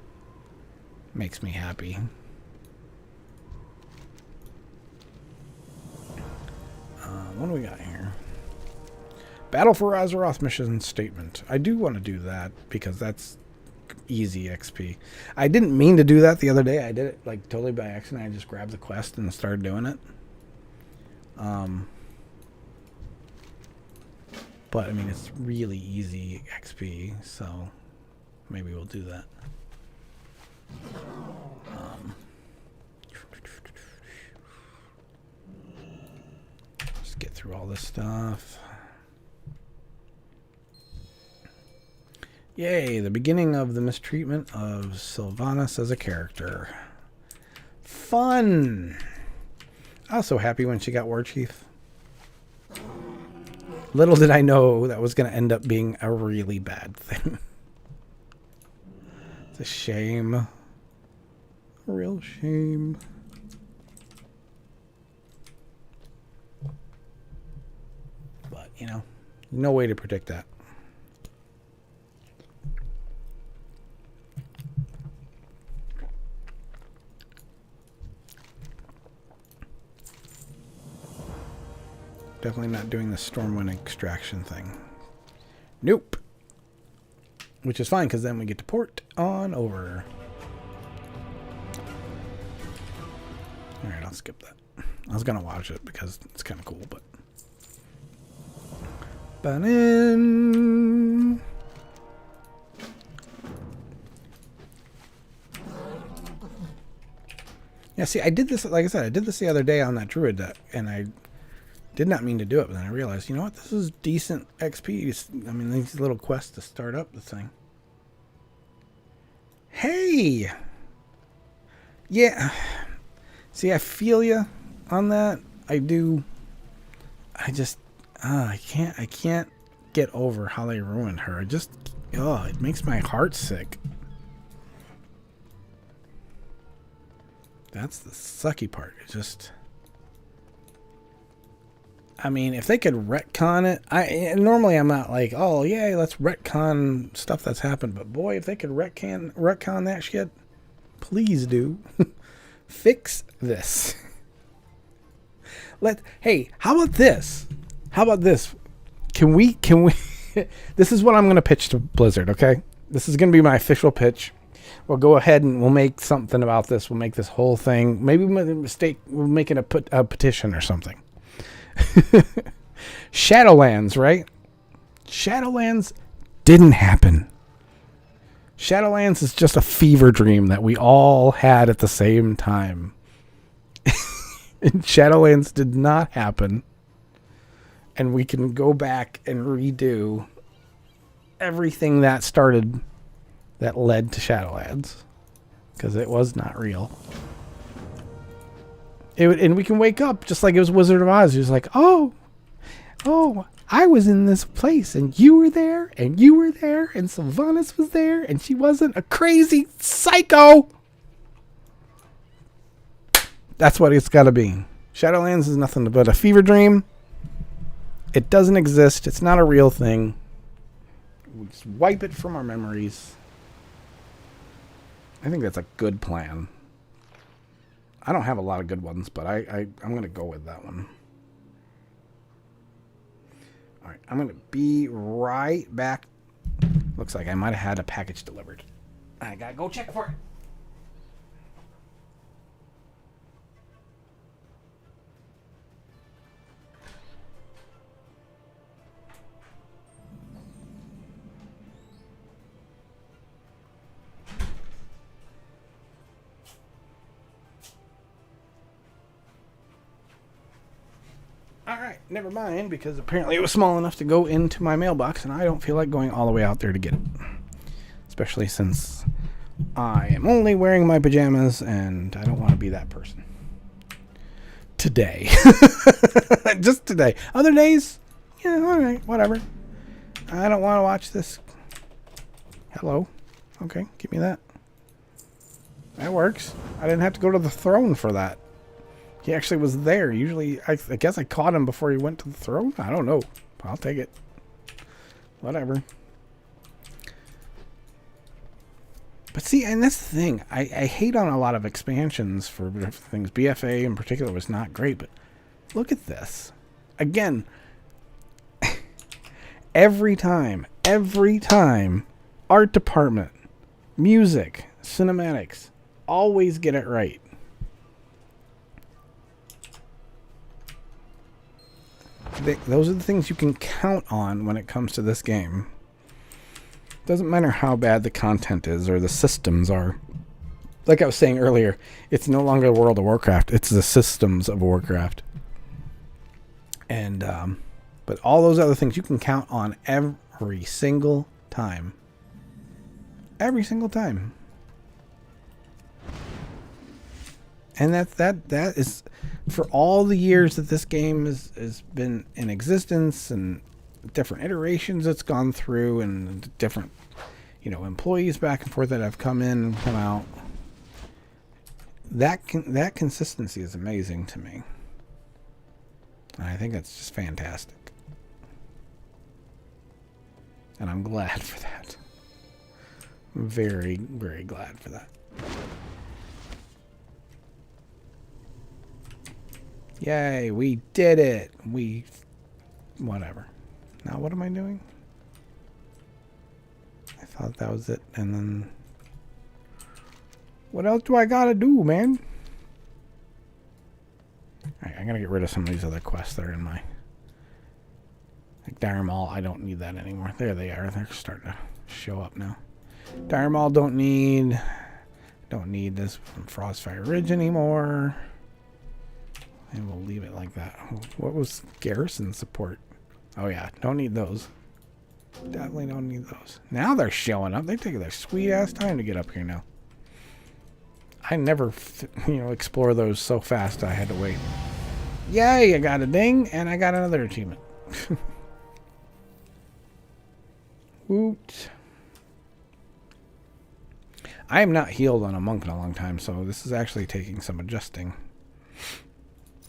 makes me happy. What do we got here? Battle for Azeroth mission statement. I do want to do that because that's easy XP. I didn't mean to do that the other day. I did it like totally by accident. I just grabbed the quest and started doing it. But I mean, it's really easy XP, so maybe we'll do that. Just get through all this stuff. Yay, the beginning of the mistreatment of Sylvanas as a character. Fun! I was so happy when she got War Chief. Little did I know that was going to end up being a really bad thing. It's a shame. A real shame. But, you know, no way to predict that. Definitely not doing the Stormwind extraction thing. Nope. Which is fine, because then we get to port on over. Alright, I'll skip that. I was going to watch it because it's kind of cool, but... Ba-nin. Yeah, see, I did this, like I said, I did this the other day on that Druid deck, and I did not mean to do it, but then I realized, you know what, this is decent XP. I mean, these little quests to start up the thing. Hey! Yeah. See, I feel you on that. I do. I just, I can't get over how they ruined her. It just, it makes my heart sick. That's the sucky part. It just... I mean, if they could retcon it, normally I'm not like, oh, yay, let's retcon stuff that's happened. But boy, if they could retcon that shit, please do. Fix this. Hey, how about this? How about this? Can we, this is what I'm going to pitch to Blizzard, okay? This is going to be my official pitch. We'll go ahead and we'll make something about this. We'll make this whole thing. Maybe we made a mistake. We'll make it a petition or something. Shadowlands, right? Shadowlands didn't happen. Shadowlands is just a fever dream that we all had at the same time. And Shadowlands did not happen. And we can go back and redo everything that started, that led to Shadowlands. Because it was not real. And we can wake up just like it was Wizard of Oz. He was like, oh, I was in this place, and you were there, and you were there, and Sylvanas was there, and she wasn't a crazy psycho. That's what it's got to be. Shadowlands is nothing but a fever dream. It doesn't exist. It's not a real thing. We just wipe it from our memories. I think that's a good plan. I don't have a lot of good ones, but I'm going to go with that one. All right, I'm going to be right back. Looks like I might have had a package delivered. I got to go check for it. Alright, never mind, because apparently it was small enough to go into my mailbox, and I don't feel like going all the way out there to get it. Especially since I am only wearing my pajamas, and I don't want to be that person. Today. Just today. Other days, yeah, alright, whatever. I don't want to watch this. Hello. Okay, give me that. That works. I didn't have to go to the throne for that. He actually was there. Usually, I guess I caught him before he went to the throne. I don't know. I'll take it. Whatever. But see, and that's the thing. I hate on a lot of expansions for different things. BFA in particular was not great, but look at this. Again, every time, art department, music, cinematics, always get it right. Those are the things you can count on when it comes to this game. Doesn't matter how bad the content is or the systems are. Like I was saying earlier, it's no longer World of Warcraft. It's the systems of Warcraft. And, but all those other things you can count on every single time. Every single time. And that is, for all the years that this game has been in existence and different iterations it's gone through and different, employees back and forth that have come in and come out. That consistency is amazing to me. And I think that's just fantastic. And I'm glad for that. I'm very, very glad for that. Yay, we did it. Whatever. Now what am I doing? I thought that was it. And then, what else do I gotta do, man? Alright, I'm gonna get rid of some of these other quests that are in my... Like Dire Maul, I don't need that anymore. There they are. They're starting to show up now. Dire Maul don't need this from Frostfire Ridge anymore. And we'll leave it like that. What was Garrison support? Oh yeah, don't need those. Definitely don't need those. Now they're showing up. They're taking their sweet ass time to get up here now. I never, explore those so fast I had to wait. Yay, I got a ding, and I got another achievement. Woot. I am not healed on a monk in a long time, so this is actually taking some adjusting.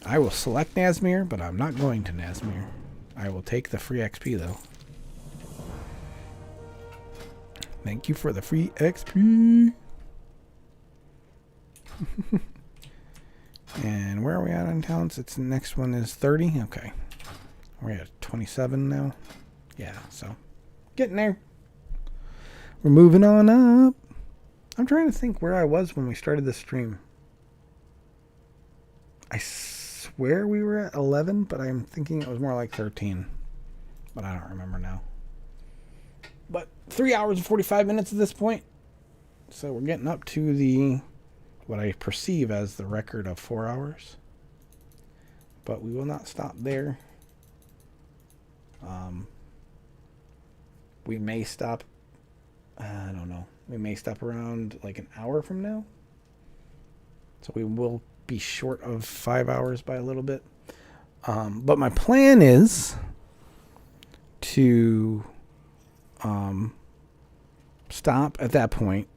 I will select Nazmir, but I'm not going to Nazmir. I will take the free XP, though. Thank you for the free XP. And where are we at on talents? It's the next one is 30. Okay. We're at 27 now. Yeah, so getting there. We're moving on up. I'm trying to think where I was when we started this stream. I swear we were at 11, but I'm thinking it was more like 13. But I don't remember now. But 3 hours and 45 minutes at this point. So we're getting up to the, what I perceive as the record of 4 hours. But we will not stop there. We may stop, I don't know. We may stop around like an hour from now. So we will be short of 5 hours by a little bit. But my plan is to stop at that point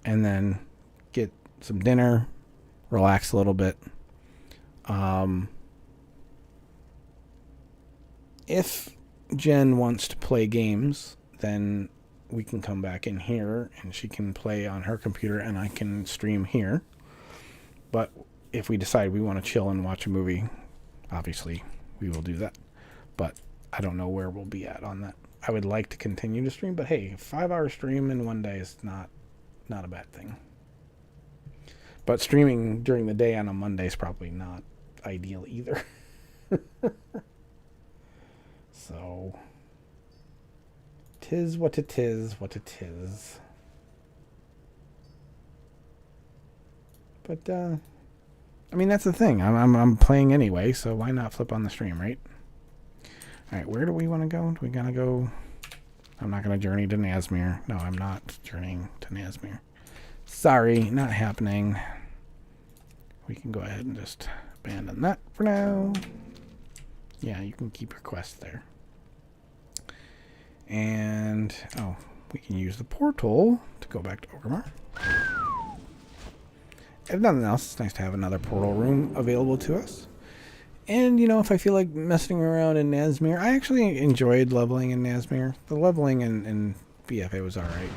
and then get some dinner, relax a little bit. If Jen wants to play games, then we can come back in here and she can play on her computer and I can stream here. But if we decide we want to chill and watch a movie, obviously we will do that. But I don't know where we'll be at on that. I would like to continue to stream, but hey, 5 hour stream in one day is not a bad thing. But streaming during the day on a Monday is probably not ideal either. So, 'tis what it is, what it is. But, I mean, that's the thing. I'm playing anyway, so why not flip on the stream, right? Alright, where do we want to go? Do we gotta go? I'm not going to journey to Nazmir. No, I'm not journeying to Nazmir. Sorry, not happening. We can go ahead and just abandon that for now. Yeah, you can keep your quest there. And, oh, we can use the portal to go back to Orgrimmar. if nothing else, it's nice to have another portal room available to us. And, if I feel like messing around in Nazmir, I actually enjoyed leveling in Nazmir. The leveling in BFA was alright.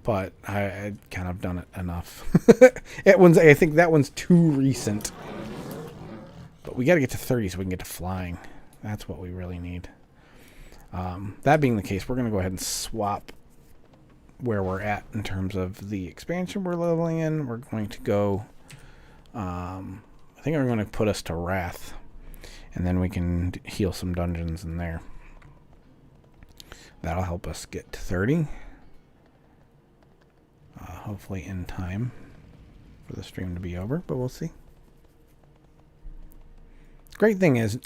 But I'd kind of done it enough. I think that one's too recent. But we got to get to 30 so we can get to flying. That's what we really need. That being the case, we're going to go ahead and swap where we're at in terms of the expansion we're leveling in. We're going to go... I think we're going to put us to Wrath. And then we can heal some dungeons in there. That'll help us get to 30. Hopefully in time for the stream to be over, but we'll see. Great thing is,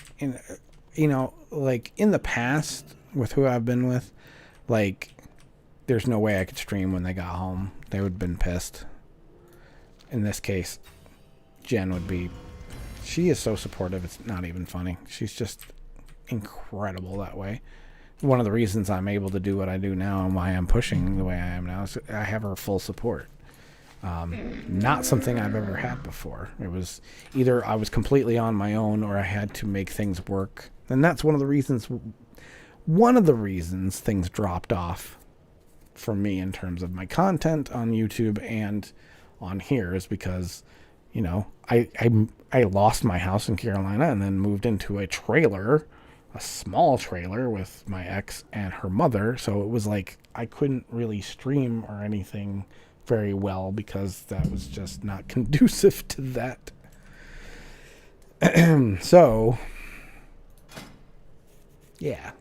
like in the past with who I've been with, like there's no way I could stream when they got home. They would have been pissed. In this case, Jen would be... She is so supportive, it's not even funny. She's just incredible that way. One of the reasons I'm able to do what I do now and why I'm pushing the way I am now is I have her full support. Not something I've ever had before. It was either I was completely on my own or I had to make things work. And that's one of the reasons things dropped off for me in terms of my content on YouTube and on here is because, I lost my house in Carolina and then moved into a trailer, a small trailer with my ex and her mother. So it was like I couldn't really stream or anything very well because that was just not conducive to that. So, yeah,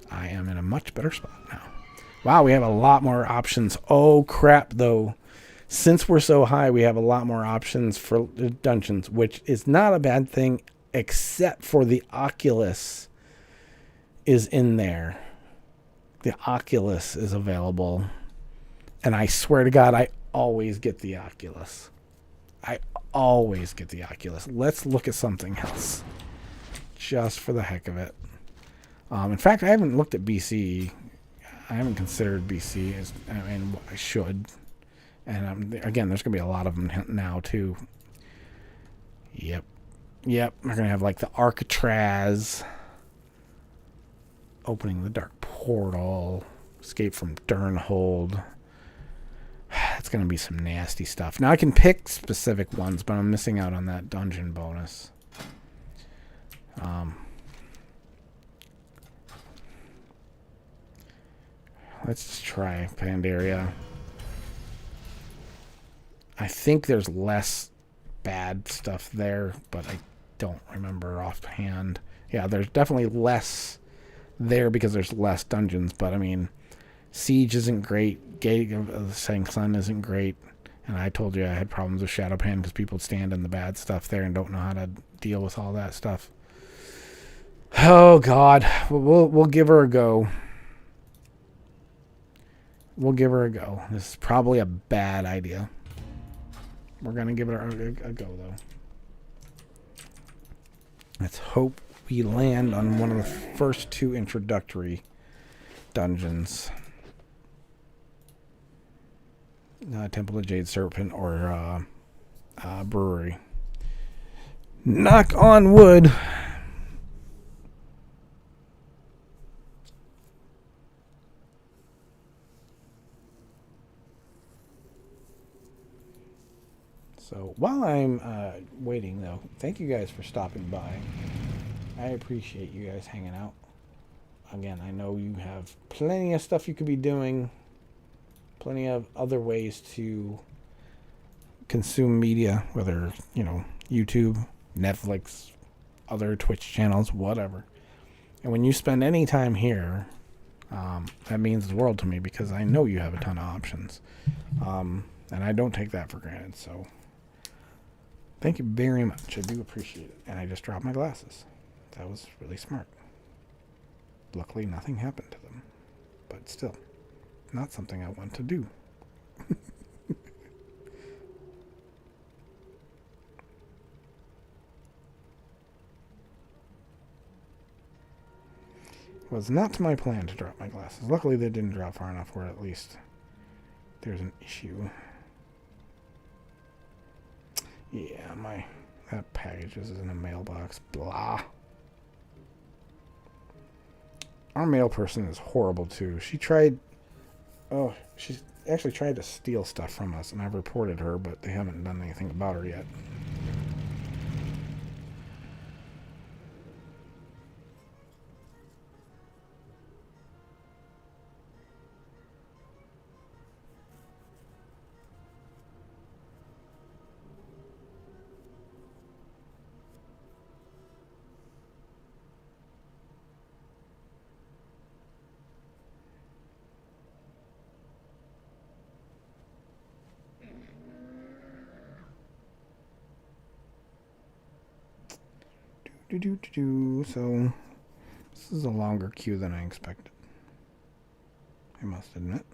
I am in a much better spot now. Wow, we have a lot more options. Oh, crap, though. Since we're so high, we have a lot more options for dungeons, which is not a bad thing, except for the Oculus is in there. The Oculus is available. And I swear to God, I always get the Oculus. I always get the Oculus. Let's look at something else. Just for the heck of it. In fact, I haven't looked at BC. I haven't considered BC. I should. And again, there's going to be a lot of them now, too. Yep. We're going to have like the Arcatraz. Opening the Dark Portal. Escape from Durnhold. It's going to be some nasty stuff. Now I can pick specific ones, but I'm missing out on that dungeon bonus. Let's just try Pandaria. I think there's less bad stuff there, but I don't remember offhand. Yeah, there's definitely less there because there's less dungeons, but I mean, Siege isn't great. Gate of the Setting Sun isn't great. And I told you I had problems with Shadowpan because people stand in the bad stuff there and don't know how to deal with all that stuff. Oh, God. We'll give her a go. We'll give her a go. This is probably a bad idea. We're going to give it a go, though. Let's hope we land on one of the first two introductory dungeons. Temple of Jade Serpent or Brewery. Knock on wood. So while I'm waiting, though, thank you guys for stopping by. I appreciate you guys hanging out. Again, I know you have plenty of stuff you could be doing. Plenty of other ways to consume media, whether, YouTube, Netflix, other Twitch channels, whatever. And when you spend any time here, that means the world to me because I know you have a ton of options. And I don't take that for granted. So thank you very much. I do appreciate it. And I just dropped my glasses. That was really smart. Luckily, nothing happened to them. But still. Not something I want to do. It was not my plan to drop my glasses. Luckily, they didn't drop far enough where at least there's an issue. Yeah, that package is in a mailbox. Blah. Our mail person is horrible too. She actually tried to steal stuff from us, and I've reported her, but they haven't done anything about her yet. So, this is a longer queue than I expected, I must admit.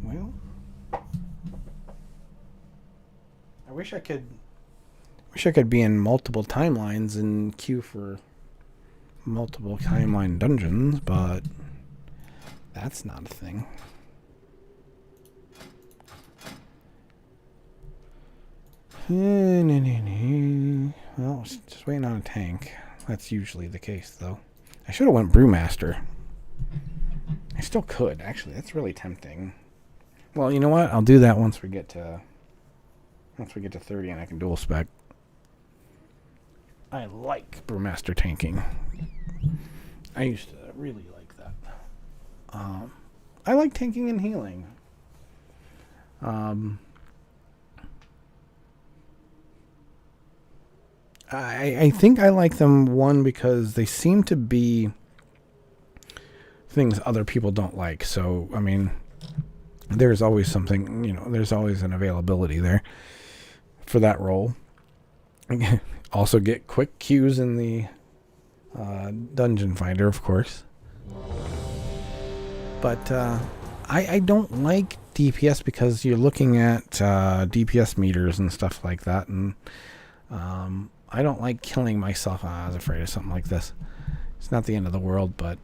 Well, I wish I could be in multiple timelines and queue for multiple timeline dungeons, but that's not a thing. Well, just waiting on a tank. That's usually the case, though. I should have went Brewmaster. I still could, actually. That's really tempting. Well, you know what? I'll do that once we get to 30 and I can dual spec. I like Brewmaster tanking. I used to really like that. I like tanking and healing. I think I like them, one, because they seem to be things other people don't like. So, I mean, there's always something, there's always an availability there for that role. Also get quick queues in the Dungeon Finder, of course. But I don't like DPS because you're looking at DPS meters and stuff like that, and I don't like killing myself. I was afraid of something like this. It's not the end of the world, but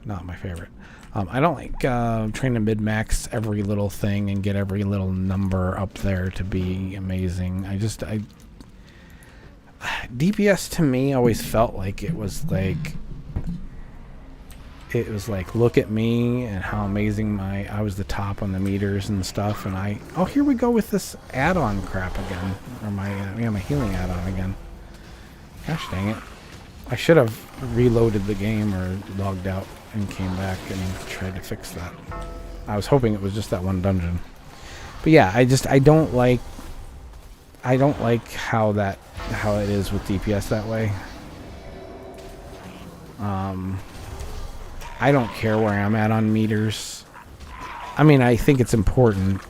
not my favorite. I don't like trying to mid-max every little thing and get every little number up there to be amazing. DPS to me always felt like it was like look at me and how amazing I was the top on the meters and stuff, and here we go with this add-on crap again, or my healing add-on again. Gosh dang it. I should have reloaded the game or logged out and came back and tried to fix that. I was hoping it was just that one dungeon. But yeah, I don't like how it is with DPS that way. I don't care where I'm at on meters. I mean, I think it's important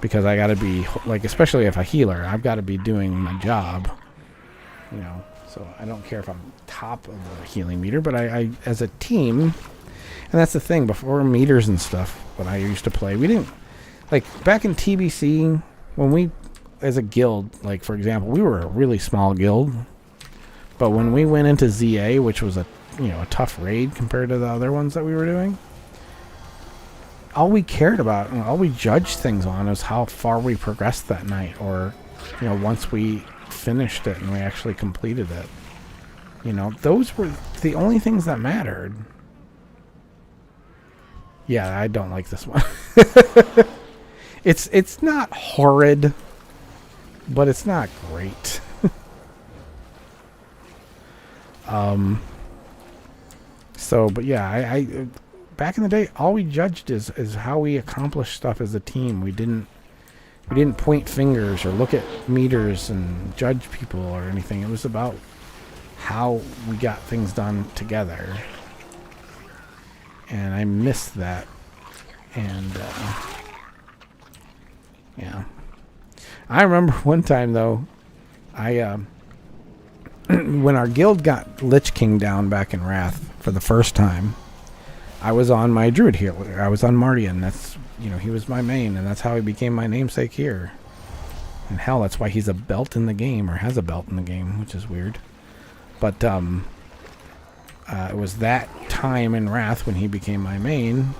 because I got to be, especially if a healer, I've got to be doing my job, so I don't care if I'm top of the healing meter, but I as a team, and that's the thing, before meters and stuff, when I used to play, we didn't, back in TBC, when we, as a guild, for example, we were a really small guild, but when we went into ZA, which was a tough raid compared to the other ones that we were doing, all we cared about and all we judged things on is how far we progressed that night, or once we finished it and we actually completed it. Those were the only things that mattered. Yeah, I don't like this one. It's not horrid, but it's not great. But yeah, I back in the day, all we judged is how we accomplished stuff as a team. We didn't point fingers or look at meters and judge people or anything. It was about how we got things done together. and I missed that. And yeah, I remember one time though, I when our guild got Lich King down back in Wrath for the first time, I was on my druid healer. I was on Mardian. That's, you know, he was my main, and that's how he became my namesake here. And hell, that's why he's a belt in the game, or has a belt in the game, which is weird. But it was that time in Wrath when he became my main,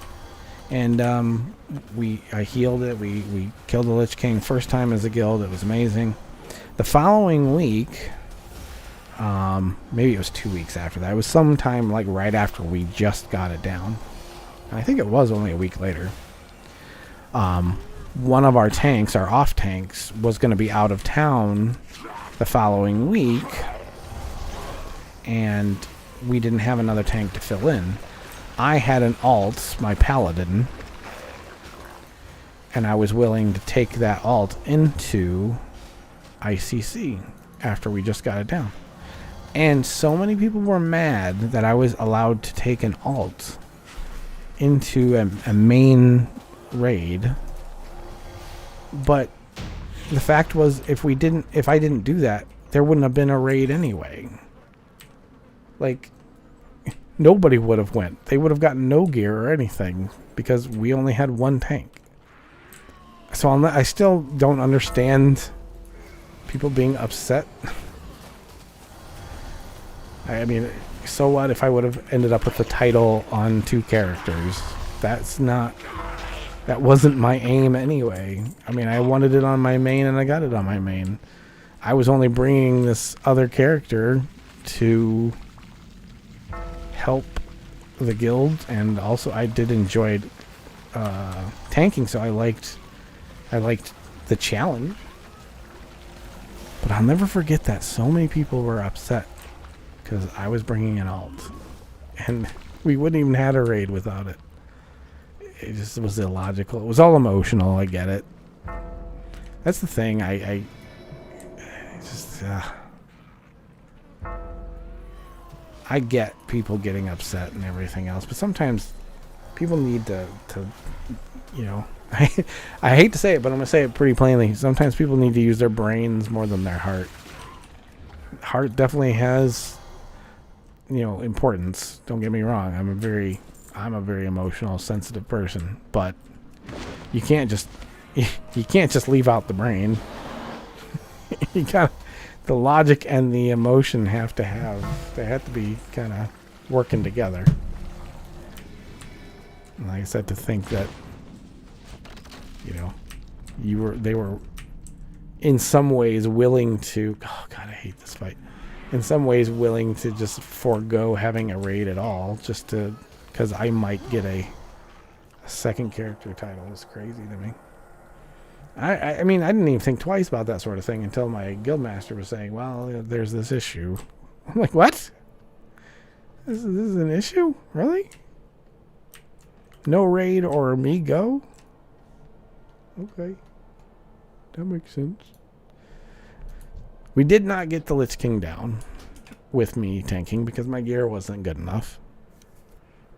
and I healed it. We killed the Lich King first time as a guild. It was amazing. The following week, maybe it was 2 weeks after that. It was sometime like right after we just got it down. And I think it was only a week later. One of our tanks, our off tanks, was going to be out of town the following week, and we didn't have another tank to fill in. I had an alt, my paladin, and I was willing to take that alt into ICC after we just got it down. And so many people were mad that I was allowed to take an alt into a main raid. But the fact was, if I didn't do that, there wouldn't have been a raid anyway. Like, nobody would have went. They would have gotten no gear or anything because we only had one tank. So I still don't understand people being upset. I mean, so what if I would have ended up with the title on 2 characters? That wasn't my aim anyway. I mean, I wanted it on my main and I got it on my main. I was only bringing this other character to help the guild, and also I did enjoy tanking, so I liked the challenge. But I'll never forget that so many people were upset because I was bringing an alt, and we wouldn't even had a raid without it. It just was illogical. It was all emotional. I get it. That's the thing. I just I get people getting upset and everything else, but sometimes people need to you know, I hate to say it, but I'm gonna say it pretty plainly. Sometimes people need to use their brains more than their heart. Heart definitely has, you know, importance. Don't get me wrong. I'm a very emotional, sensitive person, but you can't just leave out the brain. You got the logic and the emotion have to be kind of working together. And like I said, to think that, you know, they were in some ways willing to, oh God, I hate this fight. In some ways willing to just forego having a raid at all, just to, because I might get a second character title. Is crazy to me. I mean, I didn't even think twice about that sort of thing until my guildmaster was saying, well, there's this issue. I'm like, what? This is an issue? Really? No raid or me go? Okay. That makes sense. We did not get the Lich King down with me tanking because my gear wasn't good enough.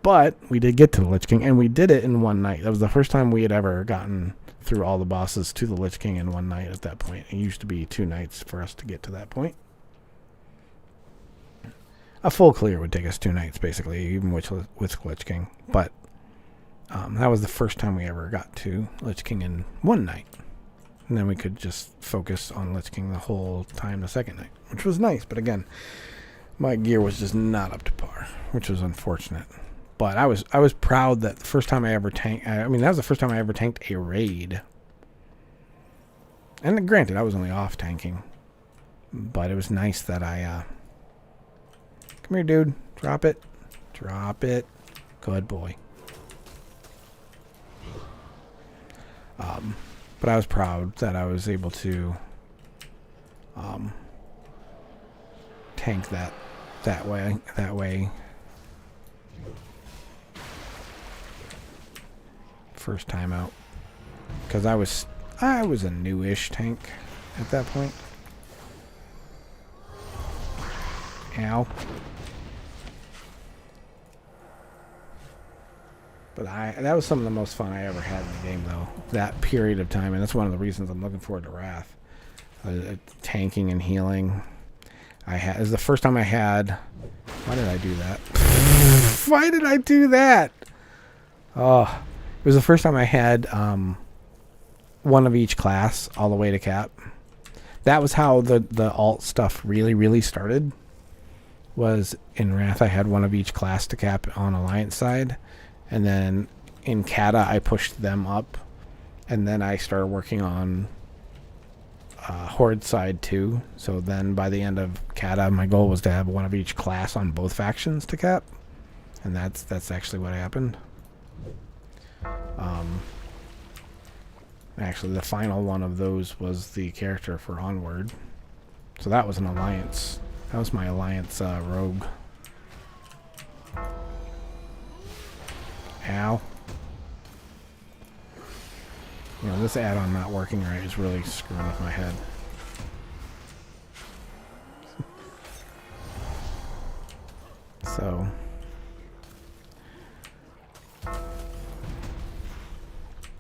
But we did get to the Lich King, and we did it in one night. That was the first time we had ever gotten through all the bosses to the Lich King in one night at that point. It used to be 2 nights for us to get to that point. A full clear would take us 2 nights, basically, even with Lich King. But that was the first time we ever got to Lich King in one night. And then we could just focus on Lich King the whole time the second night, which was nice. But again, my gear was just not up to par, which was unfortunate. But I was proud that the first time I ever tanked, that was the first time I ever tanked a raid. And granted, I was only off tanking. But it was nice that I, come here, dude. Drop it. Drop it. Good boy. But I was proud that I was able to tank that way. First time out, because I was a newish tank at that point. Ow. But that was some of the most fun I ever had in the game, though. That period of time, and that's one of the reasons I'm looking forward to Wrath. Tanking and healing. It was the first time I had. Why did I do that? Why did I do that? Oh, it was the first time I had one of each class all the way to cap. That was how the alt stuff really started. Was in Wrath I had one of each class to cap on Alliance side, and then in Kata I pushed them up, and then I started working on Horde side too. So then by the end of Kata, my goal was to have one of each class on both factions to cap, and that's actually what happened. Actually, the final one of those was the character for Onward. So that was an Alliance. That was my Alliance rogue. Ow. You know, this add-on not working right is really screwing with my head. So...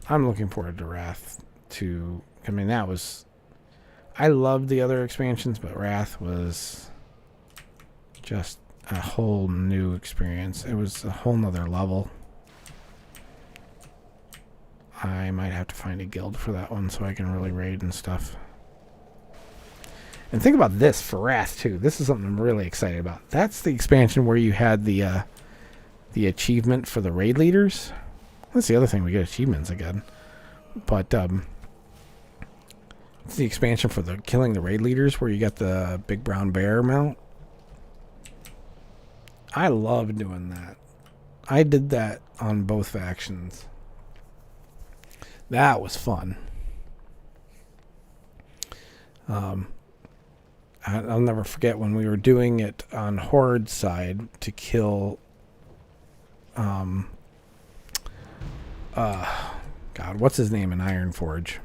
I'm looking forward to Wrath 2. I mean, that was... I loved the other expansions, but Wrath was just a whole new experience. It was a whole nother level. I might have to find a guild for that one so I can really raid and stuff. And think about this for Wrath 2. This is something I'm really excited about. That's the expansion where you had the achievement for the raid leaders. That's the other thing, we get achievements again. But it's the expansion for the killing the raid leaders where you got the big brown bear mount. I love doing that. I did that on both factions. That was fun. I'll never forget when we were doing it on Horde side to kill God, what's his name in Ironforge?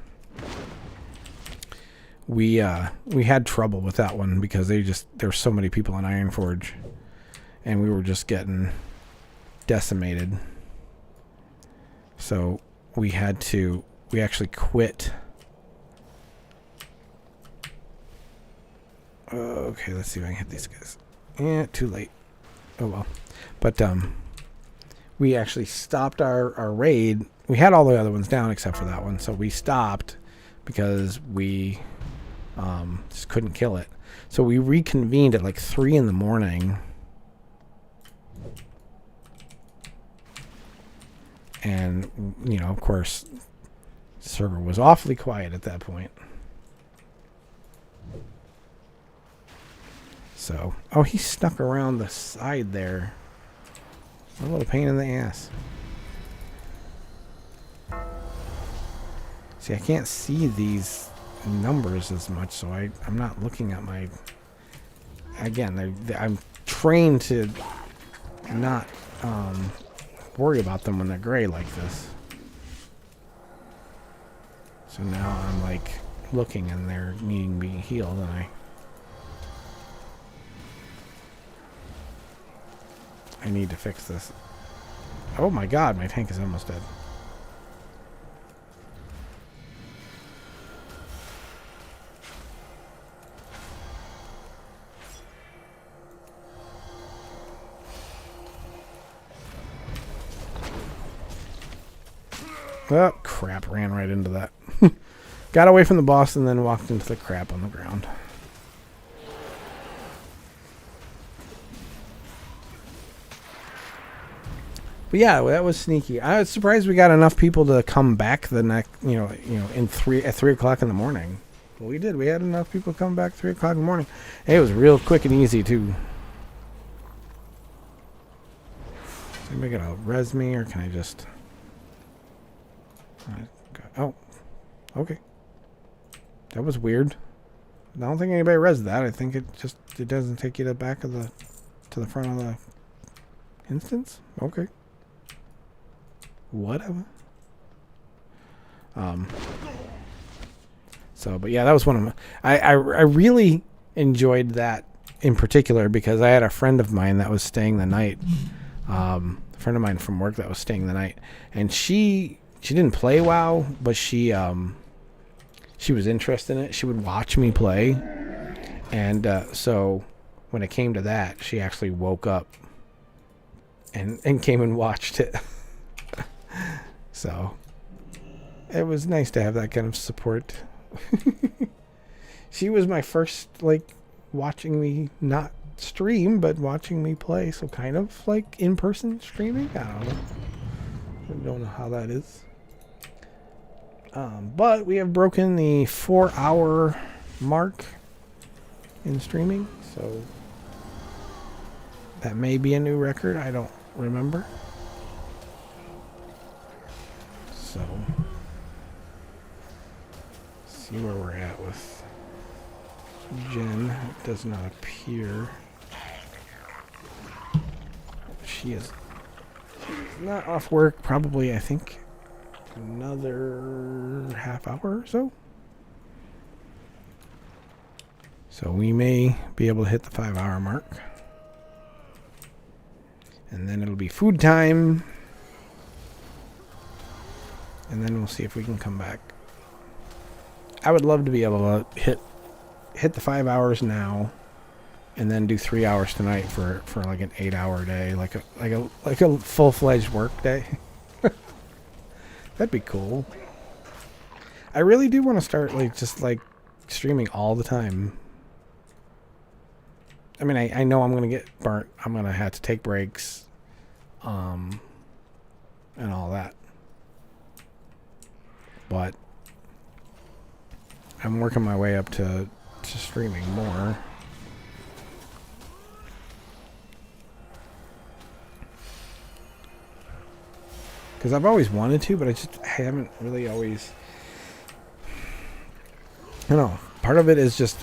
We had trouble with that one because there's so many people in Ironforge, and we were just getting decimated. So we actually quit. Okay, let's see if I can hit these guys. Too late. Oh well. But we actually stopped our raid. We had all the other ones down except for that one, so we stopped because we just couldn't kill it. So we reconvened at like 3 in the morning. And, you know, of course, the server was awfully quiet at that point. So, oh, he snuck around the side there. A little pain in the ass. See, I can't see these numbers as much, so I'm not looking at my... Again, I'm trained to not worry about them when they're gray like this. So now I'm like looking and they're needing to be healed, and I need to fix this. Oh my god, my tank is almost dead. Oh, crap. Ran right into that. Got away from the boss and then walked into the crap on the ground. But yeah, that was sneaky. I was surprised we got enough people to come back the next, at 3 o'clock in the morning. Well, we did. We had enough people come back 3 o'clock in the morning. Hey, it was real quick and easy, too. Is anybody gonna res me, or can I just... Oh, okay. That was weird. I don't think anybody res that. I think it doesn't take you to the back of to the front of the instance. Okay. Whatever. So, but yeah, that was one of my... I really enjoyed that in particular because I had a friend of mine that was staying the night friend of mine from work that was staying the night, and she didn't play WoW, but she was interested in it. She would watch me play, and so when it came to that, she actually woke up and came and watched it. So it was nice to have that kind of support. She was my first, like, watching me not stream, but watching me play. So kind of like in-person streaming. I don't know how that is. But we have broken the 4-hour mark in streaming. So that may be a new record. I don't remember. So see where we're at with Jen. It does not appear. She's not off work. Probably, I think, another half hour or so. So we may be able to hit the 5-hour mark. And then it'll be food time. And then we'll see if we can come back. I would love to be able to hit the 5 hours now, and then do 3 hours tonight for like an 8-hour day, like a full-fledged work day. That'd be cool. I really do want to start just streaming all the time. I mean, I know I'm gonna get burnt. I'm gonna have to take breaks, and all that. But I'm working my way up to streaming more. Because I've always wanted to, but I haven't really always. I don't know. Part of it is just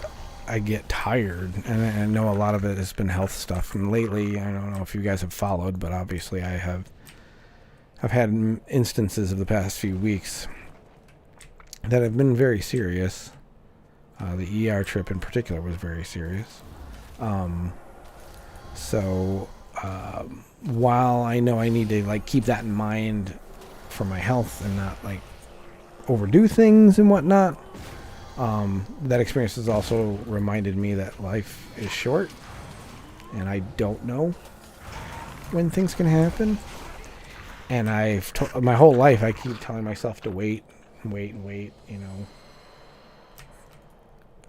I get tired, and I know a lot of it has been health stuff. And lately, I don't know if you guys have followed, but obviously I have. I've had instances of the past few weeks that have been very serious. The ER trip in particular was very serious. So while I know I need to keep that in mind for my health and not overdo things and whatnot, that experience has also reminded me that life is short, and I don't know when things can happen. And my whole life I keep telling myself to wait and wait and wait,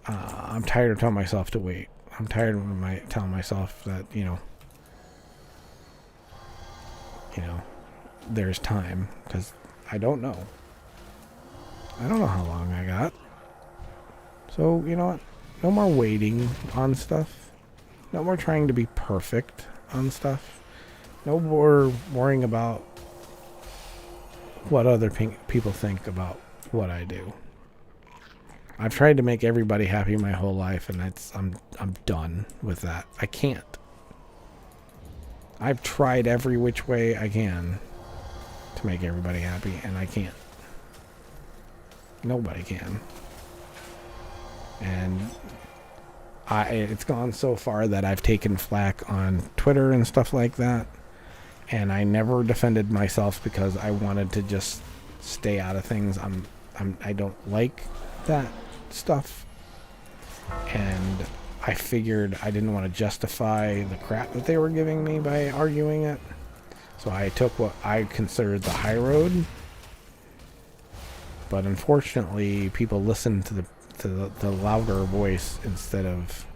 I'm tired of telling myself to wait. I'm tired of telling myself that, there's time, because I don't know. I don't know how long I got. So, you know what? No more waiting on stuff. No more trying to be perfect on stuff. No more worrying about what other people think about what I do. I've tried to make everybody happy my whole life, and I'm done with that. I can't. I've tried every which way I can to make everybody happy, and I can't. Nobody can. And it's gone so far that I've taken flack on Twitter and stuff like that, and I never defended myself because I wanted to just stay out of things. I don't like that stuff, and I figured I didn't want to justify the crap that they were giving me by arguing it, so I took what I considered the high road. But unfortunately, people listen to the louder voice instead of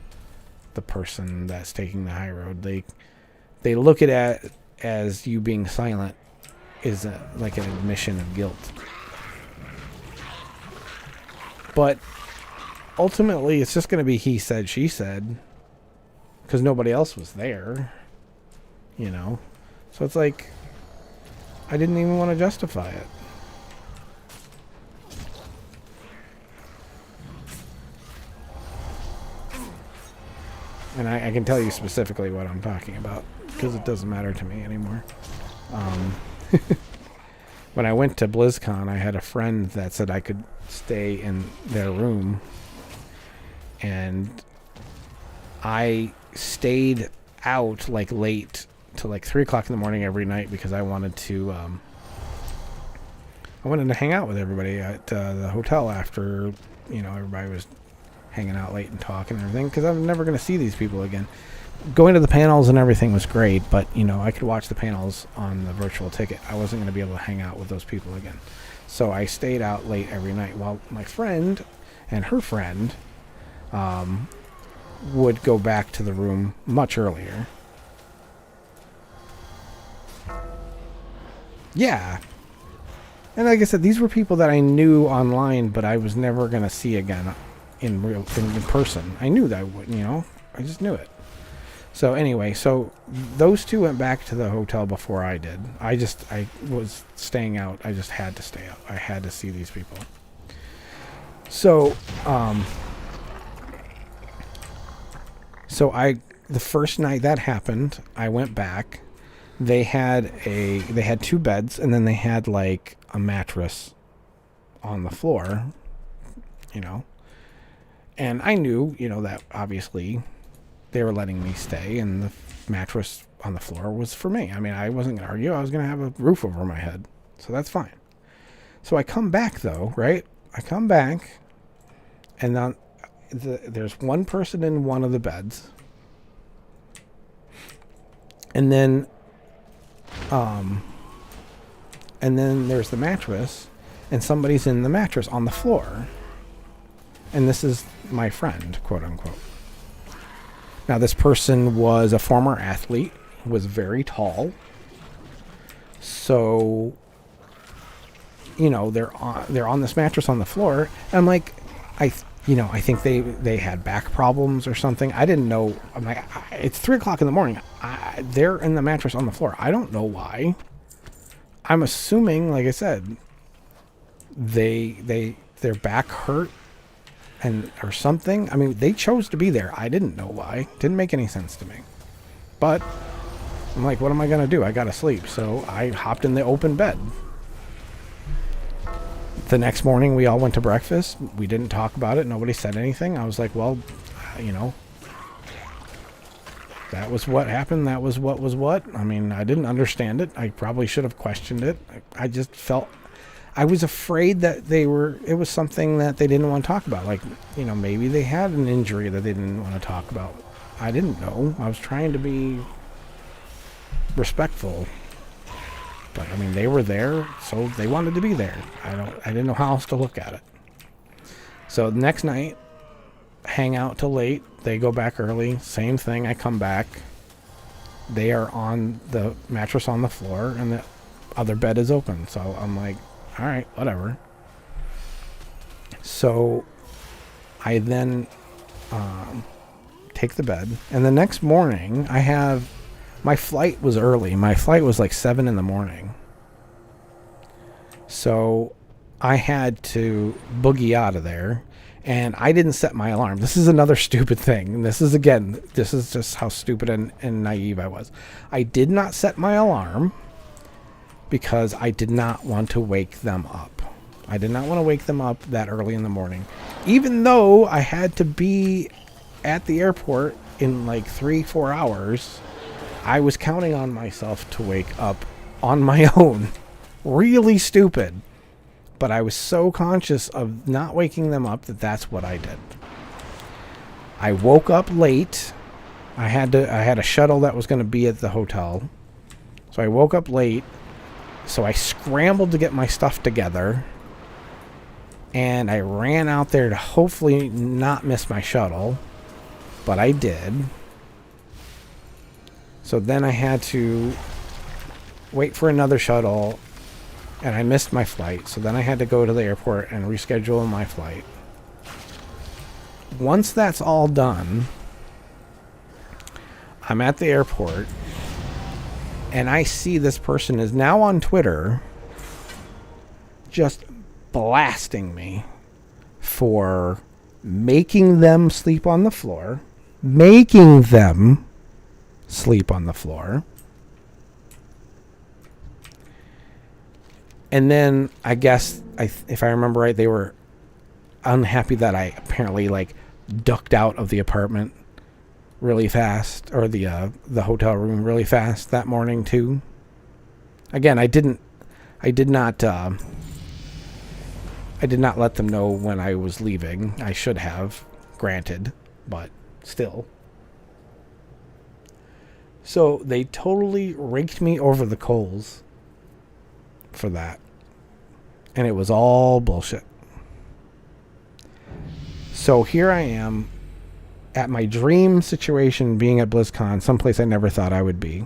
the person that's taking the high road. They look at it as you being silent is like an admission of guilt. But ultimately, it's just going to be he said, she said, because nobody else was there, So it's like, I didn't even want to justify it. And I can tell you specifically what I'm talking about, because it doesn't matter to me anymore. When I went to BlizzCon, I had a friend that said I could stay in their room, and I stayed out late till like 3 o'clock in the morning every night because I wanted to hang out with everybody at the hotel after, everybody was hanging out late and talking and everything, because I'm never going to see these people again. Going to the panels and everything was great, but, I could watch the panels on the virtual ticket. I wasn't going to be able to hang out with those people again. So I stayed out late every night while my friend and her friend would go back to the room much earlier. Yeah. And like I said, these were people that I knew online, but I was never going to see again in person. I knew that I would, I just knew it. So anyway, those two went back to the hotel before I did. I was staying out. I just had to stay out. I had to see these people. So, the first night that happened, I went back. They had 2 beds, and then they had like a mattress on the floor, and I knew, that obviously they were letting me stay, and the mattress on the floor was for me. I mean, I wasn't going to argue. I was going to have a roof over my head, so that's fine. So I come back though, right? I come back, and then there's one person in one of the beds, and then there's the mattress, and somebody's in the mattress on the floor. And this is my friend, quote unquote. Now, this person was a former athlete, was very tall. So, they're on this mattress on the floor. And I'm like, I think they had back problems or something. I didn't know. I'm like, it's 3 o'clock in the morning. They're in the mattress on the floor. I don't know why. I'm assuming, like I said, their back hurt or something. I mean, they chose to be there. I didn't know why. Didn't make any sense to me. But I'm like, what am I gonna do? I gotta sleep. So I hopped in the open bed. The next morning, we all went to breakfast. We didn't talk about it. Nobody said anything. I was like, well, that was what happened. That was what was what. I mean, I didn't understand it. I probably should have questioned it. I just felt, I was afraid that it was something that they didn't want to talk about. Like, maybe they had an injury that they didn't want to talk about. I didn't know. I was trying to be respectful. But I mean, they were there, so they wanted to be there. I didn't know how else to look at it. So the next night, hang out till late. They go back early. Same thing. I come back. They are on the mattress on the floor, and the other bed is open. So I'm like, all right, whatever. So I then take the bed, and the next morning my flight was early. My flight was like 7 in the morning. So I had to boogie out of there, and I didn't set my alarm. This is another stupid thing. And this is just how stupid and naive I was. I did not set my alarm because I did not want to wake them up. I did not want to wake them up that early in the morning. Even though I had to be at the airport in like 3-4 hours, I was counting on myself to wake up on my own. Really stupid. But I was so conscious of not waking them up that's what I did. I woke up late. I had a shuttle that was going to be at the hotel. So I woke up late. So I scrambled to get my stuff together. And I ran out there to hopefully not miss my shuttle. But I did. So then I had to wait for another shuttle. And I missed my flight. So then I had to go to the airport and reschedule my flight. Once that's all done, I'm at the airport. And I see this person is now on Twitter just blasting me for making them sleep on the floor. Making them sleep on the floor. And then I guess, if I remember right, they were unhappy that I apparently ducked out of the apartment really fast, or the hotel room really fast that morning too. Again, I did not let them know when I was leaving. I should have, granted, but still. So they totally raked me over the coals for that. And it was all bullshit. So here I am at my dream situation, being at BlizzCon, someplace I never thought I would be.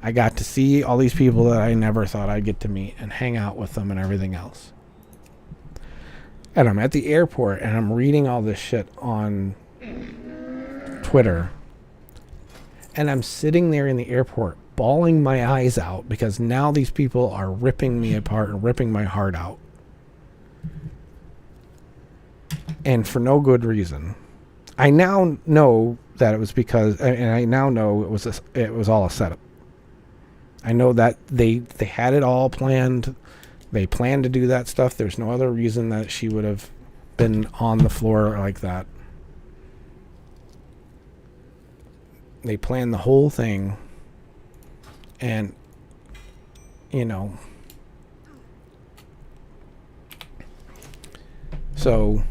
I got to see all these people that I never thought I'd get to meet and hang out with them and everything else. And I'm at the airport and I'm reading all this shit on Twitter. And I'm sitting there in the airport bawling my eyes out because now these people are ripping me apart and ripping my heart out. And for no good reason. I now know that it was because, and I now know it was all a setup. I know that they had it all planned. They planned to do that stuff. There's no other reason that she would have been on the floor like that. They planned the whole thing. And, you know. So,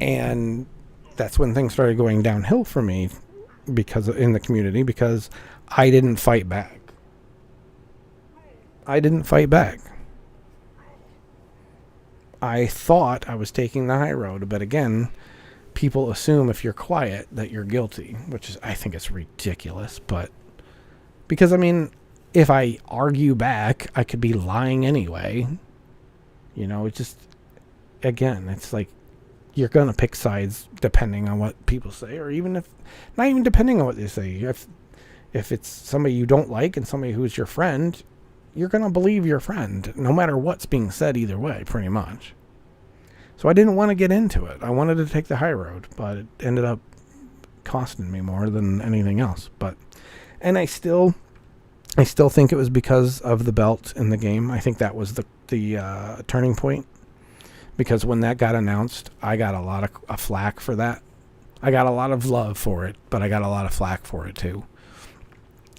and that's when things started going downhill for me in the community, because I didn't fight back. I thought I was taking the high road, but again, people assume if you're quiet that you're guilty, which is, I think it's ridiculous, but because, I mean, if I argue back, I could be lying anyway. You know, it just, again, it's like, you're going to pick sides depending on what people say, or even if, not even depending on what they say. If it's somebody you don't like and somebody who's your friend, you're going to believe your friend, no matter what's being said either way, pretty much. So I didn't want to get into it. I wanted to take the high road, but it ended up costing me more than anything else. And I still think it was because of the belt in the game. I think that was the turning point. Because when that got announced, I got a lot of flack for that. I got a lot of love for it, but I got a lot of flack for it too.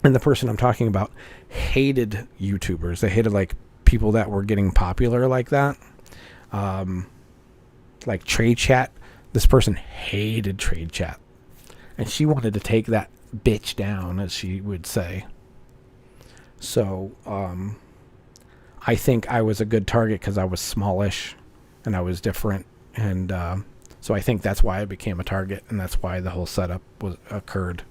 And the person I'm talking about hated YouTubers. They hated like people that were getting popular like that. Like Trade Chat. This person hated Trade Chat. And she wanted to take that bitch down, as she would say. So, I think I was a good target because I was smallish and I was different. And so I think that's why I became a target, and that's why the whole setup occurred.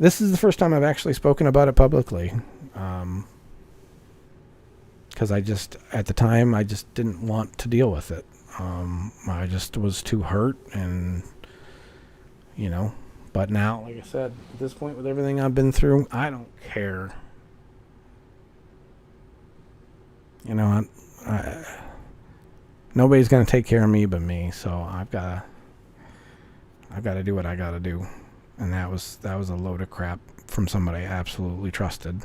This is the first time I've actually spoken about it publicly. Because at the time, I just didn't want to deal with it. I just was too hurt, and, you know. But now, like I said, at this point with everything I've been through, I don't care. You know, nobody's going to take care of me but me, so I've got to do what I got to do. And that was a load of crap from somebody I absolutely trusted.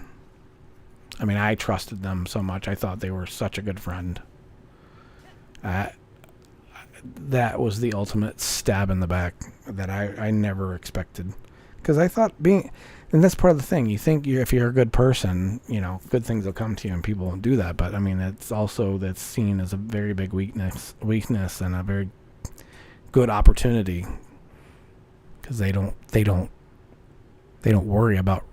I mean, I trusted them so much. I thought they were such a good friend. That was the ultimate stab in the back that I never expected. Because I thought and that's part of the thing. You think if you're a good person, you know, good things will come to you, and people won't do that. But I mean, that's seen as a very big weakness and a very good opportunity. Because they don't worry about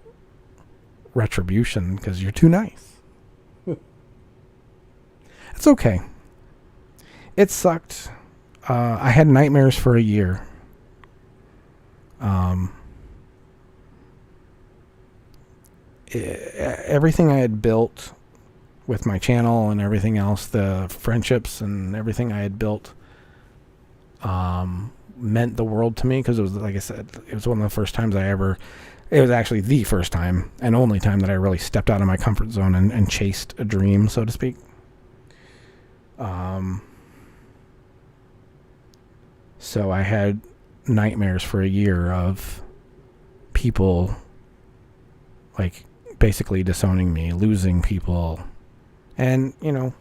retribution because you're too nice. It's okay. It sucked. I had nightmares for a year. Everything I had built with my channel and everything else, the friendships and everything I had built, meant the world to me, because it was, like I said, it was one of the first times it was actually the first time and only time that I really stepped out of my comfort zone and chased a dream, so to speak. So I had nightmares for a year of people like basically disowning me, losing people, and, you know,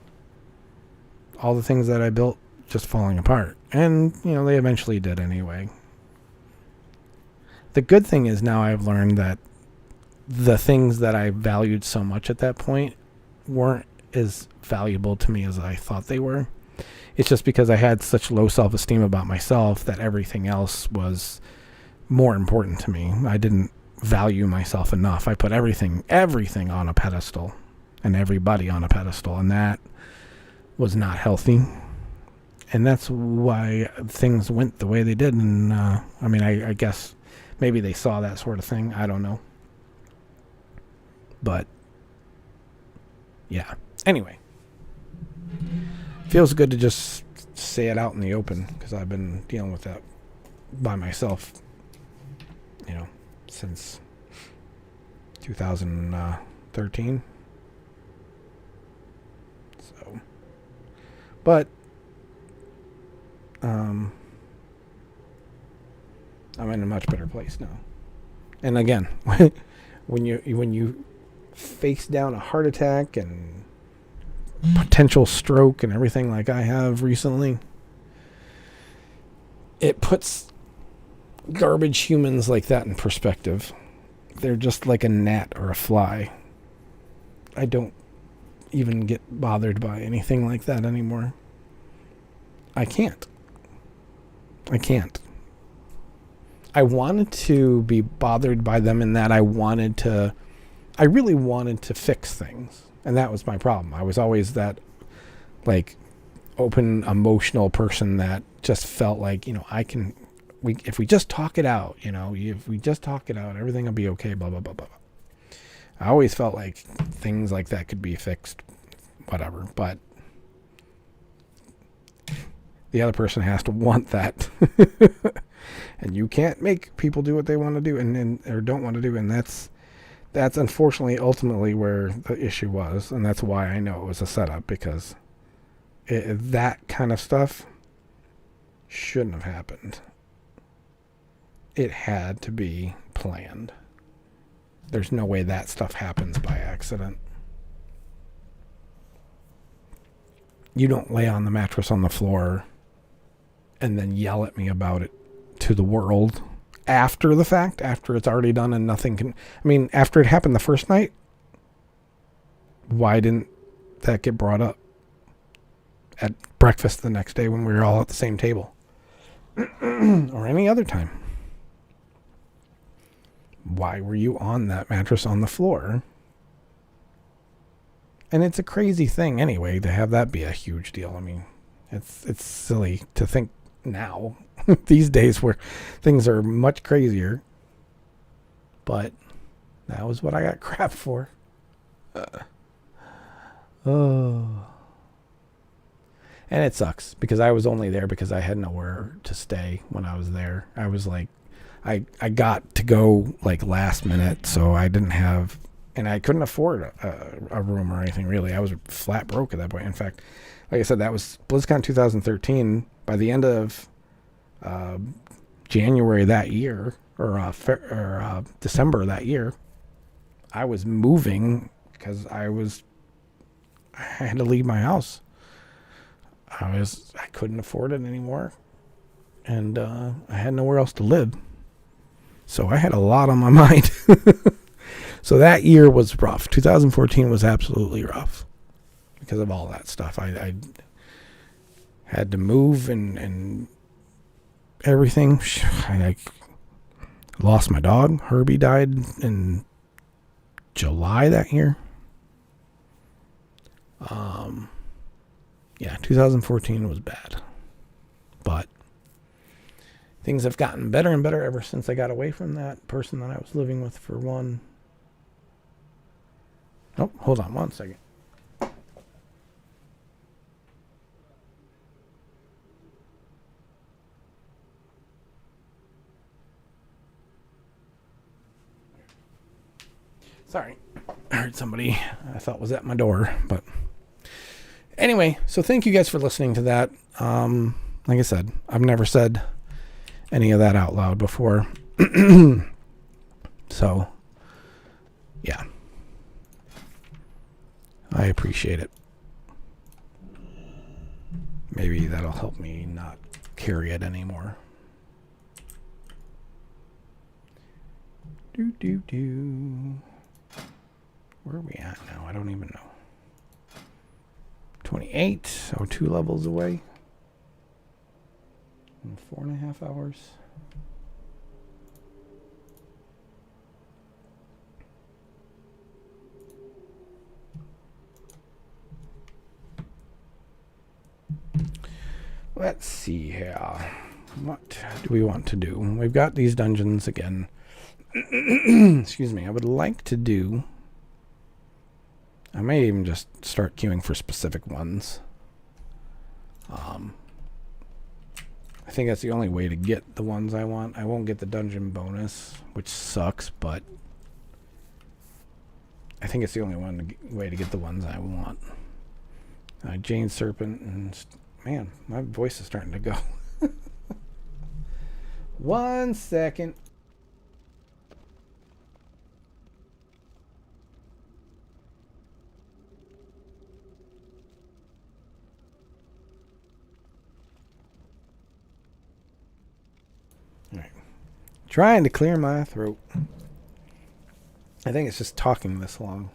all the things that I built just falling apart. And, they eventually did anyway. The good thing is now I've learned that the things that I valued so much at that point weren't as valuable to me as I thought they were. It's just because I had such low self-esteem about myself that everything else was more important to me. I didn't value myself enough. I put everything on a pedestal and everybody on a pedestal, and that was not healthy. And that's why things went the way they did. And I guess maybe they saw that sort of thing. I don't know. But yeah. Anyway, feels good to just say it out in the open, because I've been dealing with that by myself, since 2013. So, but I'm in a much better place now. And again, when you face down a heart attack and potential stroke and everything like I have recently, it puts garbage humans like that in perspective. They're just like a gnat or a fly. I don't even get bothered by anything like that anymore. I can't. I wanted to be bothered by them in that I really wanted to fix things. And that was my problem. I was always that, like, open, emotional person that just felt like, if we just talk it out, if we just talk it out, everything will be okay, blah, blah, blah, blah. I always felt like things like that could be fixed, whatever. But the other person has to want that. And you can't make people do what they want to do or don't want to do. And that's unfortunately ultimately where the issue was. And that's why I know it was a setup, because that kind of stuff shouldn't have happened. It had to be planned. There's no way that stuff happens by accident. You don't lay on the mattress on the floor and then yell at me about it to the world after the fact, after it's already done and nothing can... after it happened the first night, why didn't that get brought up at breakfast the next day when we were all at the same table? Or any other time? Why were you on that mattress on the floor? And it's a crazy thing anyway to have that be a huge deal. It's silly to think now, these days, where things are much crazier. But that was what I got crap for. And it sucks, because I was only there because I had nowhere to stay when I was there. I was like, I got to go like last minute, so I didn't have, and I couldn't afford a room or anything really. I was flat broke at that point. In fact, like I said, that was BlizzCon 2013. By the end of January that year, or December that year, I was moving because I had to leave my house. I couldn't afford it anymore, and I had nowhere else to live. So I had a lot on my mind. So that year was rough. 2014 was absolutely rough because of all that stuff. I had to move and everything. I lost my dog. Herbie died in July that year. Yeah, 2014 was bad. But things have gotten better and better ever since I got away from that person that I was living with, for one. Oh, hold on one second. Sorry. I heard somebody I thought was at my door, but anyway, so thank you guys for listening to that. Like I said, I've never said any of that out loud before. So, yeah. I appreciate it. Maybe that'll help me not carry it anymore. Where are we at now? I don't even know. 28, so 2 levels away. In 4.5 hours. Let's see here. What do we want to do? We've got these dungeons again. Excuse me. I would like to do... I may even just start queuing for specific ones. I think that's the only way to get the ones I want. I won't get the dungeon bonus, which sucks, but I think it's the only way to get the ones I want. Jane Serpent and... Man, my voice is starting to go. 1 second. All right. Trying to clear my throat. I think it's just talking this long.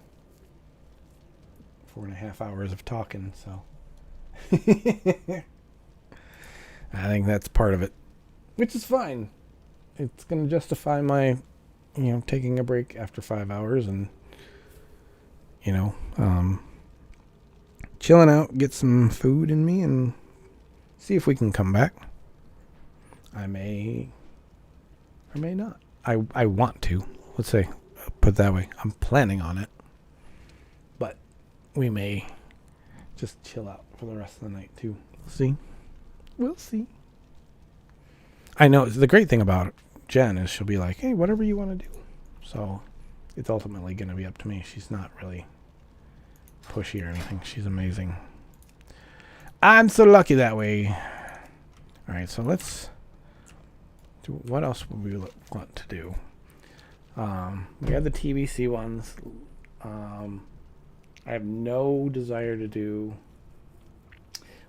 4.5 hours of talking, so... I think that's part of it, which is fine. It's going to justify my, taking a break after 5 hours and, chilling out, get some food in me and see if we can come back. I may or may not. I want to. Let's say, put it that way. I'm planning on it. But we may just chill out for the rest of the night too. We'll see. I know the great thing about Jen is she'll be like, hey, whatever you want to do. So it's ultimately going to be up to me. She's not really pushy or anything. She's amazing. I'm so lucky that way. All right, so let's do, what else would we want to do? We have the TBC ones. I have no desire to do...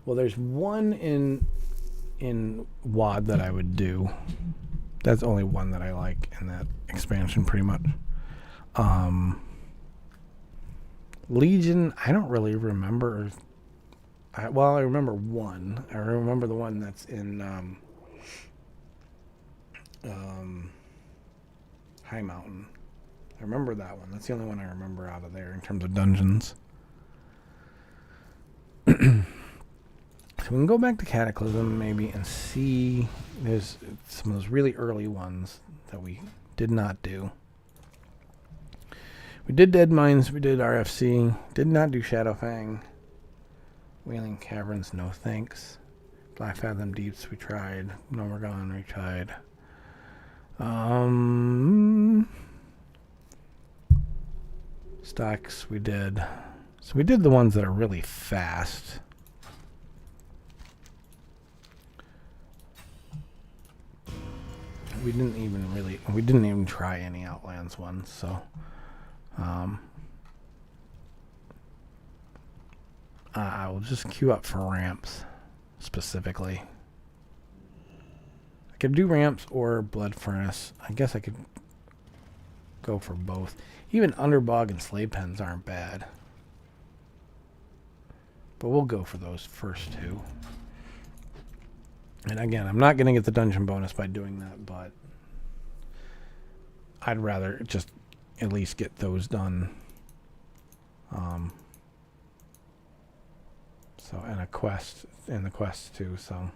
Well, there's one in WoD that I would do. That's the only one that I like in that expansion, pretty much. Legion, I don't really remember. I remember one. I remember the one that's in High Mountain. I remember that one. That's the only one I remember out of there in terms of dungeons. So we can go back to Cataclysm maybe and see. There's some of those really early ones that we did not do. We did Dead Mines. We did RFC. Did not do Shadowfang. Wailing Caverns, no thanks. Black Fathom Deeps, we tried. No, we're gone. We tried. Stocks, we did. So we did the ones that are really fast. We didn't even try any Outlands ones, so I will just queue up for ramps specifically. I could do ramps or Blood Furnace. I guess I could go for both. Even Underbog and Slave Pens aren't bad. But we'll go for those first two. And again, I'm not going to get the dungeon bonus by doing that, but I'd rather just at least get those done. And a quest, and the quest too, so.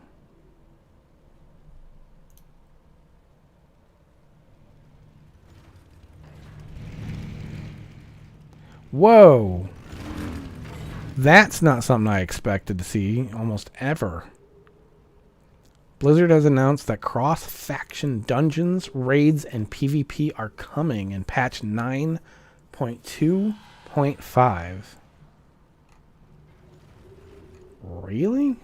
Whoa! That's not something I expected to see almost ever. Blizzard has announced that cross-faction dungeons, raids, and PvP are coming in patch 9.2.5. Really?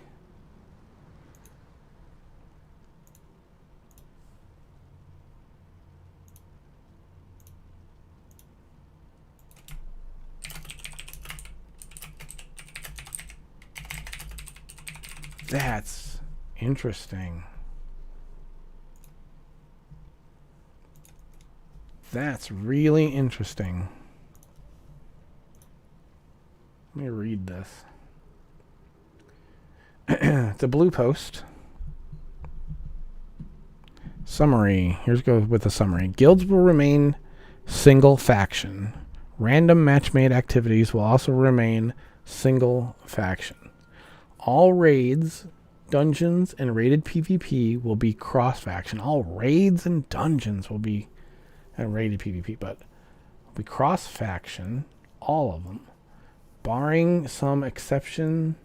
That's Interesting. That's really interesting. Let me read this. It's a blue post. Summary. Here's go with the summary. Guilds will remain single faction. Random match-made activities will also remain single faction. All raids, dungeons, and raided PvP will be cross-faction. All raids and dungeons will be raided PvP, but will be cross-faction, all of them, barring some exception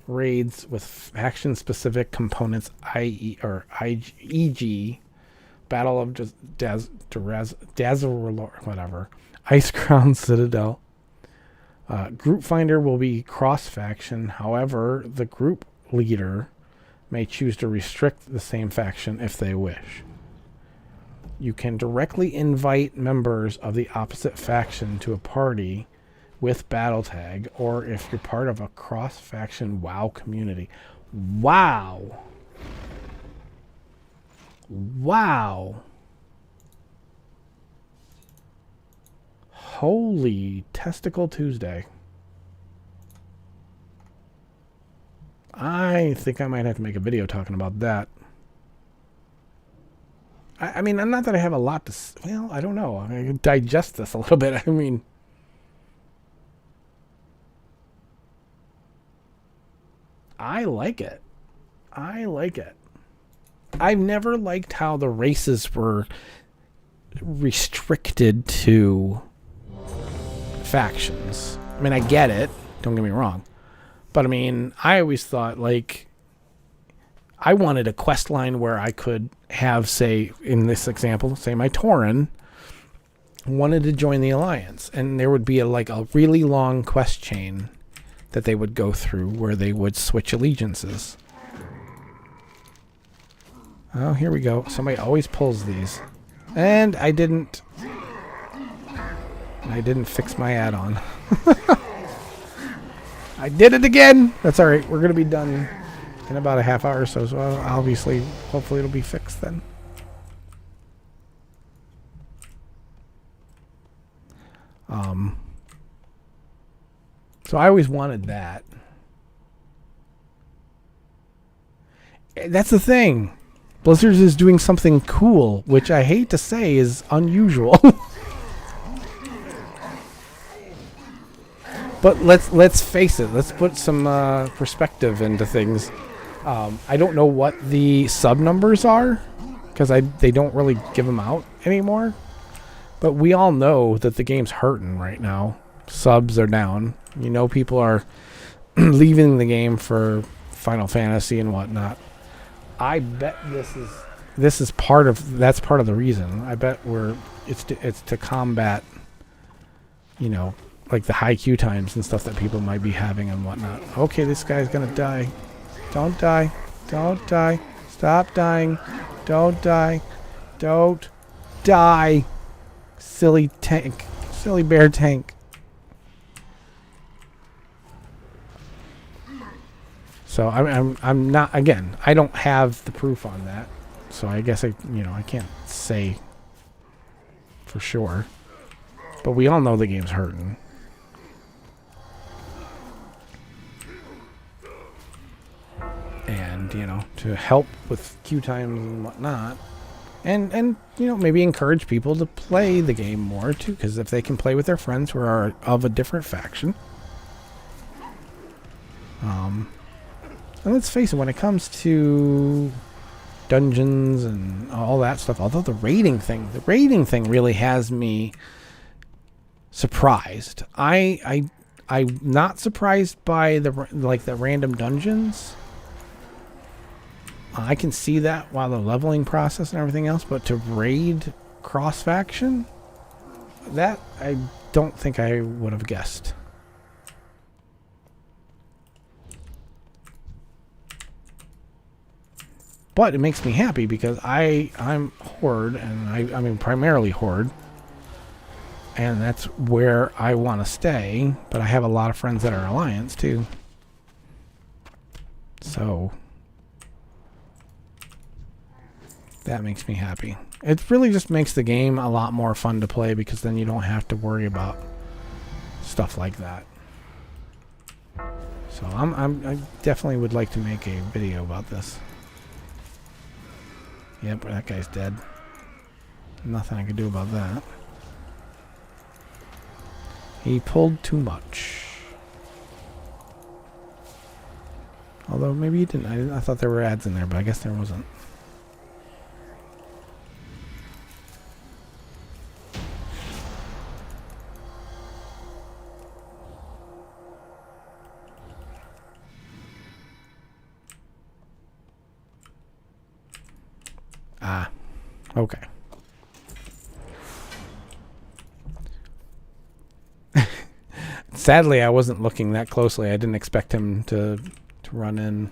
raids with faction-specific components, e.g. Battle of Dazzle, whatever, Ice Crown Citadel. Group Finder will be cross-faction. However, the group leader may choose to restrict the same faction if they wish. You can directly invite members of the opposite faction to a party with battle tag, or if you're part of a cross-faction WoW community. Wow. Wow. Holy Testicle Tuesday. I think I might have to make a video talking about that. I mean, not that I have a lot to... Well, I don't know. I can digest this a little bit. I mean... I like it. I like it. I've never liked how the races were restricted to factions. I mean, I get it. Don't get me wrong. But, I mean, I always thought, like, I wanted a quest line where I could have, say, in this example, say my Tauren wanted to join the Alliance. And there would be, a really long quest chain that they would go through where they would switch allegiances. Oh, here we go. Somebody always pulls these. And I didn't fix my add-on. I did it again! That's alright. We're going to be done in about a half hour or so. So obviously, hopefully it'll be fixed then. So I always wanted that. That's the thing. Blizzard is doing something cool, which I hate to say is unusual. But let's face it. Let's put some perspective into things. I don't know what the sub numbers are because they don't really give them out anymore. But we all know that the game's hurting right now. Subs are down. You know, people are leaving the game for Final Fantasy and whatnot. I bet that's part of the reason. I bet it's to combat, you know, like the high queue times and stuff that people might be having and whatnot. Okay, this guy's gonna die. Don't die. Don't die. Stop dying. Don't die. Don't die. Silly tank. Silly bear tank. So I'm not, again, I don't have the proof on that. So I guess I can't say for sure. But we all know the game's hurting. And, to help with queue times and whatnot. And maybe encourage people to play the game more too, because if they can play with their friends who are of a different faction. And let's face it, when it comes to dungeons and all that stuff, although the raiding thing really has me surprised. I'm not surprised by the random dungeons. I can see that while the leveling process and everything else, but to raid cross-faction, that I don't think I would have guessed. But it makes me happy because I'm Horde, and I mean primarily Horde, and that's where I want to stay. But I have a lot of friends that are Alliance too. So That makes me happy. It really just makes the game a lot more fun to play because then you don't have to worry about stuff like that. So I definitely would like to make a video about this. Yep, that guy's dead. Nothing I could do about that. He pulled too much. Although maybe he didn't. I thought there were ads in there, but I guess there wasn't. Ah, okay. Sadly, I wasn't looking that closely. I didn't expect him to run in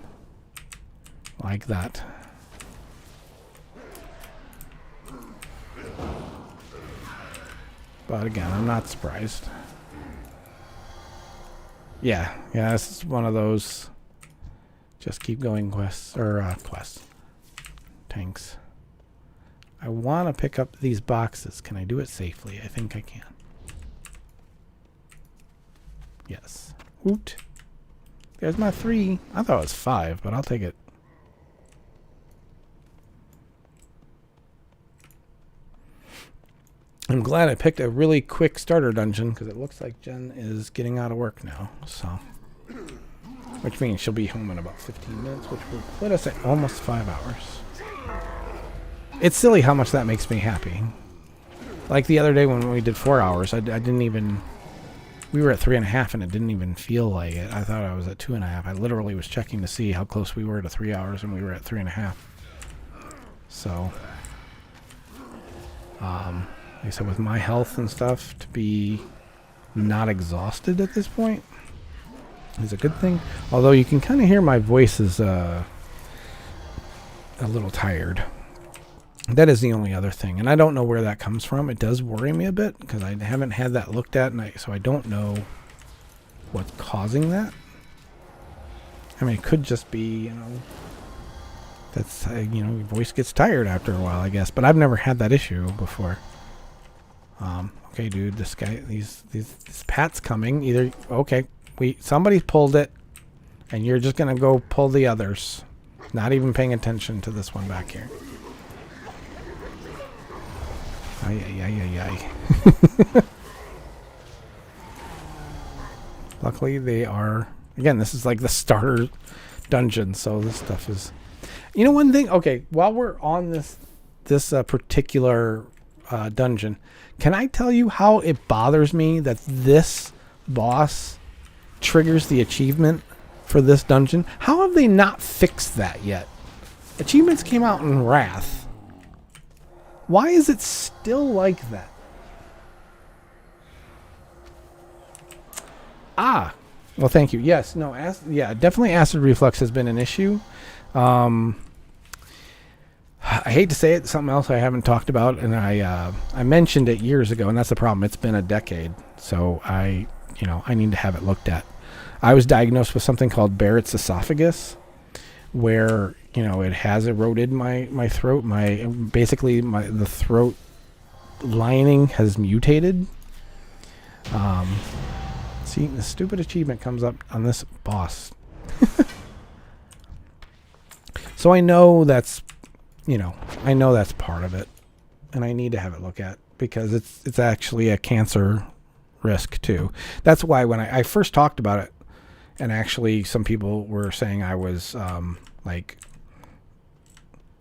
like that. But again, I'm not surprised. Yeah, this is one of those just keep going quests, or tanks. I want to pick up these boxes. Can I do it safely? I think I can. Yes. Woot. There's my 3. I thought it was 5, but I'll take it. I'm glad I picked a really quick starter dungeon because it looks like Jen is getting out of work now. So, which means she'll be home in about 15 minutes, which will put us at almost 5 hours. It's silly how much that makes me happy. Like the other day when we did 4 hours, I didn't even... We were at 3.5 and it didn't even feel like it. I thought I was at 2.5. I literally was checking to see how close we were to 3 hours and we were at 3.5. So, like I said, with my health and stuff, to be not exhausted at this point is a good thing. Although you can kind of hear my voice is a little tired. That is the only other thing. And I don't know where that comes from. It does worry me a bit because I haven't had that looked at, and so I don't know what's causing that. I mean, it could just be, that's, your voice gets tired after a while, I guess. But I've never had that issue before. Okay, dude, this guy, this pat's coming. Either, okay, somebody pulled it, and you're just going to go pull the others. Not even paying attention to this one back here. Ay. Luckily, they are... Again, this is like the starter dungeon, so this stuff is... one thing... Okay, while we're on this particular dungeon, can I tell you how it bothers me that this boss triggers the achievement for this dungeon? How have they not fixed that yet? Achievements came out in Wrath. Why is it still like that? Ah, well, thank you. Yes, no, definitely acid reflux has been an issue. I hate to say it, something else I haven't talked about, and I mentioned it years ago, and that's the problem. It's been a decade, so I need to have it looked at. I was diagnosed with something called Barrett's esophagus, where it has eroded my throat. The throat lining has mutated. See, the stupid achievement comes up on this boss. So I know that's part of it, and I need to have it looked at because it's actually a cancer risk too. That's why when I first talked about it, and actually some people were saying I was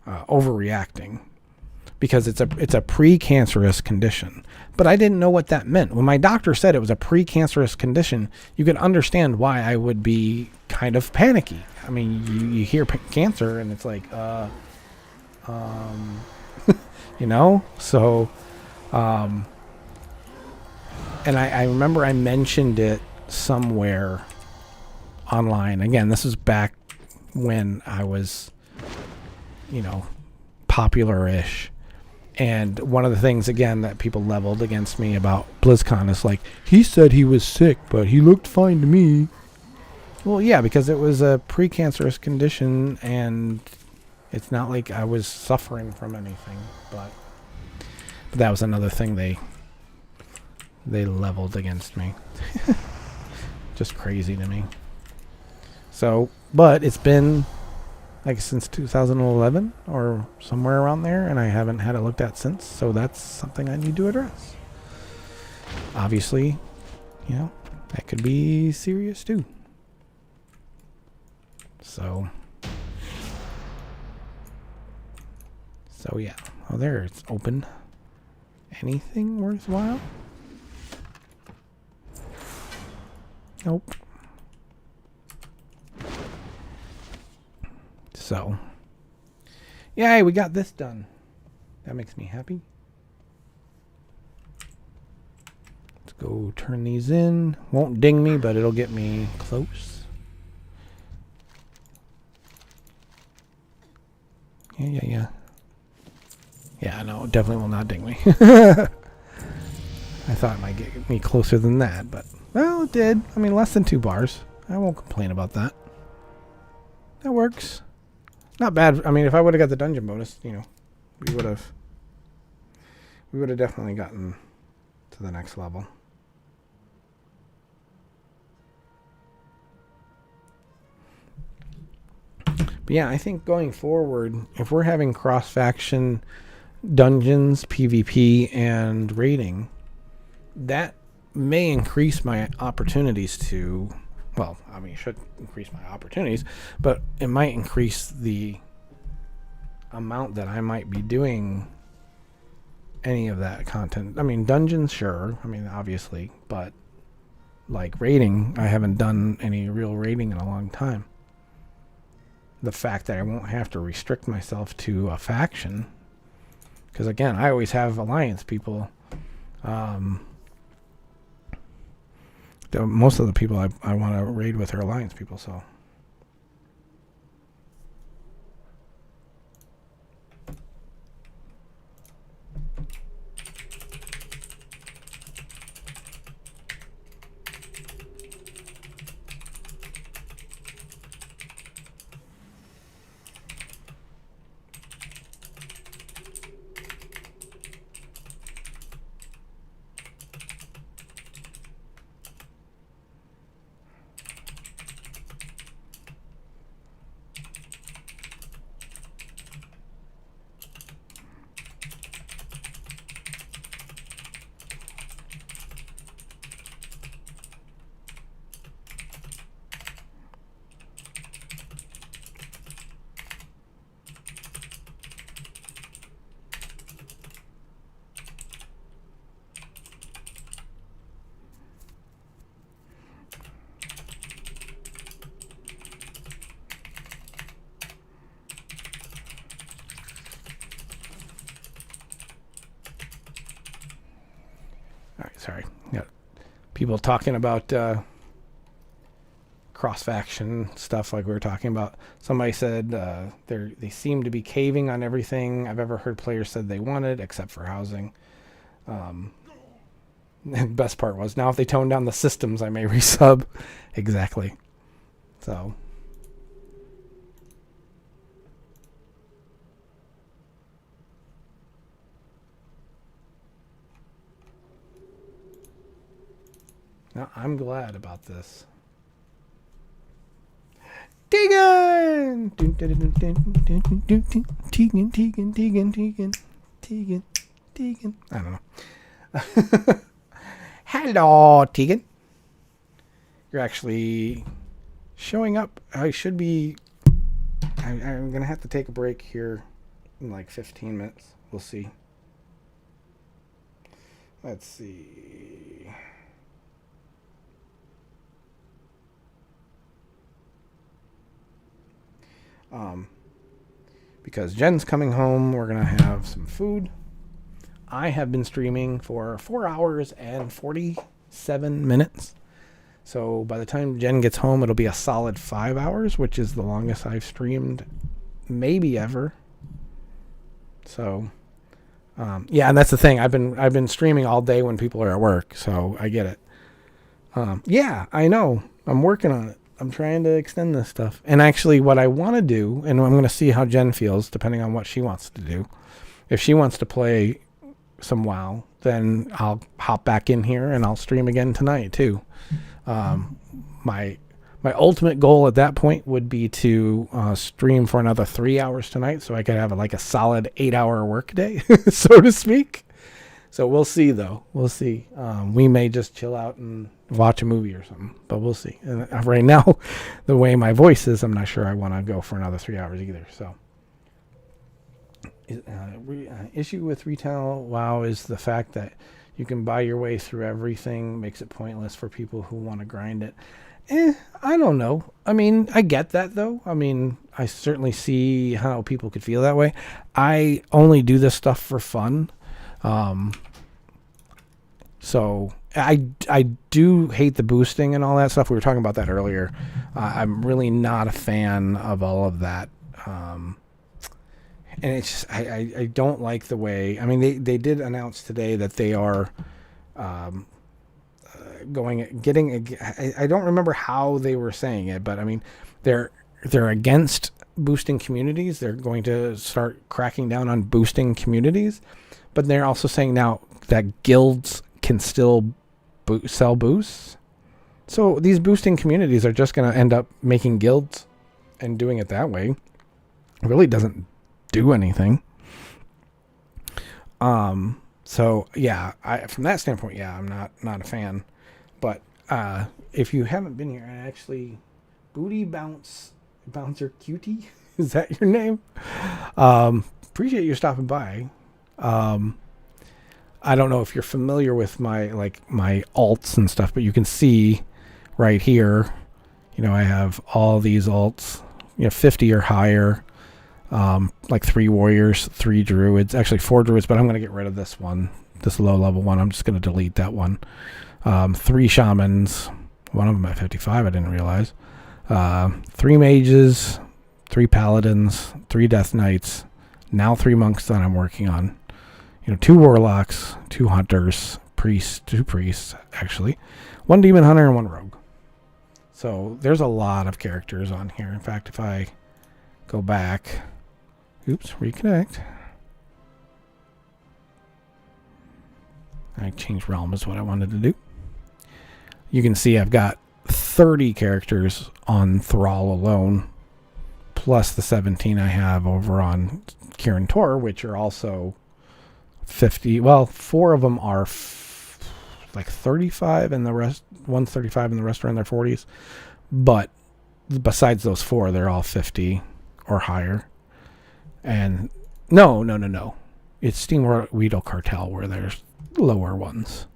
overreacting because it's a precancerous condition. But I didn't know what that meant. When my doctor said it was a precancerous condition, you could understand why I would be kind of panicky. I mean, you hear cancer and it's like, so, and I remember I mentioned it somewhere online. Again, this was back when I was, popular-ish. And one of the things, again, that people leveled against me about BlizzCon is like, he said he was sick, but he looked fine to me. Well, yeah, because it was a precancerous condition, and It's not like I was suffering from anything, but that was another thing they leveled against me. Just crazy to me. So, but it's been like since 2011 or somewhere around there, and I haven't had it looked at since. So that's something I need to address. Obviously, you know, that could be serious too. So yeah. Oh, there, it's open. Anything worthwhile? Nope. So, yay, we got this done. That makes me happy. Let's go turn these in. Won't ding me, but it'll get me close. Yeah. Yeah, no, it definitely will not ding me. I thought it might get me closer than that, but, well, it did. I mean, less than 2 bars. I won't complain about that. That works. Not bad. I mean, if I would have got the dungeon bonus, you know, we would have definitely gotten to the next level. But yeah, I think going forward, if we're having cross-faction dungeons, PvP, and raiding, that may increase my opportunities to, well, I mean, it should increase my opportunities, but it might increase the amount that I might be doing any of that content. I mean, dungeons, sure. I mean, obviously, but like raiding, I haven't done any real raiding in a long time. The fact that I won't have to restrict myself to a faction, because again, I always have alliance people. Most of the people I want to raid with are alliance people, so. Sorry. Got people talking about cross-faction stuff like we were talking about. Somebody said they seem to be caving on everything I've ever heard players said they wanted, except for housing. The best part was, now if they tone down the systems, I may resub. Exactly. So... Now, I'm glad about this. Tegan! Tegan. I don't know. Hello, Tegan. You're actually showing up. I should be... I'm going to have to take a break here in like 15 minutes. We'll see. Let's see... because Jen's coming home, we're going to have some food. I have been streaming for 4 hours and 47 minutes. So by the time Jen gets home, it'll be a solid 5 hours, which is the longest I've streamed maybe ever. So, yeah, and that's the thing. I've been streaming all day when people are at work, so I get it. Yeah, I know. I'm working on it. I'm trying to extend this stuff. And actually what I want to do, and I'm going to see how Jen feels depending on what she wants to do. If she wants to play some WoW, then I'll hop back in here and I'll stream again tonight too. My ultimate goal at that point would be to stream for another 3 hours tonight, so I could have like a solid 8-hour work day, so to speak. So we'll see, though. We'll see. We may just chill out and watch a movie or something, but we'll see. And right now, the way my voice is, I'm not sure I want to go for another 3 hours either. So, issue with retail WoW is the fact that you can buy your way through everything, makes it pointless for people who want to grind it. I don't know. I mean, I get that, though. I mean, I certainly see how people could feel that way. I only do this stuff for fun. So I do hate the boosting and all that stuff. We were talking about that earlier. I'm really not a fan of all of that. And it's just, I don't like the way, I mean, they did announce today that they are, I don't remember how they were saying it, but I mean, they're against boosting communities. They're going to start cracking down on boosting communities, but they're also saying now that guilds can still sell boosts. So these boosting communities are just going to end up making guilds and doing it that way. It really doesn't do anything. So yeah, from that standpoint, yeah, I'm not a fan. But if you haven't been here, actually, Booty Bouncer Cutie, is that your name? Appreciate you stopping by. I don't know if you're familiar with my alts and stuff, but you can see right here, I have all these alts, 50 or higher, like 3 warriors, 3 druids, actually 4 druids, but I'm going to get rid of this one, this low level one. I'm just going to delete that one. 3 shamans, one of them at 55, I didn't realize. 3 mages, 3 paladins, 3 death knights, now 3 monks that I'm working on. 2 warlocks, 2 hunters, 2 priests, actually. 1 demon hunter and 1 rogue. So there's a lot of characters on here. In fact, if I go back, reconnect. I changed realm is what I wanted to do. You can see I've got 30 characters on Thrall alone, plus the 17 I have over on Kirin Tor, which are also 50. Well, 4 of them are like 35, and the rest, one's 35, and the rest are in their 40s. But besides those 4, they're all 50 or higher. And no. It's Steamweedle Cartel where there's lower ones.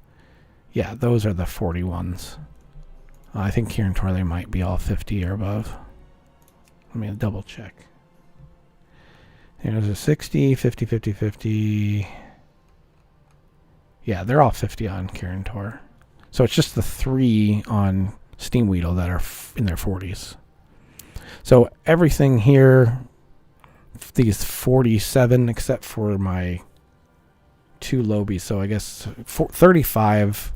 Yeah, those are the 40 ones. I think Kirin Tor, they might be all 50 or above. Let me double check. There's a 60, 50, 50, 50. Yeah, they're all 50 on Kirin Tor. So it's just the 3 on Steamweedle that are in their 40s. So everything here, these 47, except for my 2 lobies. So I guess 35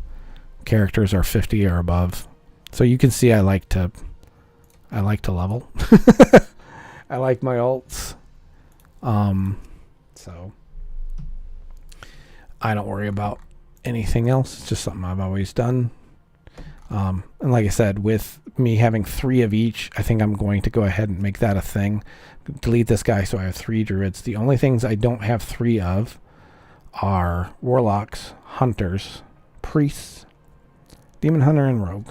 characters are 50 or above. So you can see I like to level. I like my alts. So I don't worry about anything else. It's just something I've always done. And like I said, with me having 3 of each, I think I'm going to go ahead and make that a thing. Delete this guy so I have 3 druids. The only things I don't have 3 of are warlocks, hunters, priests, demon hunter, and rogue.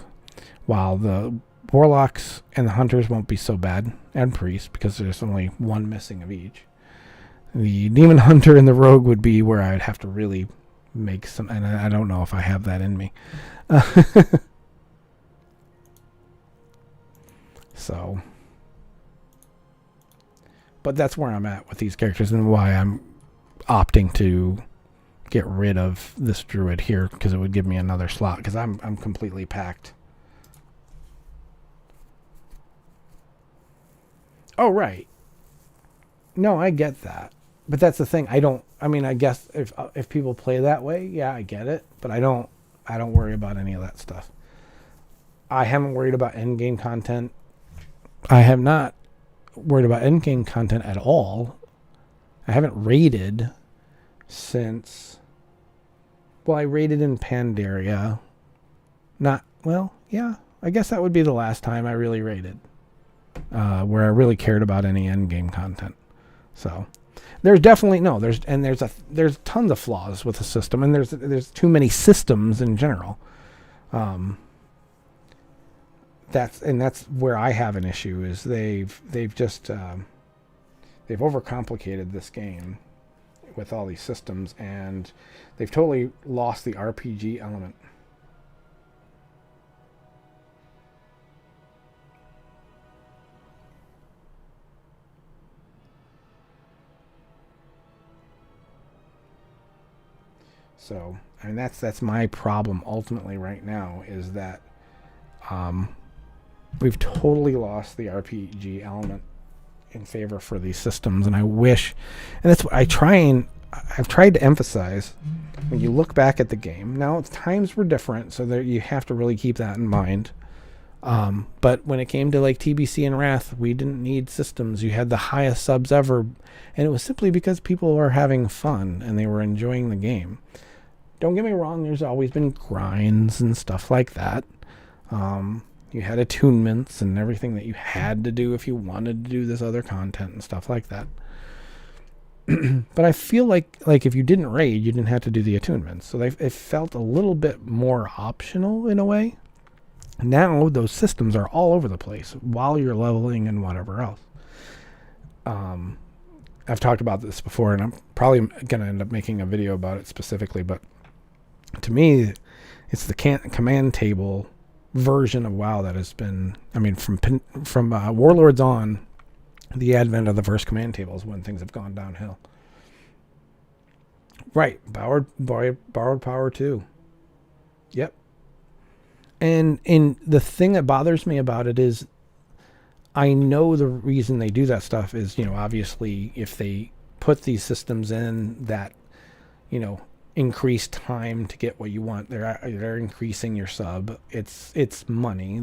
While the warlocks and the hunters won't be so bad, and priests, because there's only 1 missing of each. The demon hunter and the rogue would be where I'd have to really make some, and I don't know if I have that in me. So, but that's where I'm at with these characters and why I'm opting to get rid of this druid here, because it would give me another slot, because I'm completely packed. Oh, right. No, I get that. But that's the thing. I guess if people play that way, yeah, I get it. But I don't worry about any of that stuff. I haven't worried about endgame content. I have not worried about endgame content at all. I haven't raided since... Well, I raided in Pandaria. I guess that would be the last time I really raided. Where I really cared about any endgame content. So... There's definitely there's tons of flaws with the system, and there's too many systems in general. That's where I have an issue, is they've overcomplicated this game with all these systems, and they've totally lost the RPG element. So, I mean, that's my problem ultimately right now, is that we've totally lost the RPG element in favor for these systems, and I wish, and that's what I've tried to emphasize when you look back at the game. Now, times were different, so that you have to really keep that in mind. But when it came to like TBC and Wrath, we didn't need systems. You had the highest subs ever, and it was simply because people were having fun and they were enjoying the game. Don't get me wrong, there's always been grinds and stuff like that. You had attunements and everything that you had to do if you wanted to do this other content and stuff like that. But I feel like if you didn't raid, you didn't have to do the attunements. So it felt a little bit more optional in a way. Now those systems are all over the place while you're leveling and whatever else. I've talked about this before, and I'm probably going to end up making a video about it specifically, but to me, it's the command table version of WoW that has been, I mean, from Warlords on, the advent of the first command table is when things have gone downhill. Right, borrowed power too. Yep. And the thing that bothers me about it is, I know the reason they do that stuff is, obviously if they put these systems in that, increase time to get what you want, they're increasing your sub. It's money.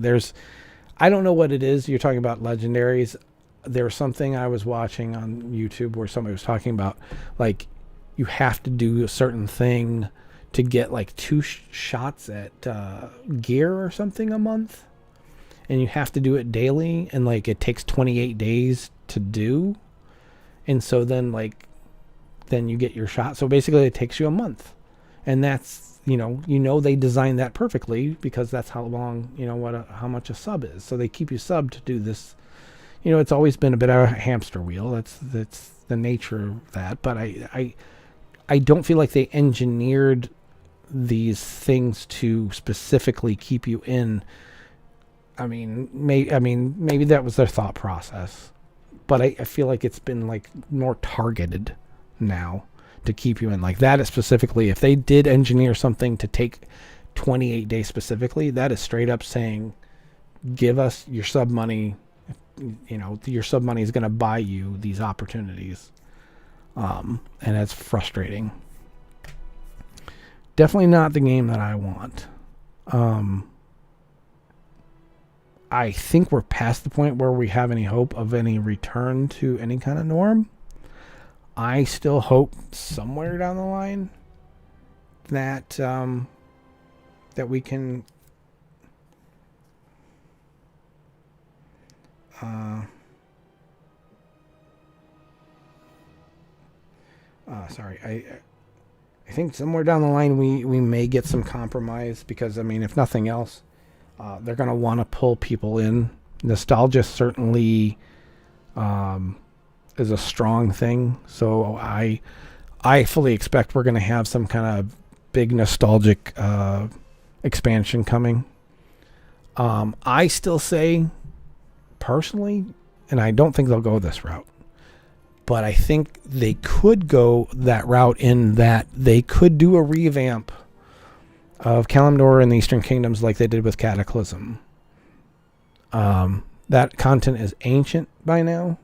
I don't know what it is. You're talking about legendaries. There was something I was watching on YouTube where somebody was talking about, like, you have to do a certain thing to get like 2 shots at gear or something a month, and you have to do it daily, and like it takes 28 days to do, and so then you get your shot. So basically it takes you a month, and that's they designed that perfectly because that's how long how much a sub is. So they keep you subbed to do this. It's always been a bit of a hamster wheel. That's the nature of that. But I don't feel like they engineered these things to specifically keep you in. Maybe that was their thought process, but I feel like it's been like more targeted now to keep you in. Like that is specifically, if they did engineer something to take 28 days specifically, that is straight up saying, give us your sub money. Your sub money is going to buy you these opportunities. And it's frustrating. Definitely not the game that I want. I think we're past the point where we have any hope of any return to any kind of norm. I still hope somewhere down the line that that we can I think somewhere down the line we may get some compromise, because if nothing else, they're going to want to pull people in. Nostalgia certainly is a strong thing, so I fully expect we're going to have some kind of big nostalgic expansion coming. I still say, personally, and I don't think they'll go this route, but I think they could go that route in that they could do a revamp of Kalimdor and the Eastern Kingdoms like they did with Cataclysm. That content is ancient by now.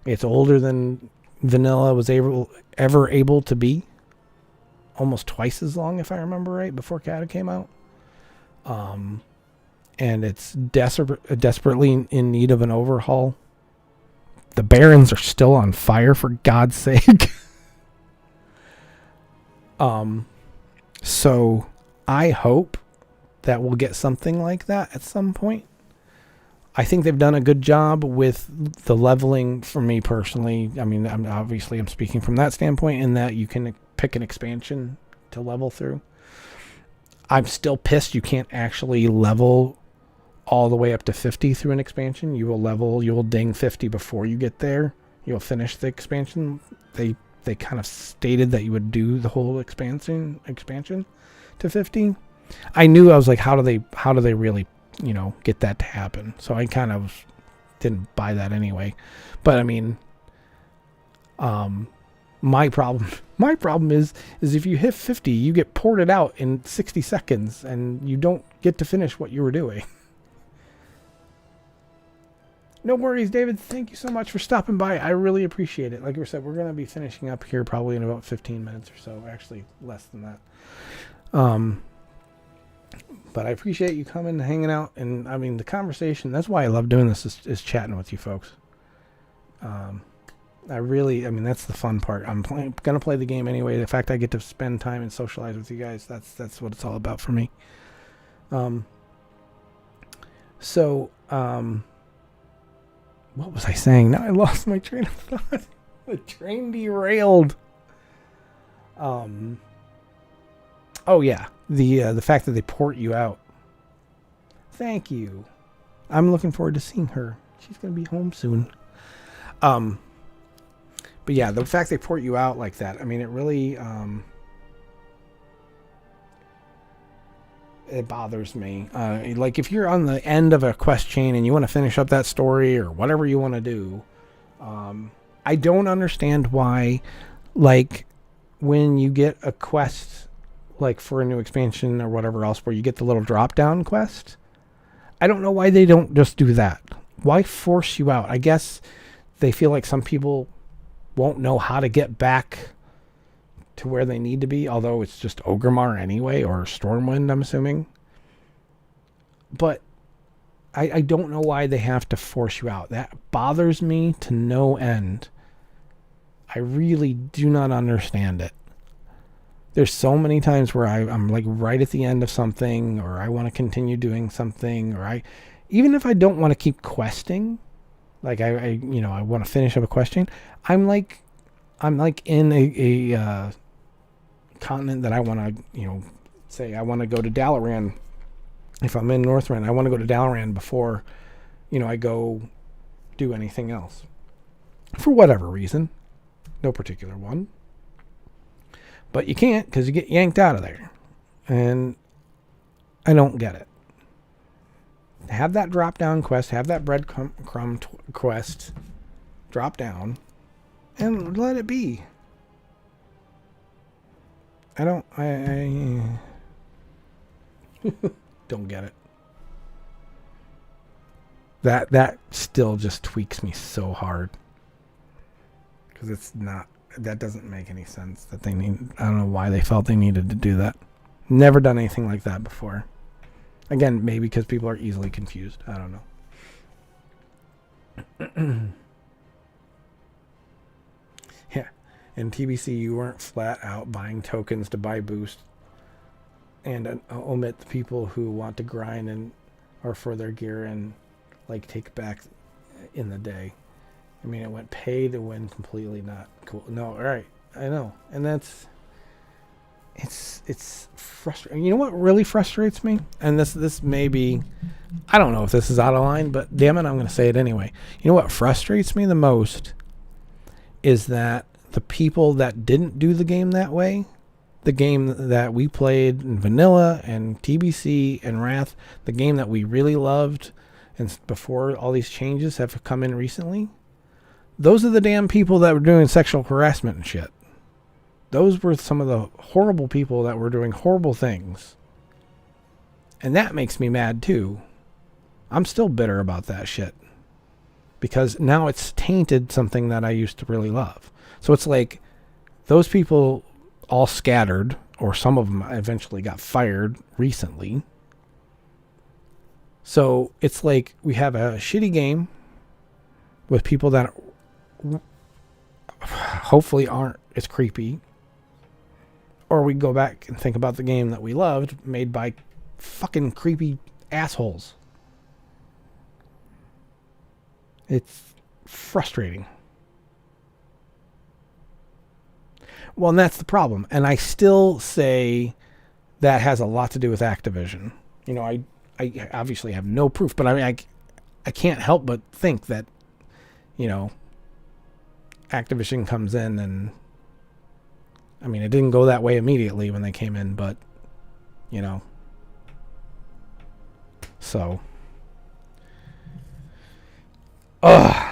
It's older than vanilla was ever able to be. Almost twice as long, if I remember right, before Cata came out. and it's desperately in need of an overhaul. The Barrens are still on fire, for God's sake. So I hope that we'll get something like that at some point. I think they've done a good job with the leveling for me personally. I mean, I'm speaking from that standpoint, in that you can pick an expansion to level through. I'm still pissed you can't actually level all the way up to 50 through an expansion. You will ding 50 before you get there. You'll finish the expansion. They kind of stated that you would do the whole expansion to 50. I was like, how do they really, get that to happen? So I kind of didn't buy that anyway. But I mean, my problem is if you hit 50, you get ported out in 60 seconds and you don't get to finish what you were doing. No worries, David. Thank you so much for stopping by. I really appreciate it. Like I said, we're going to be finishing up here probably in about 15 minutes or so. Actually, less than that. But I appreciate you coming and hanging out. And, I mean, the conversation, that's why I love doing this, is chatting with you folks. That's the fun part. I'm going to play the game anyway. The fact I get to spend time and socialize with you guys, that's what it's all about for me. What was I saying? Now I lost my train of thought. The train derailed. Oh yeah, the fact that they port you out. Thank you. I'm looking forward to seeing her. She's gonna be home soon. But yeah, the fact they port you out like that. I mean, it really it bothers me. Like if you're on the end of a quest chain and you want to finish up that story or whatever you want to do, I don't understand why, like when you get a quest, like for a new expansion or whatever else, where you get the little drop down quest, I don't know why they don't just do that. Why force you out? I guess they feel like some people won't know how to get back to where they need to be, although it's just Orgrimmar anyway, or Stormwind, I'm assuming. But I don't know why they have to force you out. That bothers me to no end. I really do not understand it. There's so many times where I'm like right at the end of something, or I want to continue doing something, or even if I don't want to keep questing, like I want to finish up a question, I'm like in a continent that I want to, say I want to go to Dalaran. If I'm in Northrend, I want to go to Dalaran before, I go do anything else. For whatever reason. No particular one. But you can't, because you get yanked out of there. And I don't get it. Have that drop down quest, have that breadcrumb quest drop down, and let it be. I don't get it. That still just tweaks me so hard. Because that doesn't make any sense that I don't know why they felt they needed to do that. Never done anything like that before. Again, maybe because people are easily confused. I don't know. Yeah. In TBC, you weren't flat out buying tokens to buy boost and omit the people who want to grind or for their gear and like take back in the day. I mean, it went pay to win completely not cool. No, all right. I know. And it's frustrating. You know what really frustrates me? And this may be, I don't know if this is out of line, but damn it, I'm going to say it anyway. You know what frustrates me the most is that the people that didn't do the game that way, the game that we played in Vanilla and TBC and Wrath, the game that we really loved, and before all these changes have come in recently, those are the damn people that were doing sexual harassment and shit. Those were some of the horrible people that were doing horrible things. And that makes me mad too. I'm still bitter about that shit. Because now it's tainted something that I used to really love. So it's like those people all scattered, or some of them eventually got fired recently. So it's like we have a shitty game with people that hopefully aren't as creepy. Or we go back and think about the game that we loved, made by fucking creepy assholes. It's frustrating. Well, and that's the problem. And I still say that has a lot to do with Activision. You know, I obviously have no proof, but I mean, I can't help but think that, you know, Activision comes in and, I mean, it didn't go that way immediately when they came in, but, you know, so, ugh.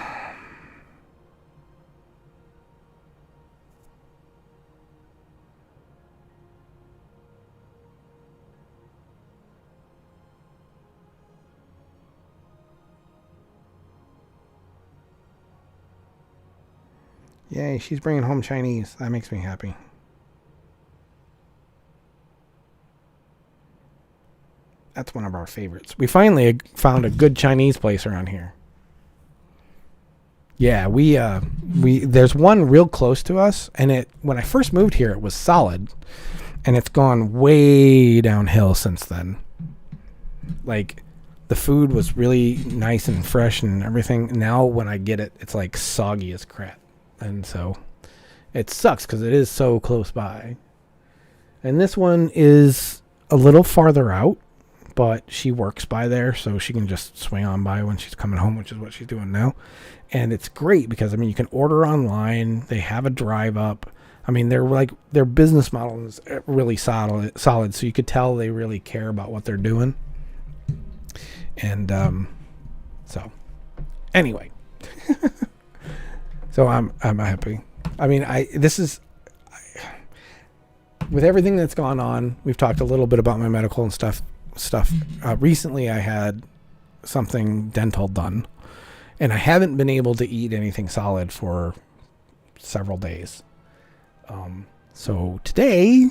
Yay, she's bringing home Chinese. That makes me happy. That's one of our favorites. We finally found a good Chinese place around here. Yeah, we there's one real close to us, and when I first moved here, it was solid, and it's gone way downhill since then. Like, the food was really nice and fresh and everything. Now when I get it, it's like soggy as crap. And so it sucks because it is so close by. And this one is a little farther out, but she works by there, so she can just swing on by when she's coming home, which is what she's doing now. And it's great because, I mean, you can order online. They have a drive up. I mean, their business model is really solid, so you could tell they really care about what they're doing. And so anyway. So I'm happy. I mean, with everything that's gone on, we've talked a little bit about my medical and stuff. Recently I had something dental done, and I haven't been able to eat anything solid for several days. So today,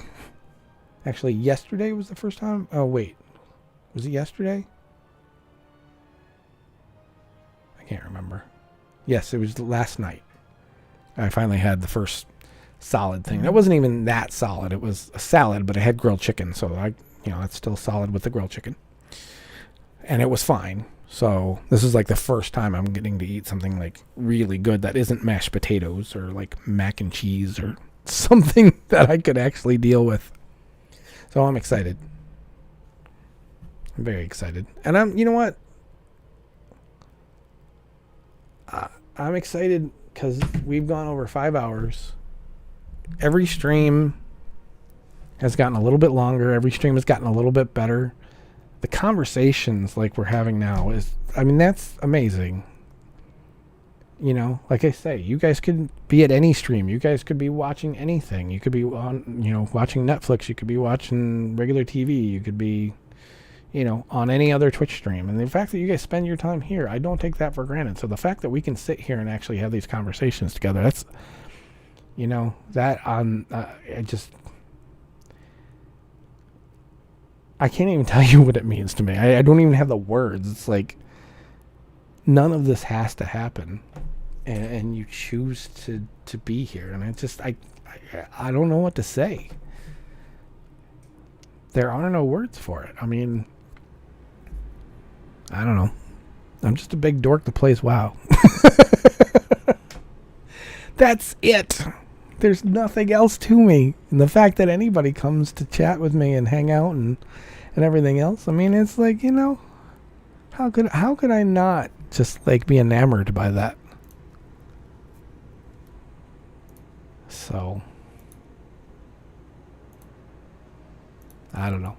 actually yesterday was the first time. Oh wait, was it yesterday? I can't remember. Yes, it was last night. I finally had the first solid thing. It wasn't even that solid. It was a salad, but it had grilled chicken. So it's still solid with the grilled chicken. And it was fine. So this is like the first time I'm getting to eat something like really good that isn't mashed potatoes or like mac and cheese or something that I could actually deal with. So I'm excited. I'm very excited. And you know what? I'm excited because we've gone over 5 hours. Every stream has gotten a little bit longer. Every stream has gotten a little bit better. The conversations like we're having now that's amazing. You know, like I say, you guys could be at any stream. You guys could be watching anything. You could be watching Netflix. You could be watching regular TV. You could be, on any other Twitch stream. And the fact that you guys spend your time here, I don't take that for granted. So the fact that we can sit here and actually have these conversations together, that's, I can't even tell you what it means to me. I don't even have the words. It's like, none of this has to happen. And you choose to be here. And I don't know what to say. There are no words for it. I mean, I don't know. I'm just a big dork that plays WoW. That's it. There's nothing else to me. And the fact that anybody comes to chat with me and hang out and everything else, I mean, it's like, how could I not just like be enamored by that? So I don't know.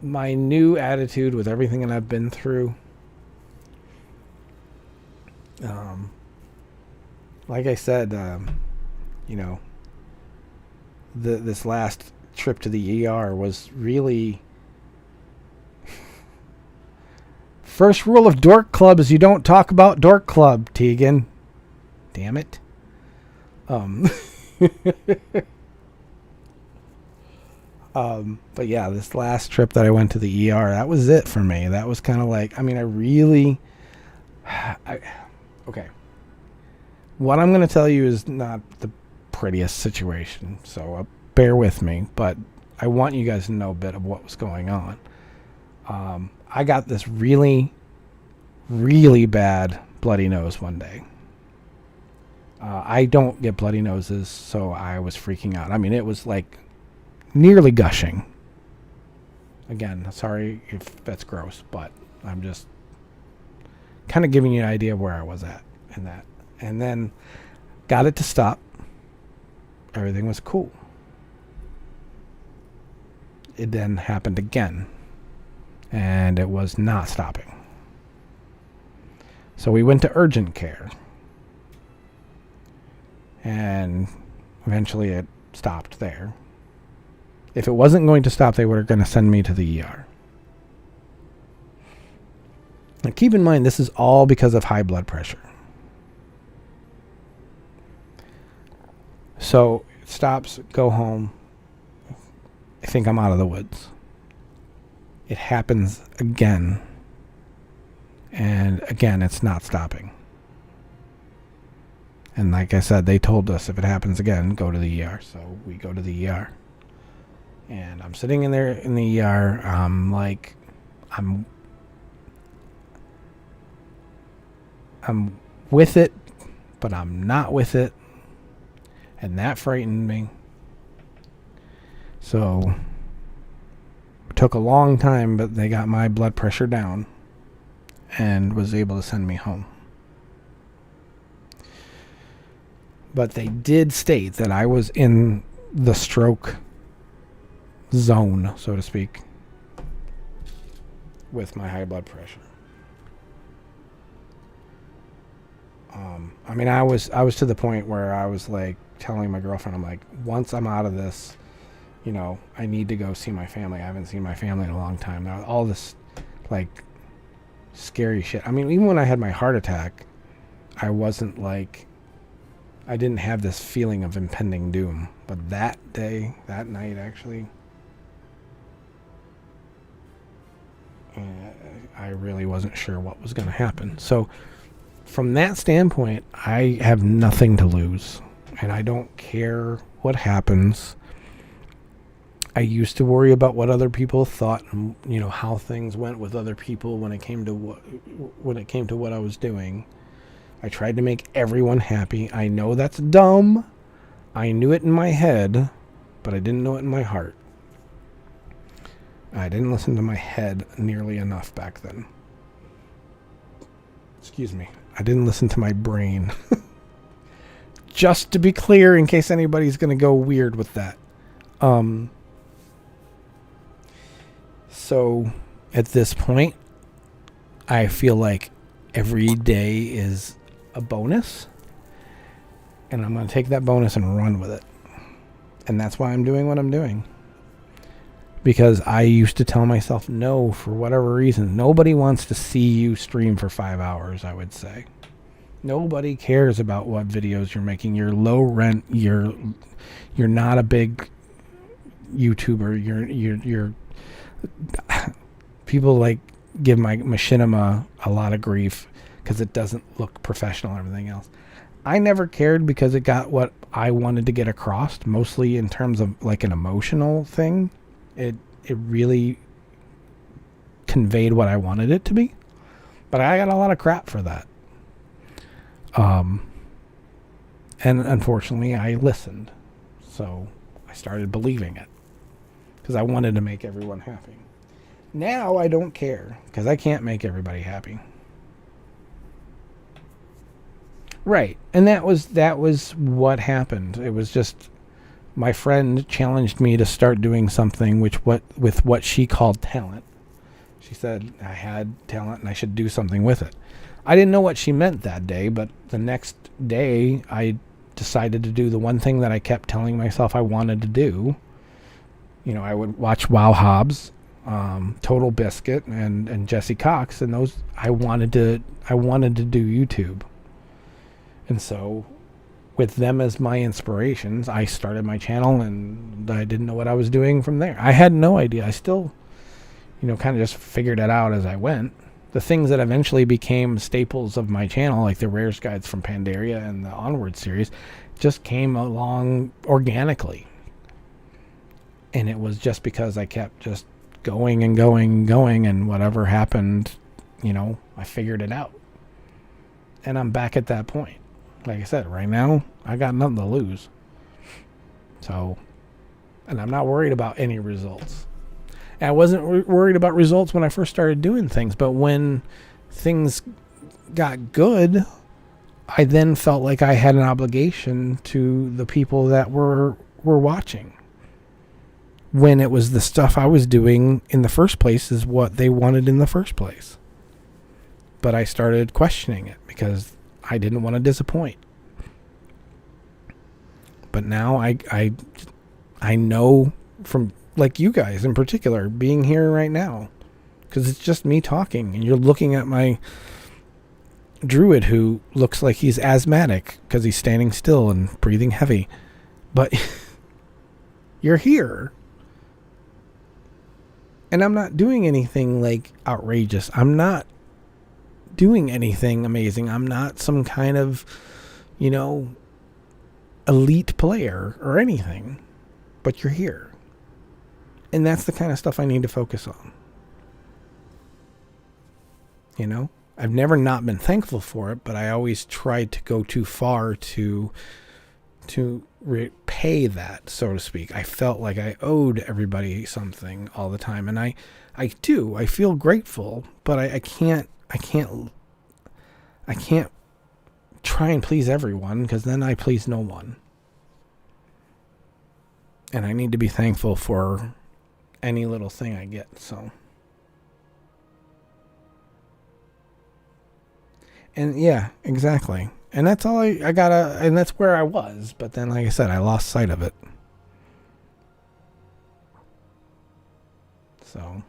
My new attitude with everything that I've been through, like I said, this last trip to the ER was really first rule of Dork Club is you don't talk about Dork Club, Tegan. Damn it. But yeah, this last trip that I went to the ER, that was it for me. That was kind of like, I mean, okay. What I'm going to tell you is not the prettiest situation, so bear with me, but I want you guys to know a bit of what was going on. I got this really, really bad bloody nose one day. I don't get bloody noses, so I was freaking out. I mean, it was like nearly gushing. Again, sorry if that's gross, but I'm just kind of giving you an idea of where I was at in that. And then got it to stop. Everything was cool. It then happened again, and it was not stopping. So we went to urgent care, and eventually it stopped there. If it wasn't going to stop, they were going to send me to the ER. Now keep in mind, this is all because of high blood pressure. So it stops, go home. I think I'm out of the woods. It happens again. And again, it's not stopping. And like I said, they told us if it happens again, go to the ER. So we go to the ER. And I'm sitting in there in the ER. I'm with it, but I'm not with it. And that frightened me. So it took a long time, but they got my blood pressure down and was able to send me home. But they did state that I was in the stroke zone, so to speak, with my high blood pressure. I mean, I was to the point where I was like telling my girlfriend, I'm like, once I'm out of this, you know, I need to go see my family. I haven't seen my family in a long time. Now, all this like scary shit. I mean, even when I had my heart attack, I wasn't like, I didn't have this feeling of impending doom. But that day, that night, actually, I really wasn't sure what was going to happen. So from that standpoint, I have nothing to lose. And I don't care what happens. I used to worry about what other people thought and, you know, how things went with other people when it came to what I was doing. I tried to make everyone happy. I know that's dumb. I knew it in my head, but I didn't know it in my heart. I didn't listen to my head nearly enough back then. Excuse me. I didn't listen to my brain. Just to be clear, in case anybody's going to go weird with that. So at this point, I feel like every day is a bonus, and I'm going to take that bonus and run with it. And that's why I'm doing what I'm doing. Because I used to tell myself no for whatever reason. Nobody wants to see you stream for 5 hours, I would say. Nobody cares about what videos you're making. You're low rent. You're not a big YouTuber. You're people like give my machinima a lot of grief because it doesn't look professional and everything else. I never cared because it got what I wanted to get across, mostly in terms of like an emotional thing. It really conveyed what I wanted it to be. But I got a lot of crap for that. And unfortunately, I listened. So I started believing it. Because I wanted to make everyone happy. Now I don't care. Because I can't make everybody happy. Right. And that was what happened. It was just my friend challenged me to start doing something with what she called talent. She said I had talent and I should do something with it. I didn't know what she meant that day, but the next day I decided to do the one thing that I kept telling myself I wanted to do. You know, I would watch Wow Hobbs, Total Biscuit, and Jesse Cox, and those I wanted to do YouTube. And so with them as my inspirations, I started my channel, and I didn't know what I was doing from there. I had no idea. I still, kind of just figured it out as I went. The things that eventually became staples of my channel, like the Rares Guides from Pandaria and the Onward series, just came along organically. And it was just because I kept just going and going and going, and whatever happened, I figured it out. And I'm back at that point. Like I said, right now, I got nothing to lose. So, and I'm not worried about any results. And I wasn't worried about results when I first started doing things, but when things got good, I then felt like I had an obligation to the people that were watching. When it was the stuff I was doing in the first place is what they wanted in the first place. But I started questioning it because I didn't want to disappoint. But now I know from, like you guys in particular, being here right now, because it's just me talking, and you're looking at my druid who looks like he's asthmatic because he's standing still and breathing heavy. But you're here. And I'm not doing anything like outrageous. I'm not doing anything amazing. I'm not some kind of, elite player or anything. But you're here. And that's the kind of stuff I need to focus on. I've never not been thankful for it, but I always tried to go too far to repay that, so to speak. I felt like I owed everybody something all the time, and I do. I feel grateful, but I can't try and please everyone, because then I please no one. And I need to be thankful for any little thing I get, so. And yeah, exactly. And that's all I gotta, and that's where I was. But then, like I said, I lost sight of it. So,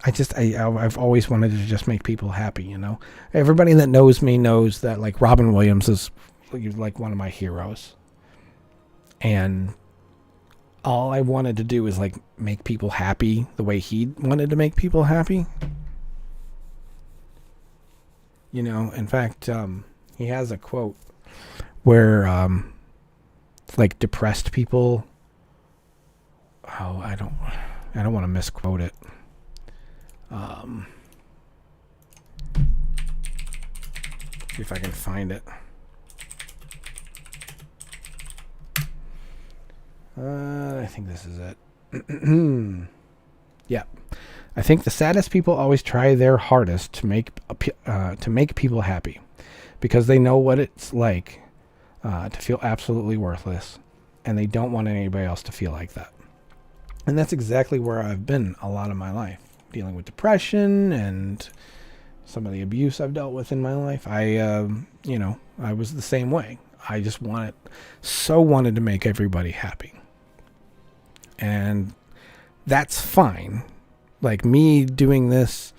I've always wanted to just make people happy, Everybody that knows me knows that, like, Robin Williams is like one of my heroes. And all I wanted to do is, like, make people happy the way he wanted to make people happy. In fact, he has a quote where, like, depressed people. Oh, I don't want to misquote it. See if I can find it. I think this is it. Yeah. I think the saddest people always try their hardest to make people happy, because they know what it's like to feel absolutely worthless, and they don't want anybody else to feel like that. And that's exactly where I've been a lot of my life, dealing with depression and some of the abuse I've dealt with in my life. I was the same way. I just wanted to make everybody happy, and that's fine. Like, me doing this,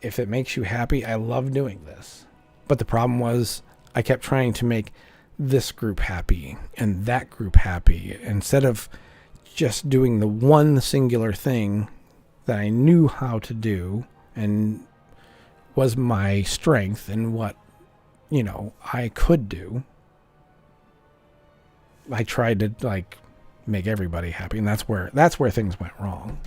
if it makes you happy, I love doing this. But the problem was, I kept trying to make this group happy and that group happy, instead of just doing the one singular thing that I knew how to do and was my strength and what, I could do. I tried to, like, make everybody happy, and that's where things went wrong.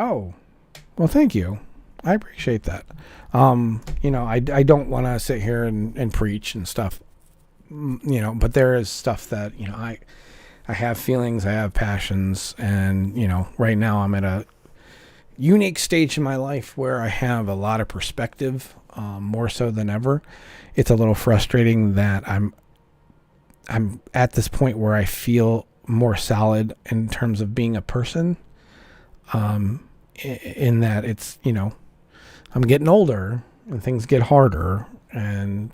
Oh, well, thank you. I appreciate that. I don't want to sit here and preach and stuff, but there is stuff that, I have feelings, I have passions, and, right now I'm at a unique stage in my life where I have a lot of perspective, more so than ever. It's a little frustrating that I'm at this point where I feel more solid in terms of being a person. In that it's, I'm getting older and things get harder, and,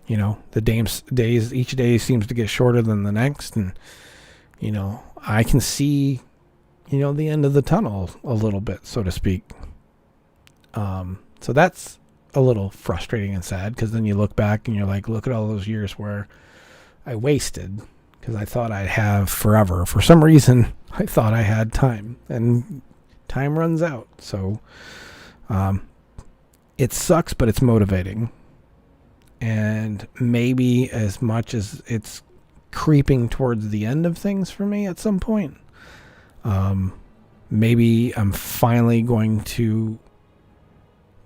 the days, each day seems to get shorter than the next. And, you know, I can see, you know, the end of the tunnel a little bit, so to speak. So that's a little frustrating and sad, because then you look back and you're like, look at all those years where I wasted because I thought I'd have forever. For some reason, I thought I had time, and time runs out. So it sucks, but it's motivating. And maybe as much as it's creeping towards the end of things for me at some point, maybe I'm finally going to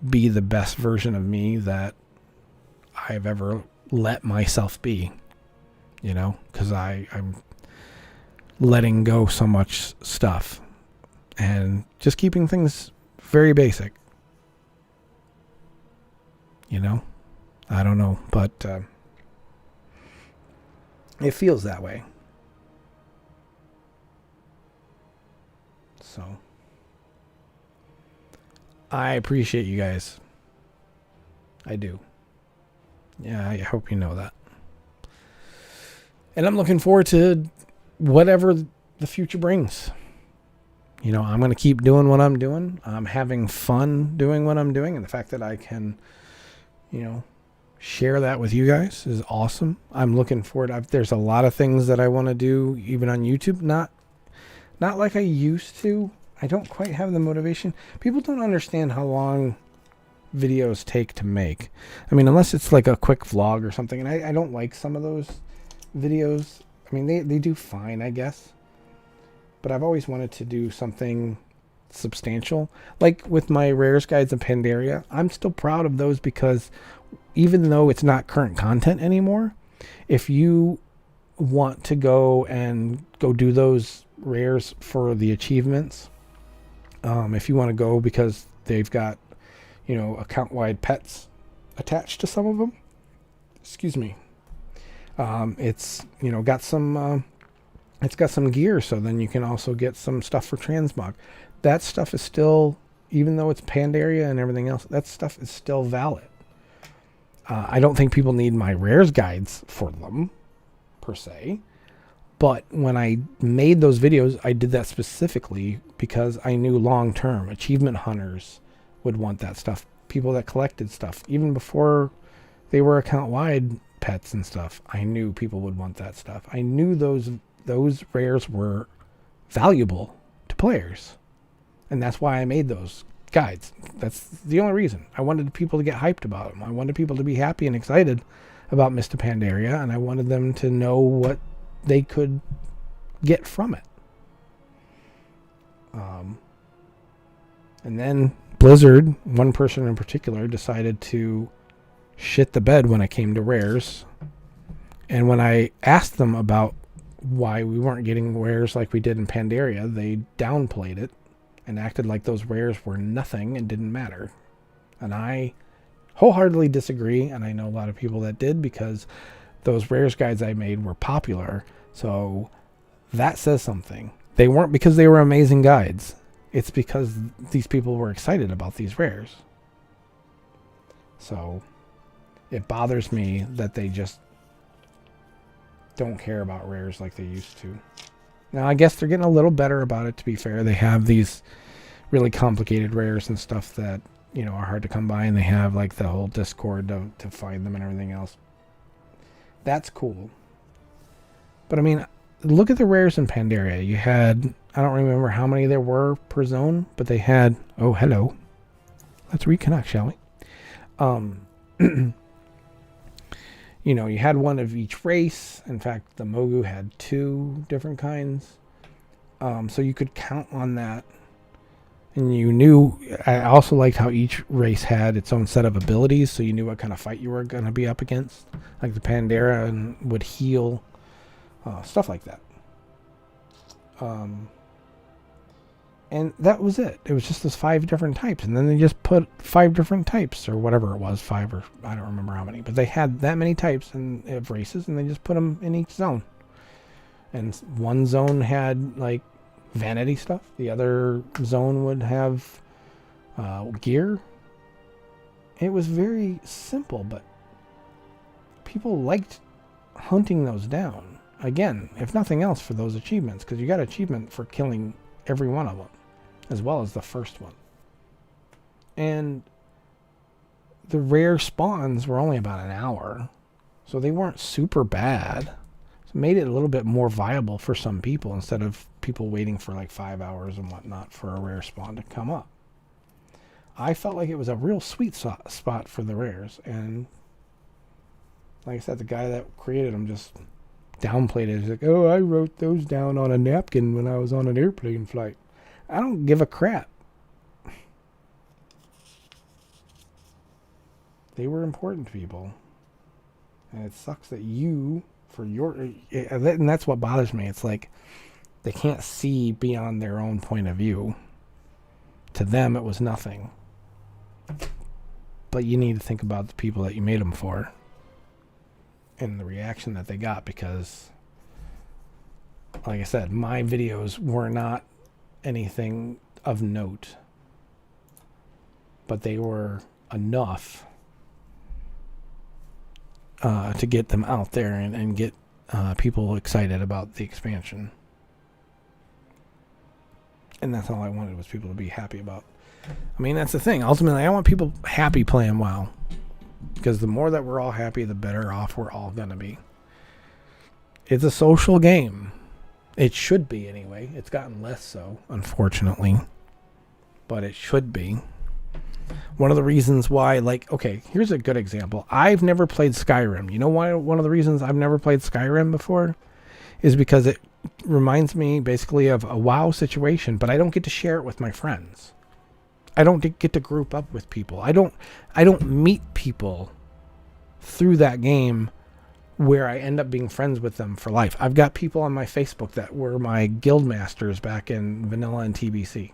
be the best version of me that I've ever let myself be, you know, because I'm letting go so much stuff and just keeping things very basic, you know. I don't know, but it feels that way. So I appreciate you guys. I do. Yeah, I hope you know that. And I'm looking forward to whatever the future brings. You know, I'm going to keep doing what I'm doing. I'm having fun doing what I'm doing. And the fact that I can, you know, share that with you guys is awesome. I'm looking forward. There's a lot of things that I want to do, even on YouTube. Not like I used to. I don't quite have the motivation. People don't understand how long videos take to make. I mean, unless it's like a quick vlog or something. And I don't like some of those videos. I mean, they do fine, I guess. But I've always wanted to do something substantial. Like with my Rares Guides and Pandaria, I'm still proud of those because even though it's not current content anymore, if you want to go do those rares for the achievements, if you want to go because they've got, you know, account-wide pets attached to some of them, excuse me, it's, you know, got some it's got some gear, so then you can also get some stuff for transmog. That stuff is still, even though it's Pandaria and everything else, that stuff is still valid. I don't think people need my Rares Guides for them, per se. But when I made those videos, I did that specifically because I knew long-term achievement hunters would want that stuff. People that collected stuff, even before they were account-wide pets and stuff, I knew people would want that stuff. I knew those rares were valuable to players. And that's why I made those guides. That's the only reason. I wanted people to get hyped about them. I wanted people to be happy and excited about Mr. Pandaria, and I wanted them to know what they could get from it. And then Blizzard, one person in particular, decided to shit the bed when it came to rares. And when I asked them about why we weren't getting rares like we did in Pandaria, they downplayed it and acted like those rares were nothing and didn't matter. And I wholeheartedly disagree, and I know a lot of people that did, because those Rares Guides I made were popular. So that says something. They weren't because they were amazing guides. It's because these people were excited about these rares. So it bothers me that they just don't care about rares like they used to. Now, I guess they're getting a little better about it, to be fair. They have these really complicated rares and stuff that, you know, are hard to come by, and they have like the whole Discord to find them and everything else. That's cool. But I mean, look at the rares in Pandaria. You had, I don't remember how many there were per zone, but they had, oh, hello. Let's reconnect, shall we? You know, you had one of each race. In fact, the Mogu had 2 different kinds. So you could count on that. And you knew, I also liked how each race had its own set of abilities, so you knew what kind of fight you were going to be up against. Like the Pandera would heal, stuff like that. And that was it. It was just those 5 different types. And then they just put 5 different types, or whatever it was, 5 or I don't remember how many. But they had that many types of races, and they just put them in each zone. And one zone had, like, vanity stuff. The other zone would have gear. It was very simple, but people liked hunting those down. Again, if nothing else, for those achievements, because you got achievement for killing every one of them, as well as the first one. And the rare spawns were only about an hour, so they weren't super bad. So it made it a little bit more viable for some people instead of people waiting for like 5 hours and whatnot for a rare spawn to come up. I felt like it was a real sweet spot for the rares, and like I said, the guy that created them just downplayed it. He's like, oh, I wrote those down on a napkin when I was on an airplane flight. I don't give a crap. They were important to people. And it sucks that you, for your... And that's what bothers me. It's like they can't see beyond their own point of view. To them, it was nothing. But you need to think about the people that you made them for. And the reaction that they got, because, like I said, my videos were not anything of note. But they were enough to get them out there and get people excited about the expansion. And that's all I wanted, was people to be happy about. I mean, that's the thing. Ultimately, I want people happy playing WoW. Because the more that we're all happy, the better off we're all going to be. It's a social game. It should be, anyway. It's gotten less so, unfortunately. But it should be. One of the reasons why, like, okay, here's a good example. I've never played Skyrim. You know why one of the reasons I've never played Skyrim before? Is because it reminds me basically of a WoW situation, but I don't get to share it with my friends. I don't get to group up with people. I don't meet people through that game where I end up being friends with them for life. I've got people on my Facebook that were my guild masters back in Vanilla and TBC.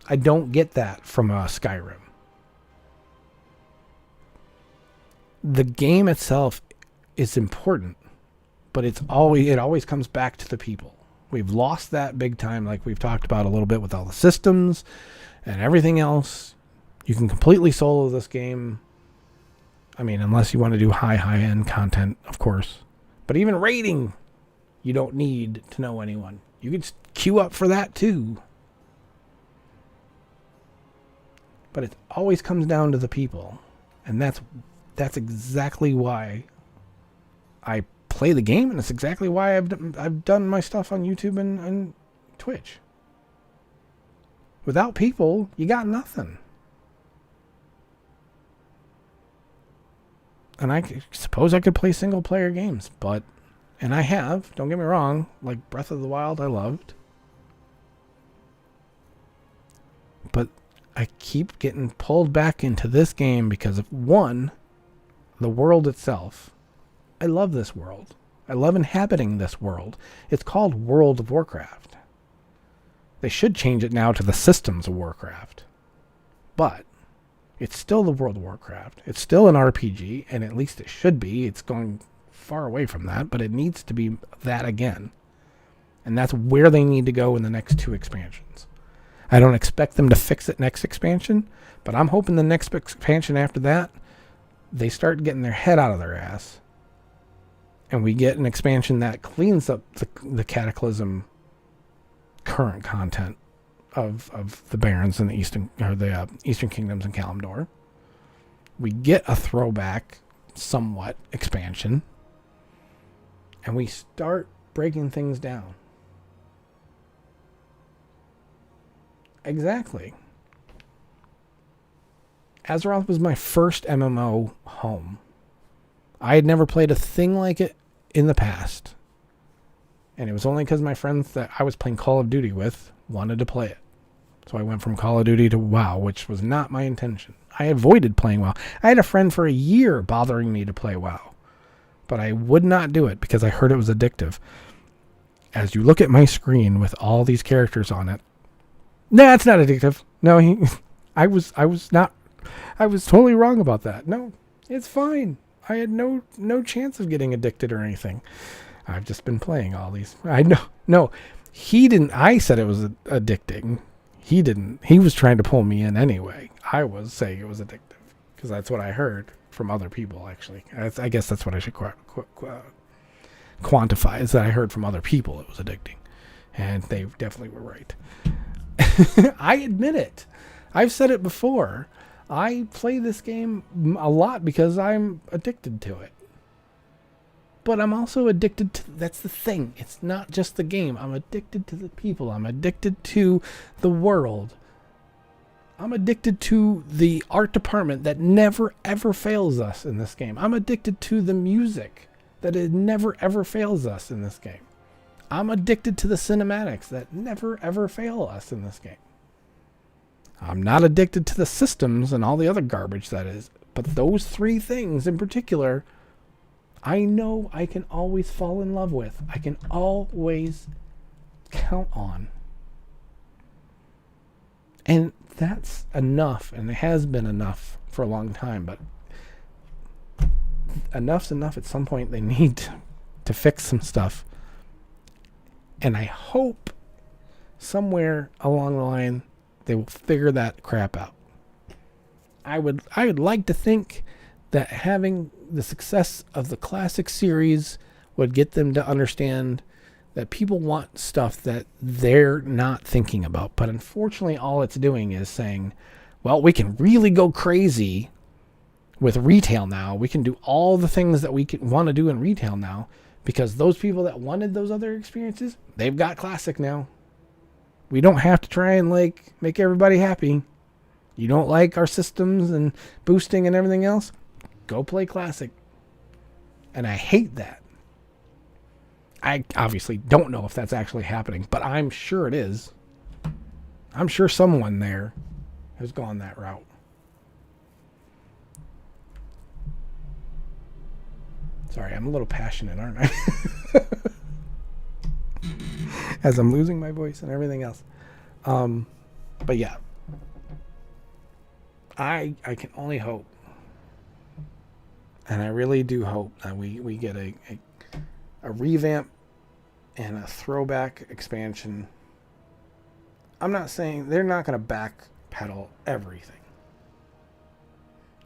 I don't get that from Skyrim. The game itself is important, but it always comes back to the people. We've lost that big time, like we've talked about a little bit with all the systems and everything else. You can completely solo this game. I mean, unless you want to do high-end content, of course. But even raiding, you don't need to know anyone. You can queue up for that too. But it always comes down to the people. And that's exactly why I play the game, and it's exactly why I've done my stuff on YouTube and Twitch. Without people, you got nothing. And I suppose I could play single player games, and I have, don't get me wrong, like Breath of the Wild I loved. But I keep getting pulled back into this game because of, one, the world itself. I love this world. I love inhabiting this world. It's called World of Warcraft. They should change it now to the Systems of Warcraft. But it's still the World of Warcraft. It's still an RPG, and at least it should be. It's going far away from that, but it needs to be that again. And that's where they need to go in the next 2 expansions. I don't expect them to fix it next expansion, but I'm hoping the next expansion after that, they start getting their head out of their ass, and we get an expansion that cleans up the Cataclysm current content of the Barrens and the Eastern Kingdoms and Kalimdor. We get a throwback, somewhat, expansion, and we start breaking things down. Exactly. Azeroth was my first MMO home. I had never played a thing like it in the past. And it was only because my friends that I was playing Call of Duty with wanted to play it. So I went from Call of Duty to WoW, which was not my intention. I avoided playing WoW. I had a friend for a year bothering me to play WoW. But I would not do it because I heard it was addictive. As you look at my screen with all these characters on it, nah, it's not addictive. No, I was totally wrong about that. No, it's fine. I had no chance of getting addicted or anything. I've just been playing all these. I know. No, he didn't. I said it was addicting. He didn't. He was trying to pull me in anyway. I was saying it was addictive because that's what I heard from other people, actually. I guess that's what I should quantify, is that I heard from other people it was addicting. And they definitely were right. I admit it. I've said it before. I play this game a lot because I'm addicted to it. But I'm also addicted to... That's the thing. It's not just the game. I'm addicted to the people. I'm addicted to the world. I'm addicted to the art department that never, ever fails us in this game. I'm addicted to the music that it never, ever fails us in this game. I'm addicted to the cinematics that never, ever fail us in this game. I'm not addicted to the systems and all the other garbage that is. But those three things in particular, I know I can always fall in love with. I can always count on. And that's enough, and it has been enough for a long time, but enough's enough. At some point they need to fix some stuff. And I hope somewhere along the line they will figure that crap out. I would like to think that having the success of the classic series would get them to understand that people want stuff that they're not thinking about. But unfortunately, all it's doing is saying, well, we can really go crazy with retail now. We can do all the things that we want to do in retail now because those people that wanted those other experiences, they've got classic now. We don't have to try and make everybody happy. You don't like our systems and boosting and everything else? Go play classic. And I hate that. I obviously don't know if that's actually happening, but I'm sure it is. I'm sure someone there has gone that route. Sorry, I'm a little passionate, aren't I? As I'm losing my voice and everything else. But yeah. I can only hope. And I really do hope that we get a revamp and a throwback expansion. I'm not saying they're not going to backpedal everything.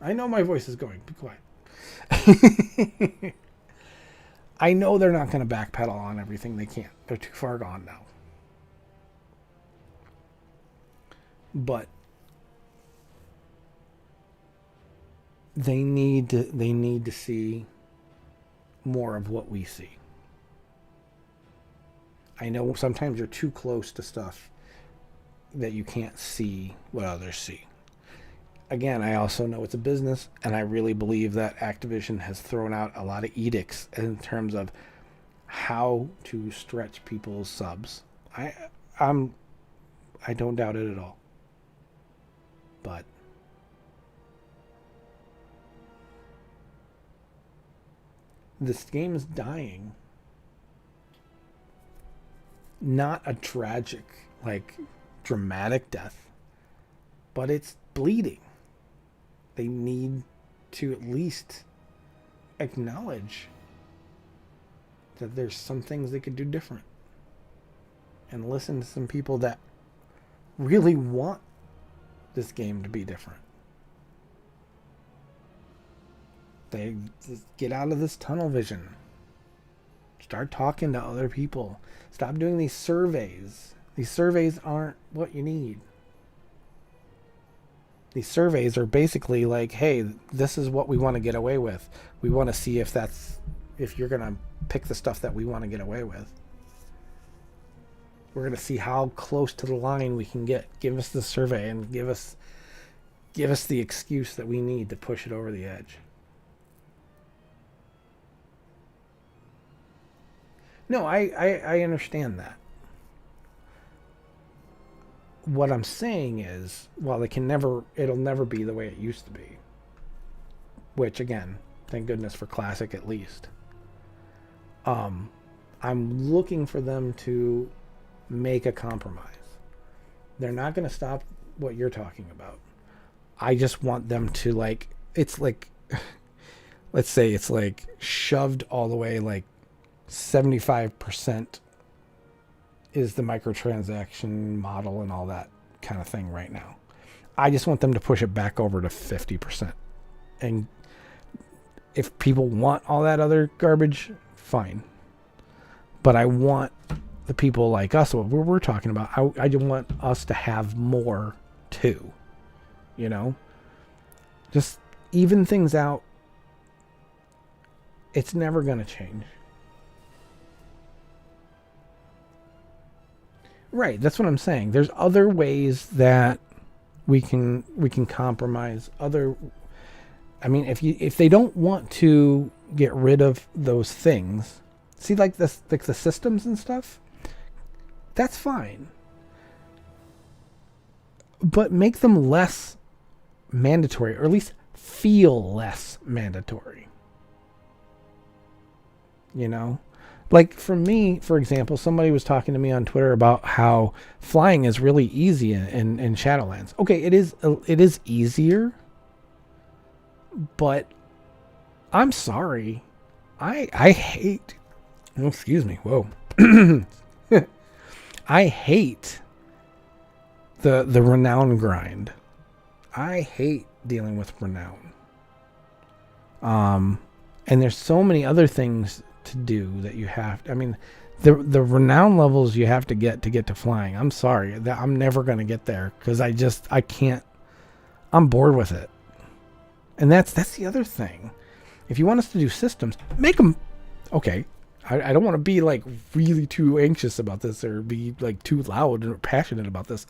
I know my voice is going. Be quiet. I know they're not going to backpedal on everything. They can't. They're too far gone now. But they need to see more of what we see. I know sometimes you're too close to stuff that you can't see what others see. Again, I also know it's a business, and I really believe that Activision has thrown out a lot of edicts in terms of how to stretch people's subs. I don't doubt it at all. But this game is dying. Not a tragic, dramatic death, but it's bleeding. They need to at least acknowledge that there's some things they could do different and listen to some people that really want this game to be different. They just get out of this tunnel vision. Start talking to other people. Stop doing these surveys. These surveys aren't what you need. These surveys are basically like, hey, this is what we want to get away with. We want to see if you're going to pick the stuff that we want to get away with. We're going to see how close to the line we can get. Give us the survey and give us the excuse that we need to push it over the edge. No, I understand that. What I'm saying is, well, it'll never be the way it used to be. Which, again, thank goodness for Classic at least. I'm looking for them to make a compromise. They're not going to stop what you're talking about. I just want them to, let's say it's shoved all the way, 75% is the microtransaction model and all that kind of thing right now. I just want them to push it back over to 50% and if people want all that other garbage, fine. But I want the people like us, what we're talking about, I just want us to have more too. You know? Just even things out. It's never going to change. Right, that's what I'm saying. There's other ways that we can compromise. I mean, if they don't want to get rid of those things, see, like the systems and stuff, that's fine. But make them less mandatory, or at least feel less mandatory. You know? Like, for me, for example, somebody was talking to me on Twitter about how flying is really easy in Shadowlands. Okay, it is easier, but I'm sorry. I hate... Oh, excuse me. Whoa. I hate the renown grind. I hate dealing with renown. And there's so many other things to do that you have. I mean, the renown levels you have to get to flying. I'm sorry that I'm never going to get there because I can't. I'm bored with it. And that's the other thing. If you want us to do systems, make them okay. I don't want to be like really too anxious about this or be like too loud or passionate about this.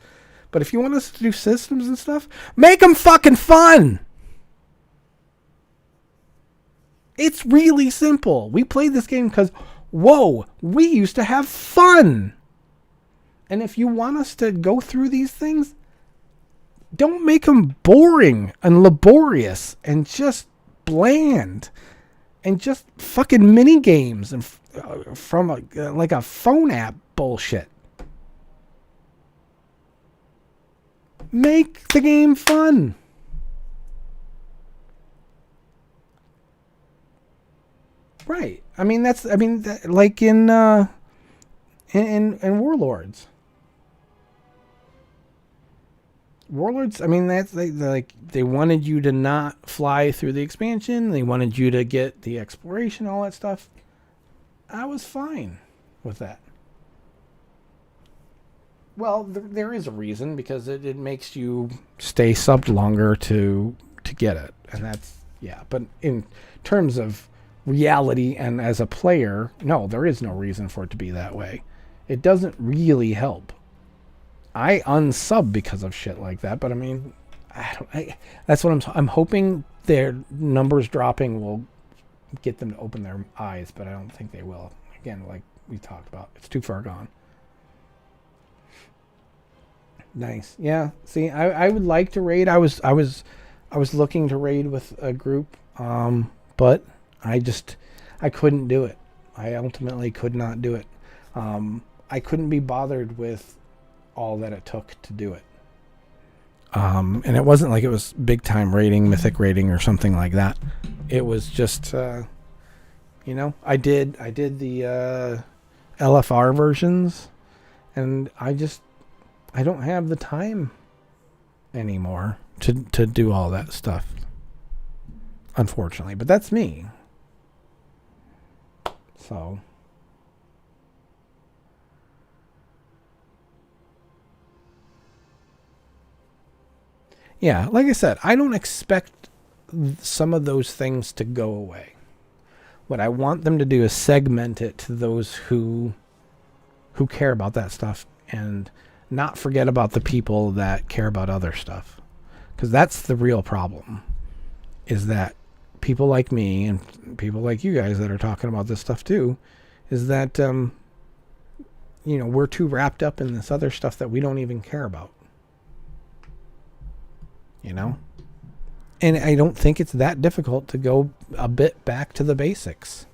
But if you want us to do systems and stuff, make them fucking fun. It's really simple. We played this game because, whoa, we used to have fun. And if you want us to go through these things, don't make them boring and laborious and just bland and just fucking mini games and from like a phone app bullshit. Make the game fun. Right. I mean, like in Warlords. Warlords, I mean, that's like they wanted you to not fly through the expansion. They wanted you to get the exploration, all that stuff. I was fine with that. Well, there is a reason, because it makes you stay subbed longer to get it. And that's, yeah. But in terms of reality and as a player, no, there is no reason for it to be that way. It doesn't really help. I unsub because of shit like that, but I mean, that's what I'm hoping their numbers dropping will get them to open their eyes, but I don't think they will. Again, like we talked about, it's too far gone. Nice. Yeah. See, I would like to raid. I was looking to raid with a group, but I couldn't do it. I ultimately could not do it. I couldn't be bothered with all that it took to do it. And it wasn't like it was big time raiding, mythic raiding or something like that. It was just, I did the LFR versions, and I don't have the time anymore to do all that stuff, unfortunately. But that's me. So. Yeah, like I said, I don't expect some of those things to go away. What I want them to do is segment it to those who care about that stuff and not forget about the people that care about other stuff. Because that's the real problem, is that people like me and people like you guys that are talking about this stuff too, is that, we're too wrapped up in this other stuff that we don't even care about. And I don't think it's that difficult to go a bit back to the basics.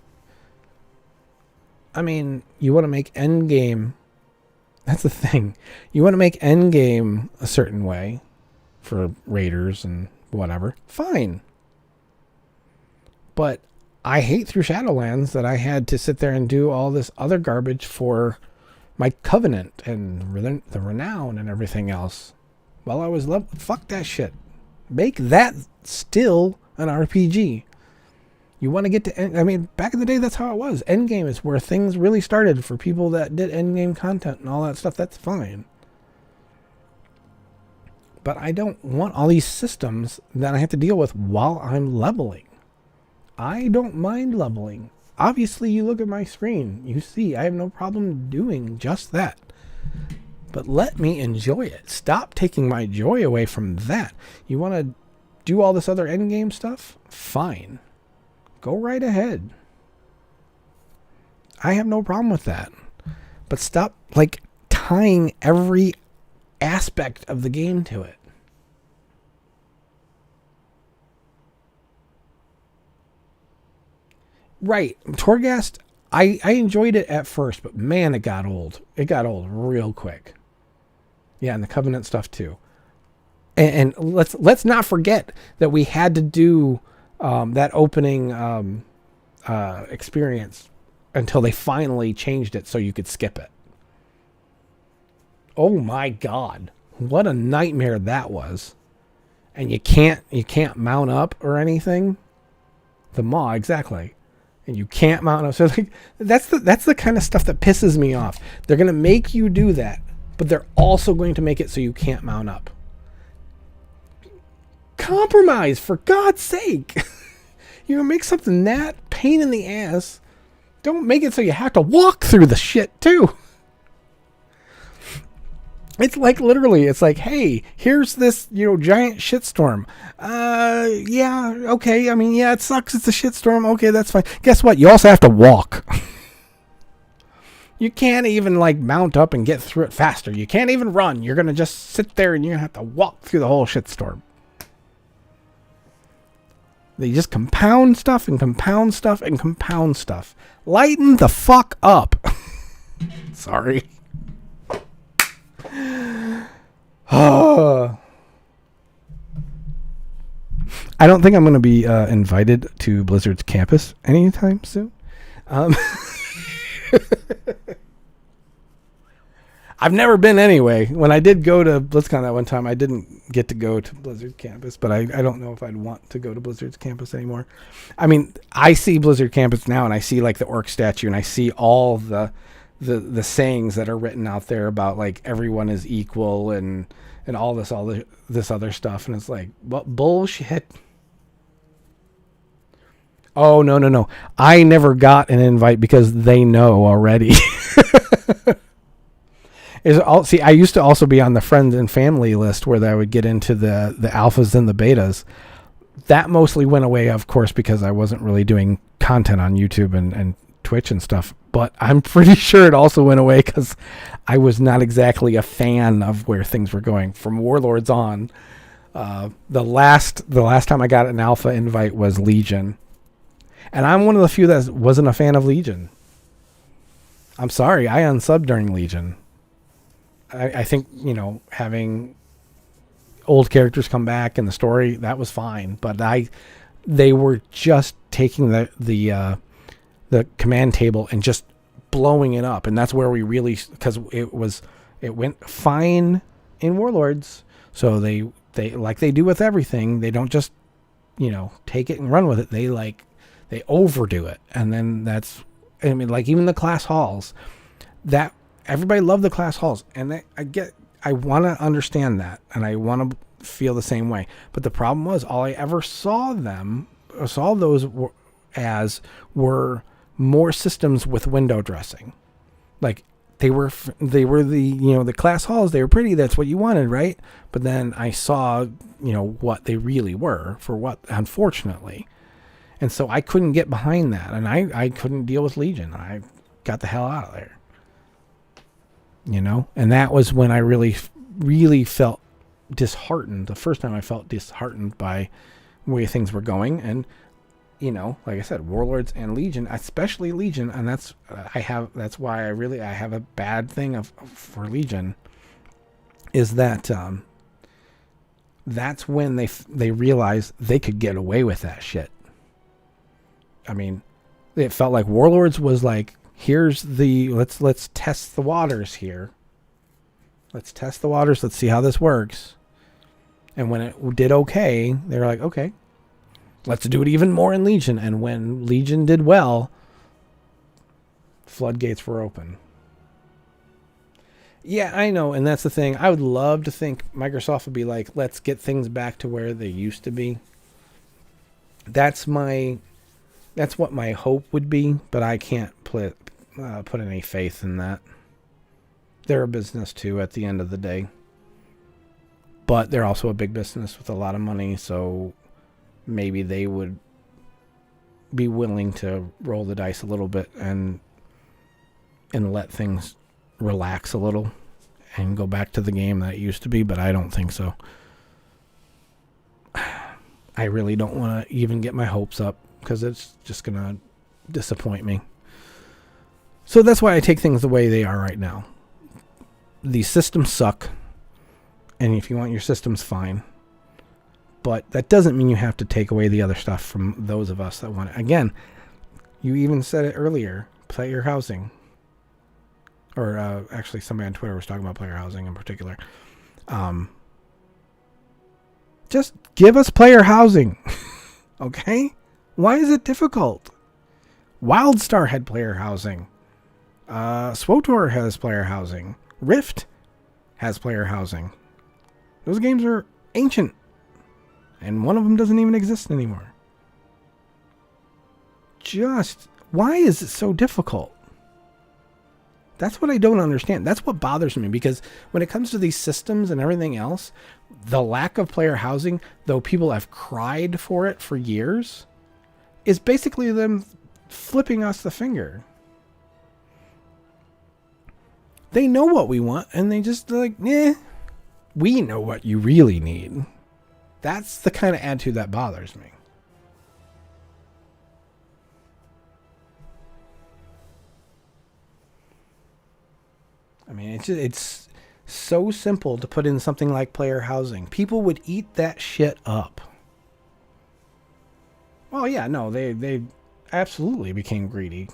I mean, you want to make endgame. That's the thing. You want to make endgame a certain way for raiders and whatever. Fine. But I hate through Shadowlands that I had to sit there and do all this other garbage for my Covenant and the Renown and everything else. While I was fuck that shit. Make that still an RPG. You want to get to, I mean, back in the day, that's how it was. Endgame is where things really started for people that did endgame content and all that stuff. That's fine. But I don't want all these systems that I have to deal with while I'm leveling. I don't mind leveling. Obviously, you look at my screen. You see, I have no problem doing just that. But let me enjoy it. Stop taking my joy away from that. You want to do all this other endgame stuff? Fine. Go right ahead. I have no problem with that. But stop, like, tying every aspect of the game to it. Right. Torghast, I enjoyed it at first, but man, it got old. It got old real quick. Yeah, and the Covenant stuff too. And let's not forget that we had to do that opening experience until they finally changed it so you could skip it. Oh my God. What a nightmare that was. And you can't mount up or anything. The maw, exactly. And you can't mount up. So like, that's the kind of stuff that pisses me off. They're going to make you do that, but they're also going to make it so you can't mount up. Compromise, for God's sake. You're going to make something that pain in the ass. Don't make it so you have to walk through the shit too. It's like, literally, it's like, hey, here's this, giant shitstorm. Yeah, okay. I mean, yeah, it sucks. It's a shitstorm. Okay, that's fine. Guess what? You also have to walk. You can't even, like, mount up and get through it faster. You can't even run. You're going to just sit there and you're going to have to walk through the whole shitstorm. They just compound stuff and compound stuff and compound stuff. Lighten the fuck up. Sorry. I don't think I'm going to be invited to Blizzard's campus anytime soon. I've never been anyway. When I did go to BlizzCon that one time, I didn't get to go to Blizzard campus, but I don't know if I'd want to go to Blizzard's campus anymore. I mean, I see Blizzard campus now, and I see like the orc statue, and I see all the sayings that are written out there about like everyone is equal and all this other stuff, and it's like, what bullshit. Oh, no. I never got an invite because they know already. See, I used to also be on the friends and family list where I would get into the alphas and the betas. That mostly went away, of course, because I wasn't really doing content on YouTube and Twitch and stuff. But I'm pretty sure it also went away because I was not exactly a fan of where things were going. From Warlords on, the last time I got an alpha invite was Legion. And I'm one of the few that wasn't a fan of Legion. I'm sorry, I unsubbed during Legion. I think, having old characters come back in the story, that was fine. But they were just taking the command table and just blowing it up. And that's where we really, because it went fine in Warlords. So they like they do with everything, they don't just, take it and run with it. They overdo it. And then like even the class halls, that everybody loved the class halls, and I want to understand that, and I want to feel the same way. But the problem was, all I ever saw those were more systems with window dressing. Like they were the class halls. They were pretty. That's what you wanted, right? But then I saw what they really were for what, unfortunately, and so I couldn't get behind that, and I couldn't deal with Legion. I got the hell out of there. And that was when I really, really felt disheartened. The first time I felt disheartened by the way things were going. And, like I said, Warlords and Legion, especially Legion. And that's why I have a bad thing for Legion, is that, that's when they realized they could get away with that shit. I mean, it felt like Warlords was like, here's let's test the waters here. Let's test the waters. Let's see how this works. And when it did okay, they were like, okay, Let's do it even more in Legion. And when Legion did well, floodgates were open. Yeah, I know, and that's the thing. I would love to think Microsoft would be like, let's get things back to where they used to be. That's what my hope would be, but I can't put any faith in that. They're a business too at the end of the day. But they're also a big business with a lot of money, so maybe they would be willing to roll the dice a little bit and let things relax a little and go back to the game that it used to be, but I don't think so. I really don't want to even get my hopes up because it's just going to disappoint me. So that's why I take things the way they are right now. These systems suck, and if you want your systems, fine. But that doesn't mean you have to take away the other stuff from those of us that want it. Again, you even said it earlier, player housing. Or actually somebody on Twitter was talking about player housing in particular. Just give us player housing. Okay? Why is it difficult? WildStar had player housing. SWTOR has player housing. Rift has player housing. Those games are ancient. And one of them doesn't even exist anymore. Just, why is it so difficult? That's what I don't understand. That's what bothers me, because when it comes to these systems and everything else, the lack of player housing, though people have cried for it for years, is basically them flipping us the finger. They know what we want, and they just like, we know what you really need. That's the kind of attitude that bothers me. I mean, it's so simple to put in something like player housing. People would eat that shit up. Well, yeah, no, they absolutely became greedy.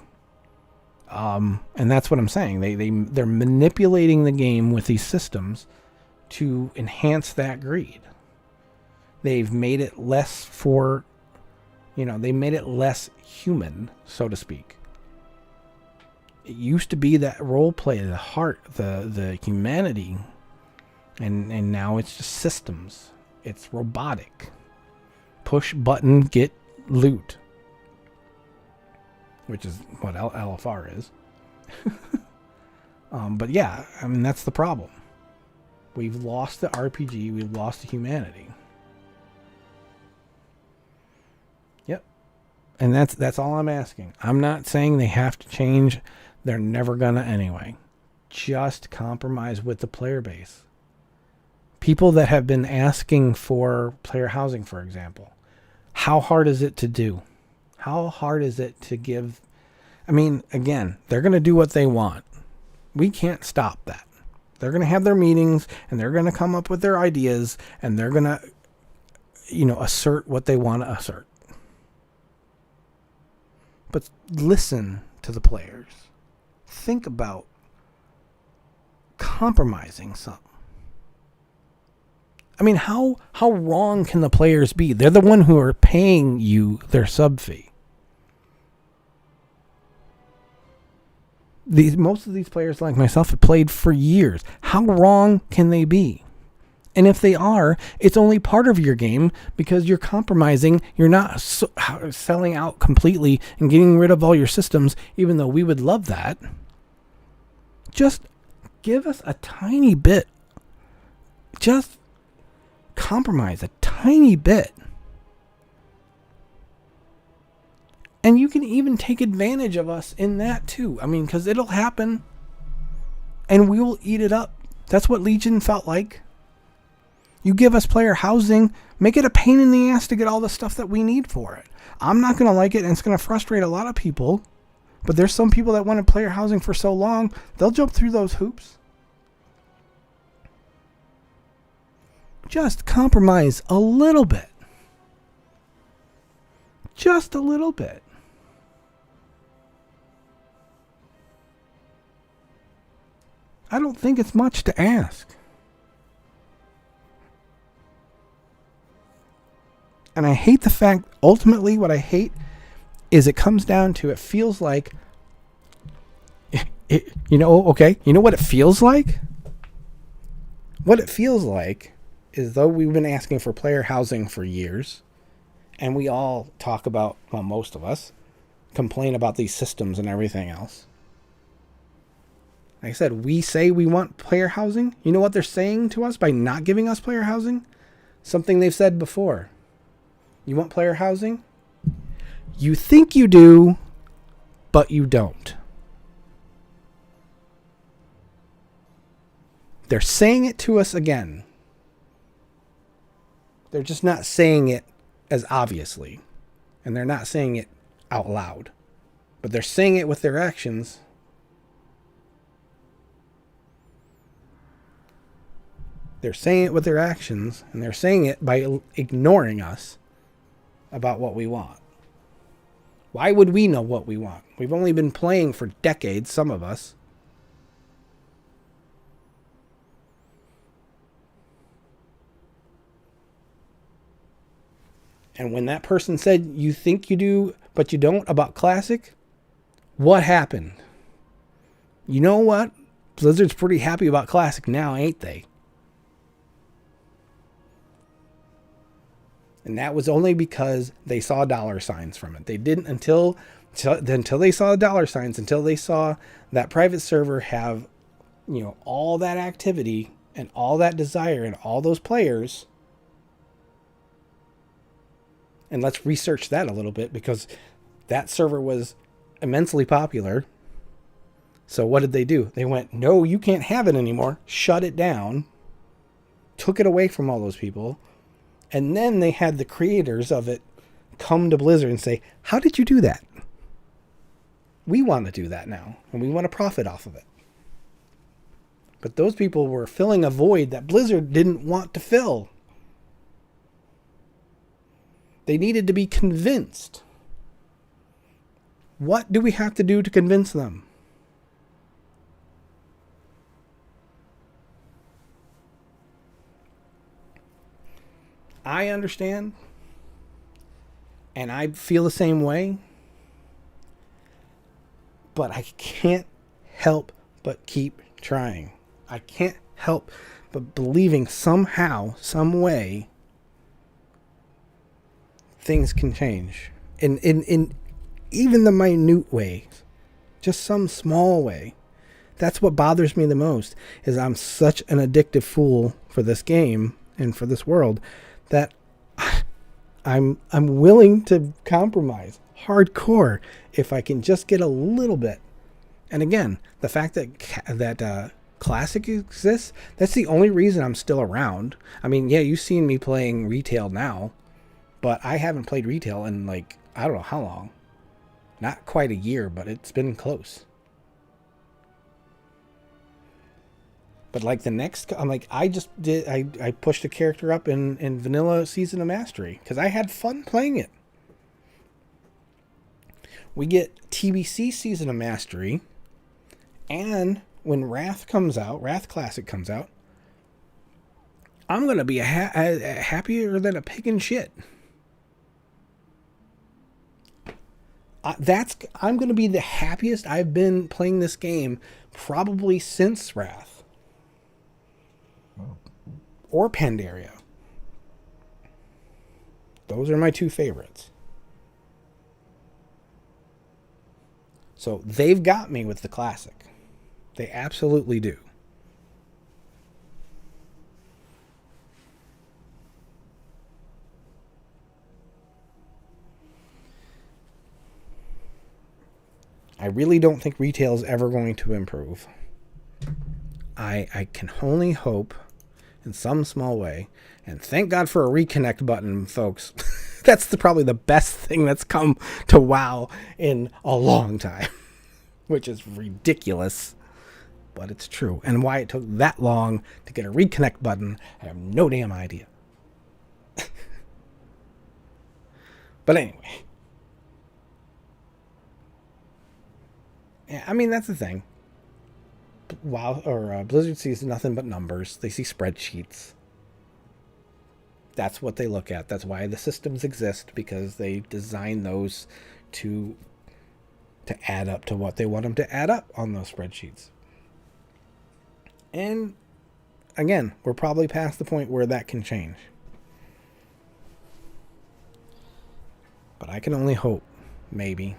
And that's what I'm saying. They're manipulating the game with these systems to enhance that greed. They've made it less they made it less human, so to speak. It used to be that role play, the heart, the humanity, and now it's just systems. It's robotic. Push button, get loot, which is what LFR is. But yeah, I mean, that's the problem. We've lost the RPG. We've lost the humanity. Yep. And that's all I'm asking. I'm not saying they have to change. They're never gonna anyway. Just compromise with the player base. People that have been asking for player housing, for example. How hard is it to do? How hard is it to give? I mean, again, they're going to do what they want. We can't stop that. They're going to have their meetings, and they're going to come up with their ideas, and they're going to, assert what they want to assert. But listen to the players. Think about compromising something. I mean, how wrong can the players be? They're the one who are paying you their sub fee. Most of these players, like myself, have played for years. How wrong can they be? And if they are, it's only part of your game because you're compromising. You're not selling out completely and getting rid of all your systems, even though we would love that. Just give us a tiny bit. Just compromise a tiny bit. And you can even take advantage of us in that too. I mean, because it'll happen and we will eat it up. That's what Legion felt like. You give us player housing, make it a pain in the ass to get all the stuff that we need for it. I'm not going to like it, and it's going to frustrate a lot of people. But there's some people that wanted player housing for so long, they'll jump through those hoops. Just compromise a little bit. Just a little bit. I don't think it's much to ask. And I hate the fact, ultimately, what I hate is it comes down to, it feels like, you know what it feels like? What it feels like is, though we've been asking for player housing for years, and we all talk about, well, most of us, complain about these systems and everything else. Like I said, we say we want player housing. You know what they're saying to us by not giving us player housing? Something they've said before. You want player housing? You think you do, but you don't. They're saying it to us again. They're just not saying it as obviously. And they're not saying it out loud. But they're saying it with their actions. They're saying it with their actions, and they're saying it by ignoring us about what we want. Why would we know what we want? We've only been playing for decades, some of us. And when that person said, you think you do, but you don't, about Classic, what happened? You know what? Blizzard's pretty happy about Classic now, ain't they? And that was only because they saw dollar signs from it. They didn't until they saw dollar signs, until they saw that private server have, all that activity and all that desire and all those players. And let's research that a little bit, because that server was immensely popular. So what did they do? They went, no, you can't have it anymore. Shut it down. Took it away from all those people. And then they had the creators of it come to Blizzard and say, how did you do that? We want to do that now, and we want to profit off of it. But those people were filling a void that Blizzard didn't want to fill. They needed to be convinced. What do we have to do to convince them? I understand, and I feel the same way, but I can't help but keep trying. I can't help but believing somehow, some way, things can change. In even the minute ways, just some small way. That's what bothers me the most, is I'm such an addictive fool for this game and for this world that I'm willing to compromise hardcore if I can just get a little bit. And again, the fact that Classic exists, that's the only reason I'm still around. I mean, yeah, you've seen me playing retail now, but I haven't played retail in I don't know how long. Not quite a year, but it's been close. But the next, I pushed a character up in Vanilla Season of Mastery because I had fun playing it. We get TBC Season of Mastery, and when Wrath Classic comes out, I'm going to be happier than a pig in shit. I'm going to be the happiest I've been playing this game probably since Wrath. Or Pandaria. Those are my two favorites. So they've got me with the Classic. They absolutely do. I really don't think retail is ever going to improve. I can only hope in some small way, and thank God for a reconnect button, folks. That's probably the best thing that's come to WoW in a long time, which is ridiculous, but it's true. And why it took that long to get a reconnect button, I have no damn idea. But anyway. Yeah, I mean, that's the thing. WoW or Blizzard sees nothing but numbers. They see spreadsheets. That's what they look at. That's why the systems exist, because they design those to add up to what they want them to add up on those spreadsheets. And again, we're probably past the point where that can change. But I can only hope, maybe,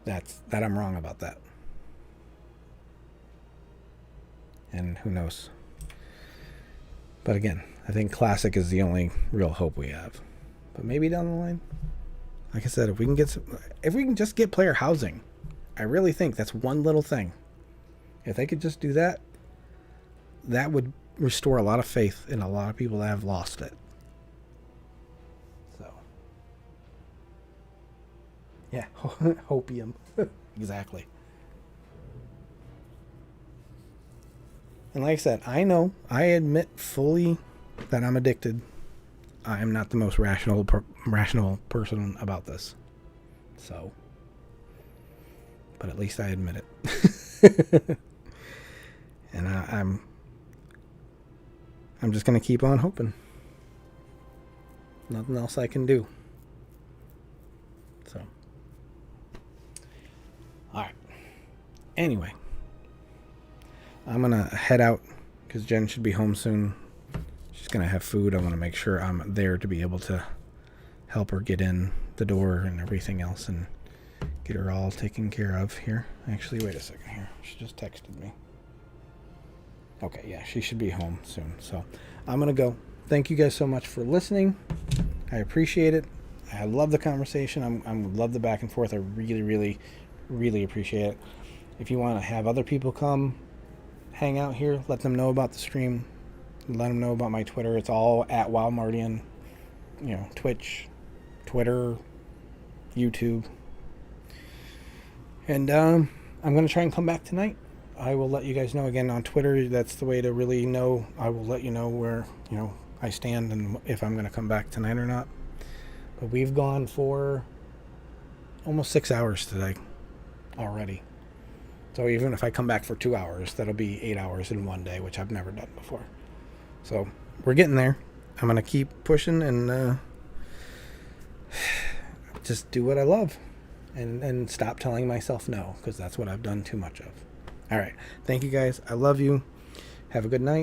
that I'm wrong about that. And who knows? But again, I think Classic is the only real hope we have. But maybe down the line, like I said, if we can just get player housing, I really think that's one little thing. If they could just do that, that would restore a lot of faith in a lot of people that have lost it. So, yeah, hopium. Exactly. And like I said, I admit fully that I'm addicted. I'm not the most rational person about this. So, but at least I admit it. And I'm just going to keep on hoping. Nothing else I can do. So, all right. Anyway, I'm going to head out because Jen should be home soon. She's going to have food. I want to make sure I'm there to be able to help her get in the door and everything else and get her all taken care of here. Actually, wait a second here. She just texted me. Okay, yeah, she should be home soon. So I'm going to go. Thank you guys so much for listening. I appreciate it. I love the conversation. I love the back and forth. I really, really, really appreciate it. If you want to have other people come hang out here, let them know about the stream. Let them know about my Twitter. It's all at WildMartian. You know, Twitch, Twitter, YouTube. And I'm going to try and come back tonight. I will let you guys know again on Twitter. That's the way to really know. I will let you know where, I stand and if I'm going to come back tonight or not. But we've gone for almost 6 hours today already. So even if I come back for 2 hours, that'll be 8 hours in one day, which I've never done before. So we're getting there. I'm going to keep pushing and just do what I love and stop telling myself no, because that's what I've done too much of. All right. Thank you guys. I love you. Have a good night.